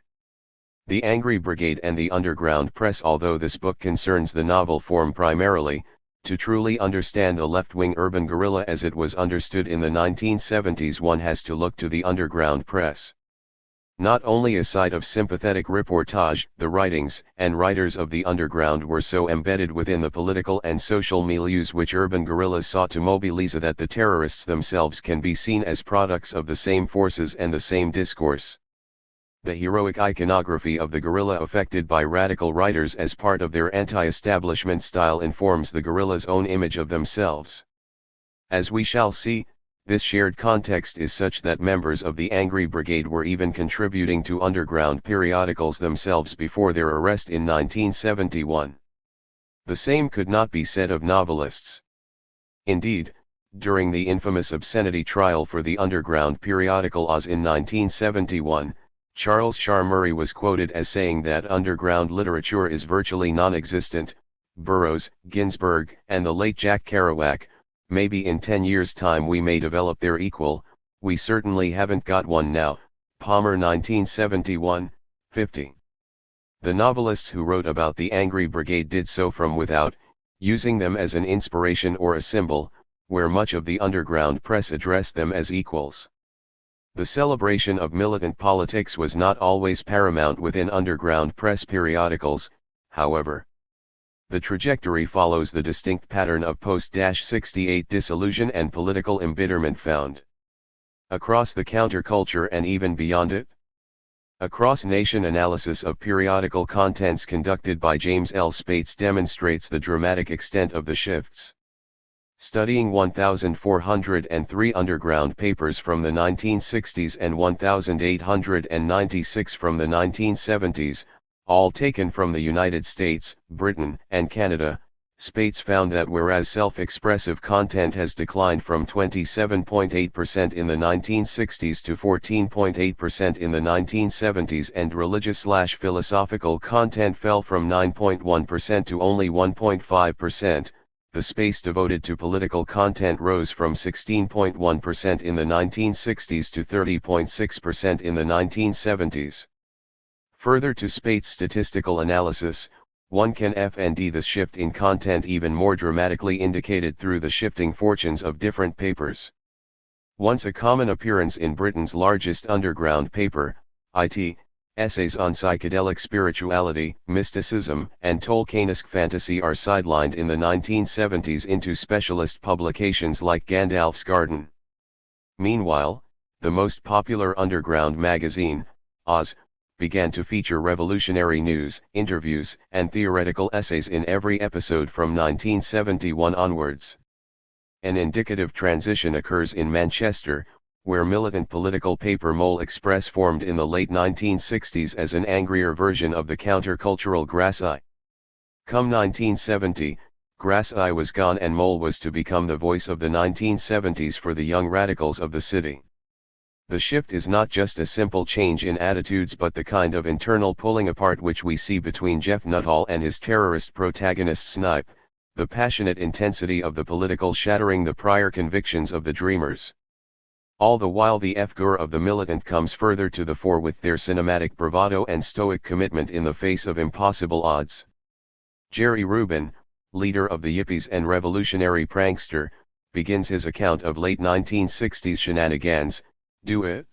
A: The Angry Brigade and the underground press. Although this book concerns the novel form primarily, to truly understand the left-wing urban guerrilla as it was understood in the 1970s, one has to look to the underground press. Not only a site of sympathetic reportage, the writings and writers of the underground were so embedded within the political and social milieus which urban guerrillas sought to mobilize that the terrorists themselves can be seen as products of the same forces and the same discourse. The heroic iconography of the guerrilla affected by radical writers as part of their anti-establishment style informs the guerrillas' own image of themselves. As we shall see, this shared context is such that members of the Angry Brigade were even contributing to underground periodicals themselves before their arrest in 1971. The same could not be said of novelists. Indeed, during the infamous obscenity trial for the underground periodical Oz in 1971, Charles Shaar Murray was quoted as saying that underground literature is virtually non-existent. Burroughs, Ginsberg, and the late Jack Kerouac, maybe in 10 years' time we may develop their equal, we certainly haven't got one now. Palmer 1971, 50. The novelists who wrote about the Angry Brigade did so from without, using them as an inspiration or a symbol, where much of the underground press addressed them as equals. The celebration of militant politics was not always paramount within underground press periodicals, however. The trajectory follows the distinct pattern of post-68 disillusion and political embitterment found across the counterculture and even beyond it. A cross-nation analysis of periodical contents conducted by James L. Spates demonstrates the dramatic extent of the shifts. Studying 1,403 underground papers from the 1960s and 1,896 from the 1970s, all taken from the United States, Britain, and Canada, Spates found that whereas self-expressive content has declined from 27.8% in the 1960s to 14.8% in the 1970s and religious/philosophical content fell from 9.1% to only 1.5%, the space devoted to political content rose from 16.1% in the 1960s to 30.6% in the 1970s. Further to Spates' statistical analysis, one can find this shift in content even more dramatically indicated through the shifting fortunes of different papers. Once a common appearance in Britain's largest underground paper, it, essays on psychedelic spirituality, mysticism, and Tolkienesque fantasy are sidelined in the 1970s into specialist publications like Gandalf's Garden. Meanwhile, the most popular underground magazine, Oz, began to feature revolutionary news, interviews, and theoretical essays in every episode from 1971 onwards. An indicative transition occurs in Manchester, where militant political paper Mole Express formed in the late 1960s as an angrier version of the countercultural Grass-Eye. Come 1970, Grass-Eye was gone and Mole was to become the voice of the 1970s for the young radicals of the city. The shift is not just a simple change in attitudes but the kind of internal pulling apart which we see between Jeff Nuttall and his terrorist protagonist Snipe, the passionate intensity of the political shattering the prior convictions of the dreamers. All the while the figure of the militant comes further to the fore with their cinematic bravado and stoic commitment in the face of impossible odds. Jerry Rubin, leader of the Yippies and revolutionary prankster, begins his account of late 1960s shenanigans, "Do It?"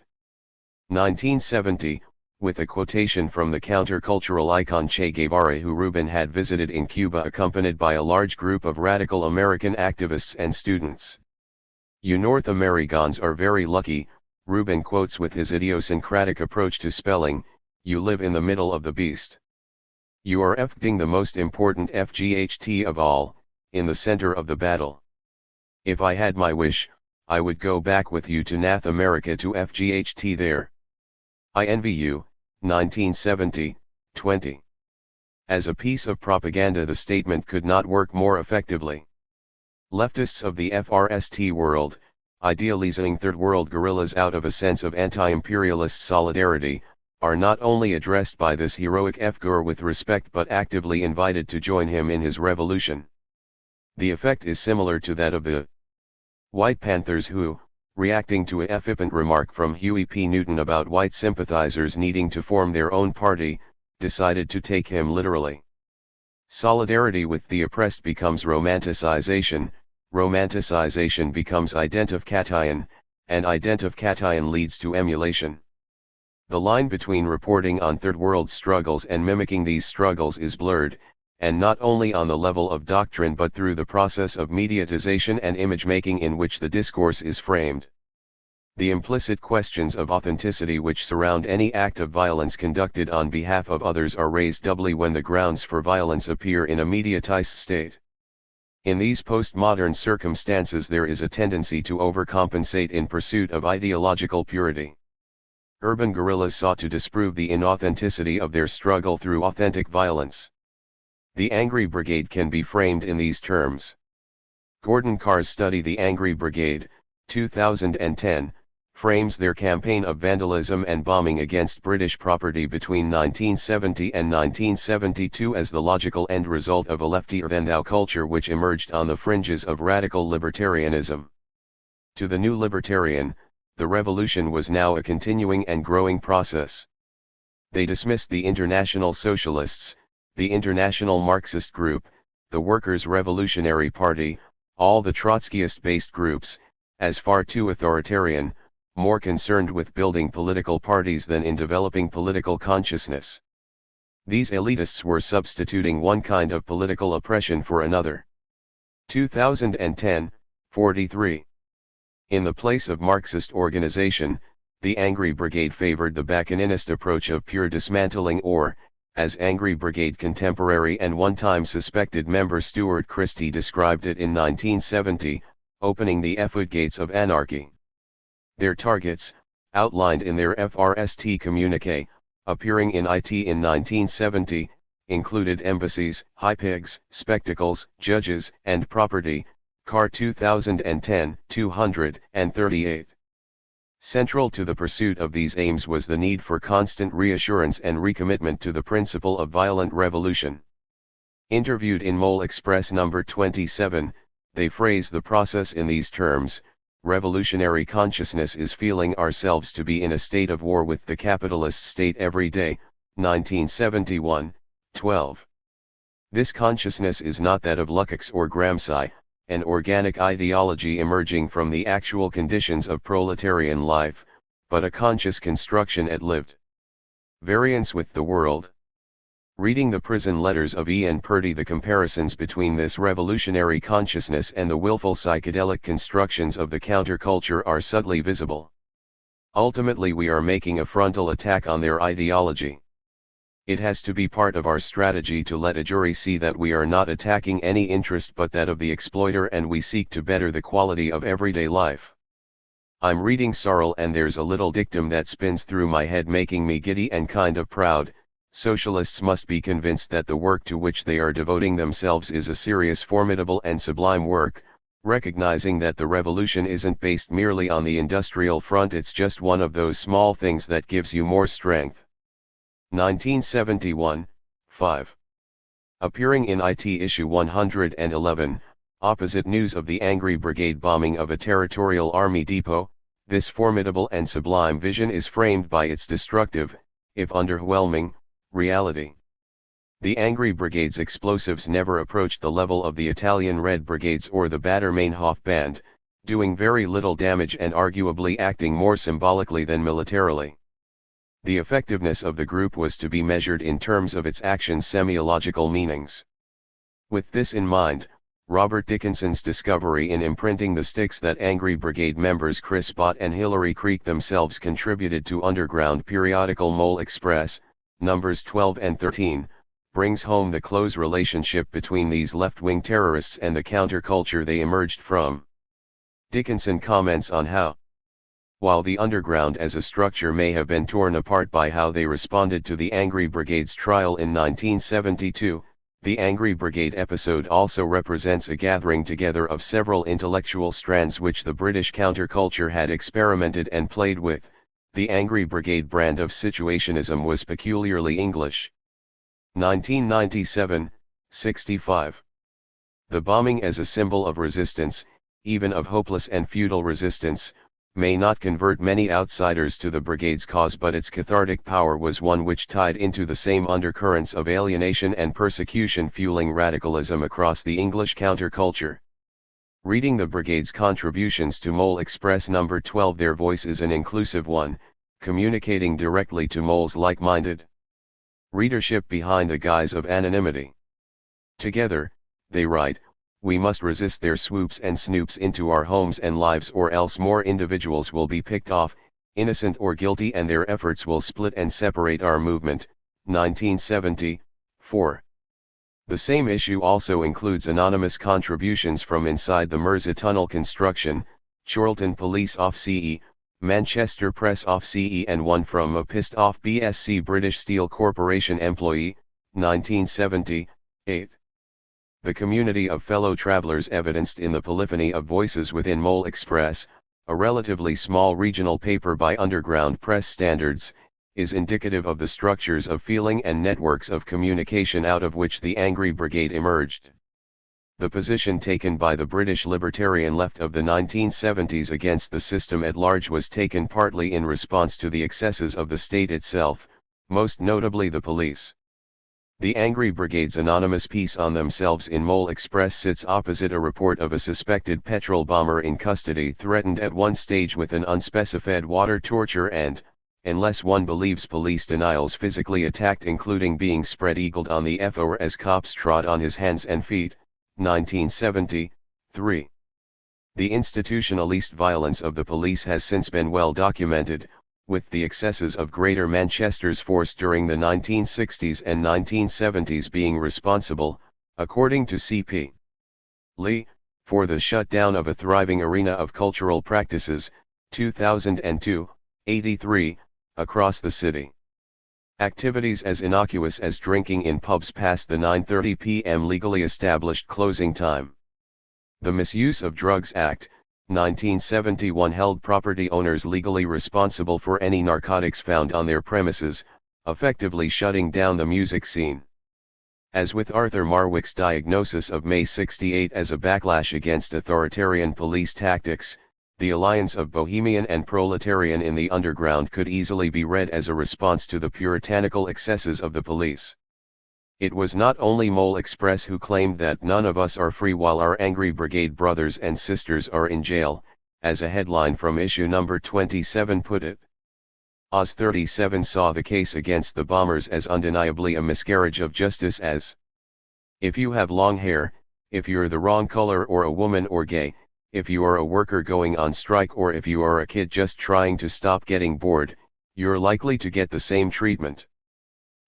A: 1970, with a quotation from the countercultural icon Che Guevara who Rubin had visited in Cuba accompanied by a large group of radical American activists and students. "You North Americans are very lucky," Rubin quotes with his idiosyncratic approach to spelling, "you live in the middle of the beast. You are f'ing the most important FGHT of all, in the center of the battle. If I had my wish, I would go back with you to North America to FGHT there. I envy you." 1970, 20. As a piece of propaganda the statement could not work more effectively. Leftists of the FRST world, idealizing third world guerrillas out of a sense of anti-imperialist solidarity, are not only addressed by this heroic figure with respect but actively invited to join him in his revolution. The effect is similar to that of the White Panthers who, reacting to a flippant remark from Huey P. Newton about white sympathizers needing to form their own party, decided to take him literally. Solidarity with the oppressed becomes romanticization, romanticization becomes identification, and identification leads to emulation. The line between reporting on third world struggles and mimicking these struggles is blurred, and not only on the level of doctrine but through the process of mediatization and image-making in which the discourse is framed. The implicit questions of authenticity which surround any act of violence conducted on behalf of others are raised doubly when the grounds for violence appear in a mediatized state. In these postmodern circumstances there is a tendency to overcompensate in pursuit of ideological purity. Urban guerrillas sought to disprove the inauthenticity of their struggle through authentic violence. The Angry Brigade can be framed in these terms. Gordon Carr's study The Angry Brigade, 2010, frames their campaign of vandalism and bombing against British property between 1970 and 1972 as the logical end result of a leftier-than-thou culture which emerged on the fringes of radical libertarianism. To the new libertarian, the revolution was now a continuing and growing process. They dismissed the International Socialists, the International Marxist Group, the Workers' Revolutionary Party, all the Trotskyist-based groups, as far too authoritarian, more concerned with building political parties than in developing political consciousness. These elitists were substituting one kind of political oppression for another. 2010, 43. In the place of Marxist organization, the Angry Brigade favored the Bakuninist approach of pure dismantling or, as Angry Brigade contemporary and one-time suspected member Stuart Christie described it in 1970, opening the floodgates of anarchy. Their targets, outlined in their FRST communique, appearing in IT in 1970, included embassies, high-pigs, spectacles, judges, and property, Car 2010, 238. Central to the pursuit of these aims was the need for constant reassurance and recommitment to the principle of violent revolution. Interviewed in Mole Express number 27, they phrase the process in these terms: revolutionary consciousness is feeling ourselves to be in a state of war with the capitalist state every day, 1971, 12. This consciousness is not that of Lukács or Gramsci, an organic ideology emerging from the actual conditions of proletarian life, but a conscious construction at lived variance with the world. Reading the prison letters of E. N. Purdy, the comparisons between this revolutionary consciousness and the willful psychedelic constructions of the counterculture are subtly visible. Ultimately, we are making a frontal attack on their ideology. It has to be part of our strategy to let a jury see that we are not attacking any interest but that of the exploiter, and we seek to better the quality of everyday life. I'm reading Sorrell and there's a little dictum that spins through my head making me giddy and kind of proud. Socialists must be convinced that the work to which they are devoting themselves is a serious, formidable and sublime work, recognizing that the revolution isn't based merely on the industrial front, it's just one of those small things that gives you more strength. 1971, 5. Appearing in IT issue 111, opposite news of the Angry Brigade bombing of a territorial army depot, this formidable and sublime vision is framed by its destructive, if underwhelming, reality. The Angry Brigade's explosives never approached the level of the Italian Red Brigades or the Baader-Meinhof Band, doing very little damage and arguably acting more symbolically than militarily. The effectiveness of the group was to be measured in terms of its action's semiological meanings. With this in mind, Robert Dickinson's discovery in imprinting the sticks that Angry Brigade members Chris Bott and Hillary Creek themselves contributed to underground periodical Mole Express, numbers 12 and 13, brings home the close relationship between these left-wing terrorists and the counterculture they emerged from. Dickinson comments on how, while the underground as a structure may have been torn apart by how they responded to the Angry Brigade's trial in 1972, the Angry Brigade episode also represents a gathering together of several intellectual strands which the British counterculture had experimented and played with. The Angry Brigade brand of situationism was peculiarly English. 1997, 65. The bombing as a symbol of resistance, even of hopeless and futile resistance, may not convert many outsiders to the brigade's cause, but its cathartic power was one which tied into the same undercurrents of alienation and persecution fueling radicalism across the English counterculture. Reading the brigade's contributions to Mole Express number 12, their voice is an inclusive one, communicating directly to moles like-minded readership behind the guise of anonymity. Together, they write, we must resist their swoops and snoops into our homes and lives, or else more individuals will be picked off, innocent or guilty, and their efforts will split and separate our movement. 1970, 4. The same issue also includes anonymous contributions from inside the Mersey Tunnel construction, Chorlton Police Off CE, Manchester Press Off CE, and one from a pissed off BSc British Steel Corporation employee, 1970, 8. The community of fellow travelers evidenced in the polyphony of voices within Mole Express, a relatively small regional paper by underground press standards, is indicative of the structures of feeling and networks of communication out of which the Angry Brigade emerged. The position taken by the British libertarian left of the 1970s against the system at large was taken partly in response to the excesses of the state itself, most notably the police. The Angry Brigade's anonymous piece on themselves in Mole Express sits opposite a report of a suspected petrol bomber in custody threatened at one stage with an unspecified water torture and, unless one believes police denials, physically attacked, including being spread-eagled on the floor as cops trod on his hands and feet, 1973. The institutionalist violence of the police has since been well documented, with the excesses of Greater Manchester's force during the 1960s and 1970s being responsible, according to C.P. Lee, for the shutdown of a thriving arena of cultural practices, 2002, 83, across the city. Activities as innocuous as drinking in pubs past the 9:30 p.m. legally established closing time. The Misuse of Drugs Act, 1971 held property owners legally responsible for any narcotics found on their premises, effectively shutting down the music scene. As with Arthur Marwick's diagnosis of May 68 as a backlash against authoritarian police tactics, the alliance of bohemian and proletarian in the underground could easily be read as a response to the puritanical excesses of the police. It was not only Mole Express who claimed that none of us are free while our Angry Brigade brothers and sisters are in jail, as a headline from issue number 27 put it. Oz 37 saw the case against the bombers as undeniably a miscarriage of justice, as if you have long hair, if you're the wrong color or a woman or gay, if you are a worker going on strike, or if you are a kid just trying to stop getting bored, you're likely to get the same treatment.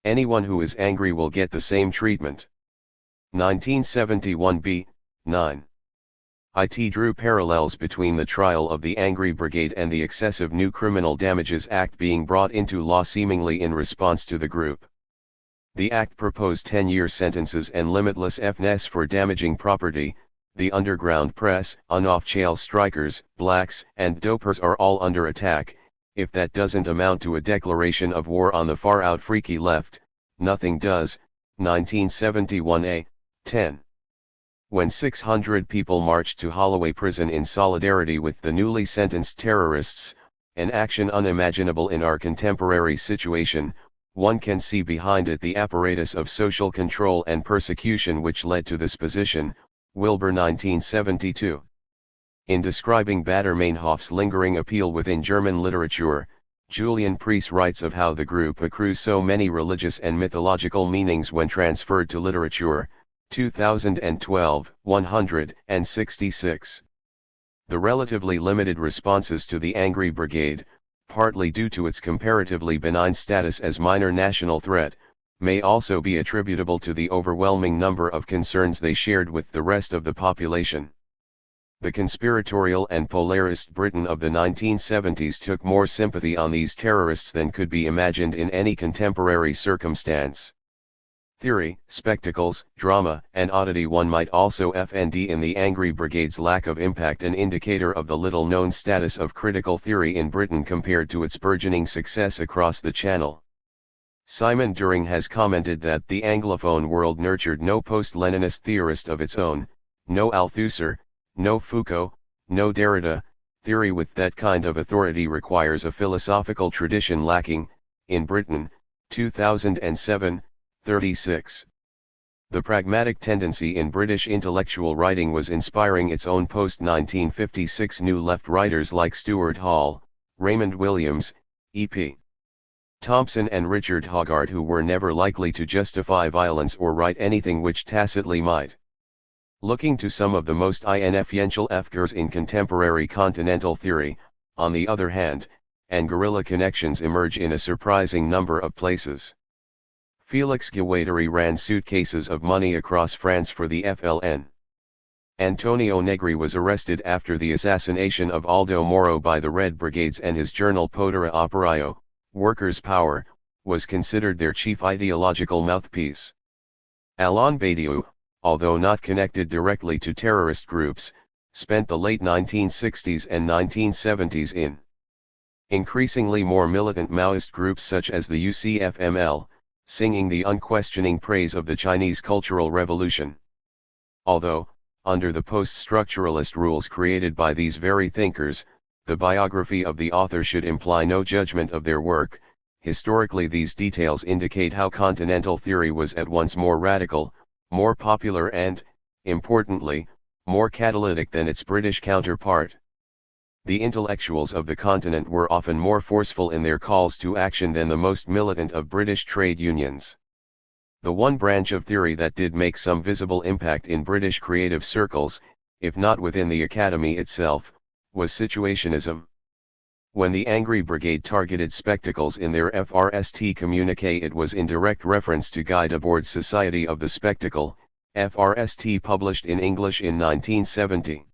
A: Anyone who is angry will get the same treatment. 1971b, 9. It drew parallels between the trial of the Angry Brigade and the excessive new Criminal Damages Act being brought into law seemingly in response to the group. The act proposed 10-year sentences and limitless fines for damaging property. The underground press, on-off-jail strikers, blacks, and dopers are all under attack. If that doesn't amount to a declaration of war on the far-out freaky left, nothing does. 1971a, 10. When 600 people marched to Holloway Prison in solidarity with the newly sentenced terrorists, an action unimaginable in our contemporary situation, one can see behind it the apparatus of social control and persecution which led to this position. Wilbur, 1972. In describing Baader-Meinhof's lingering appeal within German literature, Julian Priest writes of how the group accrues so many religious and mythological meanings when transferred to literature, 2012, 166. The relatively limited responses to the Angry Brigade, partly due to its comparatively benign status as minor national threat, may also be attributable to the overwhelming number of concerns they shared with the rest of the population. The conspiratorial and polarist Britain of the 1970s took more sympathy on these terrorists than could be imagined in any contemporary circumstance. Theory, spectacles, drama, and oddity. One might also find in the Angry Brigade's lack of impact an indicator of the little-known status of critical theory in Britain compared to its burgeoning success across the Channel. Simon During has commented that the Anglophone world nurtured no post-Leninist theorist of its own, no Althusser, no Foucault, no Derrida. Theory with that kind of authority requires a philosophical tradition lacking, in Britain, 2007, 36. The pragmatic tendency in British intellectual writing was inspiring its own post-1956 New Left writers like Stuart Hall, Raymond Williams, E.P. Thompson and Richard Hoggart, who were never likely to justify violence or write anything which tacitly might. Looking to some of the most influential figures in contemporary continental theory, on the other hand, and guerrilla connections emerge in a surprising number of places. Félix Guattari ran suitcases of money across France for the FLN. Antonio Negri was arrested after the assassination of Aldo Moro by the Red Brigades, and his journal Potere Operaio, Workers' Power, was considered their chief ideological mouthpiece. Alain Badiou, although not connected directly to terrorist groups, spent the late 1960s and 1970s in increasingly more militant Maoist groups such as the UCFML, singing the unquestioning praise of the Chinese Cultural Revolution. Although, under the post-structuralist rules created by these very thinkers, the biography of the author should imply no judgment of their work, historically these details indicate how continental theory was at once more radical, more popular and, importantly, more catalytic than its British counterpart. The intellectuals of the continent were often more forceful in their calls to action than the most militant of British trade unions. The one branch of theory that did make some visible impact in British creative circles, if not within the academy itself, was situationism. When the Angry Brigade targeted spectacles in their FRST communiqué, it was in direct reference to Guy Debord's Society of the Spectacle, FRST, published in English in 1970.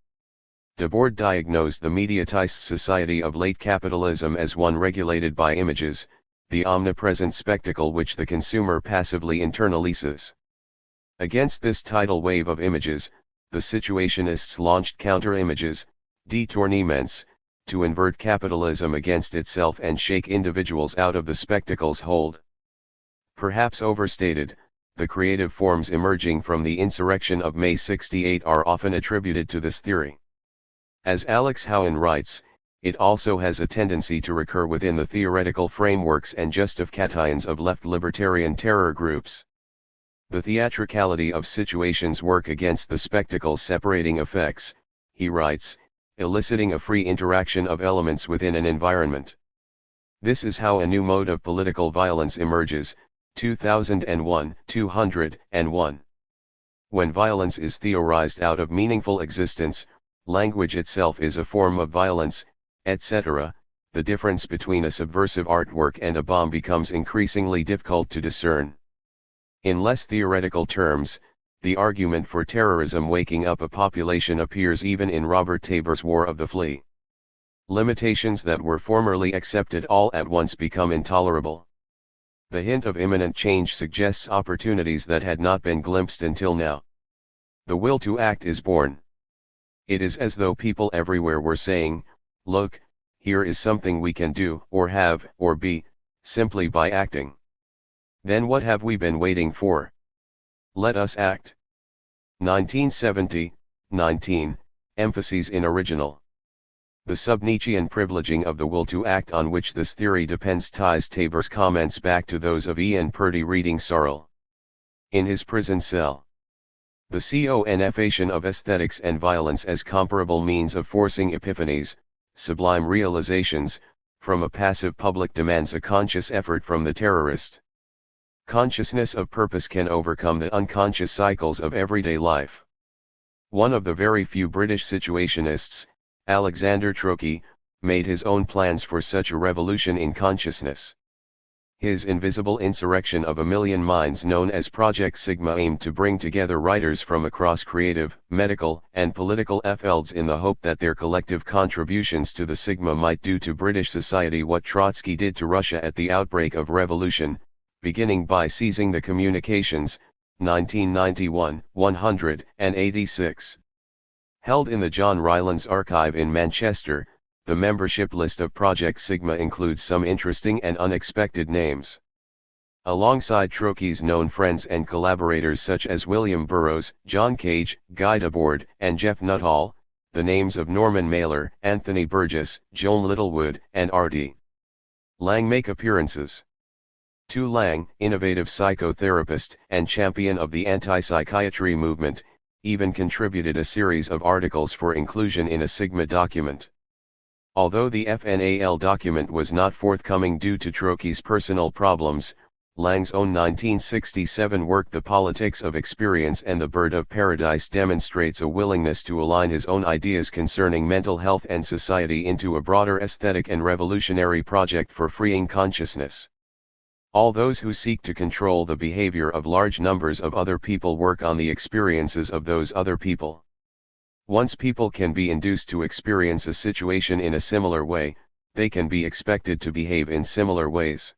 A: Debord diagnosed the mediatized society of late capitalism as one regulated by images, the omnipresent spectacle which the consumer passively internalises. Against this tidal wave of images, the situationists launched counter-images, détournements, to invert capitalism against itself and shake individuals out of the spectacle's hold. Perhaps overstated, the creative forms emerging from the insurrection of May '68 are often attributed to this theory. As Alex Howen writes, it also has a tendency to recur within the theoretical frameworks and justifications of left libertarian terror groups. The theatricality of situations work against the spectacle's separating effects, he writes, eliciting a free interaction of elements within an environment. This is how a new mode of political violence emerges, 2001, 201. When violence is theorized out of meaningful existence, language itself is a form of violence, etc., the difference between a subversive artwork and a bomb becomes increasingly difficult to discern. In less theoretical terms, the argument for terrorism waking up a population appears even in Robert Tabor's War of the Flea. Limitations that were formerly accepted all at once become intolerable. The hint of imminent change suggests opportunities that had not been glimpsed until now. The will to act is born. It is as though people everywhere were saying, "Look, here is something we can do, or have, or be, simply by acting. Then what have we been waiting for? Let us act." 1970, 19, emphases in original. The sub-Nietzschean privileging of the will to act on which this theory depends ties Tabor's comments back to those of Ian Purdy reading Sorrel. In his prison cell. The confusion of aesthetics and violence as comparable means of forcing epiphanies, sublime realizations, from a passive public demands a conscious effort from the terrorist. Consciousness of purpose can overcome the unconscious cycles of everyday life. One of the very few British situationists, Alexander Trocchi, made his own plans for such a revolution in consciousness. His invisible insurrection of a million minds known as Project Sigma aimed to bring together writers from across creative, medical, and political fields in the hope that their collective contributions to the Sigma might do to British society what Trotsky did to Russia at the outbreak of revolution, beginning by seizing the communications, 1991, 186. Held in the John Rylands Archive in Manchester, the membership list of Project Sigma includes some interesting and unexpected names. Alongside Trocchi's known friends and collaborators such as William Burroughs, John Cage, Guy Debord, and Jeff Nuttall, the names of Norman Mailer, Anthony Burgess, Joan Littlewood, and R.D. Lang make appearances. Tu Lang, innovative psychotherapist and champion of the anti-psychiatry movement, even contributed a series of articles for inclusion in a Sigma document. Although the FNAL document was not forthcoming due to Trocchi's personal problems, Lang's own 1967 work The Politics of Experience and the Bird of Paradise demonstrates a willingness to align his own ideas concerning mental health and society into a broader aesthetic and revolutionary project for freeing consciousness. All those who seek to control the behavior of large numbers of other people work on the experiences of those other people. Once people can be induced to experience a situation in a similar way, they can be expected to behave in similar ways.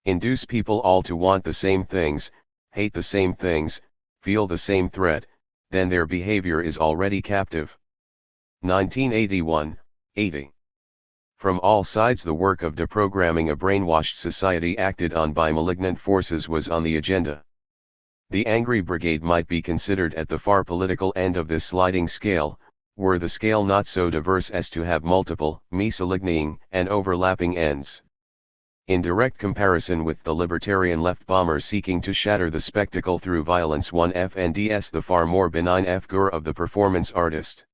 A: Induce people all to want the same things, hate the same things, feel the same threat, then their behavior is already captive. 1981-80. From all sides the work of deprogramming a brainwashed society acted on by malignant forces was on the agenda. The Angry Brigade might be considered at the far political end of this sliding scale, were the scale not so diverse as to have multiple, misaligning, and overlapping ends. In direct comparison with the libertarian left bomber seeking to shatter the spectacle through violence, one FNDS the far more benign figure of the performance artist.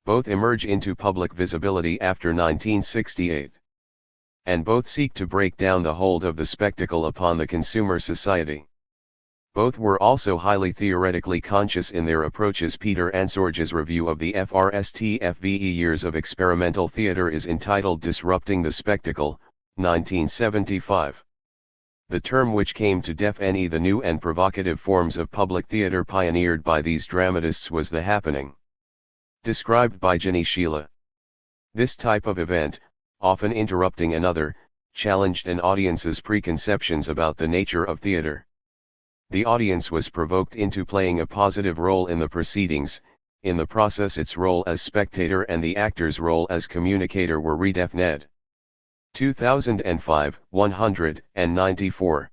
A: Both emerge into public visibility after 1968. And both seek to break down the hold of the spectacle upon the consumer society. Both were also highly theoretically conscious in their approaches. Peter Ansorge's review of the FRST-FVE Years of Experimental Theater is entitled Disrupting the Spectacle, 1975. The term which came to define the new and provocative forms of public theater pioneered by these dramatists was the happening. Described by Jenny Sheila. This type of event, often interrupting another, challenged an audience's preconceptions about the nature of theater. The audience was provoked into playing a positive role in the proceedings. In the process its role as spectator and the actor's role as communicator were redefined. 2005, 194.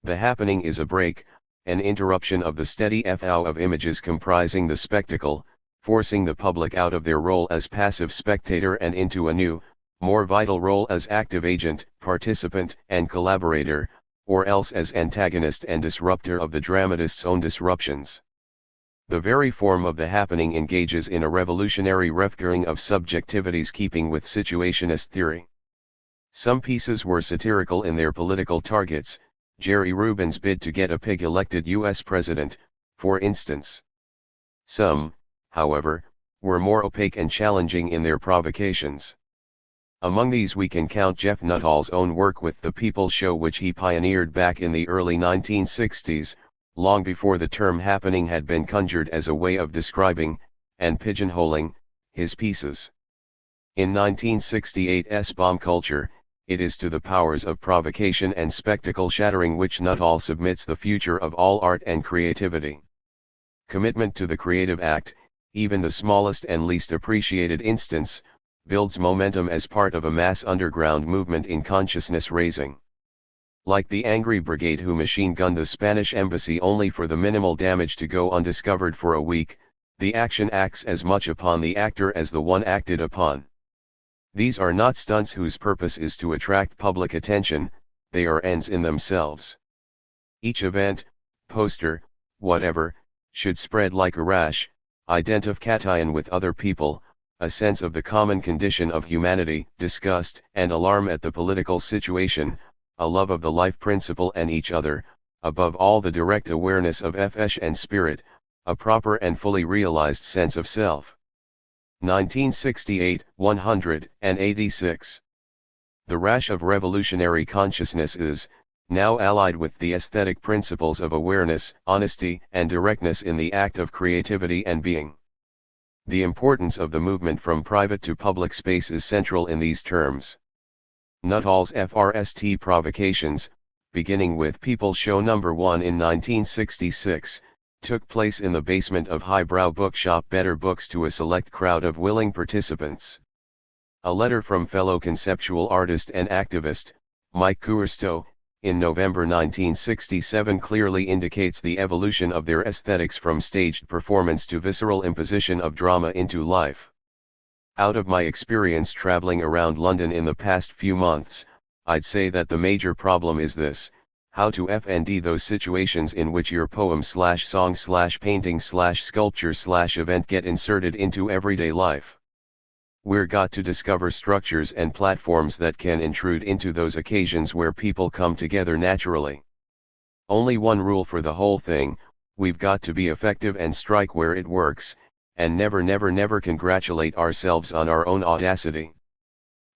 A: The happening is a break, an interruption of the steady flow of images comprising the spectacle, forcing the public out of their role as passive spectator and into a new, more vital role as active agent, participant, and collaborator, or else as antagonist and disruptor of the dramatist's own disruptions. The very form of the happening engages in a revolutionary refiguring of subjectivities keeping with situationist theory. Some pieces were satirical in their political targets, Jerry Rubin's bid to get a pig elected U.S. president, for instance. Some, however, were more opaque and challenging in their provocations. Among these we can count Jeff Nuttall's own work with The People Show, which he pioneered back in the early 1960s, long before the term happening had been conjured as a way of describing, and pigeonholing, his pieces. In 1968's Bomb Culture, it is to the powers of provocation and spectacle shattering which Nuttall submits the future of all art and creativity. Commitment to the creative act, even the smallest and least appreciated instance, builds momentum as part of a mass underground movement in consciousness raising. Like the Angry Brigade who machine-gunned the Spanish embassy only for the minimal damage to go undiscovered for a week, the action acts as much upon the actor as the one acted upon. These are not stunts whose purpose is to attract public attention, they are ends in themselves. Each event, poster, whatever, should spread like a rash, identification with other people, a sense of the common condition of humanity, disgust and alarm at the political situation, a love of the life principle and each other, above all the direct awareness of flesh and spirit, a proper and fully realized sense of self. 1968, 186. The rash of revolutionary consciousness is, now allied with the aesthetic principles of awareness, honesty and directness in the act of creativity and being. The importance of the movement from private to public space is central in these terms. Nuttall's FRST provocations, beginning with People Show No. 1 in 1966, took place in the basement of highbrow bookshop Better Books to a select crowd of willing participants. A letter from fellow conceptual artist and activist, Mike Cousteau, in November 1967 clearly indicates the evolution of their aesthetics from staged performance to visceral imposition of drama into life. Out of my experience traveling around London in the past few months, I'd say that the major problem is this: how to FND those situations in which your poem/song/painting/sculpture/event get inserted into everyday life. We're got to discover structures and platforms that can intrude into those occasions where people come together naturally. Only one rule for the whole thing: we've got to be effective and strike where it works, and never congratulate ourselves on our own audacity.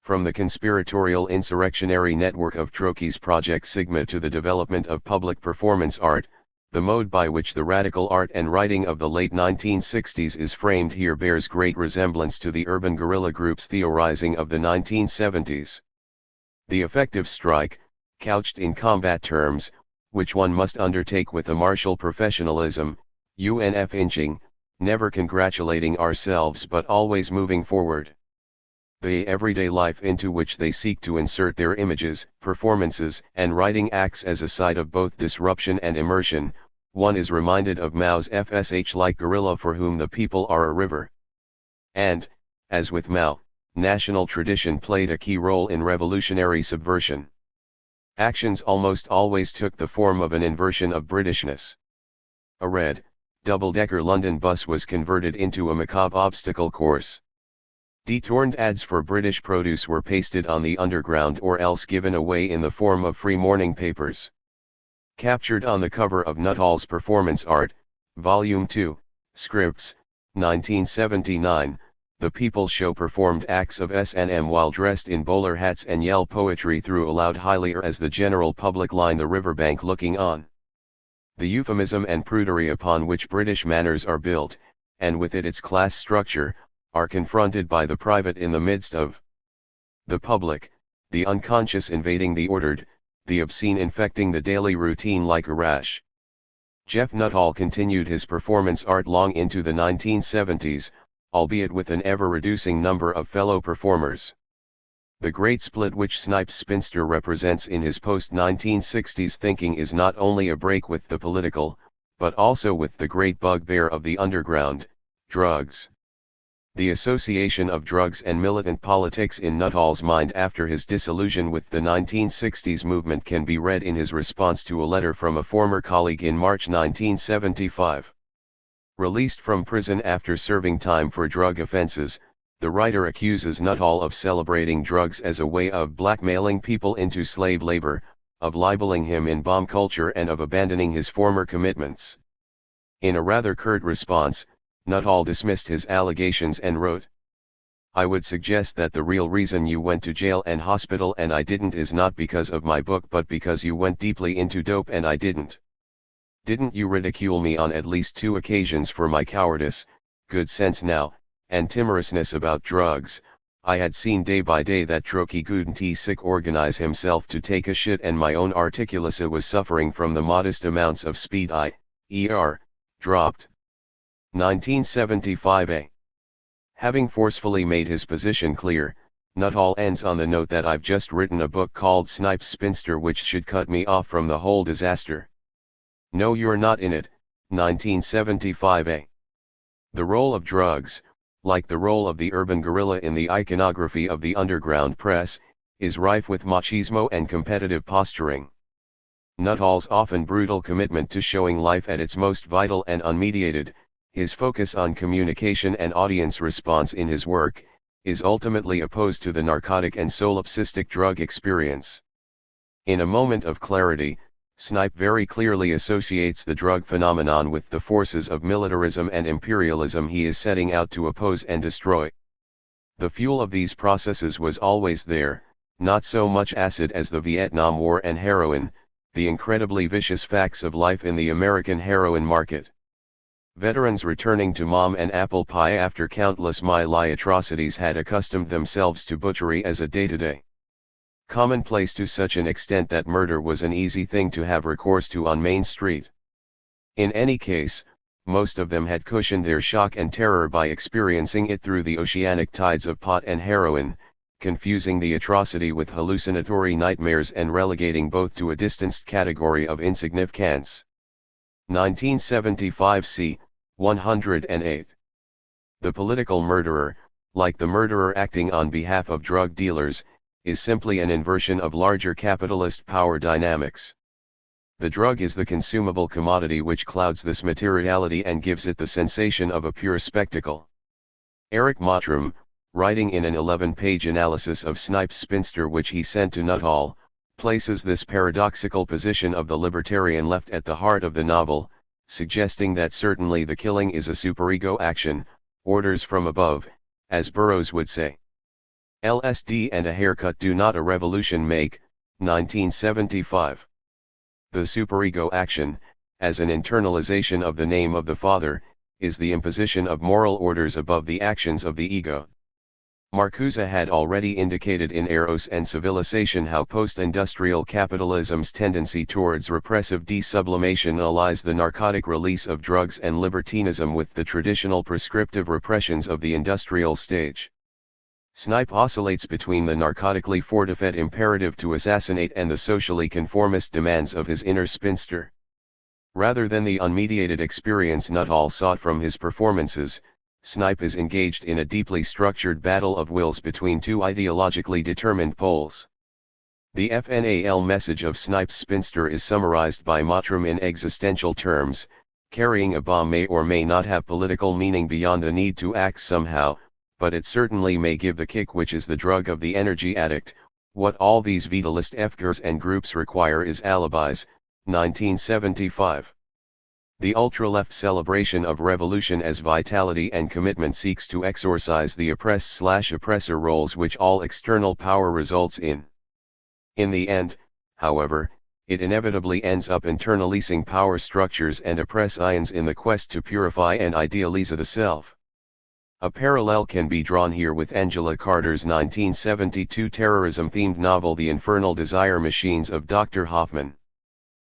A: From the conspiratorial insurrectionary network of Trotsky's Project Sigma to the development of public performance art, the mode by which the radical art and writing of the late 1960s is framed here bears great resemblance to the urban guerrilla groups theorizing of the 1970s. The effective strike, couched in combat terms, which one must undertake with a martial professionalism, UNF inching, never congratulating ourselves but always moving forward. The everyday life into which they seek to insert their images, performances, and writing acts as a site of both disruption and immersion. One is reminded of Mao's FSH-like guerrilla for whom the people are a river. And, as with Mao, national tradition played a key role in revolutionary subversion. Actions almost always took the form of an inversion of Britishness. A red, double-decker London bus was converted into a macabre obstacle course. Detourned ads for British produce were pasted on the underground or else given away in the form of free morning papers. Captured on the cover of Nuttall's Performance Art, Volume 2, Scripts, 1979, the People Show performed acts of S&M while dressed in bowler hats and yell poetry through a loud highlander as the general public line the riverbank looking on. The euphemism and prudery upon which British manners are built, and with it its class structure, are confronted by the private in the midst of the public, the unconscious invading the ordered, the obscene infecting the daily routine like a rash. Jeff Nuttall continued his performance art long into the 1970s, albeit with an ever-reducing number of fellow performers. The great split which Snipes' spinster represents in his post-1960s thinking is not only a break with the political, but also with the great bugbear of the underground, drugs. The association of drugs and militant politics in Nuttall's mind after his disillusion with the 1960s movement can be read in his response to a letter from a former colleague in March 1975. Released from prison after serving time for drug offenses, the writer accuses Nuttall of celebrating drugs as a way of blackmailing people into slave labor, of libeling him in bomb culture and of abandoning his former commitments. In a rather curt response, Nuttall dismissed his allegations and wrote, "I would suggest that the real reason you went to jail and hospital and I didn't is not because of my book but because you went deeply into dope and I didn't. Didn't you ridicule me on at least 2 occasions for my cowardice, good sense now, and timorousness about drugs? I had seen day by day that Troki Gudenti sick organize himself to take a shit and my own articulata was suffering from the modest amounts of speed dropped." 1975a. Having forcefully made his position clear, Nuttall ends on the note that I've just written a book called Snipes' Spinster which should cut me off from the whole disaster. No, you're not in it. 1975a. The role of drugs, like the role of the urban guerrilla in the iconography of the underground press, is rife with machismo and competitive posturing. Nuttall's often brutal commitment to showing life at its most vital and unmediated, his focus on communication and audience response in his work, is ultimately opposed to the narcotic and solipsistic drug experience. In a moment of clarity, Snipe very clearly associates the drug phenomenon with the forces of militarism and imperialism he is setting out to oppose and destroy. The fuel of these processes was always there, not so much acid as the Vietnam War and heroin, the incredibly vicious facts of life in the American heroin market. Veterans returning to mom and apple pie after countless My Lai atrocities had accustomed themselves to butchery as a day-to-day commonplace to such an extent that murder was an easy thing to have recourse to on Main Street. In any case, most of them had cushioned their shock and terror by experiencing it through the oceanic tides of pot and heroin, confusing the atrocity with hallucinatory nightmares and relegating both to a distanced category of insignificance. 1975 c. 108. The political murderer, like the murderer acting on behalf of drug dealers, is simply an inversion of larger capitalist power dynamics. The drug is the consumable commodity which clouds this materiality and gives it the sensation of a pure spectacle. Eric Mottram, writing in an 11-page analysis of Snipes' Spinster which he sent to Nuttall, places this paradoxical position of the libertarian left at the heart of the novel, suggesting that certainly the killing is a superego action, orders from above, as Burroughs would say. LSD and a haircut do not a revolution make. 1975. The superego action, as an internalization of the name of the Father, is the imposition of moral orders above the actions of the ego. Marcuse had already indicated in Eros and Civilization how post-industrial capitalism's tendency towards repressive desublimation allies the narcotic release of drugs and libertinism with the traditional prescriptive repressions of the industrial stage. Snipe oscillates between the narcotically fortified imperative to assassinate and the socially conformist demands of his inner spinster. Rather than the unmediated experience Nuttall sought from his performances, Snipe is engaged in a deeply structured battle of wills between two ideologically determined poles. The FNAL message of Snipe's spinster is summarized by Mottram in existential terms: carrying a bomb may or may not have political meaning beyond the need to act somehow, but it certainly may give the kick which is the drug of the energy addict. What all these vitalist FGRs and groups require is alibis. 1975. The ultra-left celebration of revolution as vitality and commitment seeks to exorcise the oppressed/oppressor roles which all external power results in. In the end, however, it inevitably ends up internalizing power structures and oppress ions in the quest to purify and idealize the self. A parallel can be drawn here with Angela Carter's 1972 terrorism-themed novel The Infernal Desire Machines of Dr. Hoffman.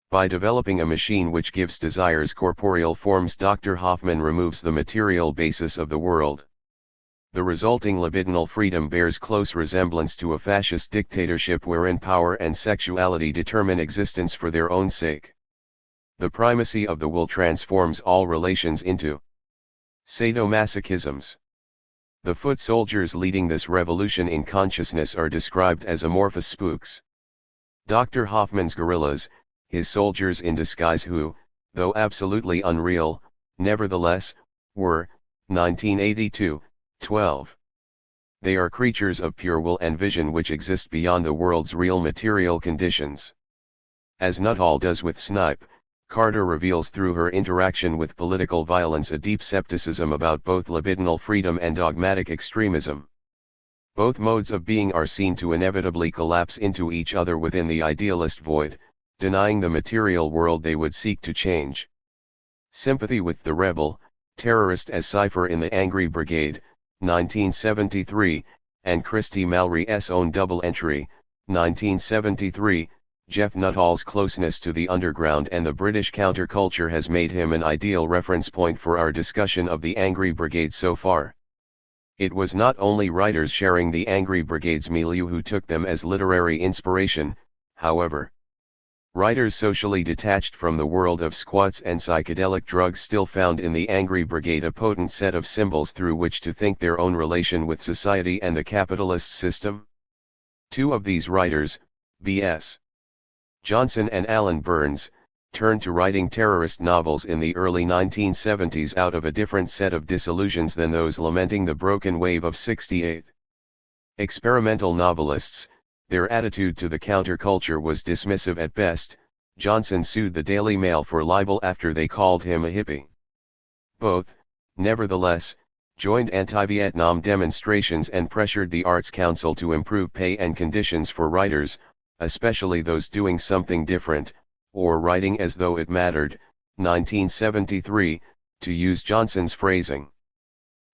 A: By developing a machine which gives desires corporeal forms, Dr. Hoffman removes the material basis of the world. The resulting libidinal freedom bears close resemblance to a fascist dictatorship wherein power and sexuality determine existence for their own sake. The primacy of the will transforms all relations into sadomasochisms. The foot soldiers leading this revolution in consciousness are described as amorphous spooks. Dr. Hoffman's guerrillas, his soldiers in disguise who, though absolutely unreal, nevertheless, were, 1982, 12. They are creatures of pure will and vision which exist beyond the world's real material conditions. As Nuttall does with Snipe, Carter reveals through her interaction with political violence a deep skepticism about both libidinal freedom and dogmatic extremism. Both modes of being are seen to inevitably collapse into each other within the idealist void, denying the material world they would seek to change. Sympathy with the rebel, terrorist as Cypher in The Angry Brigade, 1973, and Christy Mallory's own double entry, 1973, Jeff Nuttall's closeness to the underground and the British counterculture has made him an ideal reference point for our discussion of The Angry Brigade so far. It was not only writers sharing The Angry Brigade's milieu who took them as literary inspiration, however. Writers socially detached from the world of squats and psychedelic drugs still found in The Angry Brigade a potent set of symbols through which to think their own relation with society and the capitalist system. Two of these writers, B.S. Johnson and Alan Burns, turned to writing terrorist novels in the early 1970s out of a different set of disillusions than those lamenting the broken wave of '68. Experimental novelists, their attitude to the counterculture was dismissive at best. Johnson sued the Daily Mail for libel after they called him a hippie. Both, nevertheless, joined anti-Vietnam demonstrations and pressured the Arts Council to improve pay and conditions for writers, especially those doing something different, or writing as though it mattered. 1973, to use Johnson's phrasing.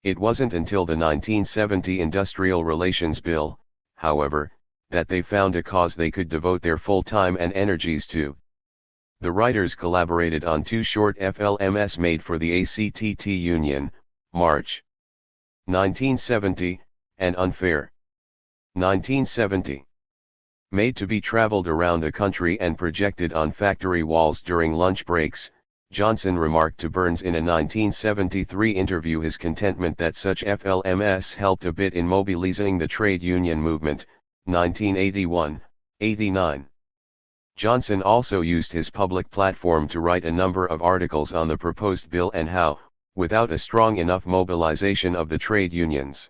A: It wasn't until the 1970 Industrial Relations Bill, however, that they found a cause they could devote their full time and energies to. The writers collaborated on two short FLMS made for the ACTT Union, March 1970, and Unfair 1970. Made to be traveled around the country and projected on factory walls during lunch breaks, Johnson remarked to Burns in a 1973 interview his contentment that such FLMS helped a bit in mobilizing the trade union movement, 1981-89. Johnson also used his public platform to write a number of articles on the proposed bill and how, without a strong enough mobilization of the trade unions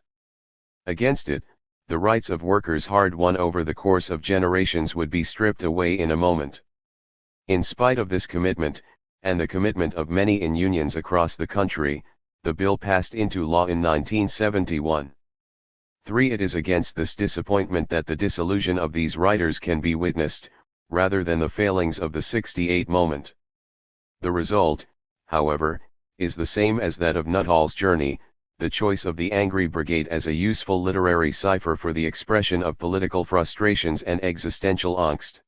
A: against it, the rights of workers hard-won over the course of generations would be stripped away in a moment. In spite of this commitment, and the commitment of many in unions across the country, the bill passed into law in 1971. 3. It is against this disappointment that the disillusion of these writers can be witnessed, rather than the failings of the '68 moment. The result, however, is the same as that of Nuttall's journey, the choice of the Angry Brigade as a useful literary cipher for the expression of political frustrations and existential angst.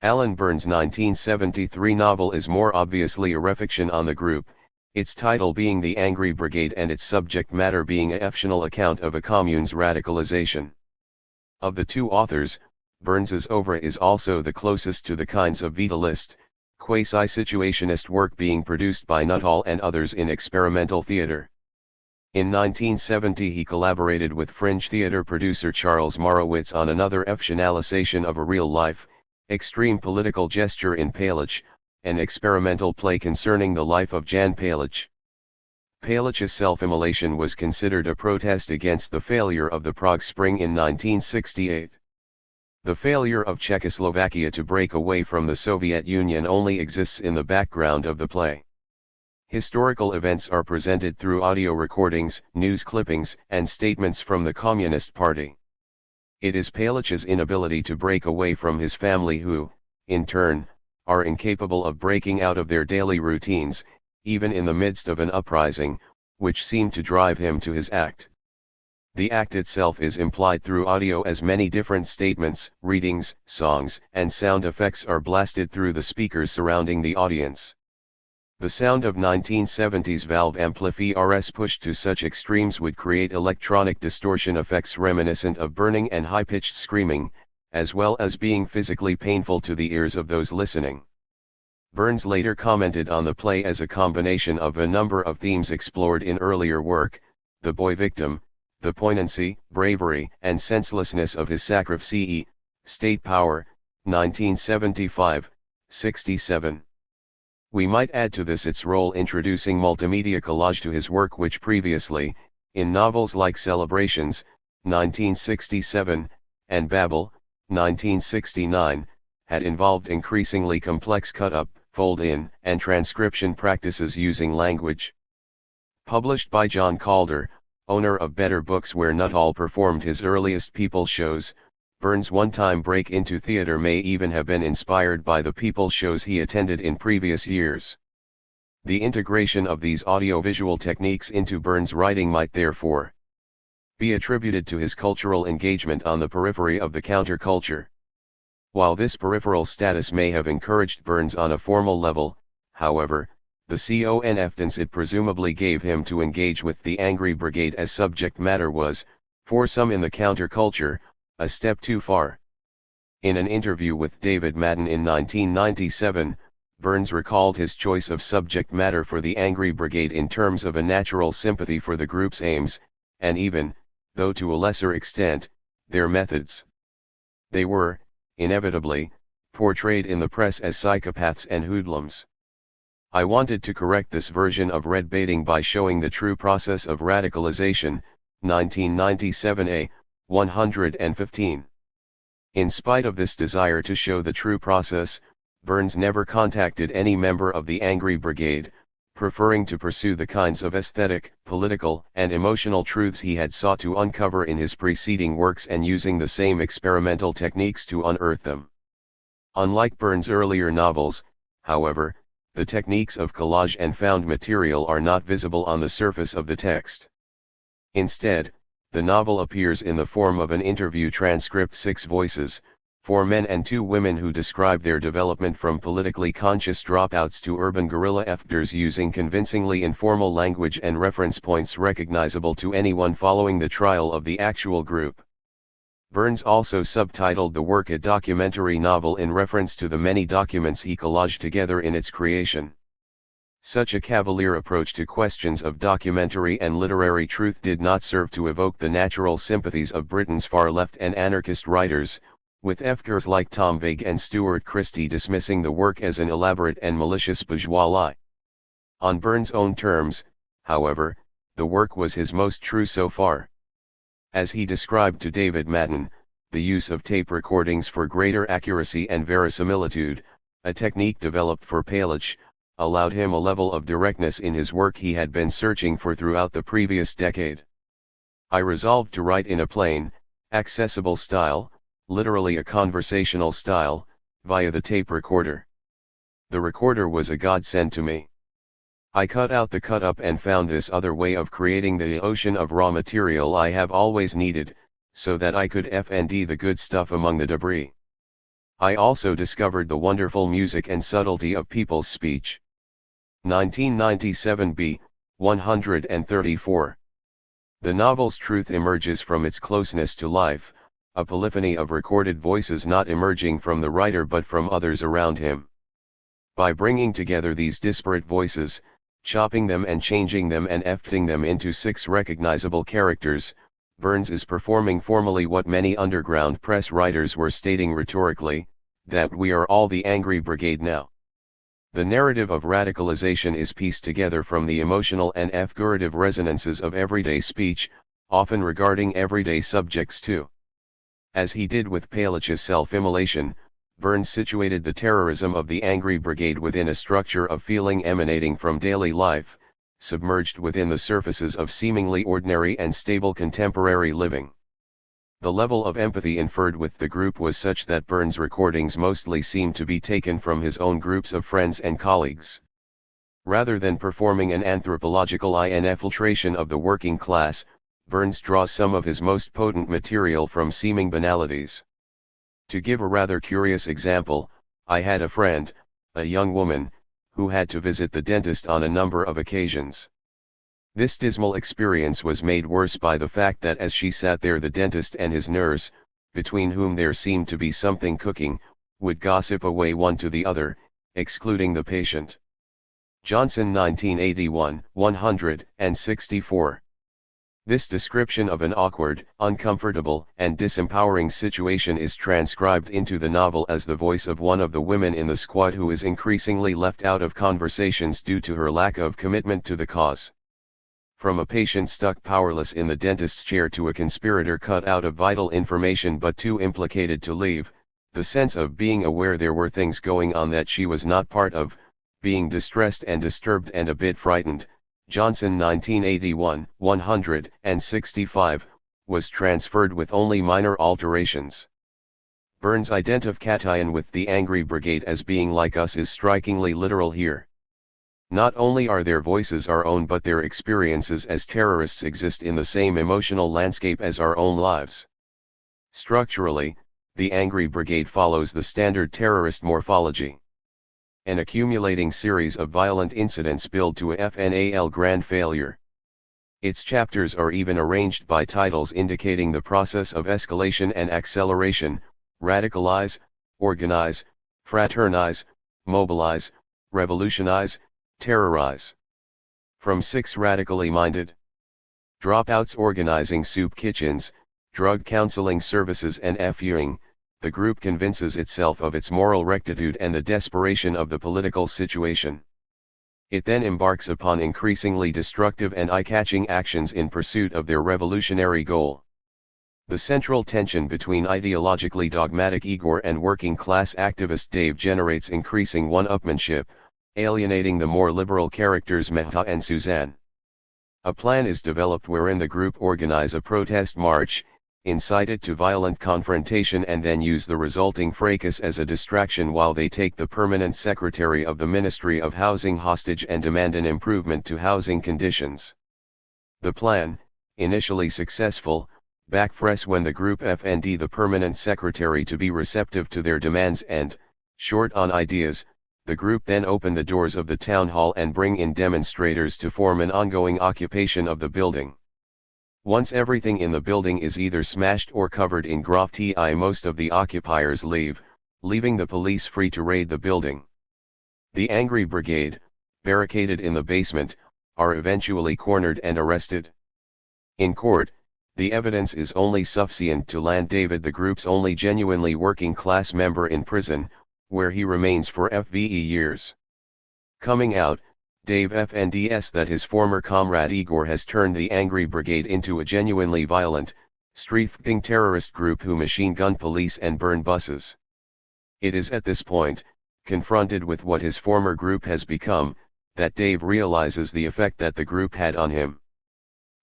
A: Alan Burns' 1973 novel is more obviously a reflection on the group, its title being The Angry Brigade and its subject matter being a fictional account of a commune's radicalization. Of the two authors, Burns's oeuvre is also the closest to the kinds of vitalist, quasi-situationist work being produced by Nuttall and others in experimental theatre. In 1970 he collaborated with fringe theatre producer Charles Morowitz on another fictionalization of a real-life, extreme political gesture in Palach, an experimental play concerning the life of Jan Palach. Palach's self-immolation was considered a protest against the failure of the Prague Spring in 1968. The failure of Czechoslovakia to break away from the Soviet Union only exists in the background of the play. Historical events are presented through audio recordings, news clippings, and statements from the Communist Party. It is Palach's inability to break away from his family who, in turn, are incapable of breaking out of their daily routines, even in the midst of an uprising, which seemed to drive him to his act. The act itself is implied through audio as many different statements, readings, songs, and sound effects are blasted through the speakers surrounding the audience. The sound of 1970s valve amplifiers pushed to such extremes would create electronic distortion effects reminiscent of burning and high-pitched screaming, as well as being physically painful to the ears of those listening. Burns later commented on the play as a combination of a number of themes explored in earlier work: the boy victim, the poignancy, bravery, and senselessness of his sacrifice, state power, 1975-67. We might add to this its role introducing multimedia collage to his work, which previously, in novels like Celebrations, 1967, and Babel, 1969, had involved increasingly complex cut-up, fold-in, and transcription practices using language. Published by John Calder, owner of Better Books, where Nuttall performed his earliest people shows, Burns' one-time break into theatre may even have been inspired by the people shows he attended in previous years. The integration of these audiovisual techniques into Burns' writing might therefore be attributed to his cultural engagement on the periphery of the counterculture. While this peripheral status may have encouraged Burns on a formal level, however, the confidence it presumably gave him to engage with the Angry Brigade as subject matter was, for some in the counterculture, a step too far. In an interview with David Madden in 1997, Burns recalled his choice of subject matter for the Angry Brigade in terms of a natural sympathy for the group's aims, and even, though to a lesser extent, their methods. They were, inevitably, portrayed in the press as psychopaths and hoodlums. I wanted to correct this version of red baiting by showing the true process of radicalization, 1997a, 115. In spite of this desire to show the true process, Burns never contacted any member of the Angry Brigade, preferring to pursue the kinds of aesthetic, political, and emotional truths he had sought to uncover in his preceding works and using the same experimental techniques to unearth them. Unlike Burns' earlier novels, however, the techniques of collage and found material are not visible on the surface of the text. Instead, the novel appears in the form of an interview transcript, 6 voices, 4 men and 2 women, who describe their development from politically conscious dropouts to urban guerrilla efforters using convincingly informal language and reference points recognizable to anyone following the trial of the actual group. Burns also subtitled the work a documentary novel in reference to the many documents he collaged together in its creation. Such a cavalier approach to questions of documentary and literary truth did not serve to evoke the natural sympathies of Britain's far-left and anarchist writers, with efkers like Tom Vague and Stuart Christie dismissing the work as an elaborate and malicious bourgeois lie. On Burns' own terms, however, the work was his most true so far. As he described to David Madden, the use of tape recordings for greater accuracy and verisimilitude, a technique developed for Palach, allowed him a level of directness in his work he had been searching for throughout the previous decade. I resolved to write in a plain, accessible style, literally a conversational style, via the tape recorder. The recorder was a godsend to me. I cut out the cut up and found this other way of creating the ocean of raw material I have always needed, so that I could find the good stuff among the debris. I also discovered the wonderful music and subtlety of people's speech. 1997b, 134. The novel's truth emerges from its closeness to life, a polyphony of recorded voices not emerging from the writer but from others around him. By bringing together these disparate voices, chopping them and changing them and efting them into 6 recognizable characters, Burns is performing formally what many underground press writers were stating rhetorically, that we are all the angry brigade now. The narrative of radicalization is pieced together from the emotional and figurative resonances of everyday speech, often regarding everyday subjects too. As he did with Palich's self-immolation, Burns situated the terrorism of the angry brigade within a structure of feeling emanating from daily life, submerged within the surfaces of seemingly ordinary and stable contemporary living. The level of empathy inferred with the group was such that Burns' recordings mostly seemed to be taken from his own groups of friends and colleagues. Rather than performing an anthropological infiltration of the working class, Burns draws some of his most potent material from seeming banalities. To give a rather curious example, I had a friend, a young woman, who had to visit the dentist on a number of occasions. This dismal experience was made worse by the fact that as she sat there the dentist and his nurse, between whom there seemed to be something cooking, would gossip away one to the other, excluding the patient. Johnson 1981, 164. This description of an awkward, uncomfortable, and disempowering situation is transcribed into the novel as the voice of one of the women in the squad who is increasingly left out of conversations due to her lack of commitment to the cause. From a patient stuck powerless in the dentist's chair to a conspirator cut out of vital information but too implicated to leave, the sense of being aware there were things going on that she was not part of, being distressed and disturbed and a bit frightened, Johnson 1981, 165, was transferred with only minor alterations. Burns' identification with the angry brigade as being like us is strikingly literal here. Not only are their voices our own but their experiences as terrorists exist in the same emotional landscape as our own lives. Structurally, the angry brigade follows the standard terrorist morphology. An accumulating series of violent incidents build to a final grand failure. Its chapters are even arranged by titles indicating the process of escalation and acceleration: radicalize, organize, fraternize, mobilize, revolutionize, terrorize. From 6 radically minded dropouts organizing soup kitchens, drug counseling services and FUing, the group convinces itself of its moral rectitude and the desperation of the political situation. It then embarks upon increasingly destructive and eye-catching actions in pursuit of their revolutionary goal. The central tension between ideologically dogmatic Igor and working-class activist Dave generates increasing one-upmanship, alienating the more liberal characters Mehta and Suzanne. A plan is developed wherein the group organize a protest march, incite it to violent confrontation and then use the resulting fracas as a distraction while they take the permanent secretary of the Ministry of Housing hostage and demand an improvement to housing conditions. The plan, initially successful, backfires when the group find the permanent secretary to be receptive to their demands and, short on ideas, the group then open the doors of the town hall and bring in demonstrators to form an ongoing occupation of the building. Once everything in the building is either smashed or covered in graffiti, most of the occupiers leave, leaving the police free to raid the building. The angry brigade, barricaded in the basement, are eventually cornered and arrested. In court, the evidence is only sufficient to land David, the group's only genuinely working class member, in prison, where he remains for years. Coming out, Dave finds that his former comrade Igor has turned the angry brigade into a genuinely violent, street-fighting terrorist group who machine gun police and burn buses. It is at this point, confronted with what his former group has become, that Dave realizes the effect that the group had on him.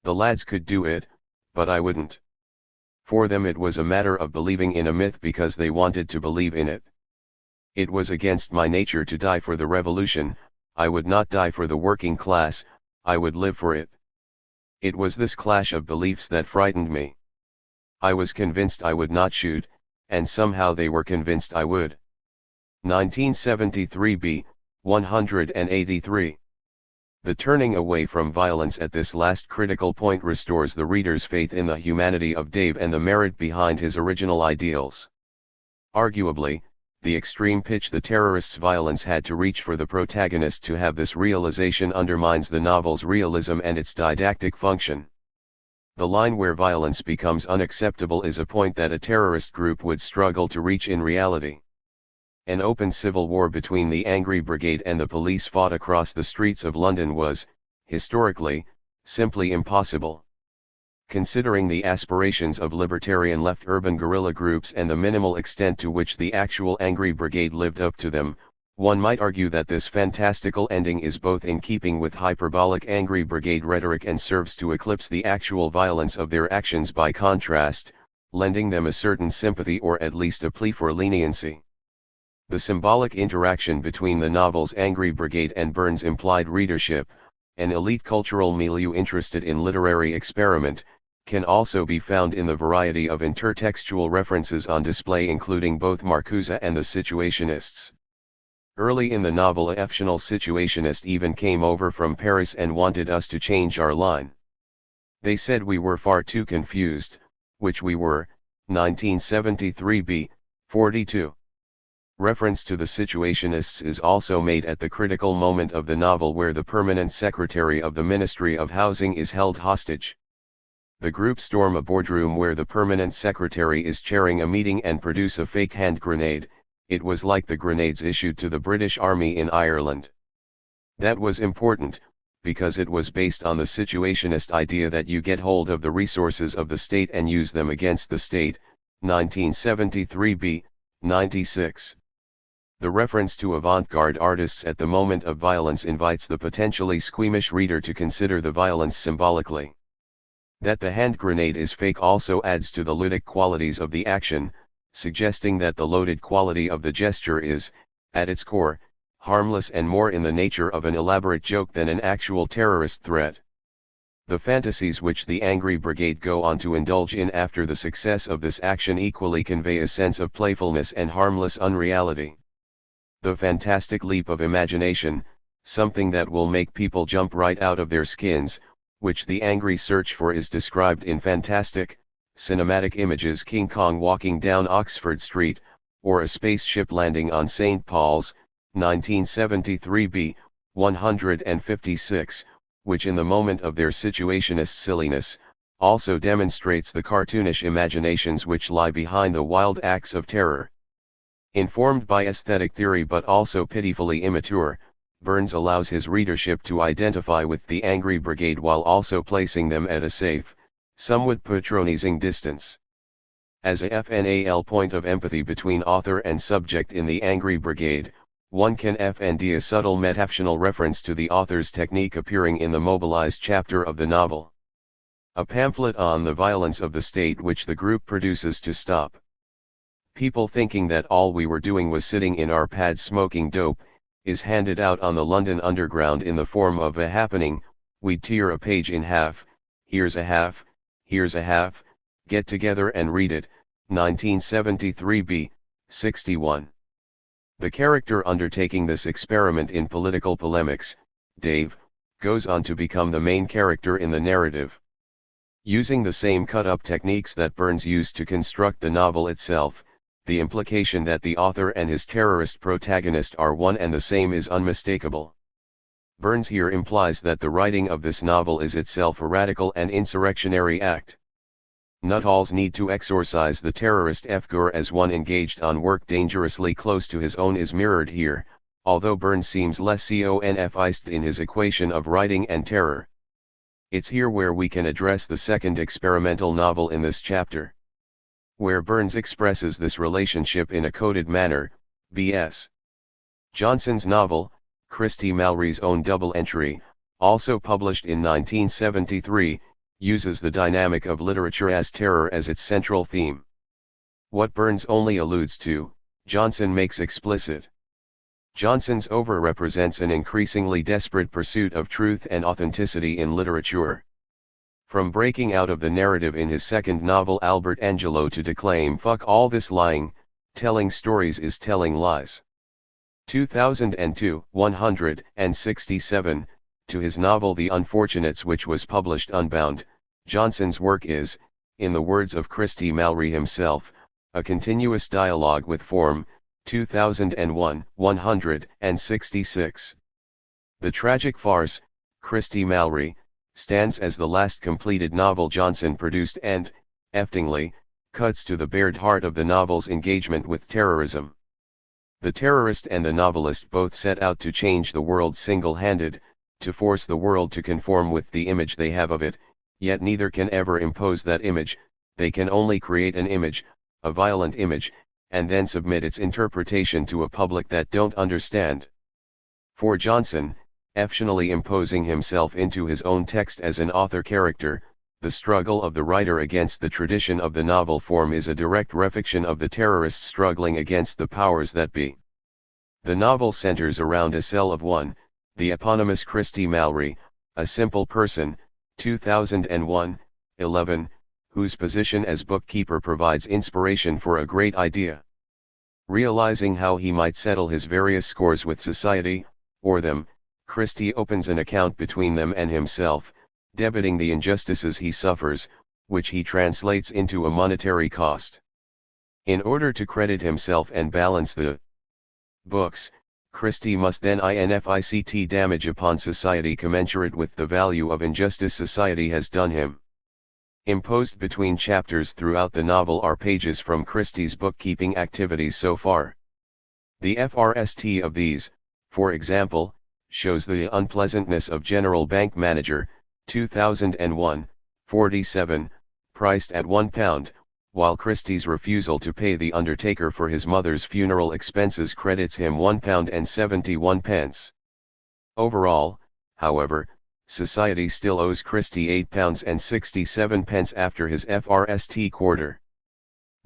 A: The lads could do it, but I wouldn't. For them it was a matter of believing in a myth because they wanted to believe in it. It was against my nature to die for the revolution. I would not die for the working class, I would live for it. It was this clash of beliefs that frightened me. I was convinced I would not shoot, and somehow they were convinced I would. 1973b, 183. The turning away from violence at this last critical point restores the reader's faith in the humanity of Dave and the merit behind his original ideals. Arguably, the extreme pitch the terrorists' violence had to reach for the protagonist to have this realization undermines the novel's realism and its didactic function. The line where violence becomes unacceptable is a point that a terrorist group would struggle to reach in reality. An open civil war between the Angry Brigade and the police fought across the streets of London was, historically, simply impossible. Considering the aspirations of libertarian left urban guerrilla groups and the minimal extent to which the actual Angry Brigade lived up to them, one might argue that this fantastical ending is both in keeping with hyperbolic Angry Brigade rhetoric and serves to eclipse the actual violence of their actions by contrast, lending them a certain sympathy or at least a plea for leniency. The symbolic interaction between the novel's Angry Brigade and Burns' implied readership, an elite cultural milieu interested in literary experiment, can also be found in the variety of intertextual references on display including both Marcuse and the Situationists. Early in the novel a fictional situationist even came over from Paris and wanted us to change our line. They said we were far too confused, which we were, 1973b, 42. Reference to the Situationists is also made at the critical moment of the novel where the permanent secretary of the Ministry of Housing is held hostage. The group storm a boardroom where the permanent secretary is chairing a meeting and produce a fake hand grenade. It was like the grenades issued to the British Army in Ireland. That was important, because it was based on the situationist idea that you get hold of the resources of the state and use them against the state, 1973b, 96. The reference to avant-garde artists at the moment of violence invites the potentially squeamish reader to consider the violence symbolically. That the hand grenade is fake also adds to the ludic qualities of the action, suggesting that the loaded quality of the gesture is, at its core, harmless and more in the nature of an elaborate joke than an actual terrorist threat. The fantasies which the Angry Brigade go on to indulge in after the success of this action equally convey a sense of playfulness and harmless unreality. The fantastic leap of imagination, something that will make people jump right out of their skins, which the angry search for is described in fantastic, cinematic images: King Kong walking down Oxford Street, or a spaceship landing on St. Paul's, 1973b, 156, which in the moment of their situationist silliness, also demonstrates the cartoonish imaginations which lie behind the wild acts of terror. Informed by aesthetic theory but also pitifully immature, Burns allows his readership to identify with the Angry Brigade while also placing them at a safe, somewhat patronizing distance. As a FNAL point of empathy between author and subject in the Angry Brigade, one can find a subtle metafictional reference to the author's technique appearing in the mobilized chapter of the novel. A pamphlet on the violence of the state which the group produces to stop people thinking that all we were doing was sitting in our pads smoking dope, is handed out on the London Underground in the form of a happening. We'd tear a page in half, here's a half, here's a half, get together and read it, 1973b, 61. The character undertaking this experiment in political polemics, Dave, goes on to become the main character in the narrative. Using the same cut-up techniques that Burns used to construct the novel itself, the implication that the author and his terrorist protagonist are one and the same is unmistakable. Burns here implies that the writing of this novel is itself a radical and insurrectionary act. Nuttall's need to exorcise the terrorist figure as one engaged on work dangerously close to his own is mirrored here, although Burns seems less confised in his equation of writing and terror. It's here where we can address the second experimental novel in this chapter, where Burns expresses this relationship in a coded manner. B.S. Johnson's novel, Christy Mallory's own double entry, also published in 1973, uses the dynamic of literature as terror as its central theme. What Burns only alludes to, Johnson makes explicit. Johnson's over represents an increasingly desperate pursuit of truth and authenticity in literature. From breaking out of the narrative in his second novel Albert Angelo to declaim "fuck all this lying, telling stories is telling lies." 2002, 167, to his novel The Unfortunates, which was published unbound, Johnson's work is, in the words of Christy Mallory himself, a continuous dialogue with form. 2001, 166. The tragic farce, Christy Mallory, stands as the last completed novel Johnson produced and, eftingly, cuts to the bared heart of the novel's engagement with terrorism. The terrorist and the novelist both set out to change the world single-handed, to force the world to conform with the image they have of it, yet neither can ever impose that image. They can only create an image, a violent image, and then submit its interpretation to a public that don't understand. For Johnson, efficiently imposing himself into his own text as an author character, the struggle of the writer against the tradition of the novel form is a direct reflection of the terrorists struggling against the powers that be. The novel centers around a cell of one, the eponymous Christy Mallory, a simple person, 2001, 11, whose position as bookkeeper provides inspiration for a great idea. Realizing how he might settle his various scores with society, or them, Christy opens an account between them and himself, debiting the injustices he suffers, which he translates into a monetary cost. In order to credit himself and balance the books, Christy must then inflict damage upon society commensurate with the value of injustice society has done him. Imposed between chapters throughout the novel are pages from Christie's bookkeeping activities so far. The first of these, for example, shows the unpleasantness of General Bank Manager, 2001, 47, priced at £1, while Christie's refusal to pay the undertaker for his mother's funeral expenses credits him £1.71. Overall, however, society still owes Christie £8.67 after his first quarter.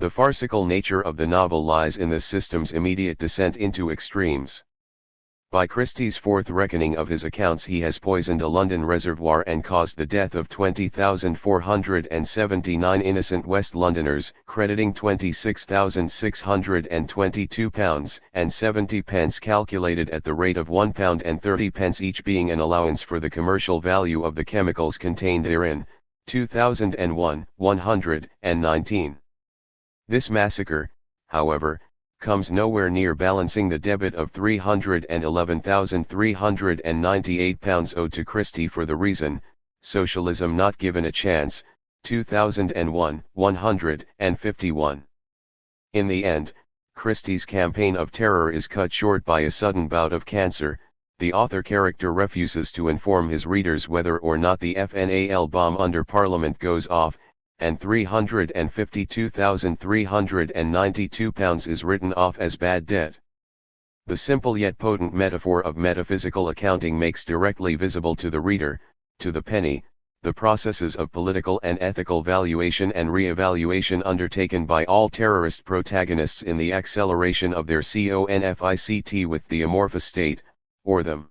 A: The farcical nature of the novel lies in the system's immediate descent into extremes. By Christie's fourth reckoning of his accounts, he has poisoned a London reservoir and caused the death of 20,479 innocent West Londoners, crediting £26,622.70 calculated at the rate of £1.30 each being an allowance for the commercial value of the chemicals contained therein, 2001, 119. This massacre, however, comes nowhere near balancing the debit of £311,398 owed to Christie for the reason, Socialism Not Given a Chance, 2001, 151. In the end, Christie's campaign of terror is cut short by a sudden bout of cancer. The author character refuses to inform his readers whether or not the FNAL bomb under Parliament goes off, and £352,392 is written off as bad debt. The simple yet potent metaphor of metaphysical accounting makes directly visible to the reader, to the penny, the processes of political and ethical valuation and re-evaluation undertaken by all terrorist protagonists in the acceleration of their conflict with the amorphous state, or them.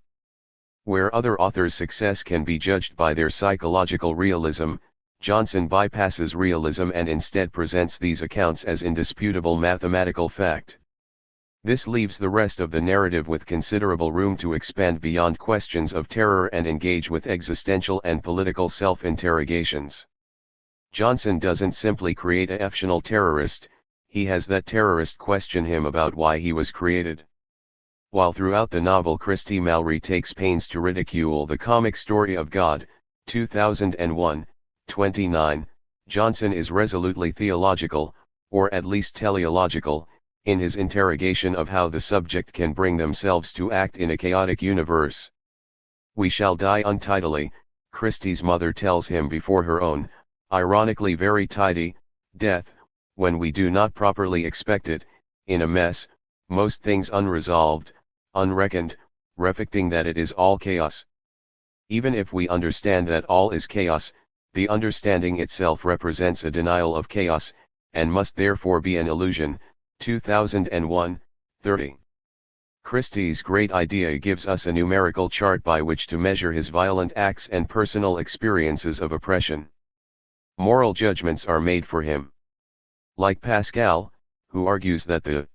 A: Where other authors' success can be judged by their psychological realism, Johnson bypasses realism and instead presents these accounts as indisputable mathematical fact. This leaves the rest of the narrative with considerable room to expand beyond questions of terror and engage with existential and political self-interrogations. Johnson doesn't simply create a fictional terrorist, he has that terrorist question him about why he was created. While throughout the novel Christie Mallory takes pains to ridicule the comic story of God, 2001, 29, Johnson is resolutely theological, or at least teleological, in his interrogation of how the subject can bring themselves to act in a chaotic universe. We shall die untidily, Christie's mother tells him before her own, ironically very tidy, death, when we do not properly expect it, in a mess, most things unresolved, unreckoned, reflecting that it is all chaos. Even if we understand that all is chaos, the understanding itself represents a denial of chaos, and must therefore be an illusion. 2001, 30. Christie's great idea gives us a numerical chart by which to measure his violent acts and personal experiences of oppression. Moral judgments are made for him. Like Pascal, who argues that the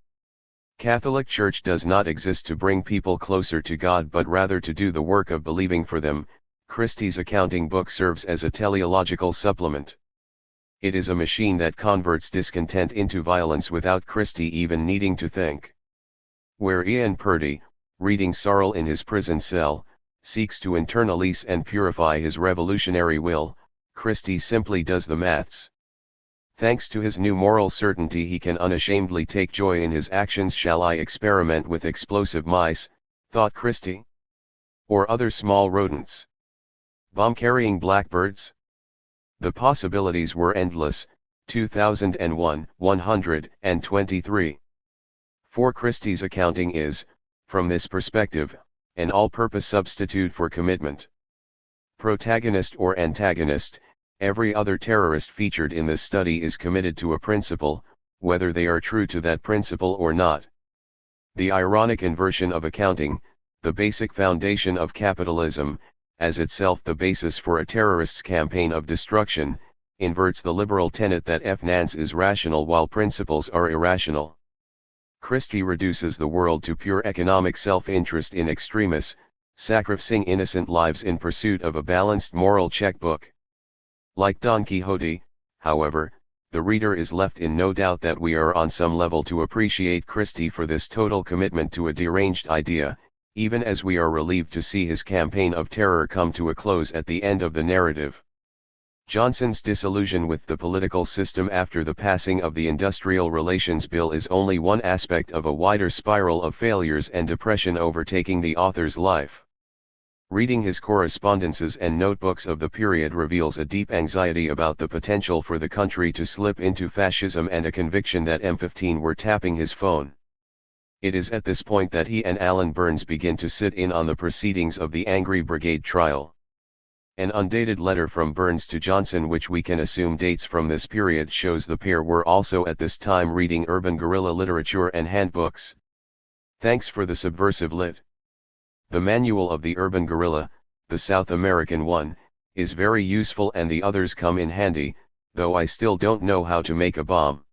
A: Catholic Church does not exist to bring people closer to God but rather to do the work of believing for them, Christie's accounting book serves as a teleological supplement. It is a machine that converts discontent into violence without Christie even needing to think. Where Ian Purdy, reading Sorrel in his prison cell, seeks to internalize and purify his revolutionary will, Christie simply does the maths. Thanks to his new moral certainty, he can unashamedly take joy in his actions. Shall I experiment with explosive mice, thought Christie? Or other small rodents? Bomb-carrying blackbirds? The possibilities were endless. 2001, 123. For Christie's accounting is, from this perspective, an all-purpose substitute for commitment. Protagonist or antagonist, every other terrorist featured in this study is committed to a principle, whether they are true to that principle or not. The ironic inversion of accounting, the basic foundation of capitalism, as itself the basis for a terrorist's campaign of destruction, inverts the liberal tenet that finance is rational while principles are irrational. Christie reduces the world to pure economic self-interest in extremis, sacrificing innocent lives in pursuit of a balanced moral checkbook. Like Don Quixote, however, the reader is left in no doubt that we are on some level to appreciate Christie for this total commitment to a deranged idea, even as we are relieved to see his campaign of terror come to a close at the end of the narrative. Johnson's disillusion with the political system after the passing of the Industrial Relations Bill is only one aspect of a wider spiral of failures and depression overtaking the author's life. Reading his correspondences and notebooks of the period reveals a deep anxiety about the potential for the country to slip into fascism and a conviction that M15 were tapping his phone. It is at this point that he and Alan Burns begin to sit in on the proceedings of the Angry Brigade trial. An undated letter from Burns to Johnson, which we can assume dates from this period, shows the pair were also at this time reading urban guerrilla literature and handbooks. Thanks for the subversive lit. The manual of the urban guerrilla, the South American one, is very useful and the others come in handy, though I still don't know how to make a bomb.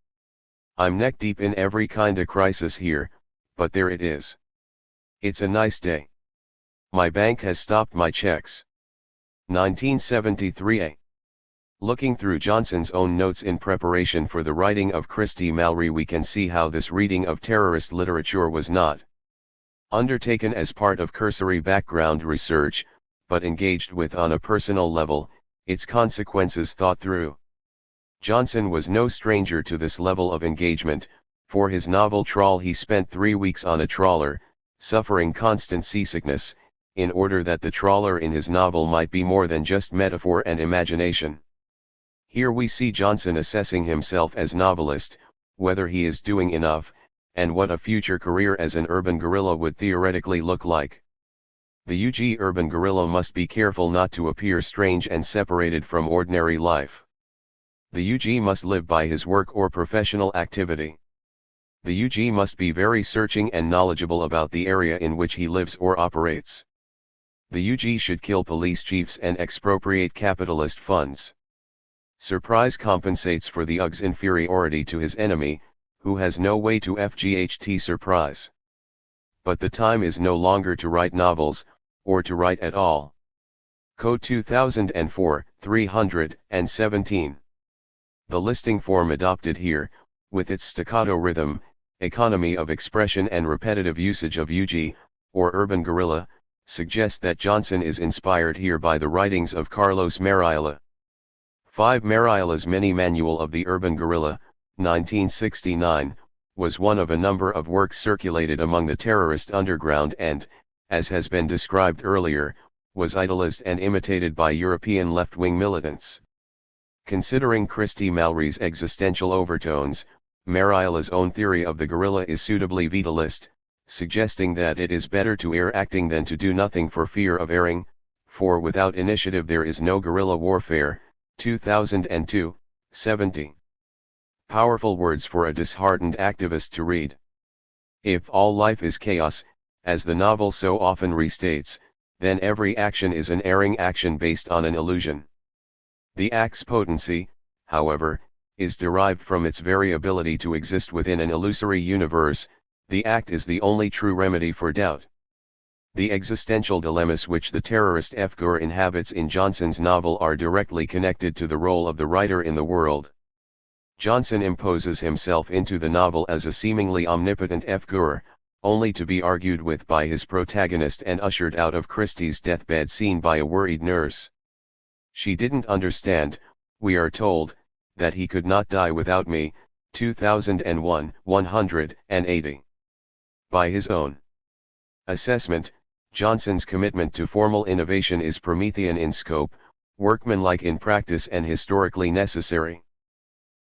A: I'm neck deep in every kinda crisis here, but there it is. It's a nice day. My bank has stopped my checks. 1973a. Looking through Johnson's own notes in preparation for the writing of Christie Mallory, we can see how this reading of terrorist literature was not undertaken as part of cursory background research, but engaged with on a personal level, its consequences thought through. Johnson was no stranger to this level of engagement. For his novel Trawl he spent 3 weeks on a trawler, suffering constant seasickness, in order that the trawler in his novel might be more than just metaphor and imagination. Here we see Johnson assessing himself as novelist, whether he is doing enough, and what a future career as an urban guerrilla would theoretically look like. The UG urban guerrilla must be careful not to appear strange and separated from ordinary life. The UG must live by his work or professional activity. The UG must be very searching and knowledgeable about the area in which he lives or operates. The UG should kill police chiefs and expropriate capitalist funds. Surprise compensates for the UG's inferiority to his enemy, who has no way to FGHT surprise. But the time is no longer to write novels, or to write at all. Code 2004, 317. The listing form adopted here, with its staccato rhythm, economy of expression and repetitive usage of UG, or urban guerrilla, suggests that Johnson is inspired here by the writings of Carlos Mariola. 5. Mariola's mini-manual of the urban guerrilla, 1969, was one of a number of works circulated among the terrorist underground and, as has been described earlier, was idolized and imitated by European left-wing militants. Considering Christie Mallory's existential overtones, Mariola's own theory of the guerrilla is suitably vitalist, suggesting that it is better to err acting than to do nothing for fear of erring, for without initiative there is no guerrilla warfare. 2002, 70. Powerful words for a disheartened activist to read. If all life is chaos, as the novel so often restates, then every action is an erring action based on an illusion. The act's potency, however, is derived from its very ability to exist within an illusory universe. The act is the only true remedy for doubt. The existential dilemmas which the terrorist F-Gur inhabits in Johnson's novel are directly connected to the role of the writer in the world. Johnson imposes himself into the novel as a seemingly omnipotent F-Gur, only to be argued with by his protagonist and ushered out of Christie's deathbed scene by a worried nurse. She didn't understand, we are told, that he could not die without me. 2001, 180. By his own assessment, Johnson's commitment to formal innovation is Promethean in scope, workmanlike in practice and historically necessary.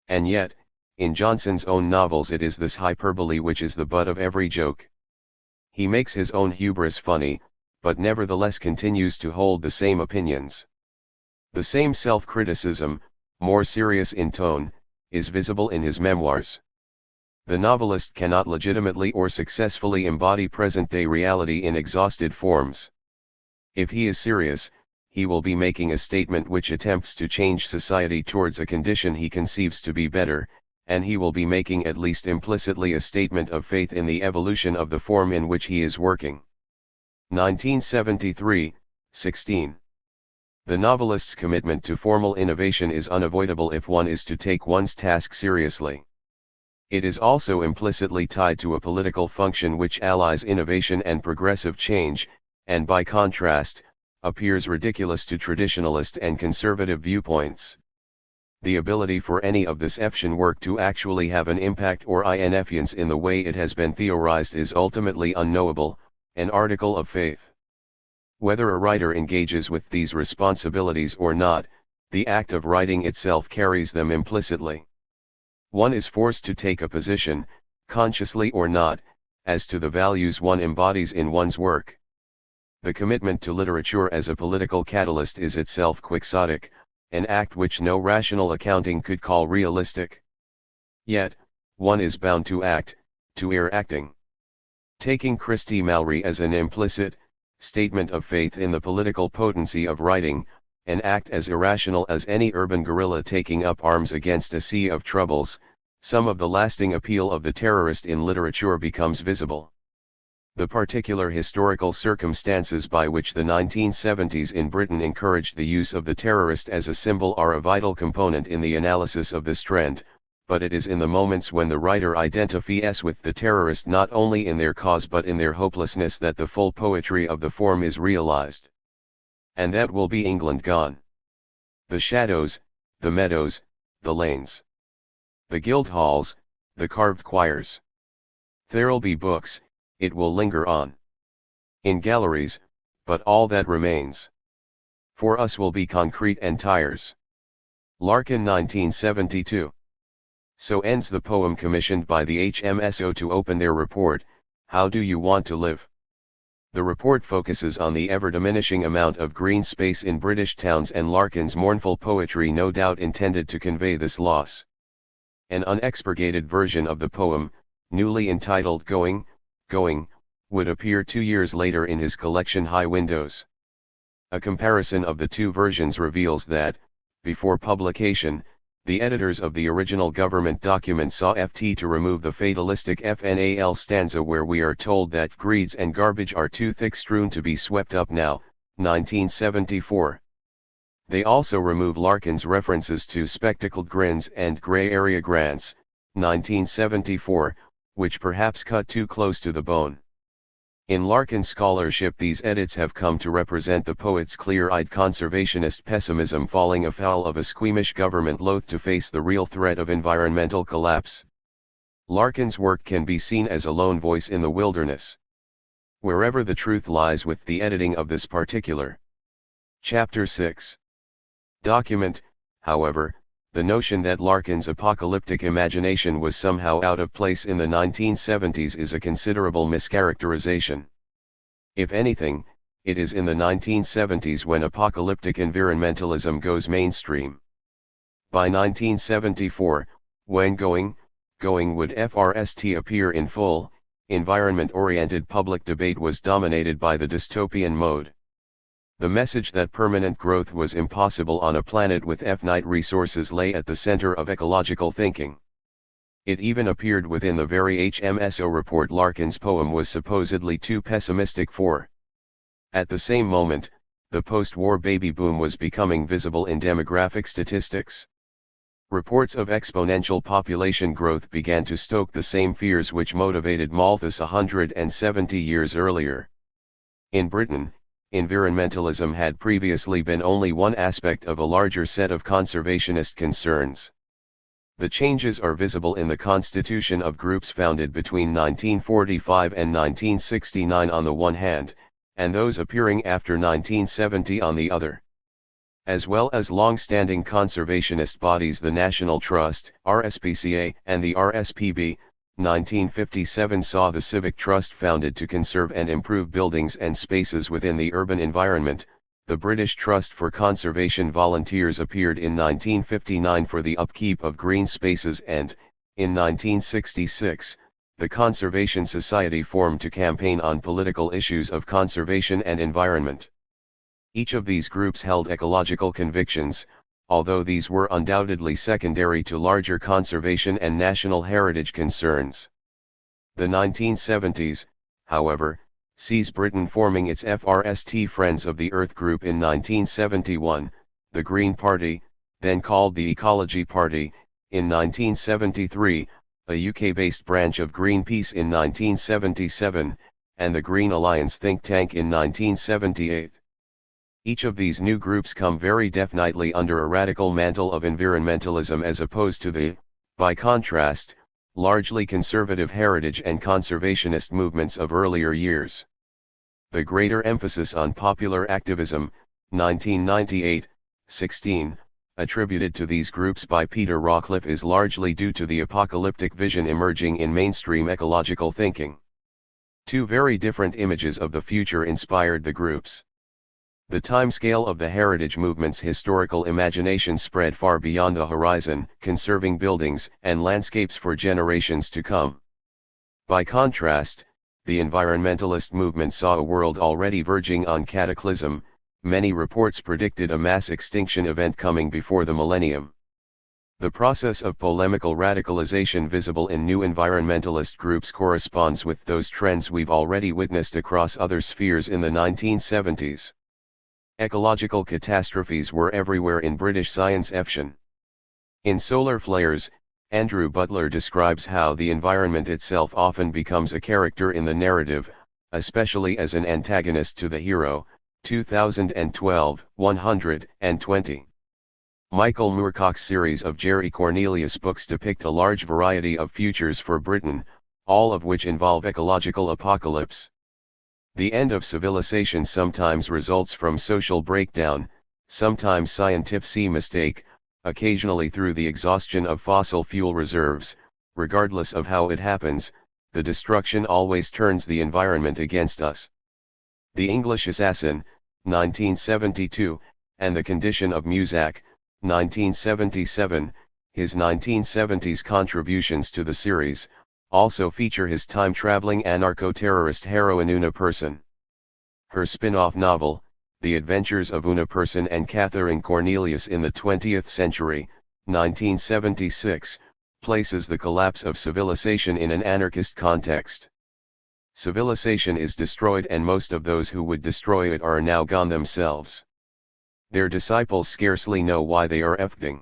A: And yet, in Johnson's own novels it is this hyperbole which is the butt of every joke. He makes his own hubris funny, but nevertheless continues to hold the same opinions. The same self-criticism, more serious in tone, is visible in his memoirs. The novelist cannot legitimately or successfully embody present-day reality in exhausted forms. If he is serious, he will be making a statement which attempts to change society towards a condition he conceives to be better, and he will be making at least implicitly a statement of faith in the evolution of the form in which he is working. 1973, 16. The novelist's commitment to formal innovation is unavoidable if one is to take one's task seriously. It is also implicitly tied to a political function which allies innovation and progressive change, and by contrast, appears ridiculous to traditionalist and conservative viewpoints. The ability for any of this F'shan work to actually have an impact or influence in the way it has been theorized is ultimately unknowable, an article of faith. Whether a writer engages with these responsibilities or not, the act of writing itself carries them implicitly. One is forced to take a position, consciously or not, as to the values one embodies in one's work. The commitment to literature as a political catalyst is itself quixotic, an act which no rational accounting could call realistic. Yet, one is bound to act, to err acting. Taking Christie Mallory as an implicit statement of faith in the political potency of writing, an act as irrational as any urban guerrilla taking up arms against a sea of troubles, some of the lasting appeal of the terrorist in literature becomes visible. The particular historical circumstances by which the 1970s in Britain encouraged the use of the terrorist as a symbol are a vital component in the analysis of this trend, but it is in the moments when the writer identifies with the terrorist not only in their cause but in their hopelessness that the full poetry of the form is realized. And that will be England gone. The shadows, the meadows, the lanes. The guild halls, the carved choirs. There'll be books, it will linger on. In galleries, but all that remains for us will be concrete and tires. Larkin 1972. So ends the poem commissioned by the HMSO to open their report, How Do You Want to Live? The report focuses on the ever-diminishing amount of green space in British towns and Larkin's mournful poetry no doubt intended to convey this loss. An unexpurgated version of the poem, newly entitled Going, Going, would appear 2 years later in his collection High Windows. A comparison of the two versions reveals that, before publication, the editors of the original government document saw FT to remove the fatalistic FNAL stanza where we are told that greeds and garbage are too thick strewn to be swept up now, 1974. They also remove Larkin's references to spectacled grins and grey area grants, 1974, which perhaps cut too close to the bone. In Larkin's scholarship these edits have come to represent the poet's clear-eyed conservationist pessimism falling afoul of a squeamish government loath to face the real threat of environmental collapse. Larkin's work can be seen as a lone voice in the wilderness. Wherever the truth lies with the editing of this particular. Chapter 6. Document, however, the notion that Larkin's apocalyptic imagination was somehow out of place in the 1970s is a considerable mischaracterization. If anything, it is in the 1970s when apocalyptic environmentalism goes mainstream. By 1974, when Going, Going would first appear in full, environment-oriented public debate was dominated by the dystopian mode. The message that permanent growth was impossible on a planet with finite resources lay at the center of ecological thinking. It even appeared within the very HMSO report Larkin's poem was supposedly too pessimistic for. At the same moment, the post-war baby boom was becoming visible in demographic statistics. Reports of exponential population growth began to stoke the same fears which motivated Malthus 170 years earlier. In Britain, environmentalism had previously been only one aspect of a larger set of conservationist concerns. The changes are visible in the constitution of groups founded between 1945 and 1969 on the one hand, and those appearing after 1970 on the other. As well as long-standing conservationist bodies the National Trust, RSPCA, and the RSPB, 1957 saw the Civic Trust founded to conserve and improve buildings and spaces within the urban environment. The British Trust for Conservation Volunteers appeared in 1959 for the upkeep of green spaces and, in 1966, the Conservation Society formed to campaign on political issues of conservation and environment. Each of these groups held ecological convictions, although these were undoubtedly secondary to larger conservation and national heritage concerns. The 1970s, however, sees Britain forming its FRST Friends of the Earth group in 1971, the Green Party, then called the Ecology Party, in 1973, a UK-based branch of Greenpeace in 1977, and the Green Alliance think tank in 1978. Each of these new groups come very definitely under a radical mantle of environmentalism as opposed to the, by contrast, largely conservative heritage and conservationist movements of earlier years. The greater emphasis on popular activism, 1998, 16, attributed to these groups by Peter Rawcliffe is largely due to the apocalyptic vision emerging in mainstream ecological thinking. Two very different images of the future inspired the groups. The timescale of the heritage movement's historical imagination spread far beyond the horizon, conserving buildings and landscapes for generations to come. By contrast, the environmentalist movement saw a world already verging on cataclysm. Many reports predicted a mass extinction event coming before the millennium. The process of polemical radicalization visible in new environmentalist groups corresponds with those trends we've already witnessed across other spheres in the 1970s. Ecological catastrophes were everywhere in British science fiction. In Solar Flares, Andrew Butler describes how the environment itself often becomes a character in the narrative, especially as an antagonist to the hero. 2012, 120. Michael Moorcock's series of Jerry Cornelius books depict a large variety of futures for Britain, all of which involve ecological apocalypse. The end of civilization sometimes results from social breakdown, sometimes scientific mistake, occasionally through the exhaustion of fossil fuel reserves. Regardless of how it happens, the destruction always turns the environment against us. The English Assassin, 1972, and The Condition of Muzak, 1977, his 1970s contributions to the series, also feature his time-traveling anarcho-terrorist heroine Una Person. Her spin-off novel, The Adventures of Una Person and Catherine Cornelius in the 20th Century, 1976, places the collapse of civilization in an anarchist context. Civilization is destroyed and most of those who would destroy it are now gone themselves. Their disciples scarcely know why they are effing.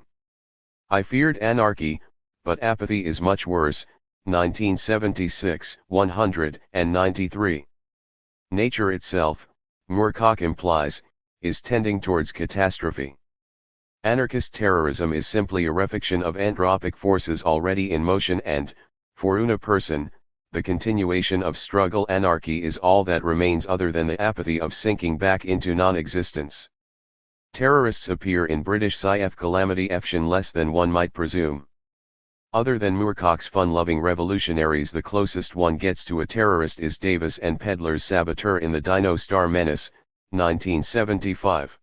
A: I feared anarchy, but apathy is much worse. 1976, 193. Nature itself, Moorcock implies, is tending towards catastrophe. Anarchist terrorism is simply a reflection of anthropic forces already in motion and, for Una Person, the continuation of struggle anarchy is all that remains other than the apathy of sinking back into non-existence. Terrorists appear in British sci-fi calamity fiction less than one might presume. Other than Moorcock's fun-loving revolutionaries, the closest one gets to a terrorist is Davis and Pedler's Saboteur in the Dino Star Menace, 1975.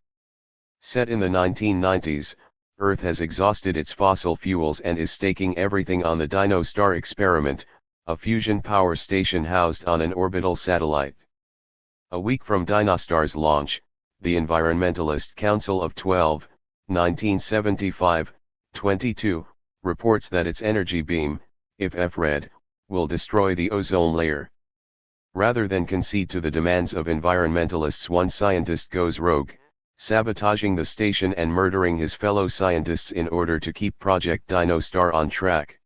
A: Set in the 1990s, Earth has exhausted its fossil fuels and is staking everything on the Dino Star experiment, a fusion power station housed on an orbital satellite. A week from Dyna-Star's launch, the Environmentalist Council of 12, 1975, 22, reports that its energy beam, if F-red, will destroy the ozone layer. Rather than concede to the demands of environmentalists, one scientist goes rogue, sabotaging the station and murdering his fellow scientists in order to keep Project Dyna-Star on track.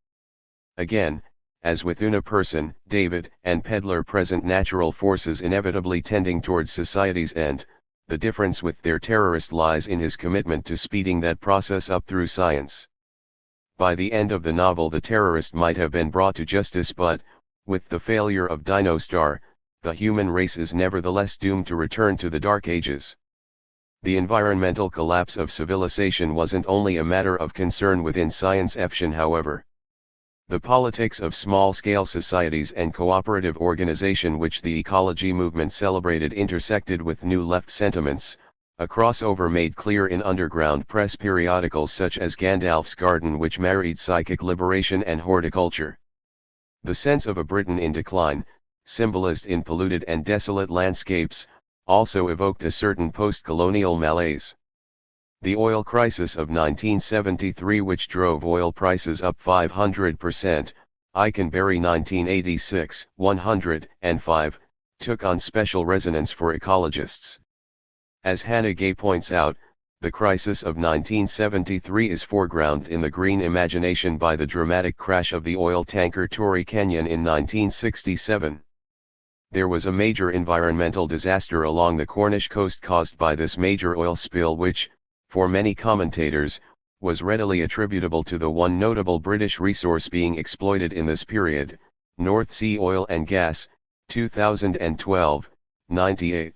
A: Again, as with Una Person, David, and Pedler present natural forces inevitably tending towards society's end, the difference with their terrorist lies in his commitment to speeding that process up through science. By the end of the novel, the terrorist might have been brought to justice, but, with the failure of Dyna-Star, the human race is nevertheless doomed to return to the Dark Ages. The environmental collapse of civilization wasn't only a matter of concern within science fiction, however. The politics of small-scale societies and cooperative organization which the ecology movement celebrated intersected with New Left sentiments, a crossover made clear in underground press periodicals such as Gandalf's Garden, which married psychic liberation and horticulture. The sense of a Britain in decline, symbolized in polluted and desolate landscapes, also evoked a certain post-colonial malaise. The oil crisis of 1973, which drove oil prices up 500%, Eikenberry 1986, 105, took on special resonance for ecologists. As Hannah Gay points out, the crisis of 1973 is foregrounded in the green imagination by the dramatic crash of the oil tanker Torrey Canyon in 1967. There was a major environmental disaster along the Cornish coast caused by this major oil spill, which, for many commentators, was readily attributable to the one notable British resource being exploited in this period, North Sea oil and gas, 2012, 98.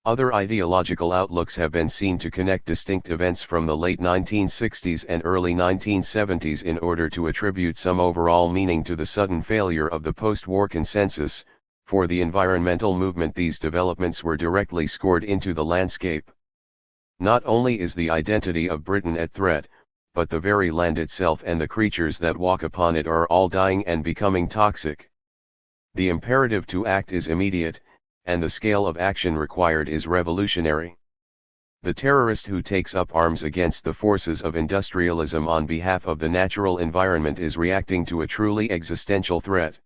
A: Other ideological outlooks have been seen to connect distinct events from the late 1960s and early 1970s in order to attribute some overall meaning to the sudden failure of the post-war consensus. For the environmental movement, these developments were directly scored into the landscape. Not only is the identity of Britain at threat, but the very land itself and the creatures that walk upon it are all dying and becoming toxic. The imperative to act is immediate, and the scale of action required is revolutionary. The terrorist who takes up arms against the forces of industrialism on behalf of the natural environment is reacting to a truly existential threat.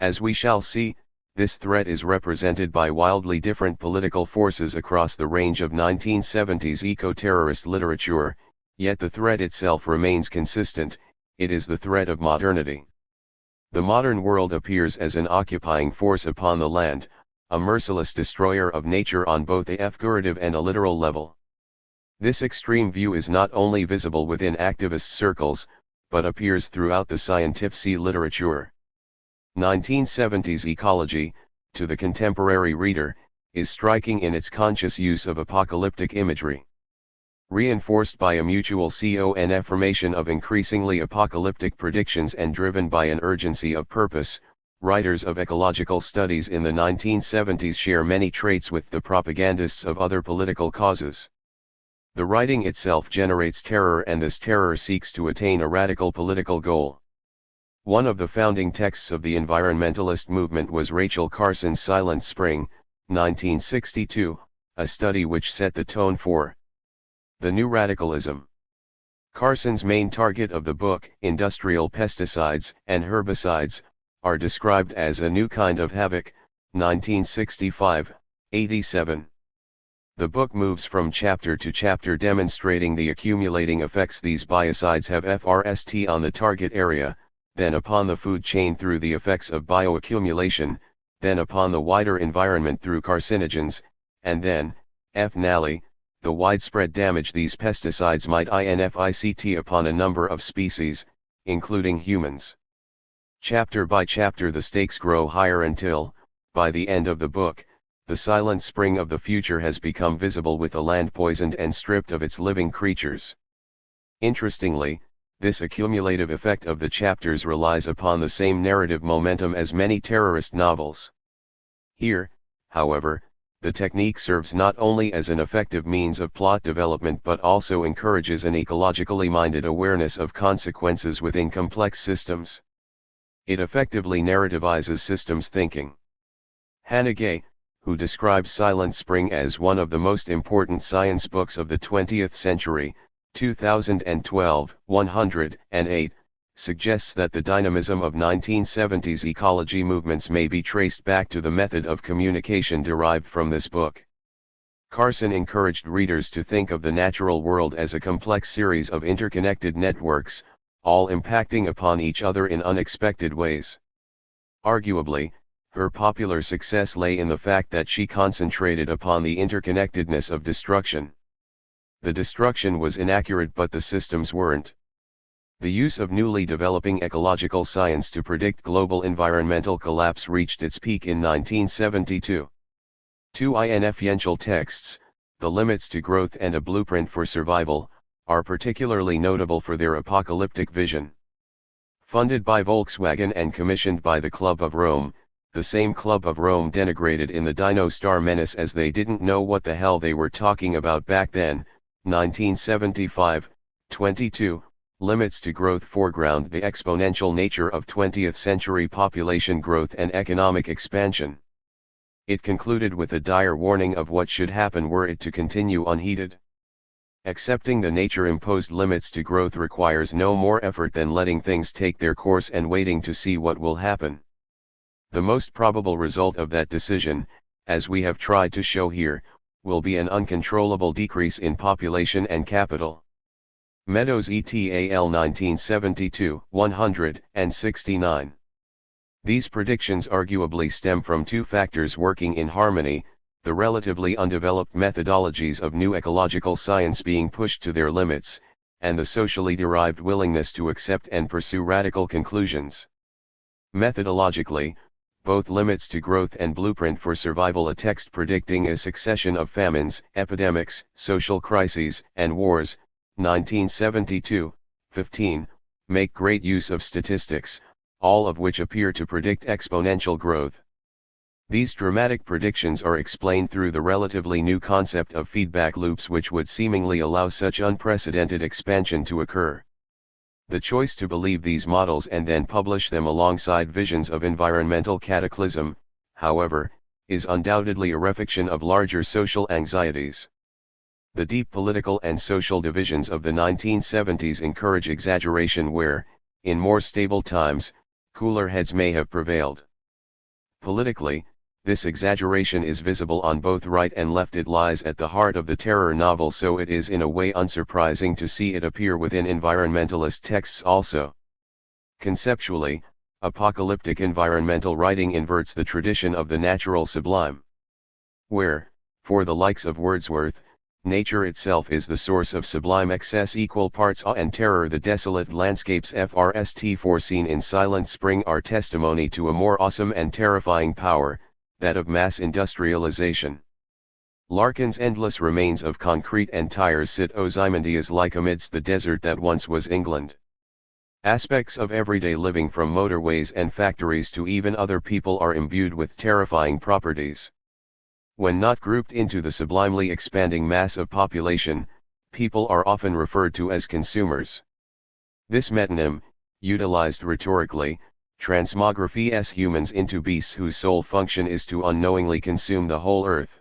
A: As we shall see, this threat is represented by wildly different political forces across the range of 1970s eco-terrorist literature, yet the threat itself remains consistent. It is the threat of modernity. The modern world appears as an occupying force upon the land, a merciless destroyer of nature on both a figurative and a literal level. This extreme view is not only visible within activist circles, but appears throughout the scientific literature. 1970s ecology, to the contemporary reader, is striking in its conscious use of apocalyptic imagery. Reinforced by a mutual affirmation of increasingly apocalyptic predictions and driven by an urgency of purpose, writers of ecological studies in the 1970s share many traits with the propagandists of other political causes. The writing itself generates terror, and this terror seeks to attain a radical political goal. One of the founding texts of the environmentalist movement was Rachel Carson's Silent Spring, 1962, a study which set the tone for the new radicalism. Carson's main target of the book, industrial pesticides and herbicides, are described as a new kind of havoc, 1965, 87. The book moves from chapter to chapter demonstrating the accumulating effects these biocides have on the target area, then upon the food chain through the effects of bioaccumulation, then upon the wider environment through carcinogens, and then, finally, the widespread damage these pesticides might inflict upon a number of species, including humans. Chapter by chapter the stakes grow higher until, by the end of the book, the silent spring of the future has become visible with a land poisoned and stripped of its living creatures. Interestingly, this accumulative effect of the chapters relies upon the same narrative momentum as many terrorist novels. Here, however, the technique serves not only as an effective means of plot development but also encourages an ecologically minded awareness of consequences within complex systems. It effectively narrativizes systems thinking. Hannah Gay, who describes Silent Spring as one of the most important science books of the 20th century, 2012, 108, suggests that the dynamism of 1970s ecology movements may be traced back to the method of communication derived from this book. Carson encouraged readers to think of the natural world as a complex series of interconnected networks, all impacting upon each other in unexpected ways. Arguably, her popular success lay in the fact that she concentrated upon the interconnectedness of destruction. The destruction was inaccurate, but the systems weren't. The use of newly developing ecological science to predict global environmental collapse reached its peak in 1972. Two influential texts, The Limits to Growth and A Blueprint for Survival, are particularly notable for their apocalyptic vision. Funded by Volkswagen and commissioned by the Club of Rome, the same Club of Rome denigrated in the Dino Star Menace as they didn't know what the hell they were talking about back then. 1975, 22, Limits to Growth foreground the exponential nature of 20th century population growth and economic expansion. It concluded with a dire warning of what should happen were it to continue unheeded. Accepting the nature-imposed limits to growth requires no more effort than letting things take their course and waiting to see what will happen. The most probable result of that decision, as we have tried to show here, will be an uncontrollable decrease in population and capital. Meadows et al. 1972, 169. These predictions arguably stem from two factors working in harmony: the relatively undeveloped methodologies of new ecological science being pushed to their limits, and the socially derived willingness to accept and pursue radical conclusions. Methodologically, both Limits to Growth and Blueprint for Survival, a text predicting a succession of famines, epidemics, social crises, and wars, 1972, 15, make great use of statistics, all of which appear to predict exponential growth. These dramatic predictions are explained through the relatively new concept of feedback loops, which would seemingly allow such unprecedented expansion to occur. The choice to believe these models and then publish them alongside visions of environmental cataclysm, however, is undoubtedly a reflection of larger social anxieties. The deep political and social divisions of the 1970s encourage exaggeration where, in more stable times, cooler heads may have prevailed. Politically, this exaggeration is visible on both right and left. It lies at the heart of the terror novel, so it is in a way unsurprising to see it appear within environmentalist texts also. Conceptually, apocalyptic environmental writing inverts the tradition of the natural sublime. Where, for the likes of Wordsworth, nature itself is the source of sublime excess, equal parts awe and terror, the desolate landscapes foreseen in Silent Spring are testimony to a more awesome and terrifying power, that of mass industrialization. Larkin's endless remains of concrete and tires sit Ozymandias like amidst the desert that once was England. Aspects of everyday living, from motorways and factories to even other people, are imbued with terrifying properties. When not grouped into the sublimely expanding mass of population, people are often referred to as consumers. This metonym, utilized rhetorically, transmogrifies humans into beasts whose sole function is to unknowingly consume the whole earth.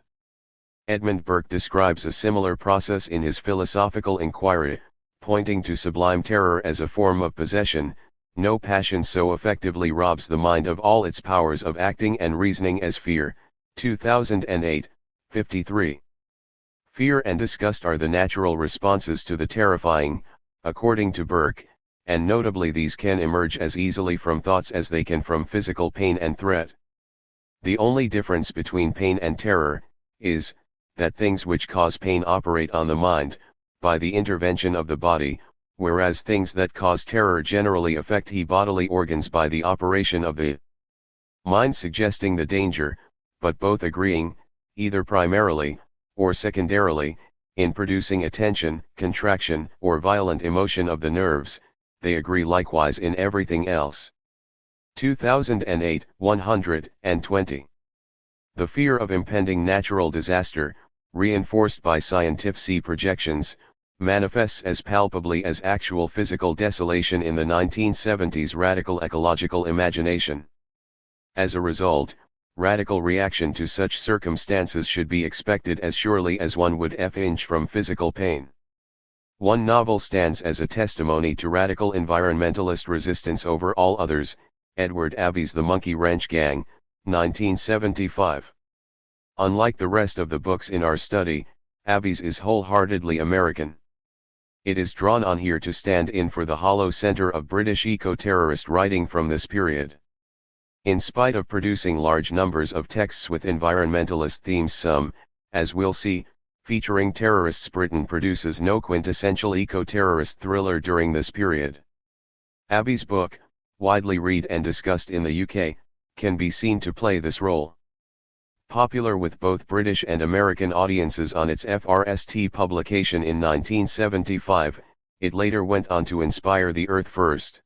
A: Edmund Burke describes a similar process in his philosophical inquiry, pointing to sublime terror as a form of possession. No passion so effectively robs the mind of all its powers of acting and reasoning as fear. 2008, 53. Fear and disgust are the natural responses to the terrifying, according to Burke, and notably these can emerge as easily from thoughts as they can from physical pain and threat. The only difference between pain and terror is that things which cause pain operate on the mind, by the intervention of the body, whereas things that cause terror generally affect the bodily organs by the operation of the mind, suggesting the danger, but both agreeing, either primarily, or secondarily, in producing a tension, contraction, or violent emotion of the nerves. They agree likewise in everything else. 2008, 120. The fear of impending natural disaster, reinforced by scientific projections, manifests as palpably as actual physical desolation in the 1970s radical ecological imagination. As a result, radical reaction to such circumstances should be expected as surely as one would flinch from physical pain. One novel stands as a testimony to radical environmentalist resistance over all others, Edward Abbey's The Monkey Wrench Gang, 1975. Unlike the rest of the books in our study, Abbey's is wholeheartedly American. It is drawn on here to stand in for the hollow center of British eco-terrorist writing from this period. In spite of producing large numbers of texts with environmentalist themes, some, as we'll see, featuring terrorists, Britain produces no quintessential eco-terrorist thriller during this period. Abbey's book, widely read and discussed in the UK, can be seen to play this role. Popular with both British and American audiences on its FRST publication in 1975, it later went on to inspire the Earth First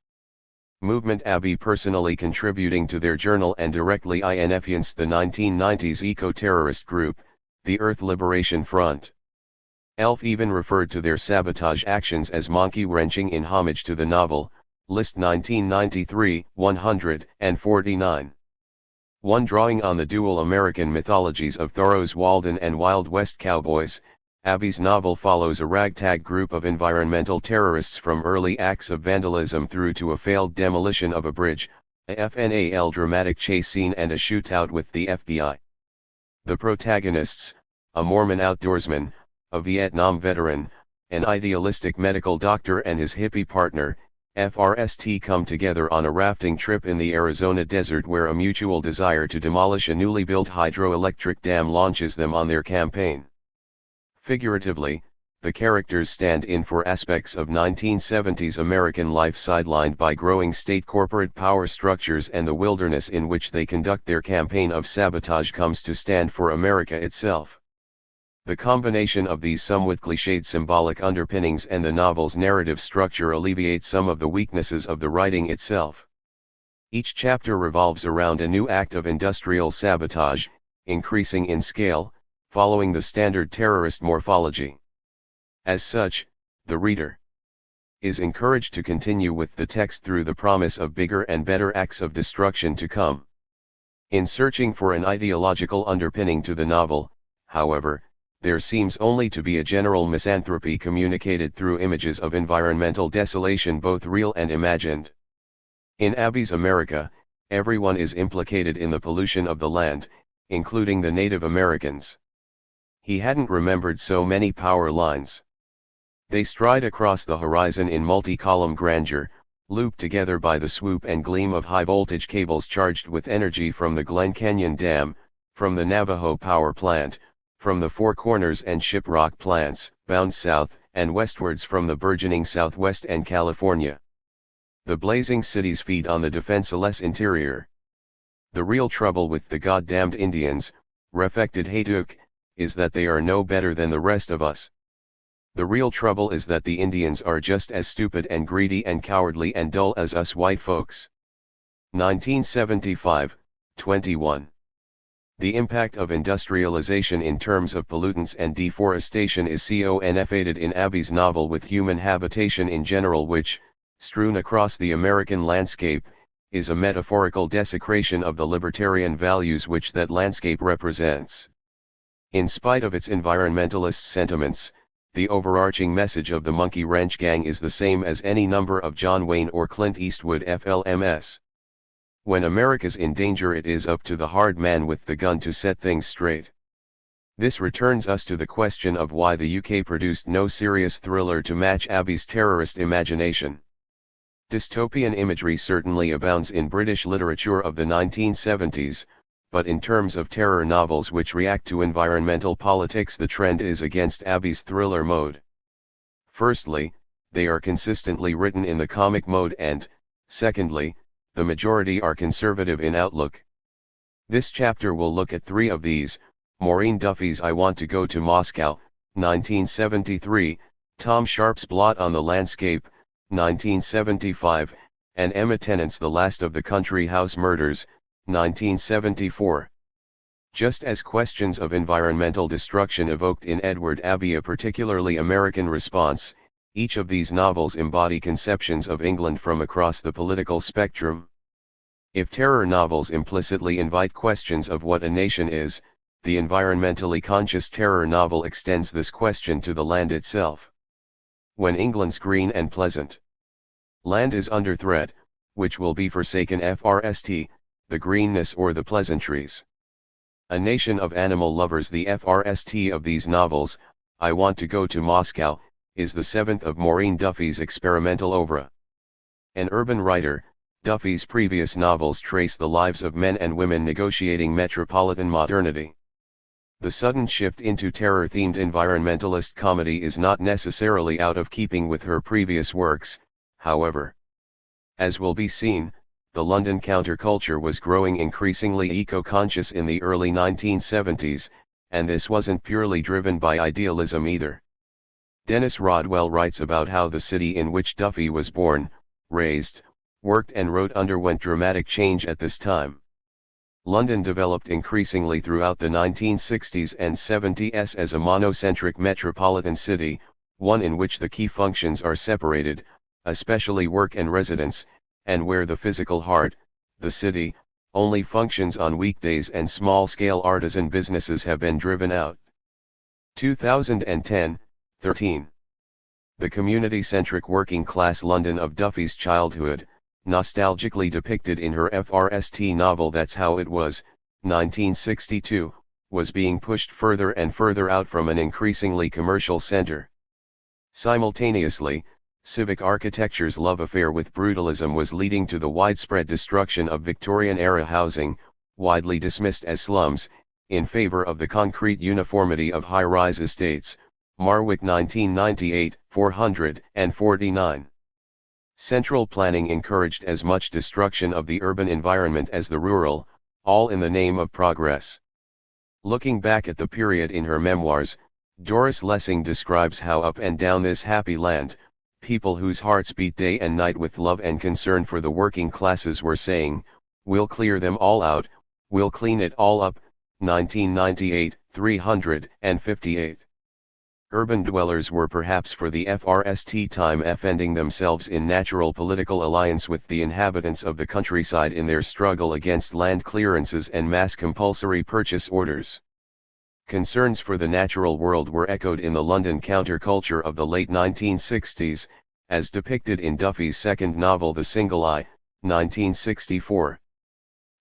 A: movement, Abbey personally contributing to their journal and directly influenced the 1990s eco-terrorist group, the Earth Liberation Front. Elf even referred to their sabotage actions as monkey-wrenching in homage to the novel, List 1993, 149. One drawing on the dual American mythologies of Thoreau's Walden and Wild West cowboys, Abbey's novel follows a ragtag group of environmental terrorists from early acts of vandalism through to a failed demolition of a bridge, a FNAL dramatic chase scene and a shootout with the FBI. The protagonists, a Mormon outdoorsman, a Vietnam veteran, an idealistic medical doctor and his hippie partner, FRST, come together on a rafting trip in the Arizona desert where a mutual desire to demolish a newly built hydroelectric dam launches them on their campaign. Figuratively, the characters stand in for aspects of 1970s American life sidelined by growing state corporate power structures, and the wilderness in which they conduct their campaign of sabotage comes to stand for America itself. The combination of these somewhat cliched symbolic underpinnings and the novel's narrative structure alleviates some of the weaknesses of the writing itself. Each chapter revolves around a new act of industrial sabotage, increasing in scale, following the standard terrorist morphology. As such, the reader is encouraged to continue with the text through the promise of bigger and better acts of destruction to come. In searching for an ideological underpinning to the novel, however, there seems only to be a general misanthropy communicated through images of environmental desolation, both real and imagined. In Abbey's America, everyone is implicated in the pollution of the land, including the Native Americans. He hadn't remembered so many power lines. They stride across the horizon in multi-column grandeur, looped together by the swoop and gleam of high-voltage cables charged with energy from the Glen Canyon Dam, from the Navajo Power Plant, from the Four Corners and Shiprock plants, bound south and westwards from the burgeoning Southwest and California. The blazing cities feed on the defenseless interior. The real trouble with the goddamned Indians, reflected Haytuk, is that they are no better than the rest of us. The real trouble is that the Indians are just as stupid and greedy and cowardly and dull as us white folks. 1975, 21. The impact of industrialization in terms of pollutants and deforestation is confounded in Abbey's novel with human habitation in general, which, strewn across the American landscape, is a metaphorical desecration of the libertarian values which that landscape represents. In spite of its environmentalist sentiments, the overarching message of the Monkey Wrench Gang is the same as any number of John Wayne or Clint Eastwood FLMS. When America's in danger, it is up to the hard man with the gun to set things straight. This returns us to the question of why the UK produced no serious thriller to match Abbey's terrorist imagination. Dystopian imagery certainly abounds in British literature of the 1970s, but in terms of terror novels which react to environmental politics, the trend is against Abbey's thriller mode. Firstly, they are consistently written in the comic mode, and, secondly, the majority are conservative in outlook. This chapter will look at three of these: Maureen Duffy's I Want to Go to Moscow, 1973, Tom Sharp's Blot on the Landscape, 1975, and Emma Tennant's The Last of the Country House Murders, 1974. Just as questions of environmental destruction evoked in Edward Abbey a particularly American response, each of these novels embody conceptions of England from across the political spectrum. If terror novels implicitly invite questions of what a nation is, the environmentally conscious terror novel extends this question to the land itself. When England's green and pleasant land is under threat, which will be forsaken first, the greenness or the pleasantries? A nation of animal lovers. The first of these novels, I Want to Go to Moscow, is the seventh of Maureen Duffy's experimental oeuvre. An urban writer, Duffy's previous novels trace the lives of men and women negotiating metropolitan modernity. The sudden shift into terror-themed environmentalist comedy is not necessarily out of keeping with her previous works, however. As will be seen, the London counterculture was growing increasingly eco-conscious in the early 1970s, and this wasn't purely driven by idealism either. Dennis Rodwell writes about how the city in which Duffy was born, raised, worked and wrote underwent dramatic change at this time. London developed increasingly throughout the 1960s and 70s as a monocentric metropolitan city, one in which the key functions are separated, especially work and residence, and where the physical heart, the city, only functions on weekdays and small-scale artisan businesses have been driven out. 2010, 13. The community-centric working-class London of Duffy's childhood, nostalgically depicted in her FRST novel That's How It Was, 1962, was being pushed further and further out from an increasingly commercial center. Simultaneously, civic architecture's love affair with brutalism was leading to the widespread destruction of Victorian-era housing, widely dismissed as slums, in favor of the concrete uniformity of high-rise estates. Marwick 1998, 449. Central planning encouraged as much destruction of the urban environment as the rural, all in the name of progress. Looking back at the period in her memoirs, Doris Lessing describes how up and down this happy land, people whose hearts beat day and night with love and concern for the working classes were saying, "We'll clear them all out, we'll clean it all up." 1998, 358. Urban dwellers were perhaps for the FRST time fending themselves in natural political alliance with the inhabitants of the countryside in their struggle against land clearances and mass compulsory purchase orders. Concerns for the natural world were echoed in the London counterculture of the late 1960s, as depicted in Duffy's second novel The Single Eye, 1964.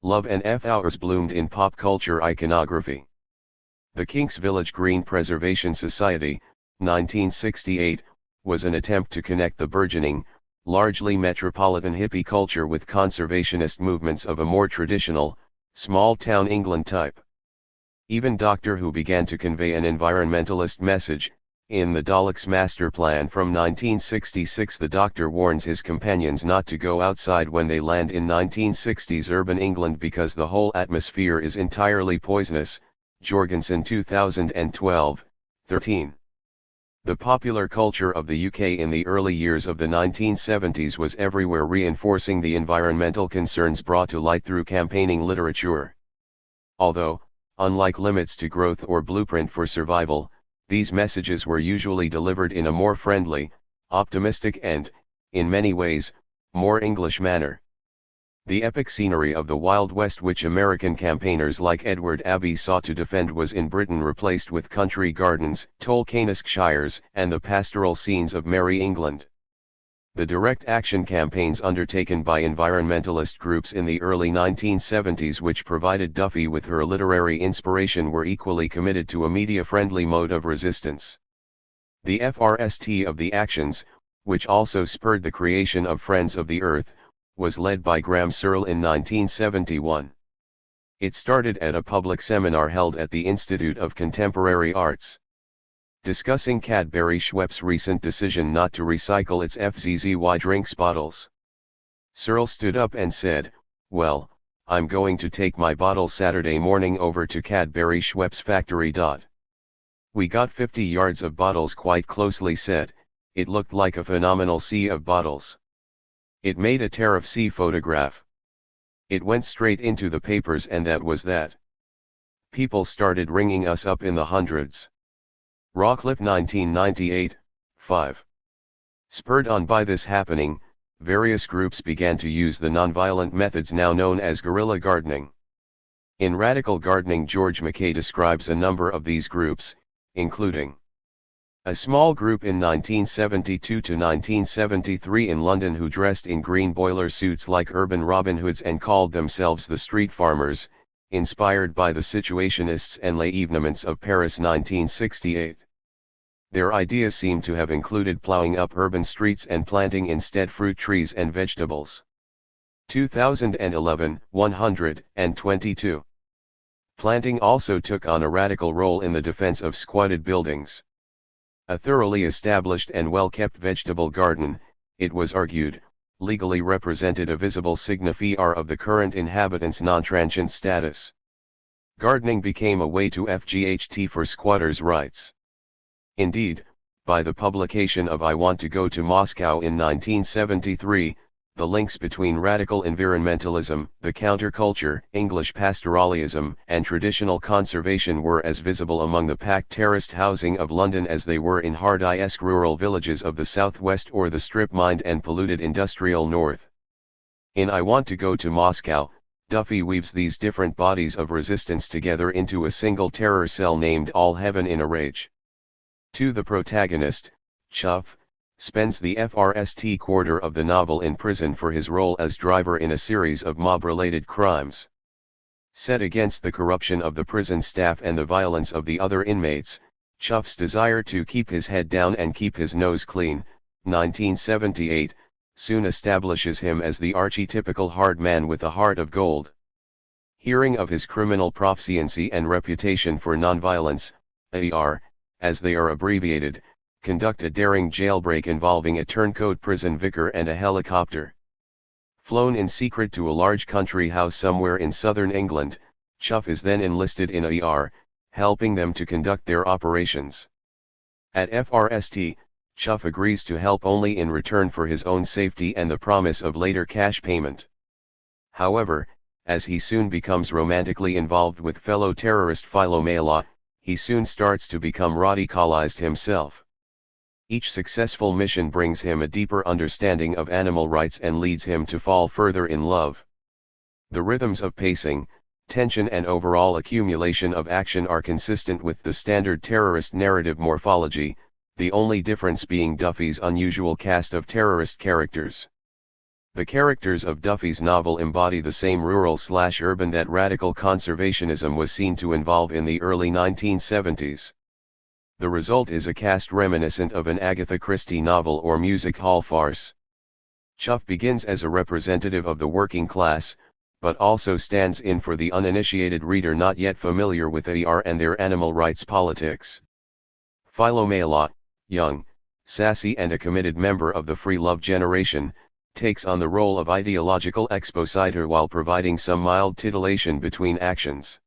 A: Love and flowers bloomed in pop culture iconography. The Kinks Village Green Preservation Society, 1968, was an attempt to connect the burgeoning, largely metropolitan hippie culture with conservationist movements of a more traditional, small-town England type. Even Doctor Who began to convey an environmentalist message. In the Daleks' Master Plan from 1966, the Doctor warns his companions not to go outside when they land in 1960s urban England because the whole atmosphere is entirely poisonous. Jorgensen 2012, 13. The popular culture of the UK in the early years of the 1970s was everywhere reinforcing the environmental concerns brought to light through campaigning literature. Although, unlike Limits to Growth or Blueprint for Survival, these messages were usually delivered in a more friendly, optimistic and, in many ways, more English manner. The epic scenery of the Wild West which American campaigners like Edward Abbey sought to defend was in Britain replaced with country gardens, Tolkienesque shires, and the pastoral scenes of Merry England. The direct action campaigns undertaken by environmentalist groups in the early 1970s which provided Duffy with her literary inspiration were equally committed to a media-friendly mode of resistance. The FRST of the actions, which also spurred the creation of Friends of the Earth, was led by Graham Searle in 1971. It started at a public seminar held at the Institute of Contemporary Arts. Discussing Cadbury Schweppes' recent decision not to recycle its FZZY drinks bottles. Searle stood up and said, "Well, I'm going to take my bottle Saturday morning over to Cadbury Schweppes factory. We got 50 yards of bottles quite closely set, it looked like a phenomenal sea of bottles. It made a tariff C photograph. It went straight into the papers and that was that. People started ringing us up in the hundreds. Rawcliffe 1998, 5. Spurred on by this happening, various groups began to use the nonviolent methods now known as guerrilla gardening. In Radical Gardening, George Mackay describes a number of these groups, including a small group in 1972 to 1973 in London who dressed in green boiler suits like urban Robin Hoods and called themselves the Street Farmers, inspired by the Situationists and Les Evenements of Paris 1968. Their ideas seem to have included ploughing up urban streets and planting instead fruit trees and vegetables. 2011, 122. Planting also took on a radical role in the defense of squatted buildings. A thoroughly established and well-kept vegetable garden, it was argued, legally represented a visible signifier of the current inhabitants' non-transient status. Gardening became a way to FGHT for squatters' rights. Indeed, by the publication of I Want to Go to Moscow in 1973, the links between radical environmentalism, the counterculture, English pastoralism, and traditional conservation were as visible among the packed terraced housing of London as they were in hard-esque rural villages of the southwest or the strip-mined and polluted industrial north. In I Want to Go to Moscow, Duffy weaves these different bodies of resistance together into a single terror cell named All Heaven in a Rage. The protagonist, Chuff, spends the first quarter of the novel in prison for his role as driver in a series of mob-related crimes. Set against the corruption of the prison staff and the violence of the other inmates, Chuff's desire to keep his head down and keep his nose clean, 1978, soon establishes him as the archetypical hard man with a heart of gold. Hearing of his criminal proficiency and reputation for nonviolence, AR, as they are abbreviated, conduct a daring jailbreak involving a turncoat prison vicar and a helicopter. Flown in secret to a large country house somewhere in southern England, Chuff is then enlisted in AR, helping them to conduct their operations. At FRST, Chuff agrees to help only in return for his own safety and the promise of later cash payment. However, as he soon becomes romantically involved with fellow terrorist Philo Mela, he soon starts to become radicalized himself. Each successful mission brings him a deeper understanding of animal rights and leads him to fall further in love. The rhythms of pacing, tension and overall accumulation of action are consistent with the standard terrorist narrative morphology, the only difference being Duffy's unusual cast of terrorist characters. The characters of Duffy's novel embody the same rural/urban that radical conservationism was seen to involve in the early 1970s. The result is a cast reminiscent of an Agatha Christie novel or music hall farce. Chuff begins as a representative of the working class, but also stands in for the uninitiated reader not yet familiar with AR and their animal rights politics. Philo Mela, young, sassy and a committed member of the free love generation, takes on the role of ideological expositor while providing some mild titillation between actions.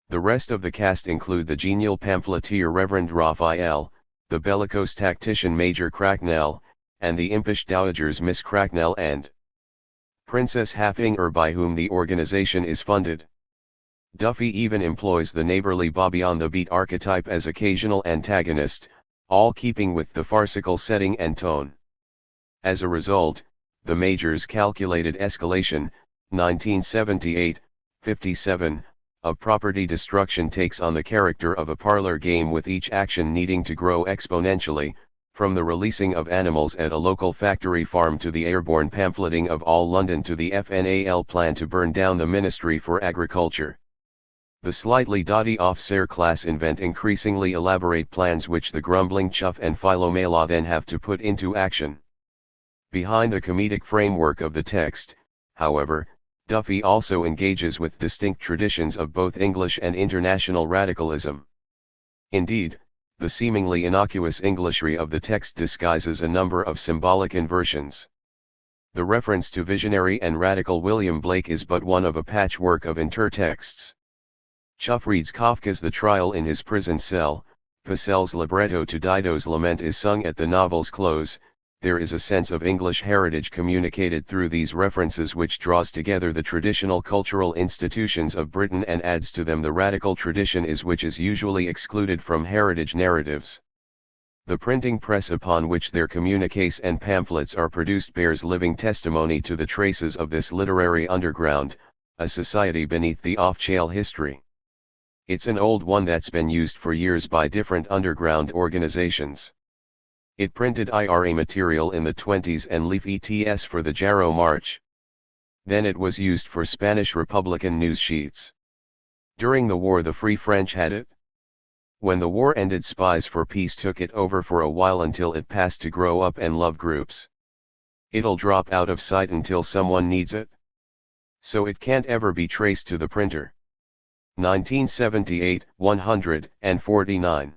A: The rest of the cast include the genial pamphleteer Reverend Raphael, the bellicose tactician Major Cracknell, and the impish dowagers Miss Cracknell and Princess Haffinger by whom the organization is funded. Duffy even employs the neighborly Bobby on the beat archetype as occasional antagonist, all keeping with the farcical setting and tone. As a result, the Major's calculated escalation, 1978, 57, of property destruction takes on the character of a parlor game with each action needing to grow exponentially, from the releasing of animals at a local factory farm to the airborne pamphleting of all London to the FNAL plan to burn down the Ministry for Agriculture. The slightly dotty officer class invent increasingly elaborate plans which the grumbling Chuff and Philo Mela then have to put into action. Behind the comedic framework of the text, however, Duffy also engages with distinct traditions of both English and international radicalism. Indeed, the seemingly innocuous Englishry of the text disguises a number of symbolic inversions. The reference to visionary and radical William Blake is but one of a patchwork of intertexts. Chuff reads Kafka's The Trial in his prison cell, Purcell's libretto to Dido's Lament is sung at the novel's close, there is a sense of English heritage communicated through these references which draws together the traditional cultural institutions of Britain and adds to them the radical tradition which is usually excluded from heritage narratives. The printing press upon which their communiques and pamphlets are produced bears living testimony to the traces of this literary underground, a society beneath the off-chale history. It's an old one that's been used for years by different underground organizations. It printed IRA material in the 20s and Leaf ETS for the Jarrow March. Then it was used for Spanish Republican news sheets. During the war the Free French had it. When the war ended, Spies for Peace took it over for a while until it passed to Grow Up and Love groups. It'll drop out of sight until someone needs it. So it can't ever be traced to the printer. 1978, 149.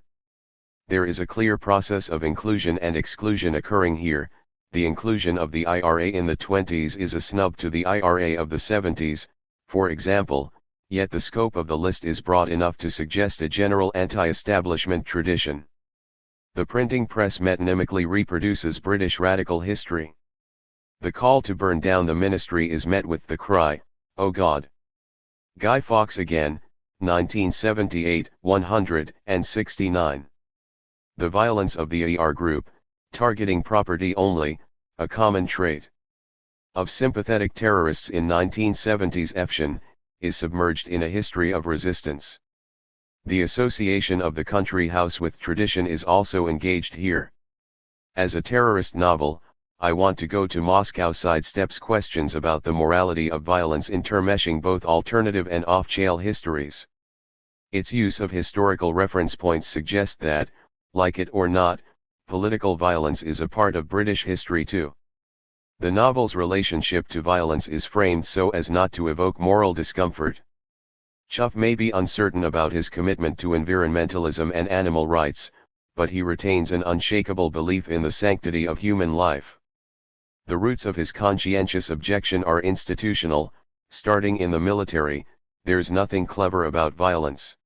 A: There is a clear process of inclusion and exclusion occurring here. The inclusion of the IRA in the 20s is a snub to the IRA of the 70s, for example, yet the scope of the list is broad enough to suggest a general anti-establishment tradition. The printing press metonymically reproduces British radical history. The call to burn down the ministry is met with the cry, "Oh God!" Guy Fawkes again, 1978, 169. The violence of the ER group, targeting property only, a common trait of sympathetic terrorists in 1970s Efshan, is submerged in a history of resistance. The association of the country house with tradition is also engaged here. As a terrorist novel, I Want to Go to Moscow sidesteps questions about the morality of violence, intermeshing both alternative and off-chale histories. Its use of historical reference points suggests that, like it or not, political violence is a part of British history too. The novel's relationship to violence is framed so as not to evoke moral discomfort. Chuff may be uncertain about his commitment to environmentalism and animal rights, but he retains an unshakable belief in the sanctity of human life. The roots of his conscientious objection are institutional, starting in the military. There's nothing clever about violence.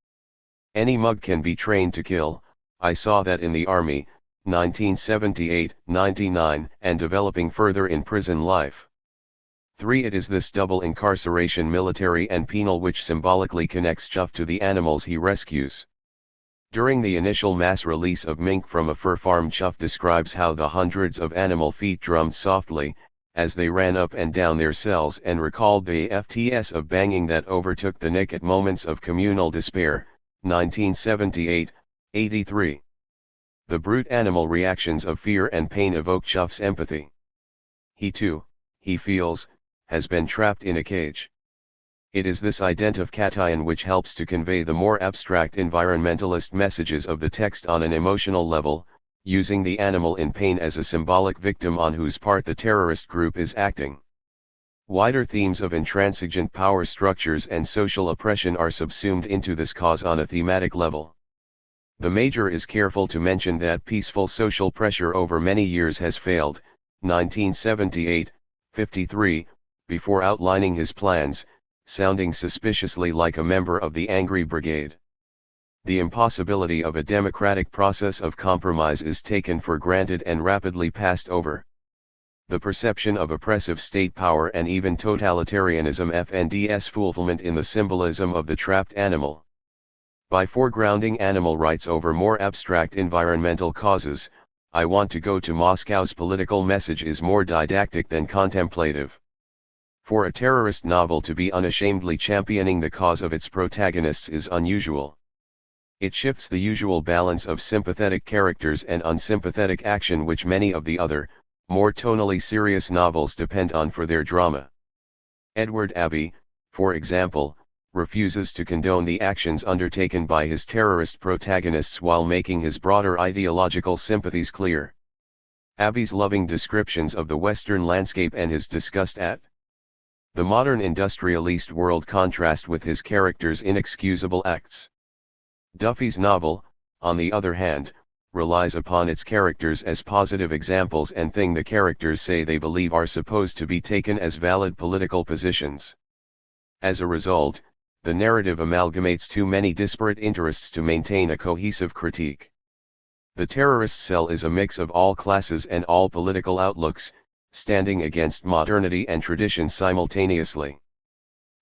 A: Any mug can be trained to kill. I saw that in the army, 1978-99, and developing further in prison life. 3. It is this double incarceration, military and penal, which symbolically connects Chuff to the animals he rescues. During the initial mass release of mink from a fur farm, Chuff describes how the hundreds of animal feet drummed softly, as they ran up and down their cells, and recalled the FTS of banging that overtook the Nick at moments of communal despair, 1978, 83. The brute animal reactions of fear and pain evoke Chuff's empathy. He too, he feels, has been trapped in a cage. It is this identification which helps to convey the more abstract environmentalist messages of the text on an emotional level, using the animal in pain as a symbolic victim on whose part the terrorist group is acting. Wider themes of intransigent power structures and social oppression are subsumed into this cause on a thematic level. The Major is careful to mention that peaceful social pressure over many years has failed, 1978, 53, before outlining his plans, sounding suspiciously like a member of the Angry Brigade. The impossibility of a democratic process of compromise is taken for granted and rapidly passed over. The perception of oppressive state power and even totalitarianism FND's fulfillment in the symbolism of the trapped animal. By foregrounding animal rights over more abstract environmental causes, I Want to Go to Moscow's political message is more didactic than contemplative. For a terrorist novel to be unashamedly championing the cause of its protagonists is unusual. It shifts the usual balance of sympathetic characters and unsympathetic action which many of the other, more tonally serious novels depend on for their drama. Edward Abbey, for example, refuses to condone the actions undertaken by his terrorist protagonists while making his broader ideological sympathies clear. Abbey's loving descriptions of the Western landscape and his disgust at the modern industrialist world contrast with his characters' inexcusable acts. Duffy's novel, on the other hand, relies upon its characters as positive examples and things the characters say they believe are supposed to be taken as valid political positions. As a result, the narrative amalgamates too many disparate interests to maintain a cohesive critique. The terrorist cell is a mix of all classes and all political outlooks, standing against modernity and tradition simultaneously.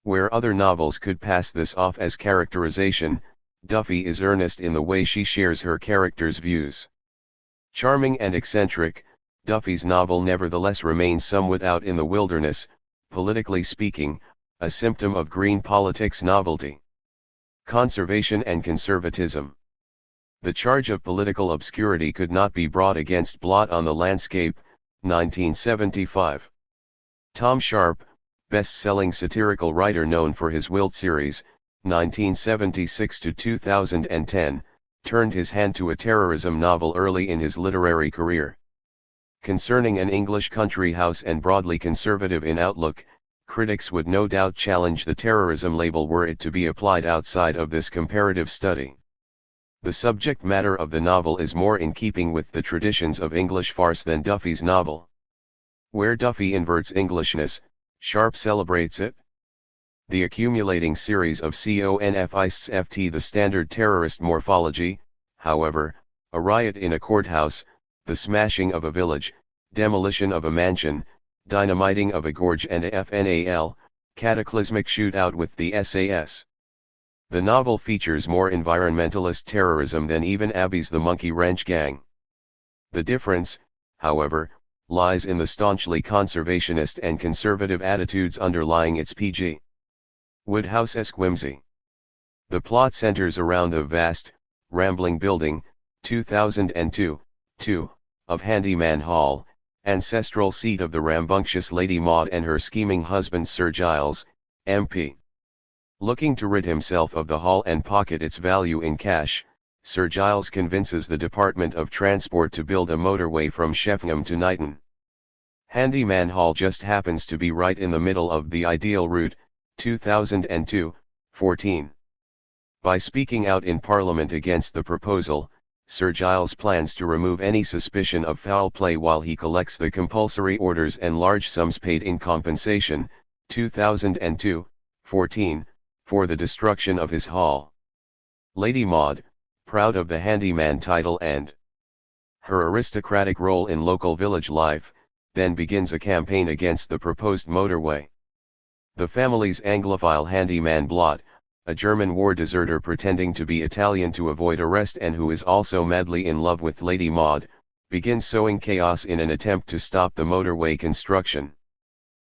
A: Where other novels could pass this off as characterization, Duffy is earnest in the way she shares her characters' views. Charming and eccentric, Duffy's novel nevertheless remains somewhat out in the wilderness, politically speaking, a symptom of green politics novelty. Conservation and conservatism. The charge of political obscurity could not be brought against Blot on the Landscape, 1975. Tom Sharp, best-selling satirical writer known for his Wilt series, 1976-2010, turned his hand to a terrorism novel early in his literary career. Concerning an English country house and broadly conservative in outlook, critics would no doubt challenge the terrorism label were it to be applied outside of this comparative study. The subject matter of the novel is more in keeping with the traditions of English farce than Duffy's novel. Where Duffy inverts Englishness, Sharp celebrates it. The accumulating series of confists ft the standard terrorist morphology, however, a riot in a courthouse, the smashing of a village, demolition of a mansion, dynamiting of a gorge and a FNAL, cataclysmic shootout with the SAS. The novel features more environmentalist terrorism than even Abby's The Monkey Wrench Gang. The difference, however, lies in the staunchly conservationist and conservative attitudes underlying its PG. Woodhouse-esque whimsy. The plot centers around the vast, rambling building, 2002, of Handyman Hall, ancestral seat of the rambunctious Lady Maud and her scheming husband Sir Giles, MP. Looking to rid himself of the hall and pocket its value in cash, Sir Giles convinces the Department of Transport to build a motorway from Sheffingham to Knighton. Handyman Hall just happens to be right in the middle of the ideal route, 2002-14. By speaking out in Parliament against the proposal, Sir Giles plans to remove any suspicion of foul play while he collects the compulsory orders and large sums paid in compensation, 2002-14, for the destruction of his hall. Lady Maud, proud of the handyman title and her aristocratic role in local village life, then begins a campaign against the proposed motorway. The family's Anglophile handyman Blot, a German war deserter pretending to be Italian to avoid arrest and who is also madly in love with Lady Maud, begins sowing chaos in an attempt to stop the motorway construction.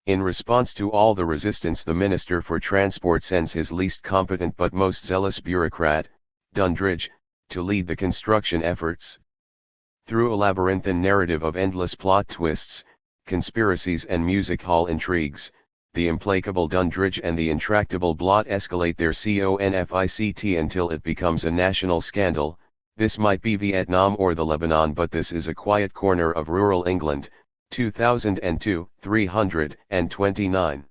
A: In response to all the resistance, the Minister for Transport sends his least competent but most zealous bureaucrat, Dundridge, to lead the construction efforts. Through a labyrinthine narrative of endless plot twists, conspiracies and music hall intrigues, the implacable Dundridge and the intractable Blot escalate their conflict until it becomes a national scandal. This might be Vietnam or the Lebanon, but this is a quiet corner of rural England, 2002, 329.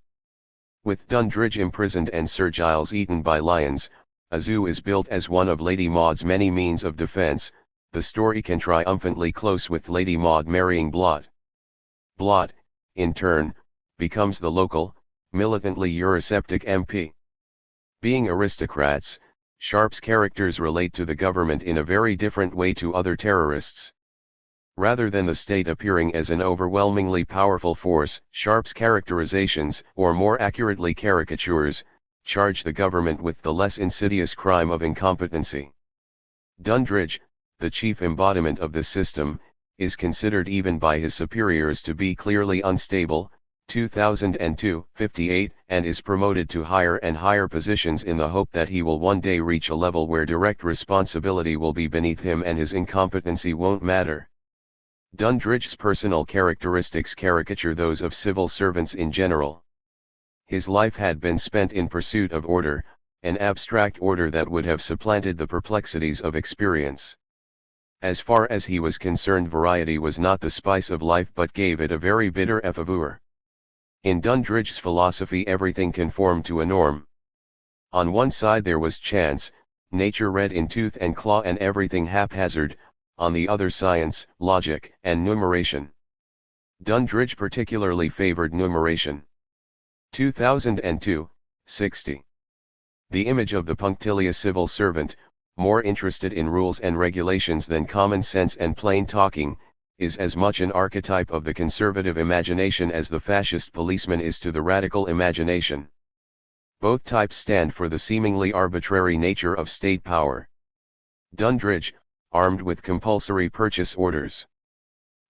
A: With Dundridge imprisoned and Sir Giles eaten by lions, a zoo is built as one of Lady Maud's many means of defense. The story can triumphantly close with Lady Maud marrying Blot. Blot, in turn, becomes the local, militantly Eurosceptic MP. Being aristocrats, Sharp's characters relate to the government in a very different way to other terrorists. Rather than the state appearing as an overwhelmingly powerful force, Sharp's characterizations, or more accurately caricatures, charge the government with the less insidious crime of incompetency. Dundridge, the chief embodiment of this system, is considered even by his superiors to be clearly unstable, 2002, 58, and is promoted to higher and higher positions in the hope that he will one day reach a level where direct responsibility will be beneath him and his incompetency won't matter. Dundridge's personal characteristics caricature those of civil servants in general. His life had been spent in pursuit of order, an abstract order that would have supplanted the perplexities of experience. As far as he was concerned, variety was not the spice of life but gave it a very bitter effaveur. In Dundridge's philosophy, everything conformed to a norm. On one side there was chance, nature read in tooth and claw, and everything haphazard; on the other science, logic, and numeration. Dundridge particularly favored numeration. 2002, 60. The image of the punctilious civil servant, more interested in rules and regulations than common sense and plain talking, is as much an archetype of the conservative imagination as the fascist policeman is to the radical imagination. Both types stand for the seemingly arbitrary nature of state power. Dundridge, armed with compulsory purchase orders,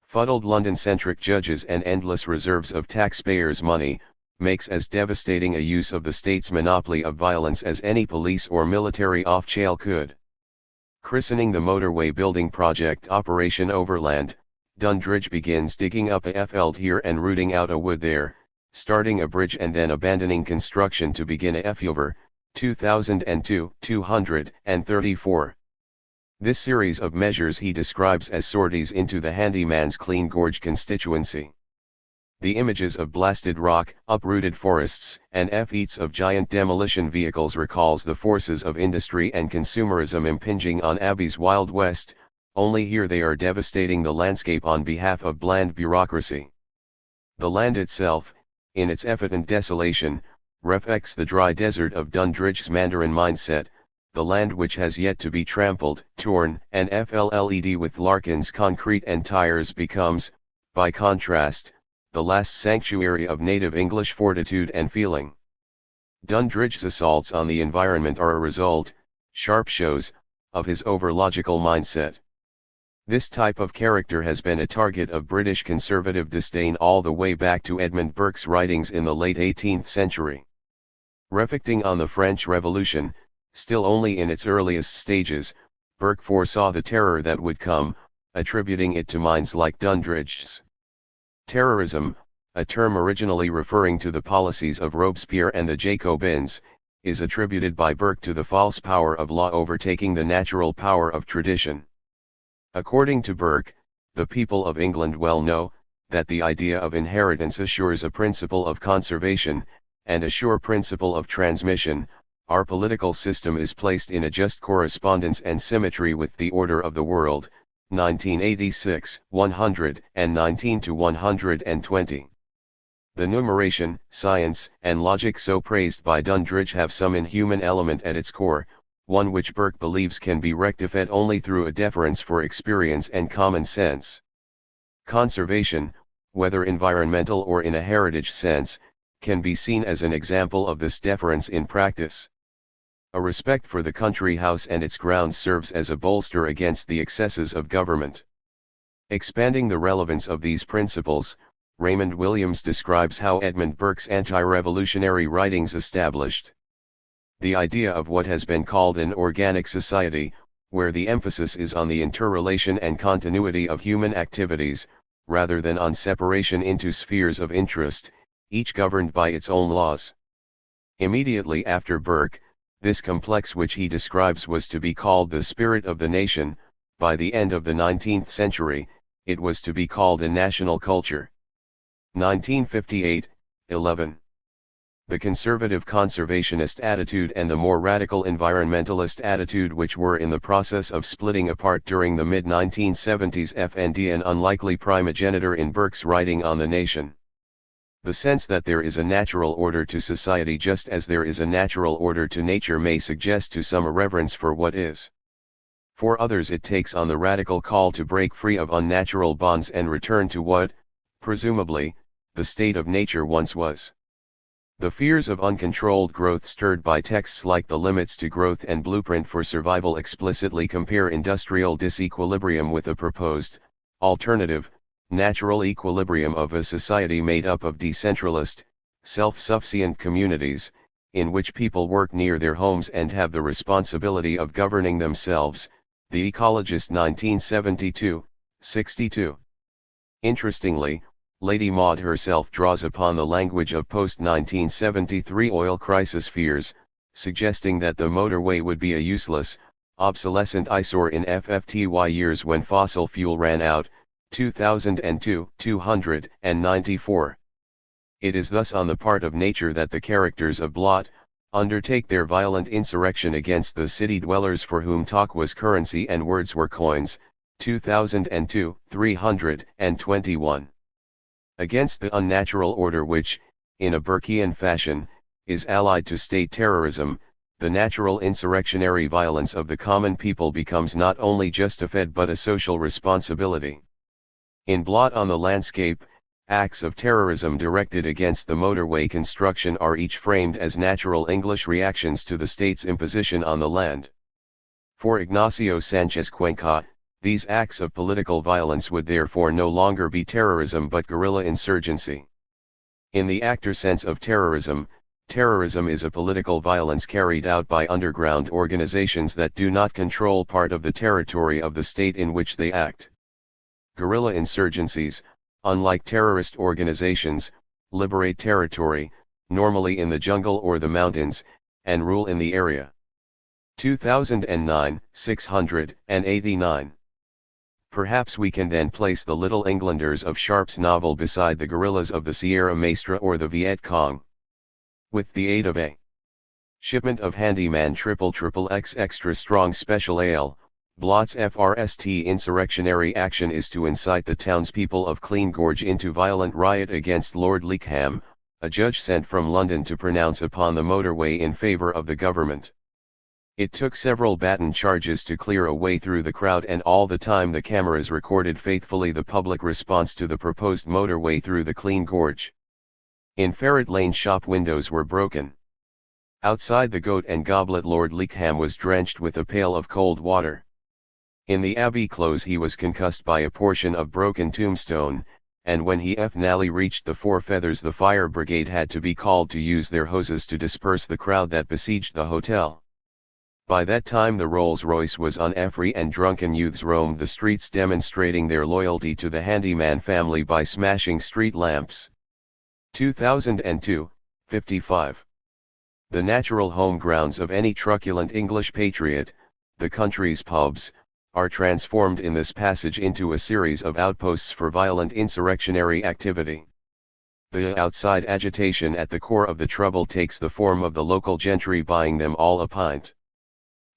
A: fuddled London-centric judges and endless reserves of taxpayers' money, makes as devastating a use of the state's monopoly of violence as any police or military off-chail could. Christening the motorway building project Operation Overland, Dundridge begins digging up a field here and rooting out a wood there, starting a bridge and then abandoning construction to begin a over, 2002, 234. This series of measures he describes as sorties into the handyman's clean gorge constituency. The images of blasted rock, uprooted forests, and feats of giant demolition vehicles recalls the forces of industry and consumerism impinging on Abbey's Wild West, only here they are devastating the landscape on behalf of bland bureaucracy. The land itself, in its effetent desolation, reflects the dry desert of Dundridge's Mandarin mindset, the land which has yet to be trampled, torn, and filled with Larkin's concrete and tires becomes, by contrast, the last sanctuary of native English fortitude and feeling. Dundridge's assaults on the environment are a result, sharp shows, of his over-logical mindset. This type of character has been a target of British conservative disdain all the way back to Edmund Burke's writings in the late 18th century. Reflecting on the French Revolution, still only in its earliest stages, Burke foresaw the terror that would come, attributing it to minds like Dundridge's. Terrorism, a term originally referring to the policies of Robespierre and the Jacobins, is attributed by Burke to the false power of law overtaking the natural power of tradition. According to Burke, the people of England well know that the idea of inheritance assures a principle of conservation, and a sure principle of transmission. Our political system is placed in a just correspondence and symmetry with the order of the world, 1986, 119-120. The numeration, science, and logic so praised by Dundridge have some inhuman element at its core, one which Burke believes can be rectified only through a deference for experience and common sense. Conservation, whether environmental or in a heritage sense, can be seen as an example of this deference in practice. A respect for the country house and its grounds serves as a bolster against the excesses of government. Expanding the relevance of these principles, Raymond Williams describes how Edmund Burke's anti-revolutionary writings established the idea of what has been called an organic society, where the emphasis is on the interrelation and continuity of human activities, rather than on separation into spheres of interest, each governed by its own laws. Immediately after Burke, this complex which he describes was to be called the spirit of the nation. By the end of the 19th century, it was to be called a national culture. 1958, 11. The conservative conservationist attitude and the more radical environmentalist attitude which were in the process of splitting apart during the mid-1970s FND an unlikely primogenitor in Burke's writing on the nation. The sense that there is a natural order to society just as there is a natural order to nature may suggest to some a reverence for what is. For others it takes on the radical call to break free of unnatural bonds and return to what, presumably, the state of nature once was. The fears of uncontrolled growth stirred by texts like The Limits to Growth and Blueprint for Survival explicitly compare industrial disequilibrium with a proposed, alternative, natural equilibrium of a society made up of decentralized, self-sufficient communities, in which people work near their homes and have the responsibility of governing themselves. The Ecologist 1972, 62. Interestingly, Lady Maud herself draws upon the language of post-1973 oil crisis fears, suggesting that the motorway would be a useless, obsolescent eyesore in FFTY years when fossil fuel ran out, 2002, 294. It is thus on the part of nature that the characters of Blot undertake their violent insurrection against the city dwellers for whom talk was currency and words were coins, 2002, 321. Against the unnatural order which, in a Burkean fashion, is allied to state terrorism, the natural insurrectionary violence of the common people becomes not only justified but a social responsibility. In Blot on the Landscape, acts of terrorism directed against the motorway construction are each framed as natural English reactions to the state's imposition on the land. For Ignacio Sanchez Cuenca, these acts of political violence would therefore no longer be terrorism but guerrilla insurgency. In the actor sense of terrorism, terrorism is a political violence carried out by underground organizations that do not control part of the territory of the state in which they act. Guerrilla insurgencies, unlike terrorist organizations, liberate territory, normally in the jungle or the mountains, and rule in the area. 2009, 689. Perhaps we can then place the Little Englanders of Sharp's novel beside the guerrillas of the Sierra Maestra or the Viet Cong. With the aid of a shipment of handyman XXX extra strong special ale, Blot's FRST insurrectionary action is to incite the townspeople of Clean Gorge into violent riot against Lord Leakham, a judge sent from London to pronounce upon the motorway in favour of the government. It took several baton charges to clear a way through the crowd, and all the time the cameras recorded faithfully the public response to the proposed motorway through the Clean Gorge. In Ferret Lane shop windows were broken. Outside the Goat and Goblet Lord Leakham was drenched with a pail of cold water. In the Abbey Close he was concussed by a portion of broken tombstone, and when he finally reached the Four Feathers the fire brigade had to be called to use their hoses to disperse the crowd that besieged the hotel. By that time the Rolls-Royce was on free and drunken youths roamed the streets demonstrating their loyalty to the handyman family by smashing street lamps. 2002, 55. The natural home grounds of any truculent English patriot, the country's pubs, are transformed in this passage into a series of outposts for violent insurrectionary activity. The outside agitation at the core of the trouble takes the form of the local gentry buying them all a pint.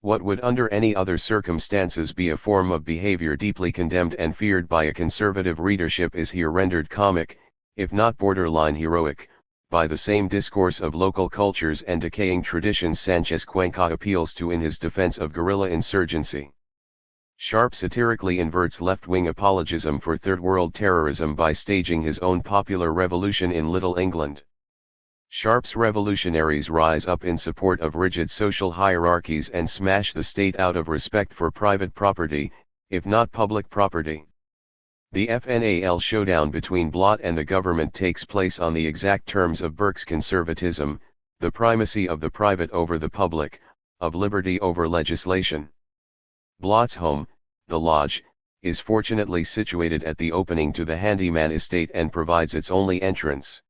A: What would under any other circumstances be a form of behavior deeply condemned and feared by a conservative readership is here rendered comic, if not borderline heroic, by the same discourse of local cultures and decaying traditions Sanchez Cuenca appeals to in his defense of guerrilla insurgency. Sharp satirically inverts left-wing apologism for Third World terrorism by staging his own popular revolution in Little England. Sharp's revolutionaries rise up in support of rigid social hierarchies and smash the state out of respect for private property, if not public property. The FNAL showdown between Blot and the government takes place on the exact terms of Burke's conservatism, the primacy of the private over the public, of liberty over legislation. Blot's home, the Lodge, is fortunately situated at the opening to the handyman estate and provides its only entrance.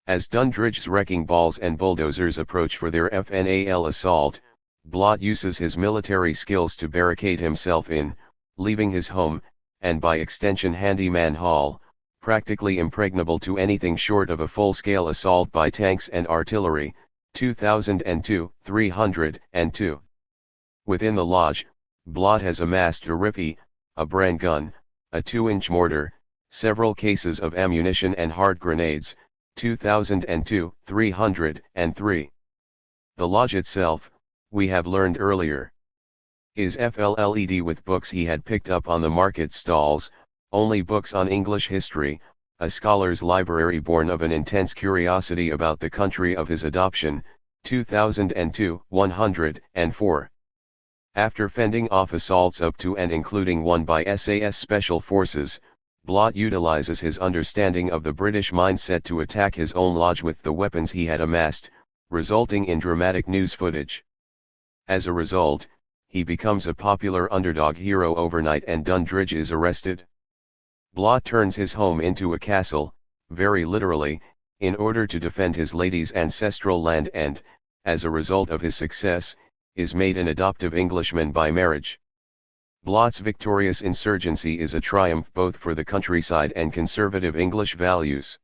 A: As Dundridge's wrecking balls and bulldozers approach for their FNAL assault, Blot uses his military skills to barricade himself in, leaving his home, and by extension Handyman Hall, practically impregnable to anything short of a full-scale assault by tanks and artillery. 2002, 302. Within the Lodge, Blot has amassed a rippy, a Bren gun, a 2-inch mortar, several cases of ammunition and hard grenades. 2002, 303. The Lodge itself, we have learned earlier, is FLLED with books he had picked up on the market stalls, only books on English history, a scholar's library born of an intense curiosity about the country of his adoption. 2002, 104. After fending off assaults up to and including one by SAS Special Forces, Blot utilizes his understanding of the British mindset to attack his own lodge with the weapons he had amassed, resulting in dramatic news footage. As a result, he becomes a popular underdog hero overnight and Dundridge is arrested. Blot turns his home into a castle, very literally, in order to defend his lady's ancestral land and, as a result of his success, is made an adoptive Englishman by marriage. Blot's victorious insurgency is a triumph both for the countryside and conservative English values.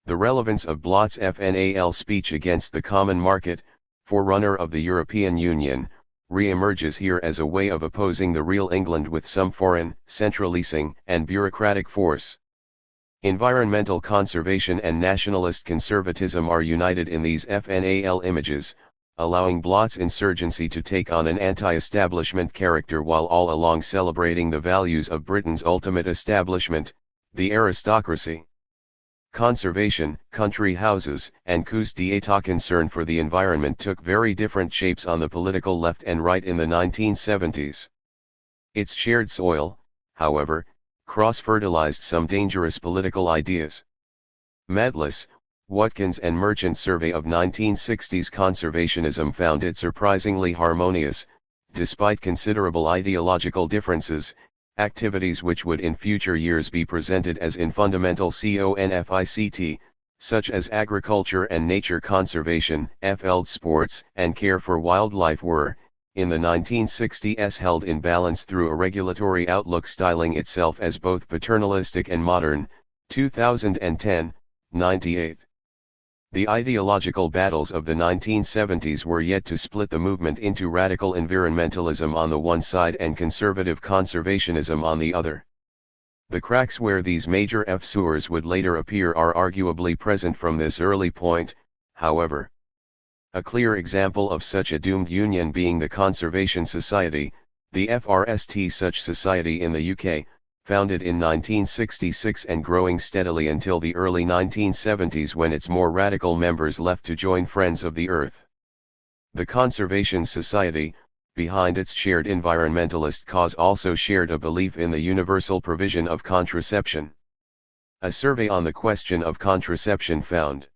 A: The relevance of Blot's FNAL speech against the common market, forerunner of the European Union, re-emerges here as a way of opposing the real England with some foreign, centralising, and bureaucratic force. Environmental conservation and nationalist conservatism are united in these FNAL images, allowing Blot's insurgency to take on an anti-establishment character while all along celebrating the values of Britain's ultimate establishment, the aristocracy. Conservation, country houses, and coups d'état concern for the environment took very different shapes on the political left and right in the 1970s. Its shared soil, however, cross-fertilized some dangerous political ideas. Matlis, Watkins and Merchant survey of 1960s conservationism found it surprisingly harmonious, despite considerable ideological differences, activities which would in future years be presented as in fundamental CONFICT, such as agriculture and nature conservation, field sports, and care for wildlife were, in the 1960s held in balance through a regulatory outlook styling itself as both paternalistic and modern, 2010, 98. The ideological battles of the 1970s were yet to split the movement into radical environmentalism on the one side and conservative conservationism on the other. The cracks where these major fissures would later appear are arguably present from this early point, however. A clear example of such a doomed union being the Conservation Society, the FRST. Such society in the UK, founded in 1966 and growing steadily until the early 1970s when its more radical members left to join Friends of the Earth. The Conservation Society, behind its shared environmentalist cause, also shared a belief in the universal provision of contraception. A survey on the question of contraception found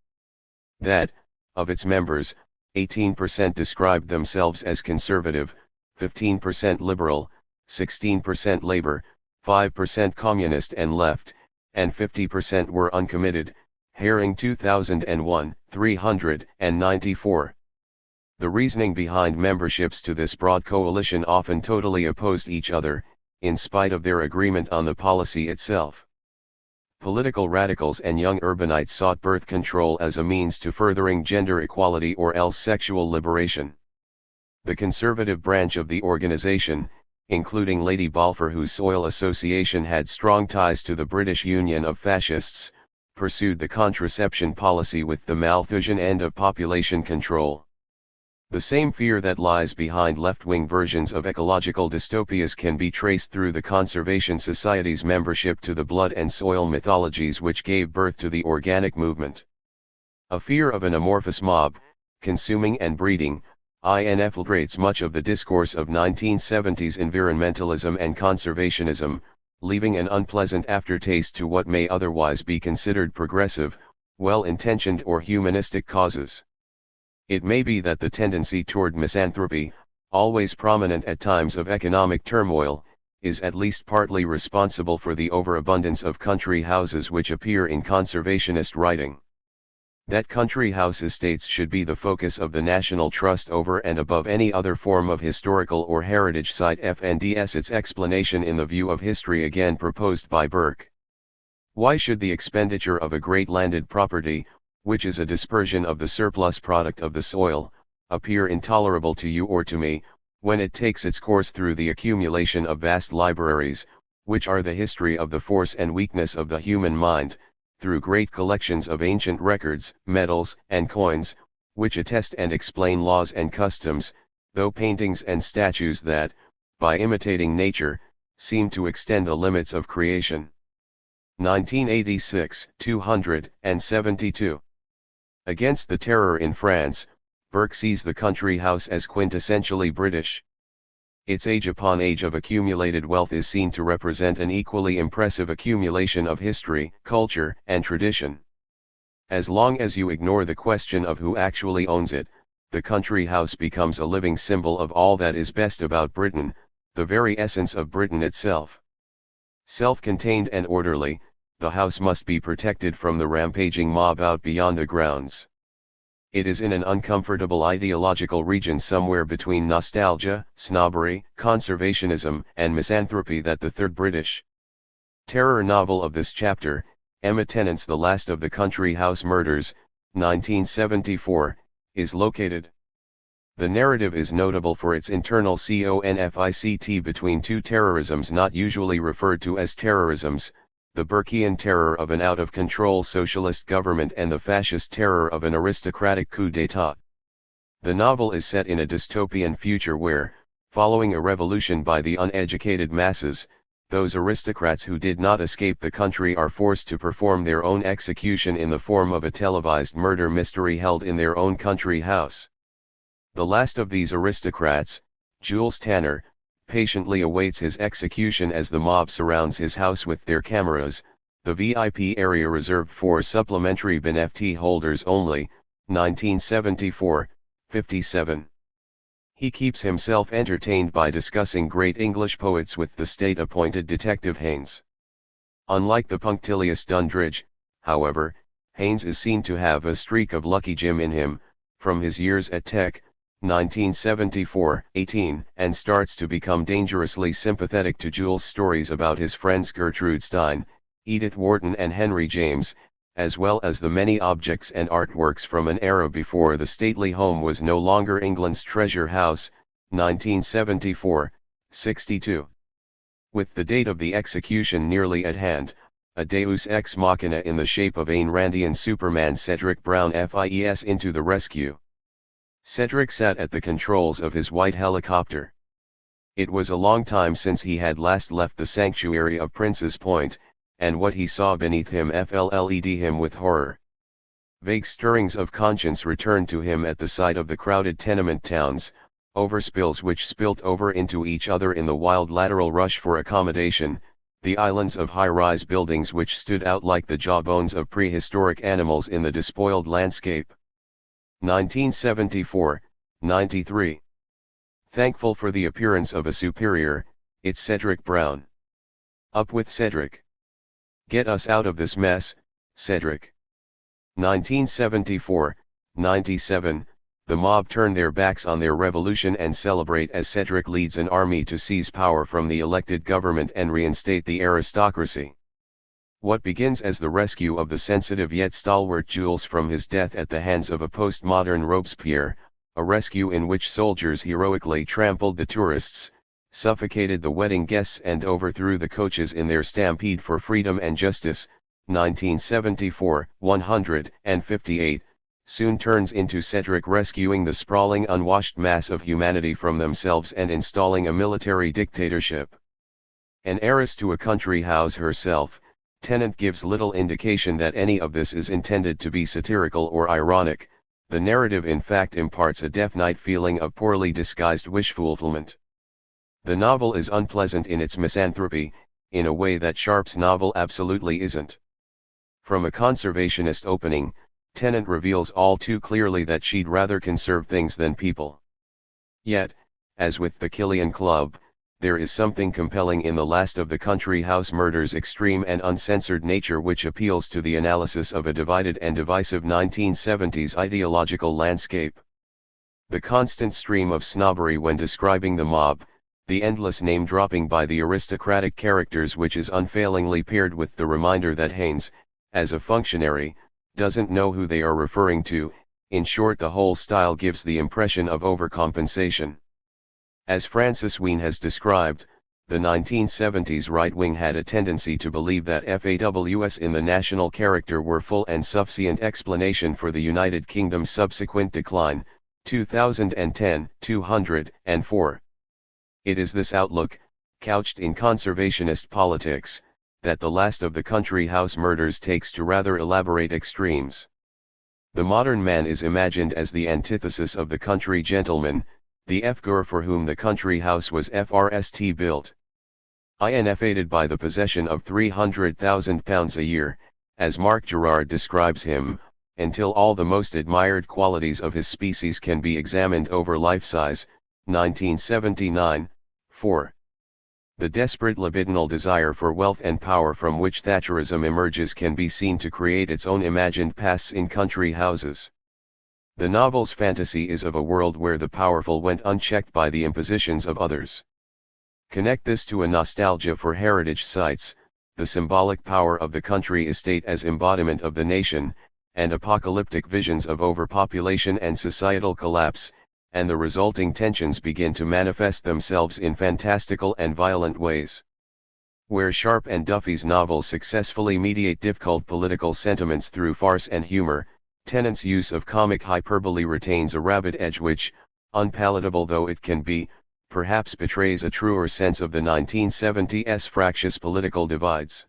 A: that, of its members, 18% described themselves as conservative, 15% liberal, 16% labor, 5% communist and left, and 50% were uncommitted, Herring 2001, 394. The reasoning behind memberships to this broad coalition often totally opposed each other, in spite of their agreement on the policy itself. Political radicals and young urbanites sought birth control as a means to furthering gender equality or else sexual liberation. The conservative branch of the organization, including Lady Balfour, whose Soil Association had strong ties to the British Union of Fascists, pursued the contraception policy with the Malthusian end of population control. The same fear that lies behind left-wing versions of ecological dystopias can be traced through the Conservation Society's membership to the blood and soil mythologies which gave birth to the organic movement. A fear of an amorphous mob, consuming and breeding, infiltrates much of the discourse of 1970s environmentalism and conservationism, leaving an unpleasant aftertaste to what may otherwise be considered progressive, well-intentioned or humanistic causes. It may be that the tendency toward misanthropy, always prominent at times of economic turmoil, is at least partly responsible for the overabundance of country houses which appear in conservationist writing. That country house estates should be the focus of the national trust over and above any other form of historical or heritage site FNDS. Its explanation in the view of history again proposed by Burke. Why should the expenditure of a great landed property, which is a dispersion of the surplus product of the soil, appear intolerable to you or to me, when it takes its course through the accumulation of vast libraries, which are the history of the force and weakness of the human mind, through great collections of ancient records, medals, and coins, which attest and explain laws and customs, though paintings and statues that, by imitating nature, seem to extend the limits of creation. 1986, 272. Against the Terror in France, Burke sees the country house as quintessentially British. Its age upon age of accumulated wealth is seen to represent an equally impressive accumulation of history, culture, and tradition. As long as you ignore the question of who actually owns it, the country house becomes a living symbol of all that is best about Britain, the very essence of Britain itself. Self-contained and orderly, the house must be protected from the rampaging mob out beyond the grounds. It is in an uncomfortable ideological region somewhere between nostalgia, snobbery, conservationism, and misanthropy that the third British terror novel of this chapter, Emma Tennant's The Last of the Country House Murders, 1974, is located. The narrative is notable for its internal conflict between two terrorisms not usually referred to as terrorisms, the Burkean terror of an out-of-control socialist government and the fascist terror of an aristocratic coup d'état. The novel is set in a dystopian future where, following a revolution by the uneducated masses, those aristocrats who did not escape the country are forced to perform their own execution in the form of a televised murder mystery held in their own country house. The last of these aristocrats, Jules Tanner, patiently awaits his execution as the mob surrounds his house with their cameras, the VIP area reserved for supplementary BNFT holders only, 1974, 57. He keeps himself entertained by discussing great English poets with the state-appointed detective Haynes. Unlike the punctilious Dundridge, however, Haynes is seen to have a streak of Lucky Jim in him, from his years at Tech, 1974-18, and starts to become dangerously sympathetic to Jules' stories about his friends Gertrude Stein, Edith Wharton and Henry James, as well as the many objects and artworks from an era before the stately home was no longer England's treasure house, 1974, 62. With the date of the execution nearly at hand, a deus ex machina in the shape of Ayn Randian Superman Cedric Brown FIES into the rescue. Cedric sat at the controls of his white helicopter. It was a long time since he had last left the sanctuary of Prince's Point, and what he saw beneath him filled him with horror. Vague stirrings of conscience returned to him at the sight of the crowded tenement towns, overspills which spilt over into each other in the wild lateral rush for accommodation, the islands of high-rise buildings which stood out like the jawbones of prehistoric animals in the despoiled landscape. 1974, 93. Thankful for the appearance of a superior, it's Cedric Brown. Up with Cedric. Get us out of this mess, Cedric. 1974, 97, the mob turn their backs on their revolution and celebrate as Cedric leads an army to seize power from the elected government and reinstate the aristocracy. What begins as the rescue of the sensitive yet stalwart Jules from his death at the hands of a postmodern Robespierre, a rescue in which soldiers heroically trampled the tourists, suffocated the wedding guests and overthrew the coaches in their stampede for freedom and justice, 1974, 158, soon turns into Cedric rescuing the sprawling unwashed mass of humanity from themselves and installing a military dictatorship. An heiress to a country house herself, Tennant gives little indication that any of this is intended to be satirical or ironic. The narrative in fact imparts a definite feeling of poorly disguised wish fulfillment. The novel is unpleasant in its misanthropy, in a way that Sharp's novel absolutely isn't. From a conservationist opening, Tennant reveals all too clearly that she'd rather conserve things than people. Yet, as with the Killian Club, there is something compelling in the last of the country house murders' extreme and uncensored nature which appeals to the analysis of a divided and divisive 1970s ideological landscape. The constant stream of snobbery when describing the mob, the endless name-dropping by the aristocratic characters which is unfailingly paired with the reminder that Haynes, as a functionary, doesn't know who they are referring to, in short the whole style gives the impression of overcompensation. As Francis Wheen has described, the 1970s right wing had a tendency to believe that FAWs in the national character were full and sufficient explanation for the United Kingdom's subsequent decline, 2010, 204. It is this outlook, couched in conservationist politics, that the last of the country house murders takes to rather elaborate extremes. The modern man is imagined as the antithesis of the country gentleman, the FGUR for whom the country house was FRST built. INFated by the possession of £300,000 a year, as Mark Gerard describes him, until all the most admired qualities of his species can be examined over life size, 1979, 4. The desperate libidinal desire for wealth and power from which Thatcherism emerges can be seen to create its own imagined pasts in country houses. The novel's fantasy is of a world where the powerful went unchecked by the impositions of others. Connect this to a nostalgia for heritage sites, the symbolic power of the country estate as embodiment of the nation, and apocalyptic visions of overpopulation and societal collapse, and the resulting tensions begin to manifest themselves in fantastical and violent ways. Where Sharp and Duffy's novels successfully mediate difficult political sentiments through farce and humor, Tennant's use of comic hyperbole retains a rabid edge which, unpalatable though it can be, perhaps betrays a truer sense of the 1970s fractious political divides.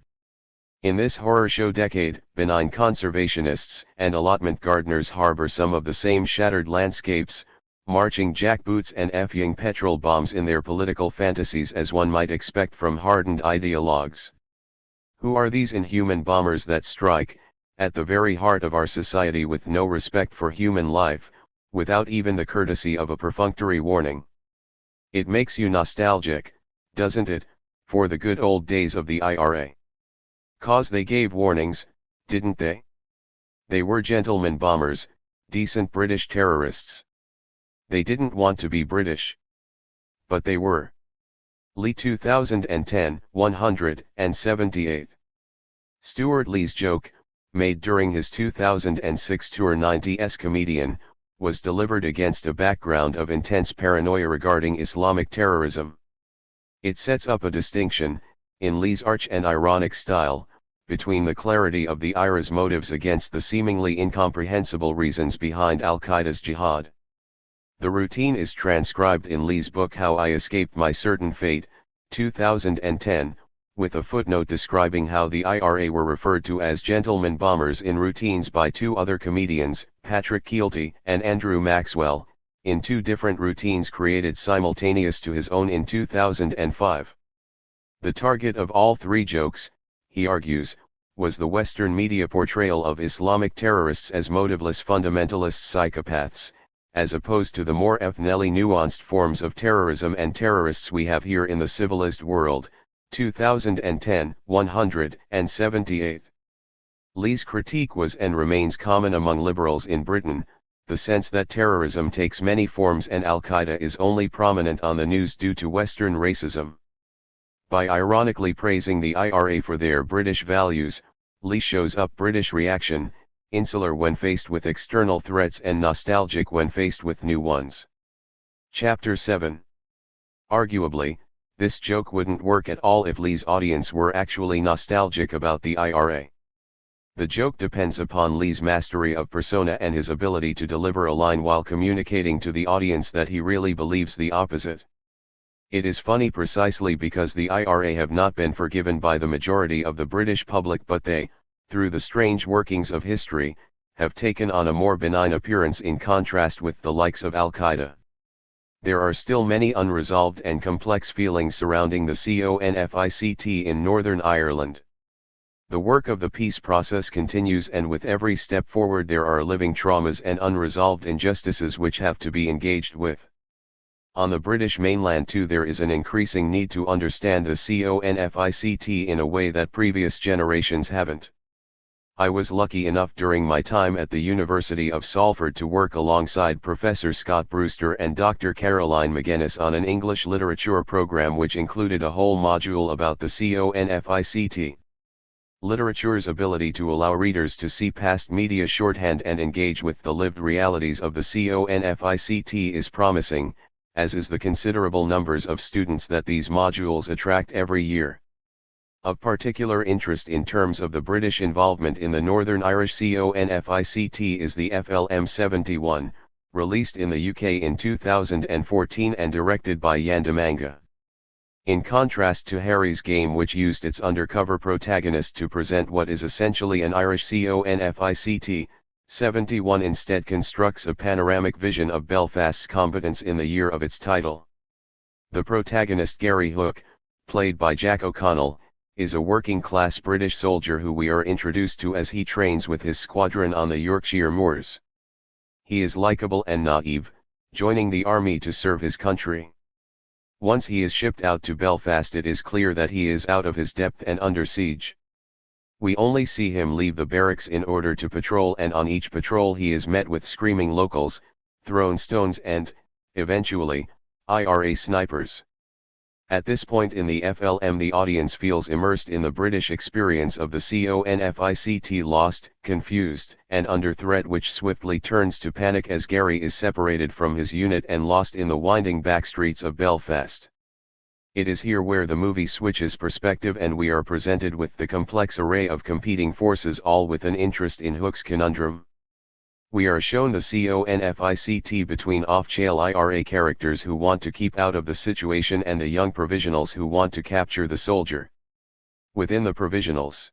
A: In this horror show decade, benign conservationists and allotment gardeners harbor some of the same shattered landscapes, marching jackboots and effing petrol bombs in their political fantasies as one might expect from hardened ideologues. Who are these inhuman bombers that strike, at the very heart of our society with no respect for human life, without even the courtesy of a perfunctory warning? It makes you nostalgic, doesn't it, for the good old days of the IRA? 'Cause they gave warnings, didn't they? They were gentlemen bombers, decent British terrorists. They didn't want to be British. But they were. Lee 2010, 178. Stuart Lee's joke, made during his 2006 tour 90s Comedian, was delivered against a background of intense paranoia regarding Islamic terrorism. It sets up a distinction, in Lee's arch and ironic style, between the clarity of the IRA's motives against the seemingly incomprehensible reasons behind Al-Qaeda's jihad. The routine is transcribed in Lee's book How I Escaped My Certain Fate, 2010, with a footnote describing how the IRA were referred to as gentlemen bombers in routines by two other comedians, Patrick Keelty and Andrew Maxwell, in two different routines created simultaneous to his own in 2005. The target of all three jokes, he argues, was the Western media portrayal of Islamic terrorists as motiveless fundamentalist psychopaths, as opposed to the more ethnically nuanced forms of terrorism and terrorists we have here in the civilized world. 2010, 178. Lee's critique was and remains common among liberals in Britain, the sense that terrorism takes many forms and Al-Qaeda is only prominent on the news due to Western racism. By ironically praising the IRA for their British values, Lee shows up British reaction, insular when faced with external threats and nostalgic when faced with new ones. Chapter 7. Arguably, this joke wouldn't work at all if Lee's audience were actually nostalgic about the IRA. The joke depends upon Lee's mastery of persona and his ability to deliver a line while communicating to the audience that he really believes the opposite. It is funny precisely because the IRA have not been forgiven by the majority of the British public, but they, through the strange workings of history, have taken on a more benign appearance in contrast with the likes of Al-Qaeda. There are still many unresolved and complex feelings surrounding the CONFICT in Northern Ireland. The work of the peace process continues, and with every step forward there are living traumas and unresolved injustices which have to be engaged with. On the British mainland too there is an increasing need to understand the CONFICT in a way that previous generations haven't. I was lucky enough during my time at the University of Salford to work alongside Professor Scott Brewster and Dr. Caroline McGuinness on an English literature program which included a whole module about the CONFICT. Literature's ability to allow readers to see past media shorthand and engage with the lived realities of the CONFICT is promising, as is the considerable numbers of students that these modules attract every year. Of particular interest in terms of the British involvement in the Northern Irish CONFICT is the FLM 71, released in the UK in 2014 and directed by Jan de Manga. In contrast to Harry's Game, which used its undercover protagonist to present what is essentially an Irish CONFICT, 71 instead constructs a panoramic vision of Belfast's combatants in the year of its title. The protagonist Gary Hook, played by Jack O'Connell, is a working-class British soldier who we are introduced to as he trains with his squadron on the Yorkshire moors. He is likable and naive, joining the army to serve his country. Once he is shipped out to Belfast, it is clear that he is out of his depth and under siege. We only see him leave the barracks in order to patrol, and on each patrol he is met with screaming locals, thrown stones and, eventually, IRA snipers. At this point in the FLM the audience feels immersed in the British experience of the CONFICT, lost, confused, and under threat, which swiftly turns to panic as Gary is separated from his unit and lost in the winding backstreets of Belfast. It is here where the movie switches perspective and we are presented with the complex array of competing forces, all with an interest in Hook's conundrum. We are shown the conflict between off-jail IRA characters who want to keep out of the situation and the young provisionals who want to capture the soldier. Within the provisionals,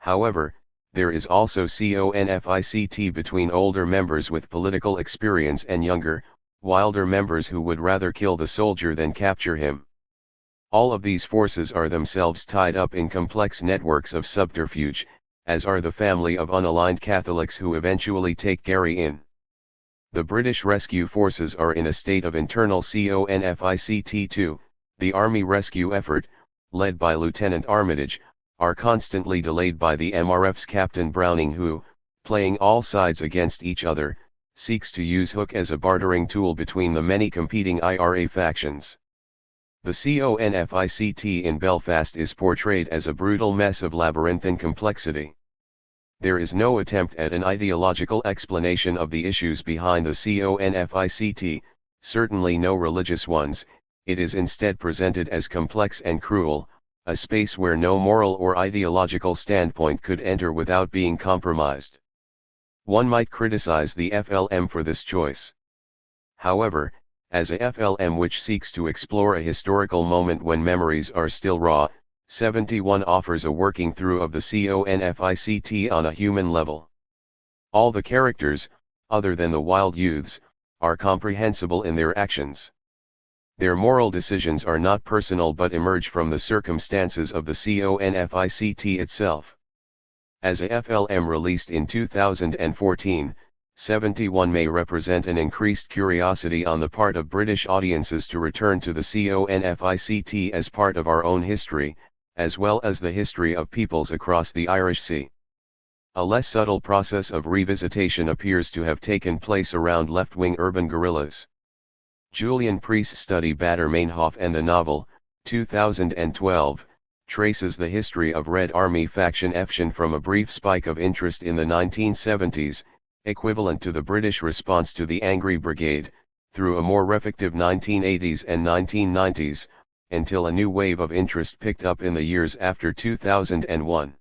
A: however, there is also conflict between older members with political experience and younger, wilder members who would rather kill the soldier than capture him. All of these forces are themselves tied up in complex networks of subterfuge, as are the family of unaligned Catholics who eventually take Gary in. The British rescue forces are in a state of internal conflict too. The army rescue effort, led by Lieutenant Armitage, are constantly delayed by the MRF's Captain Browning who, playing all sides against each other, seeks to use Hook as a bartering tool between the many competing IRA factions. The conflict in Belfast is portrayed as a brutal mess of labyrinthine complexity. There is no attempt at an ideological explanation of the issues behind the conflict, certainly no religious ones. It is instead presented as complex and cruel, a space where no moral or ideological standpoint could enter without being compromised. One might criticize the FLM for this choice. However, as a FLM which seeks to explore a historical moment when memories are still raw, 71 offers a working through of the conflict on a human level. All the characters, other than the wild youths, are comprehensible in their actions. Their moral decisions are not personal but emerge from the circumstances of the conflict itself. As a FLM released in 2014, 71 may represent an increased curiosity on the part of British audiences to return to the conflict as part of our own history, as well as the history of peoples across the Irish Sea. A less subtle process of revisitation appears to have taken place around left-wing urban guerrillas. Julian Priest's study Baader-Meinhof and the novel, 2012, traces the history of Red Army faction action from a brief spike of interest in the 1970s, equivalent to the British response to the Angry Brigade, through a more reflective 1980s and 1990s, until a new wave of interest picked up in the years after 2001.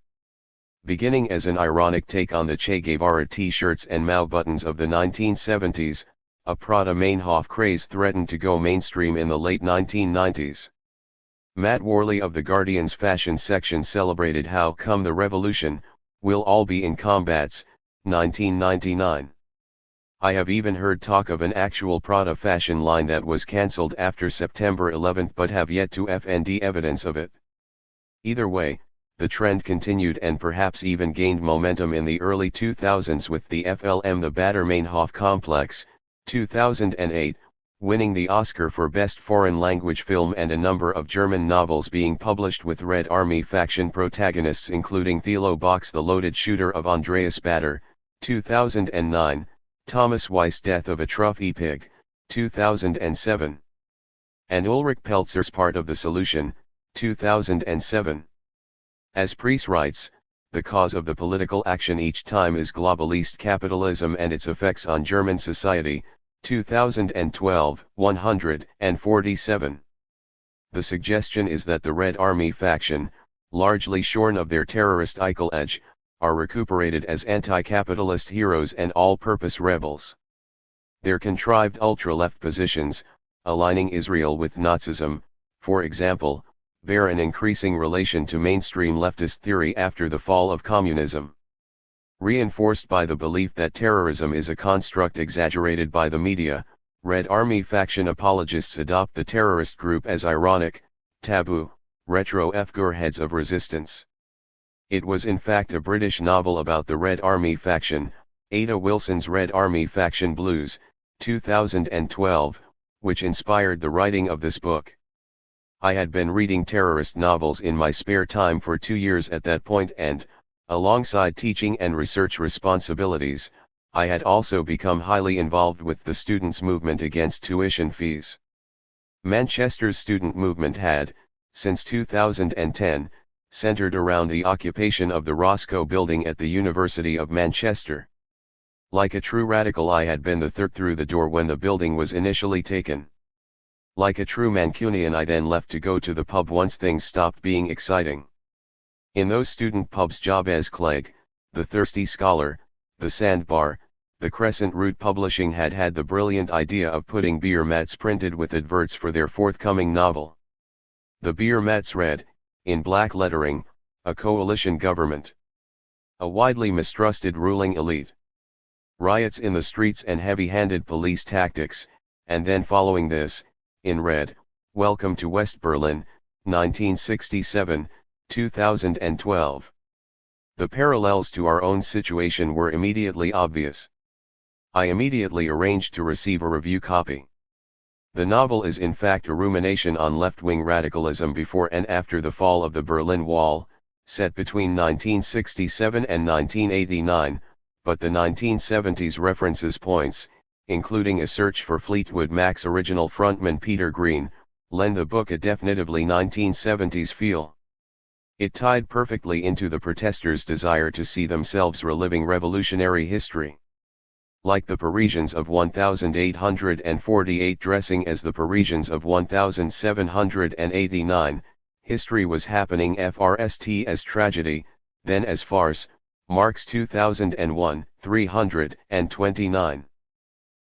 A: Beginning as an ironic take on the Che Guevara t-shirts and Mao buttons of the 1970s, a Prada-Meinhof craze threatened to go mainstream in the late 1990s. Matt Worley of The Guardian's fashion section celebrated How Come the Revolution, We'll All Be in Combats, 1999. I have even heard talk of an actual Prada fashion line that was cancelled after September 11 but have yet to find evidence of it. Either way, the trend continued and perhaps even gained momentum in the early 2000s with the FLM The Baader-Meinhof Complex, 2008, winning the Oscar for Best Foreign Language Film and a number of German novels being published with Red Army faction protagonists including Thilo Bock's The Loaded Shooter of Andreas Baader, 2009, Thomas Weiss' Death of a Trophy Pig, 2007. And Ulrich Peltzer's Part of the Solution, 2007. As Priest writes, the cause of the political action each time is globalist capitalism and its effects on German society, 2012, 147. The suggestion is that the Red Army faction, largely shorn of their terrorist Eichel edge, are recuperated as anti-capitalist heroes and all-purpose rebels. Their contrived ultra-left positions, aligning Israel with Nazism, for example, bear an increasing relation to mainstream leftist theory after the fall of communism. Reinforced by the belief that terrorism is a construct exaggerated by the media, Red Army faction apologists adopt the terrorist group as ironic, taboo, retro figureheads of resistance. It was in fact a British novel about the Red Army faction, Ada Wilson's Red Army Faction Blues, 2012, which inspired the writing of this book. I had been reading terrorist novels in my spare time for 2 years at that point and, alongside teaching and research responsibilities, I had also become highly involved with the students' movement against tuition fees. Manchester's student movement had, since 2010, centered around the occupation of the Roscoe building at the University of Manchester. Like a true radical, I had been the third through the door when the building was initially taken. Like a true Mancunian, I then left to go to the pub once things stopped being exciting. In those student pubs, Jabez Clegg, the Thirsty Scholar, the Sandbar, the Crescent Route Publishing had had the brilliant idea of putting beer mats printed with adverts for their forthcoming novel. The beer mats read, in black lettering, "A coalition government. A widely mistrusted ruling elite. Riots in the streets and heavy-handed police tactics," and then following this, in red, "Welcome to West Berlin, 1967, 2012. The parallels to our own situation were immediately obvious. I immediately arranged to receive a review copy. The novel is in fact a rumination on left-wing radicalism before and after the fall of the Berlin Wall, set between 1967 and 1989, but the 1970s references points, including a search for Fleetwood Mac's original frontman Peter Green, lend the book a definitively 1970s feel. It tied perfectly into the protesters' desire to see themselves reliving revolutionary history. Like the Parisians of 1848 dressing as the Parisians of 1789, history was happening first as tragedy, then as farce, Marx 2001, 329.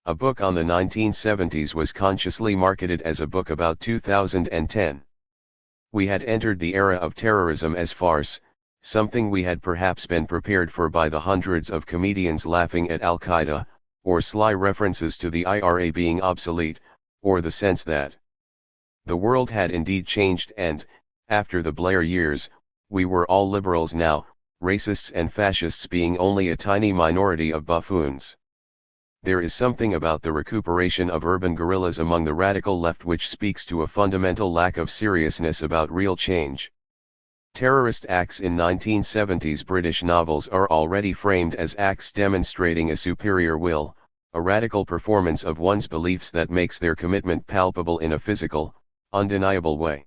A: A book on the 1970s was consciously marketed as a book about 2010. We had entered the era of terrorism as farce, something we had perhaps been prepared for by the hundreds of comedians laughing at Al-Qaeda, or sly references to the IRA being obsolete, or the sense that the world had indeed changed and, after the Blair years, we were all liberals now, racists and fascists being only a tiny minority of buffoons. There is something about the recuperation of urban guerrillas among the radical left which speaks to a fundamental lack of seriousness about real change. Terrorist acts in 1970s British novels are already framed as acts demonstrating a superior will, a radical performance of one's beliefs that makes their commitment palpable in a physical, undeniable way.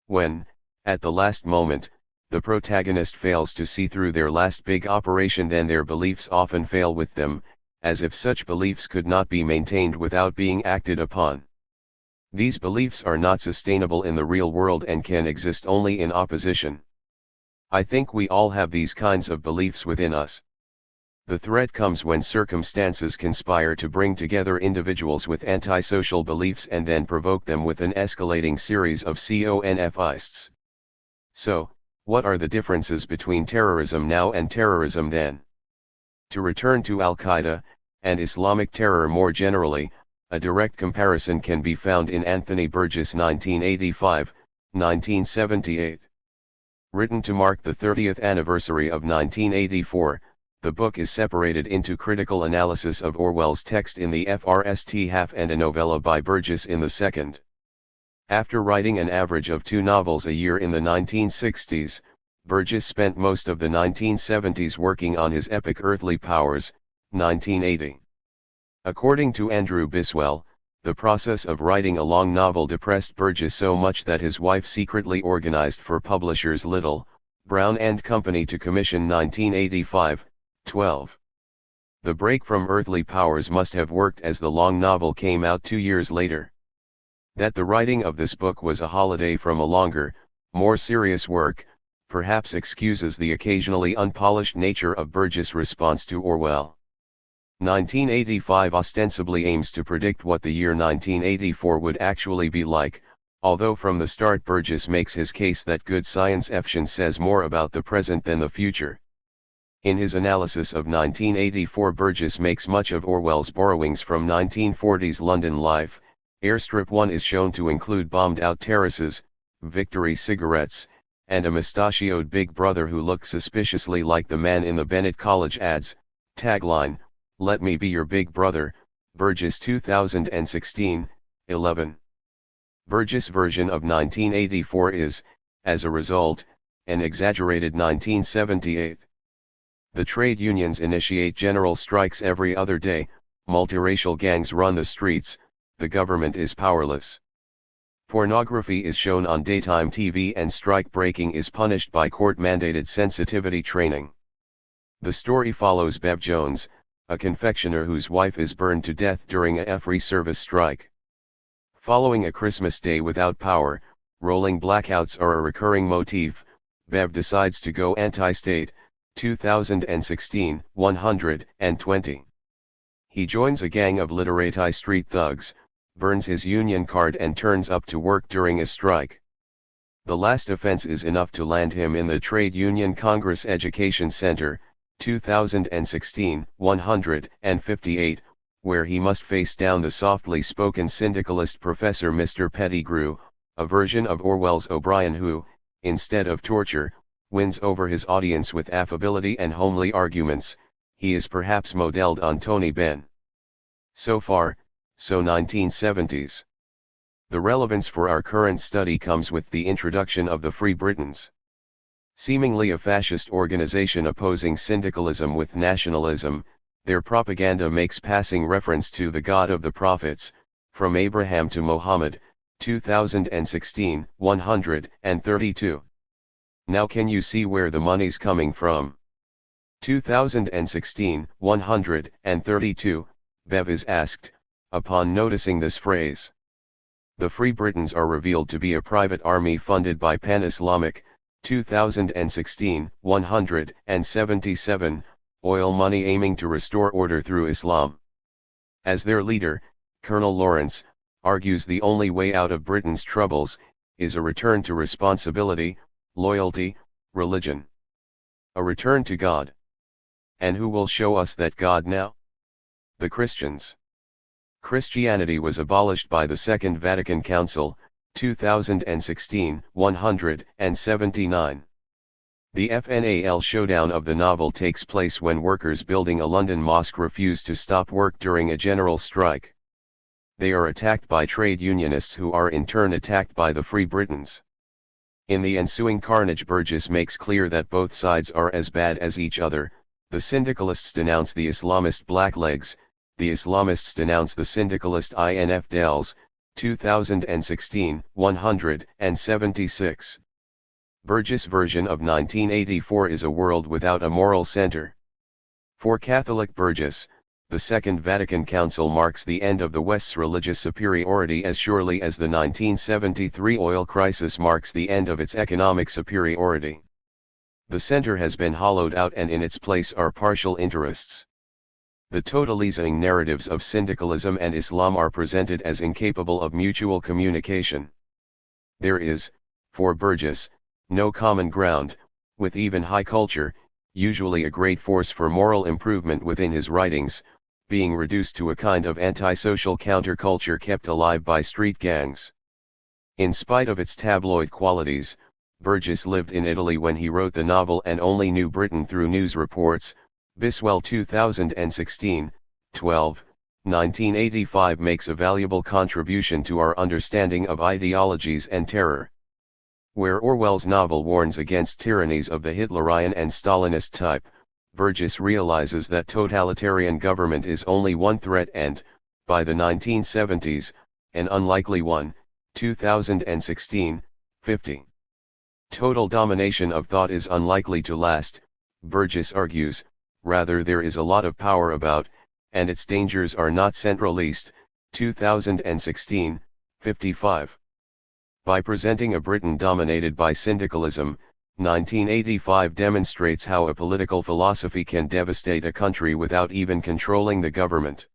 A: When, at the last moment, the protagonist fails to see through their last big operation, then their beliefs often fail with them, as if such beliefs could not be maintained without being acted upon. These beliefs are not sustainable in the real world and can exist only in opposition. I think we all have these kinds of beliefs within us. The threat comes when circumstances conspire to bring together individuals with antisocial beliefs and then provoke them with an escalating series of conflists. So, what are the differences between terrorism now and terrorism then? To return to Al-Qaeda, and Islamic terror more generally, a direct comparison can be found in Anthony Burgess' 1985, 1978. Written to mark the 30th anniversary of 1984, the book is separated into critical analysis of Orwell's text in the first half and a novella by Burgess in the second. After writing an average of 2 novels a year in the 1960s, Burgess spent most of the 1970s working on his epic Earthly Powers, 1980. According to Andrew Biswell, the process of writing a long novel depressed Burgess so much that his wife secretly organized for publishers Little, Brown and Company to commission 1985, 12. The break from Earthly Powers must have worked as the long novel came out 2 years later. That the writing of this book was a holiday from a longer, more serious work, perhaps excuses the occasionally unpolished nature of Burgess' response to Orwell. 1985 ostensibly aims to predict what the year 1984 would actually be like, although from the start Burgess makes his case that good science fiction says more about the present than the future. In his analysis of 1984, Burgess makes much of Orwell's borrowings from 1940s London life. Airstrip 1 is shown to include bombed-out terraces, Victory cigarettes, and a mustachioed big brother who looked suspiciously like the man in the Bennett College ads. Tagline, "Let me be your big brother," Burgess 2016, 11. Burgess' version of 1984 is, as a result, an exaggerated 1978. The trade unions initiate general strikes every other day, multiracial gangs run the streets, the government is powerless. Pornography is shown on daytime TV and strike breaking is punished by court-mandated sensitivity training. The story follows Bev Jones, a confectioner whose wife is burned to death during a free service strike. Following a Christmas day without power, rolling blackouts are a recurring motif. Bev decides to go anti-state, 2016, 120. He joins a gang of literati street thugs, burns his union card and turns up to work during a strike. The last offense is enough to land him in the Trade Union Congress Education Center, 2016, 158, where he must face down the softly spoken syndicalist Professor Mr. Pettigrew, a version of Orwell's O'Brien who, instead of torture, wins over his audience with affability and homely arguments. He is perhaps modeled on Tony Benn. So far, so 1970s. The relevance for our current study comes with the introduction of the Free Britons. Seemingly a fascist organization opposing syndicalism with nationalism, their propaganda makes passing reference to the God of the Prophets, from Abraham to Muhammad, 2016, 132. Now can you see where the money's coming from? 2016, 132, Bev is asked, upon noticing this phrase. The Free Britons are revealed to be a private army funded by Pan-Islamic, 2016, 177, oil money aiming to restore order through Islam. As their leader, Colonel Lawrence, argues the only way out of Britain's troubles, is a return to responsibility, loyalty, religion. A return to God. And who will show us that God now? The Christians. Christianity was abolished by the Second Vatican Council, 2016, 179. The FNAL showdown of the novel takes place when workers building a London mosque refuse to stop work during a general strike. They are attacked by trade unionists who are in turn attacked by the Free Britons. In the ensuing carnage, Burgess makes clear that both sides are as bad as each other. The syndicalists denounce the Islamist blacklegs, the Islamists denounce the syndicalist infidels, 2016, 176. Burgess' version of 1984 is a world without a moral center. For Catholic Burgess, the Second Vatican Council marks the end of the West's religious superiority as surely as the 1973 oil crisis marks the end of its economic superiority. The center has been hollowed out and in its place are partial interests. The totalizing narratives of syndicalism and Islam are presented as incapable of mutual communication. There is, for Burgess, no common ground, with even high culture, usually a great force for moral improvement within his writings, being reduced to a kind of antisocial counterculture kept alive by street gangs. In spite of its tabloid qualities, Burgess lived in Italy when he wrote the novel and only knew Britain through news reports. Biswell 2016, 12, 1985 makes a valuable contribution to our understanding of ideologies and terror. Where Orwell's novel warns against tyrannies of the Hitlerian and Stalinist type, Burgess realizes that totalitarian government is only one threat and, by the 1970s, an unlikely one, 2016, 50. Total domination of thought is unlikely to last, Burgess argues. Rather there is a lot of power about, and its dangers are not centralist, 2016, 55. By presenting a Britain dominated by syndicalism, 1985 demonstrates how a political philosophy can devastate a country without even controlling the government.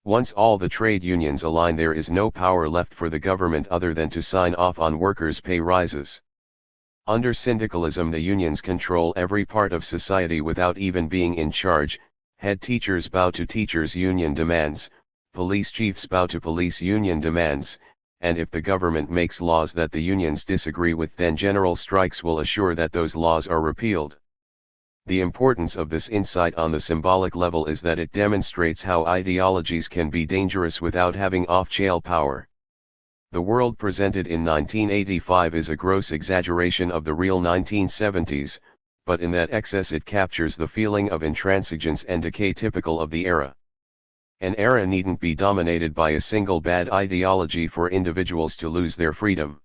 A: Once all the trade unions align, there is no power left for the government other than to sign off on workers' pay rises. Under syndicalism, the unions control every part of society without even being in charge. Head teachers bow to teachers' union demands, police chiefs bow to police union demands, and if the government makes laws that the unions disagree with, then general strikes will assure that those laws are repealed. The importance of this insight on the symbolic level is that it demonstrates how ideologies can be dangerous without having off-chain power. The world presented in 1985 is a gross exaggeration of the real 1970s, but in that excess it captures the feeling of intransigence and decay typical of the era. An era needn't be dominated by a single bad ideology for individuals to lose their freedom.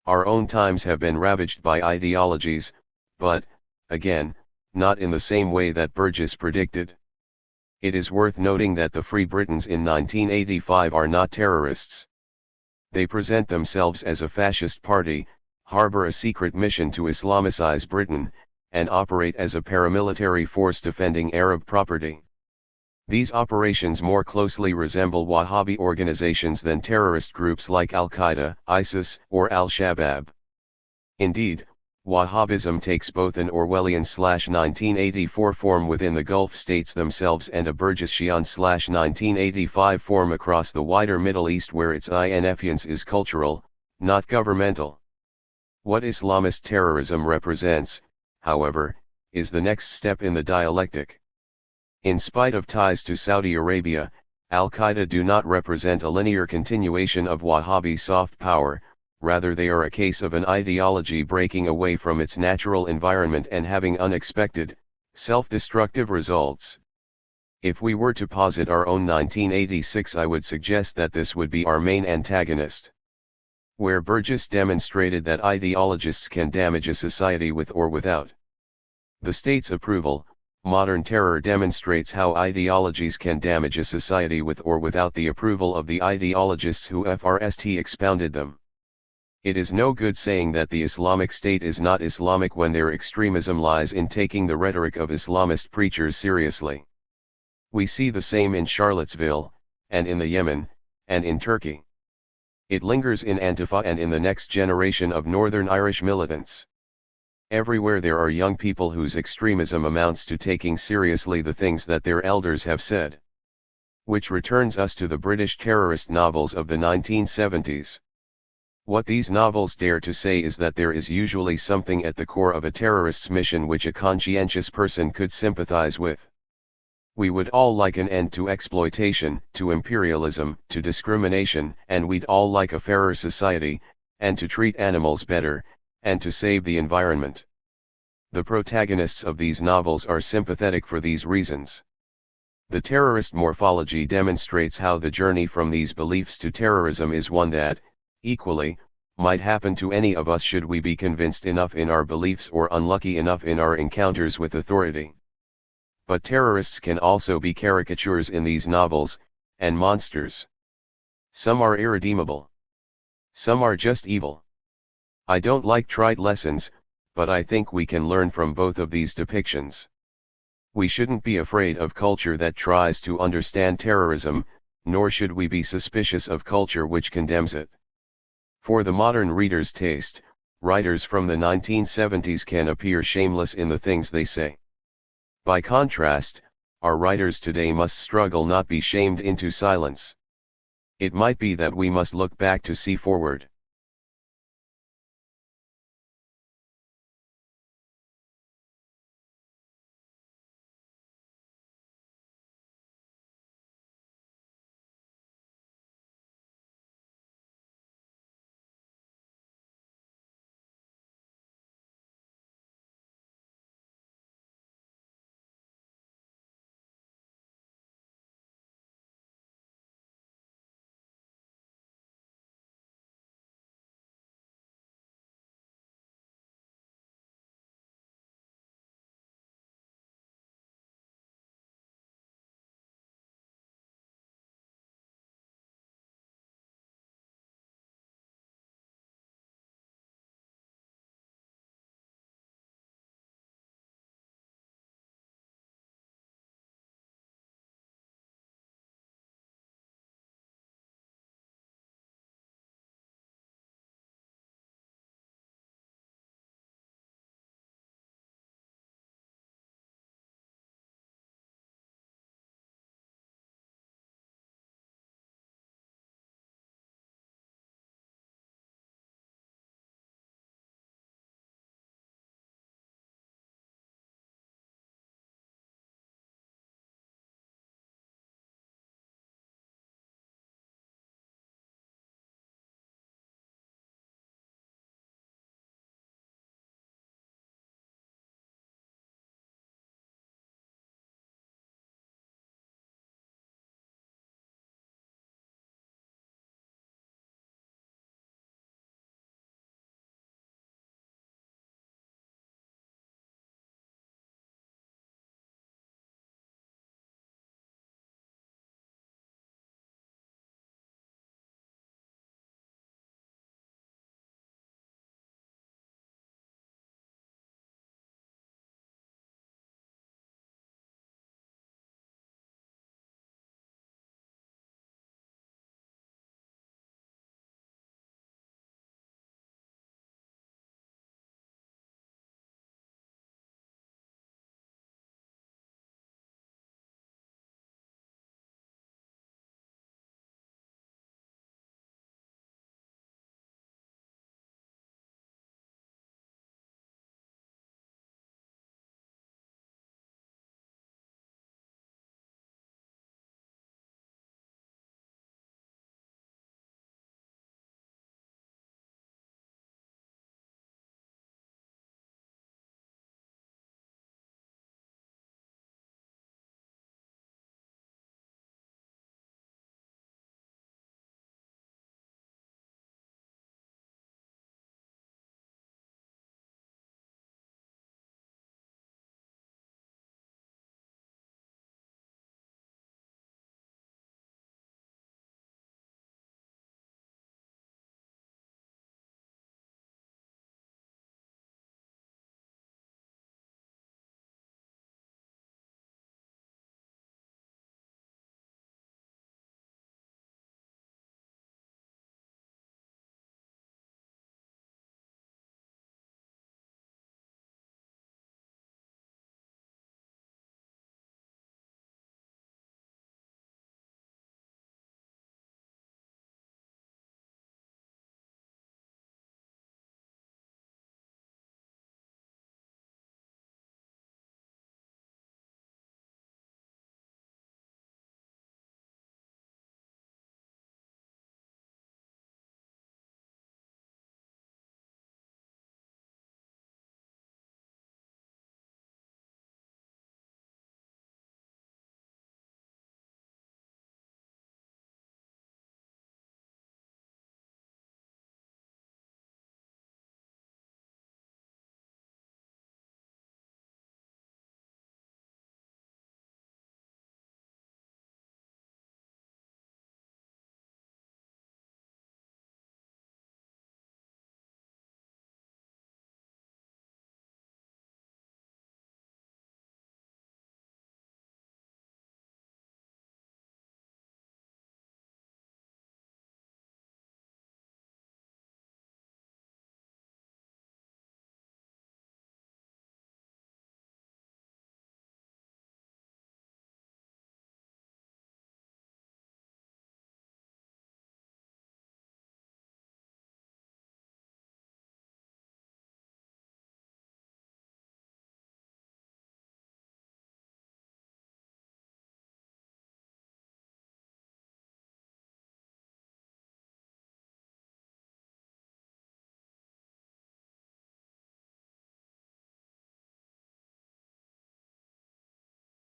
A: Our own times have been ravaged by ideologies, but, again, not in the same way that Burgess predicted. It is worth noting that the Free Britons in 1985 are not terrorists. They present themselves as a fascist party, harbor a secret mission to Islamicize Britain, and operate as a paramilitary force defending Arab property. These operations more closely resemble Wahhabi organizations than terrorist groups like Al-Qaeda, ISIS, or Al-Shabaab. Indeed, Wahhabism takes both an Orwellian/1984 form within the Gulf states themselves and a Burgessian/1985 form across the wider Middle East, where its influence is cultural, not governmental. What Islamist terrorism represents, however, is the next step in the dialectic. In spite of ties to Saudi Arabia, Al-Qaeda do not represent a linear continuation of Wahhabi soft power, rather they are a case of an ideology breaking away from its natural environment and having unexpected, self-destructive results. If we were to posit our own 1986, I would suggest that this would be our main antagonist. Where Burgess demonstrated that ideologists can damage a society with or without the state's approval, modern terror demonstrates how ideologies can damage a society with or without the approval of the ideologists who first expounded them. It is no good saying that the Islamic State is not Islamic when their extremism lies in taking the rhetoric of Islamist preachers seriously. We see the same in Charlottesville, and in the Yemen, and in Turkey. It lingers in Antifa and in the next generation of Northern Irish militants. Everywhere there are young people whose extremism amounts to taking seriously the things that their elders have said. Which returns us to the British terrorist novels of the 1970s. What these novels dare to say is that there is usually something at the core of a terrorist's mission which a conscientious person could sympathize with. We would all like an end to exploitation, to imperialism, to discrimination, and we'd all like a fairer society, and to treat animals better, and to save the environment. The protagonists of these novels are sympathetic for these reasons. The terrorist morphology demonstrates how the journey from these beliefs to terrorism is one that, equally, might happen to any of us should we be convinced enough in our beliefs or unlucky enough in our encounters with authority. But terrorists can also be caricatures in these novels, and monsters. Some are irredeemable. Some are just evil. I don't like trite lessons, but I think we can learn from both of these depictions. We shouldn't be afraid of culture that tries to understand terrorism, nor should we be suspicious of culture which condemns it. For the modern reader's taste, writers from the 1970s can appear shameless in the things they say. By contrast, our writers today must struggle not be shamed into silence. It might be that we must look back to see forward.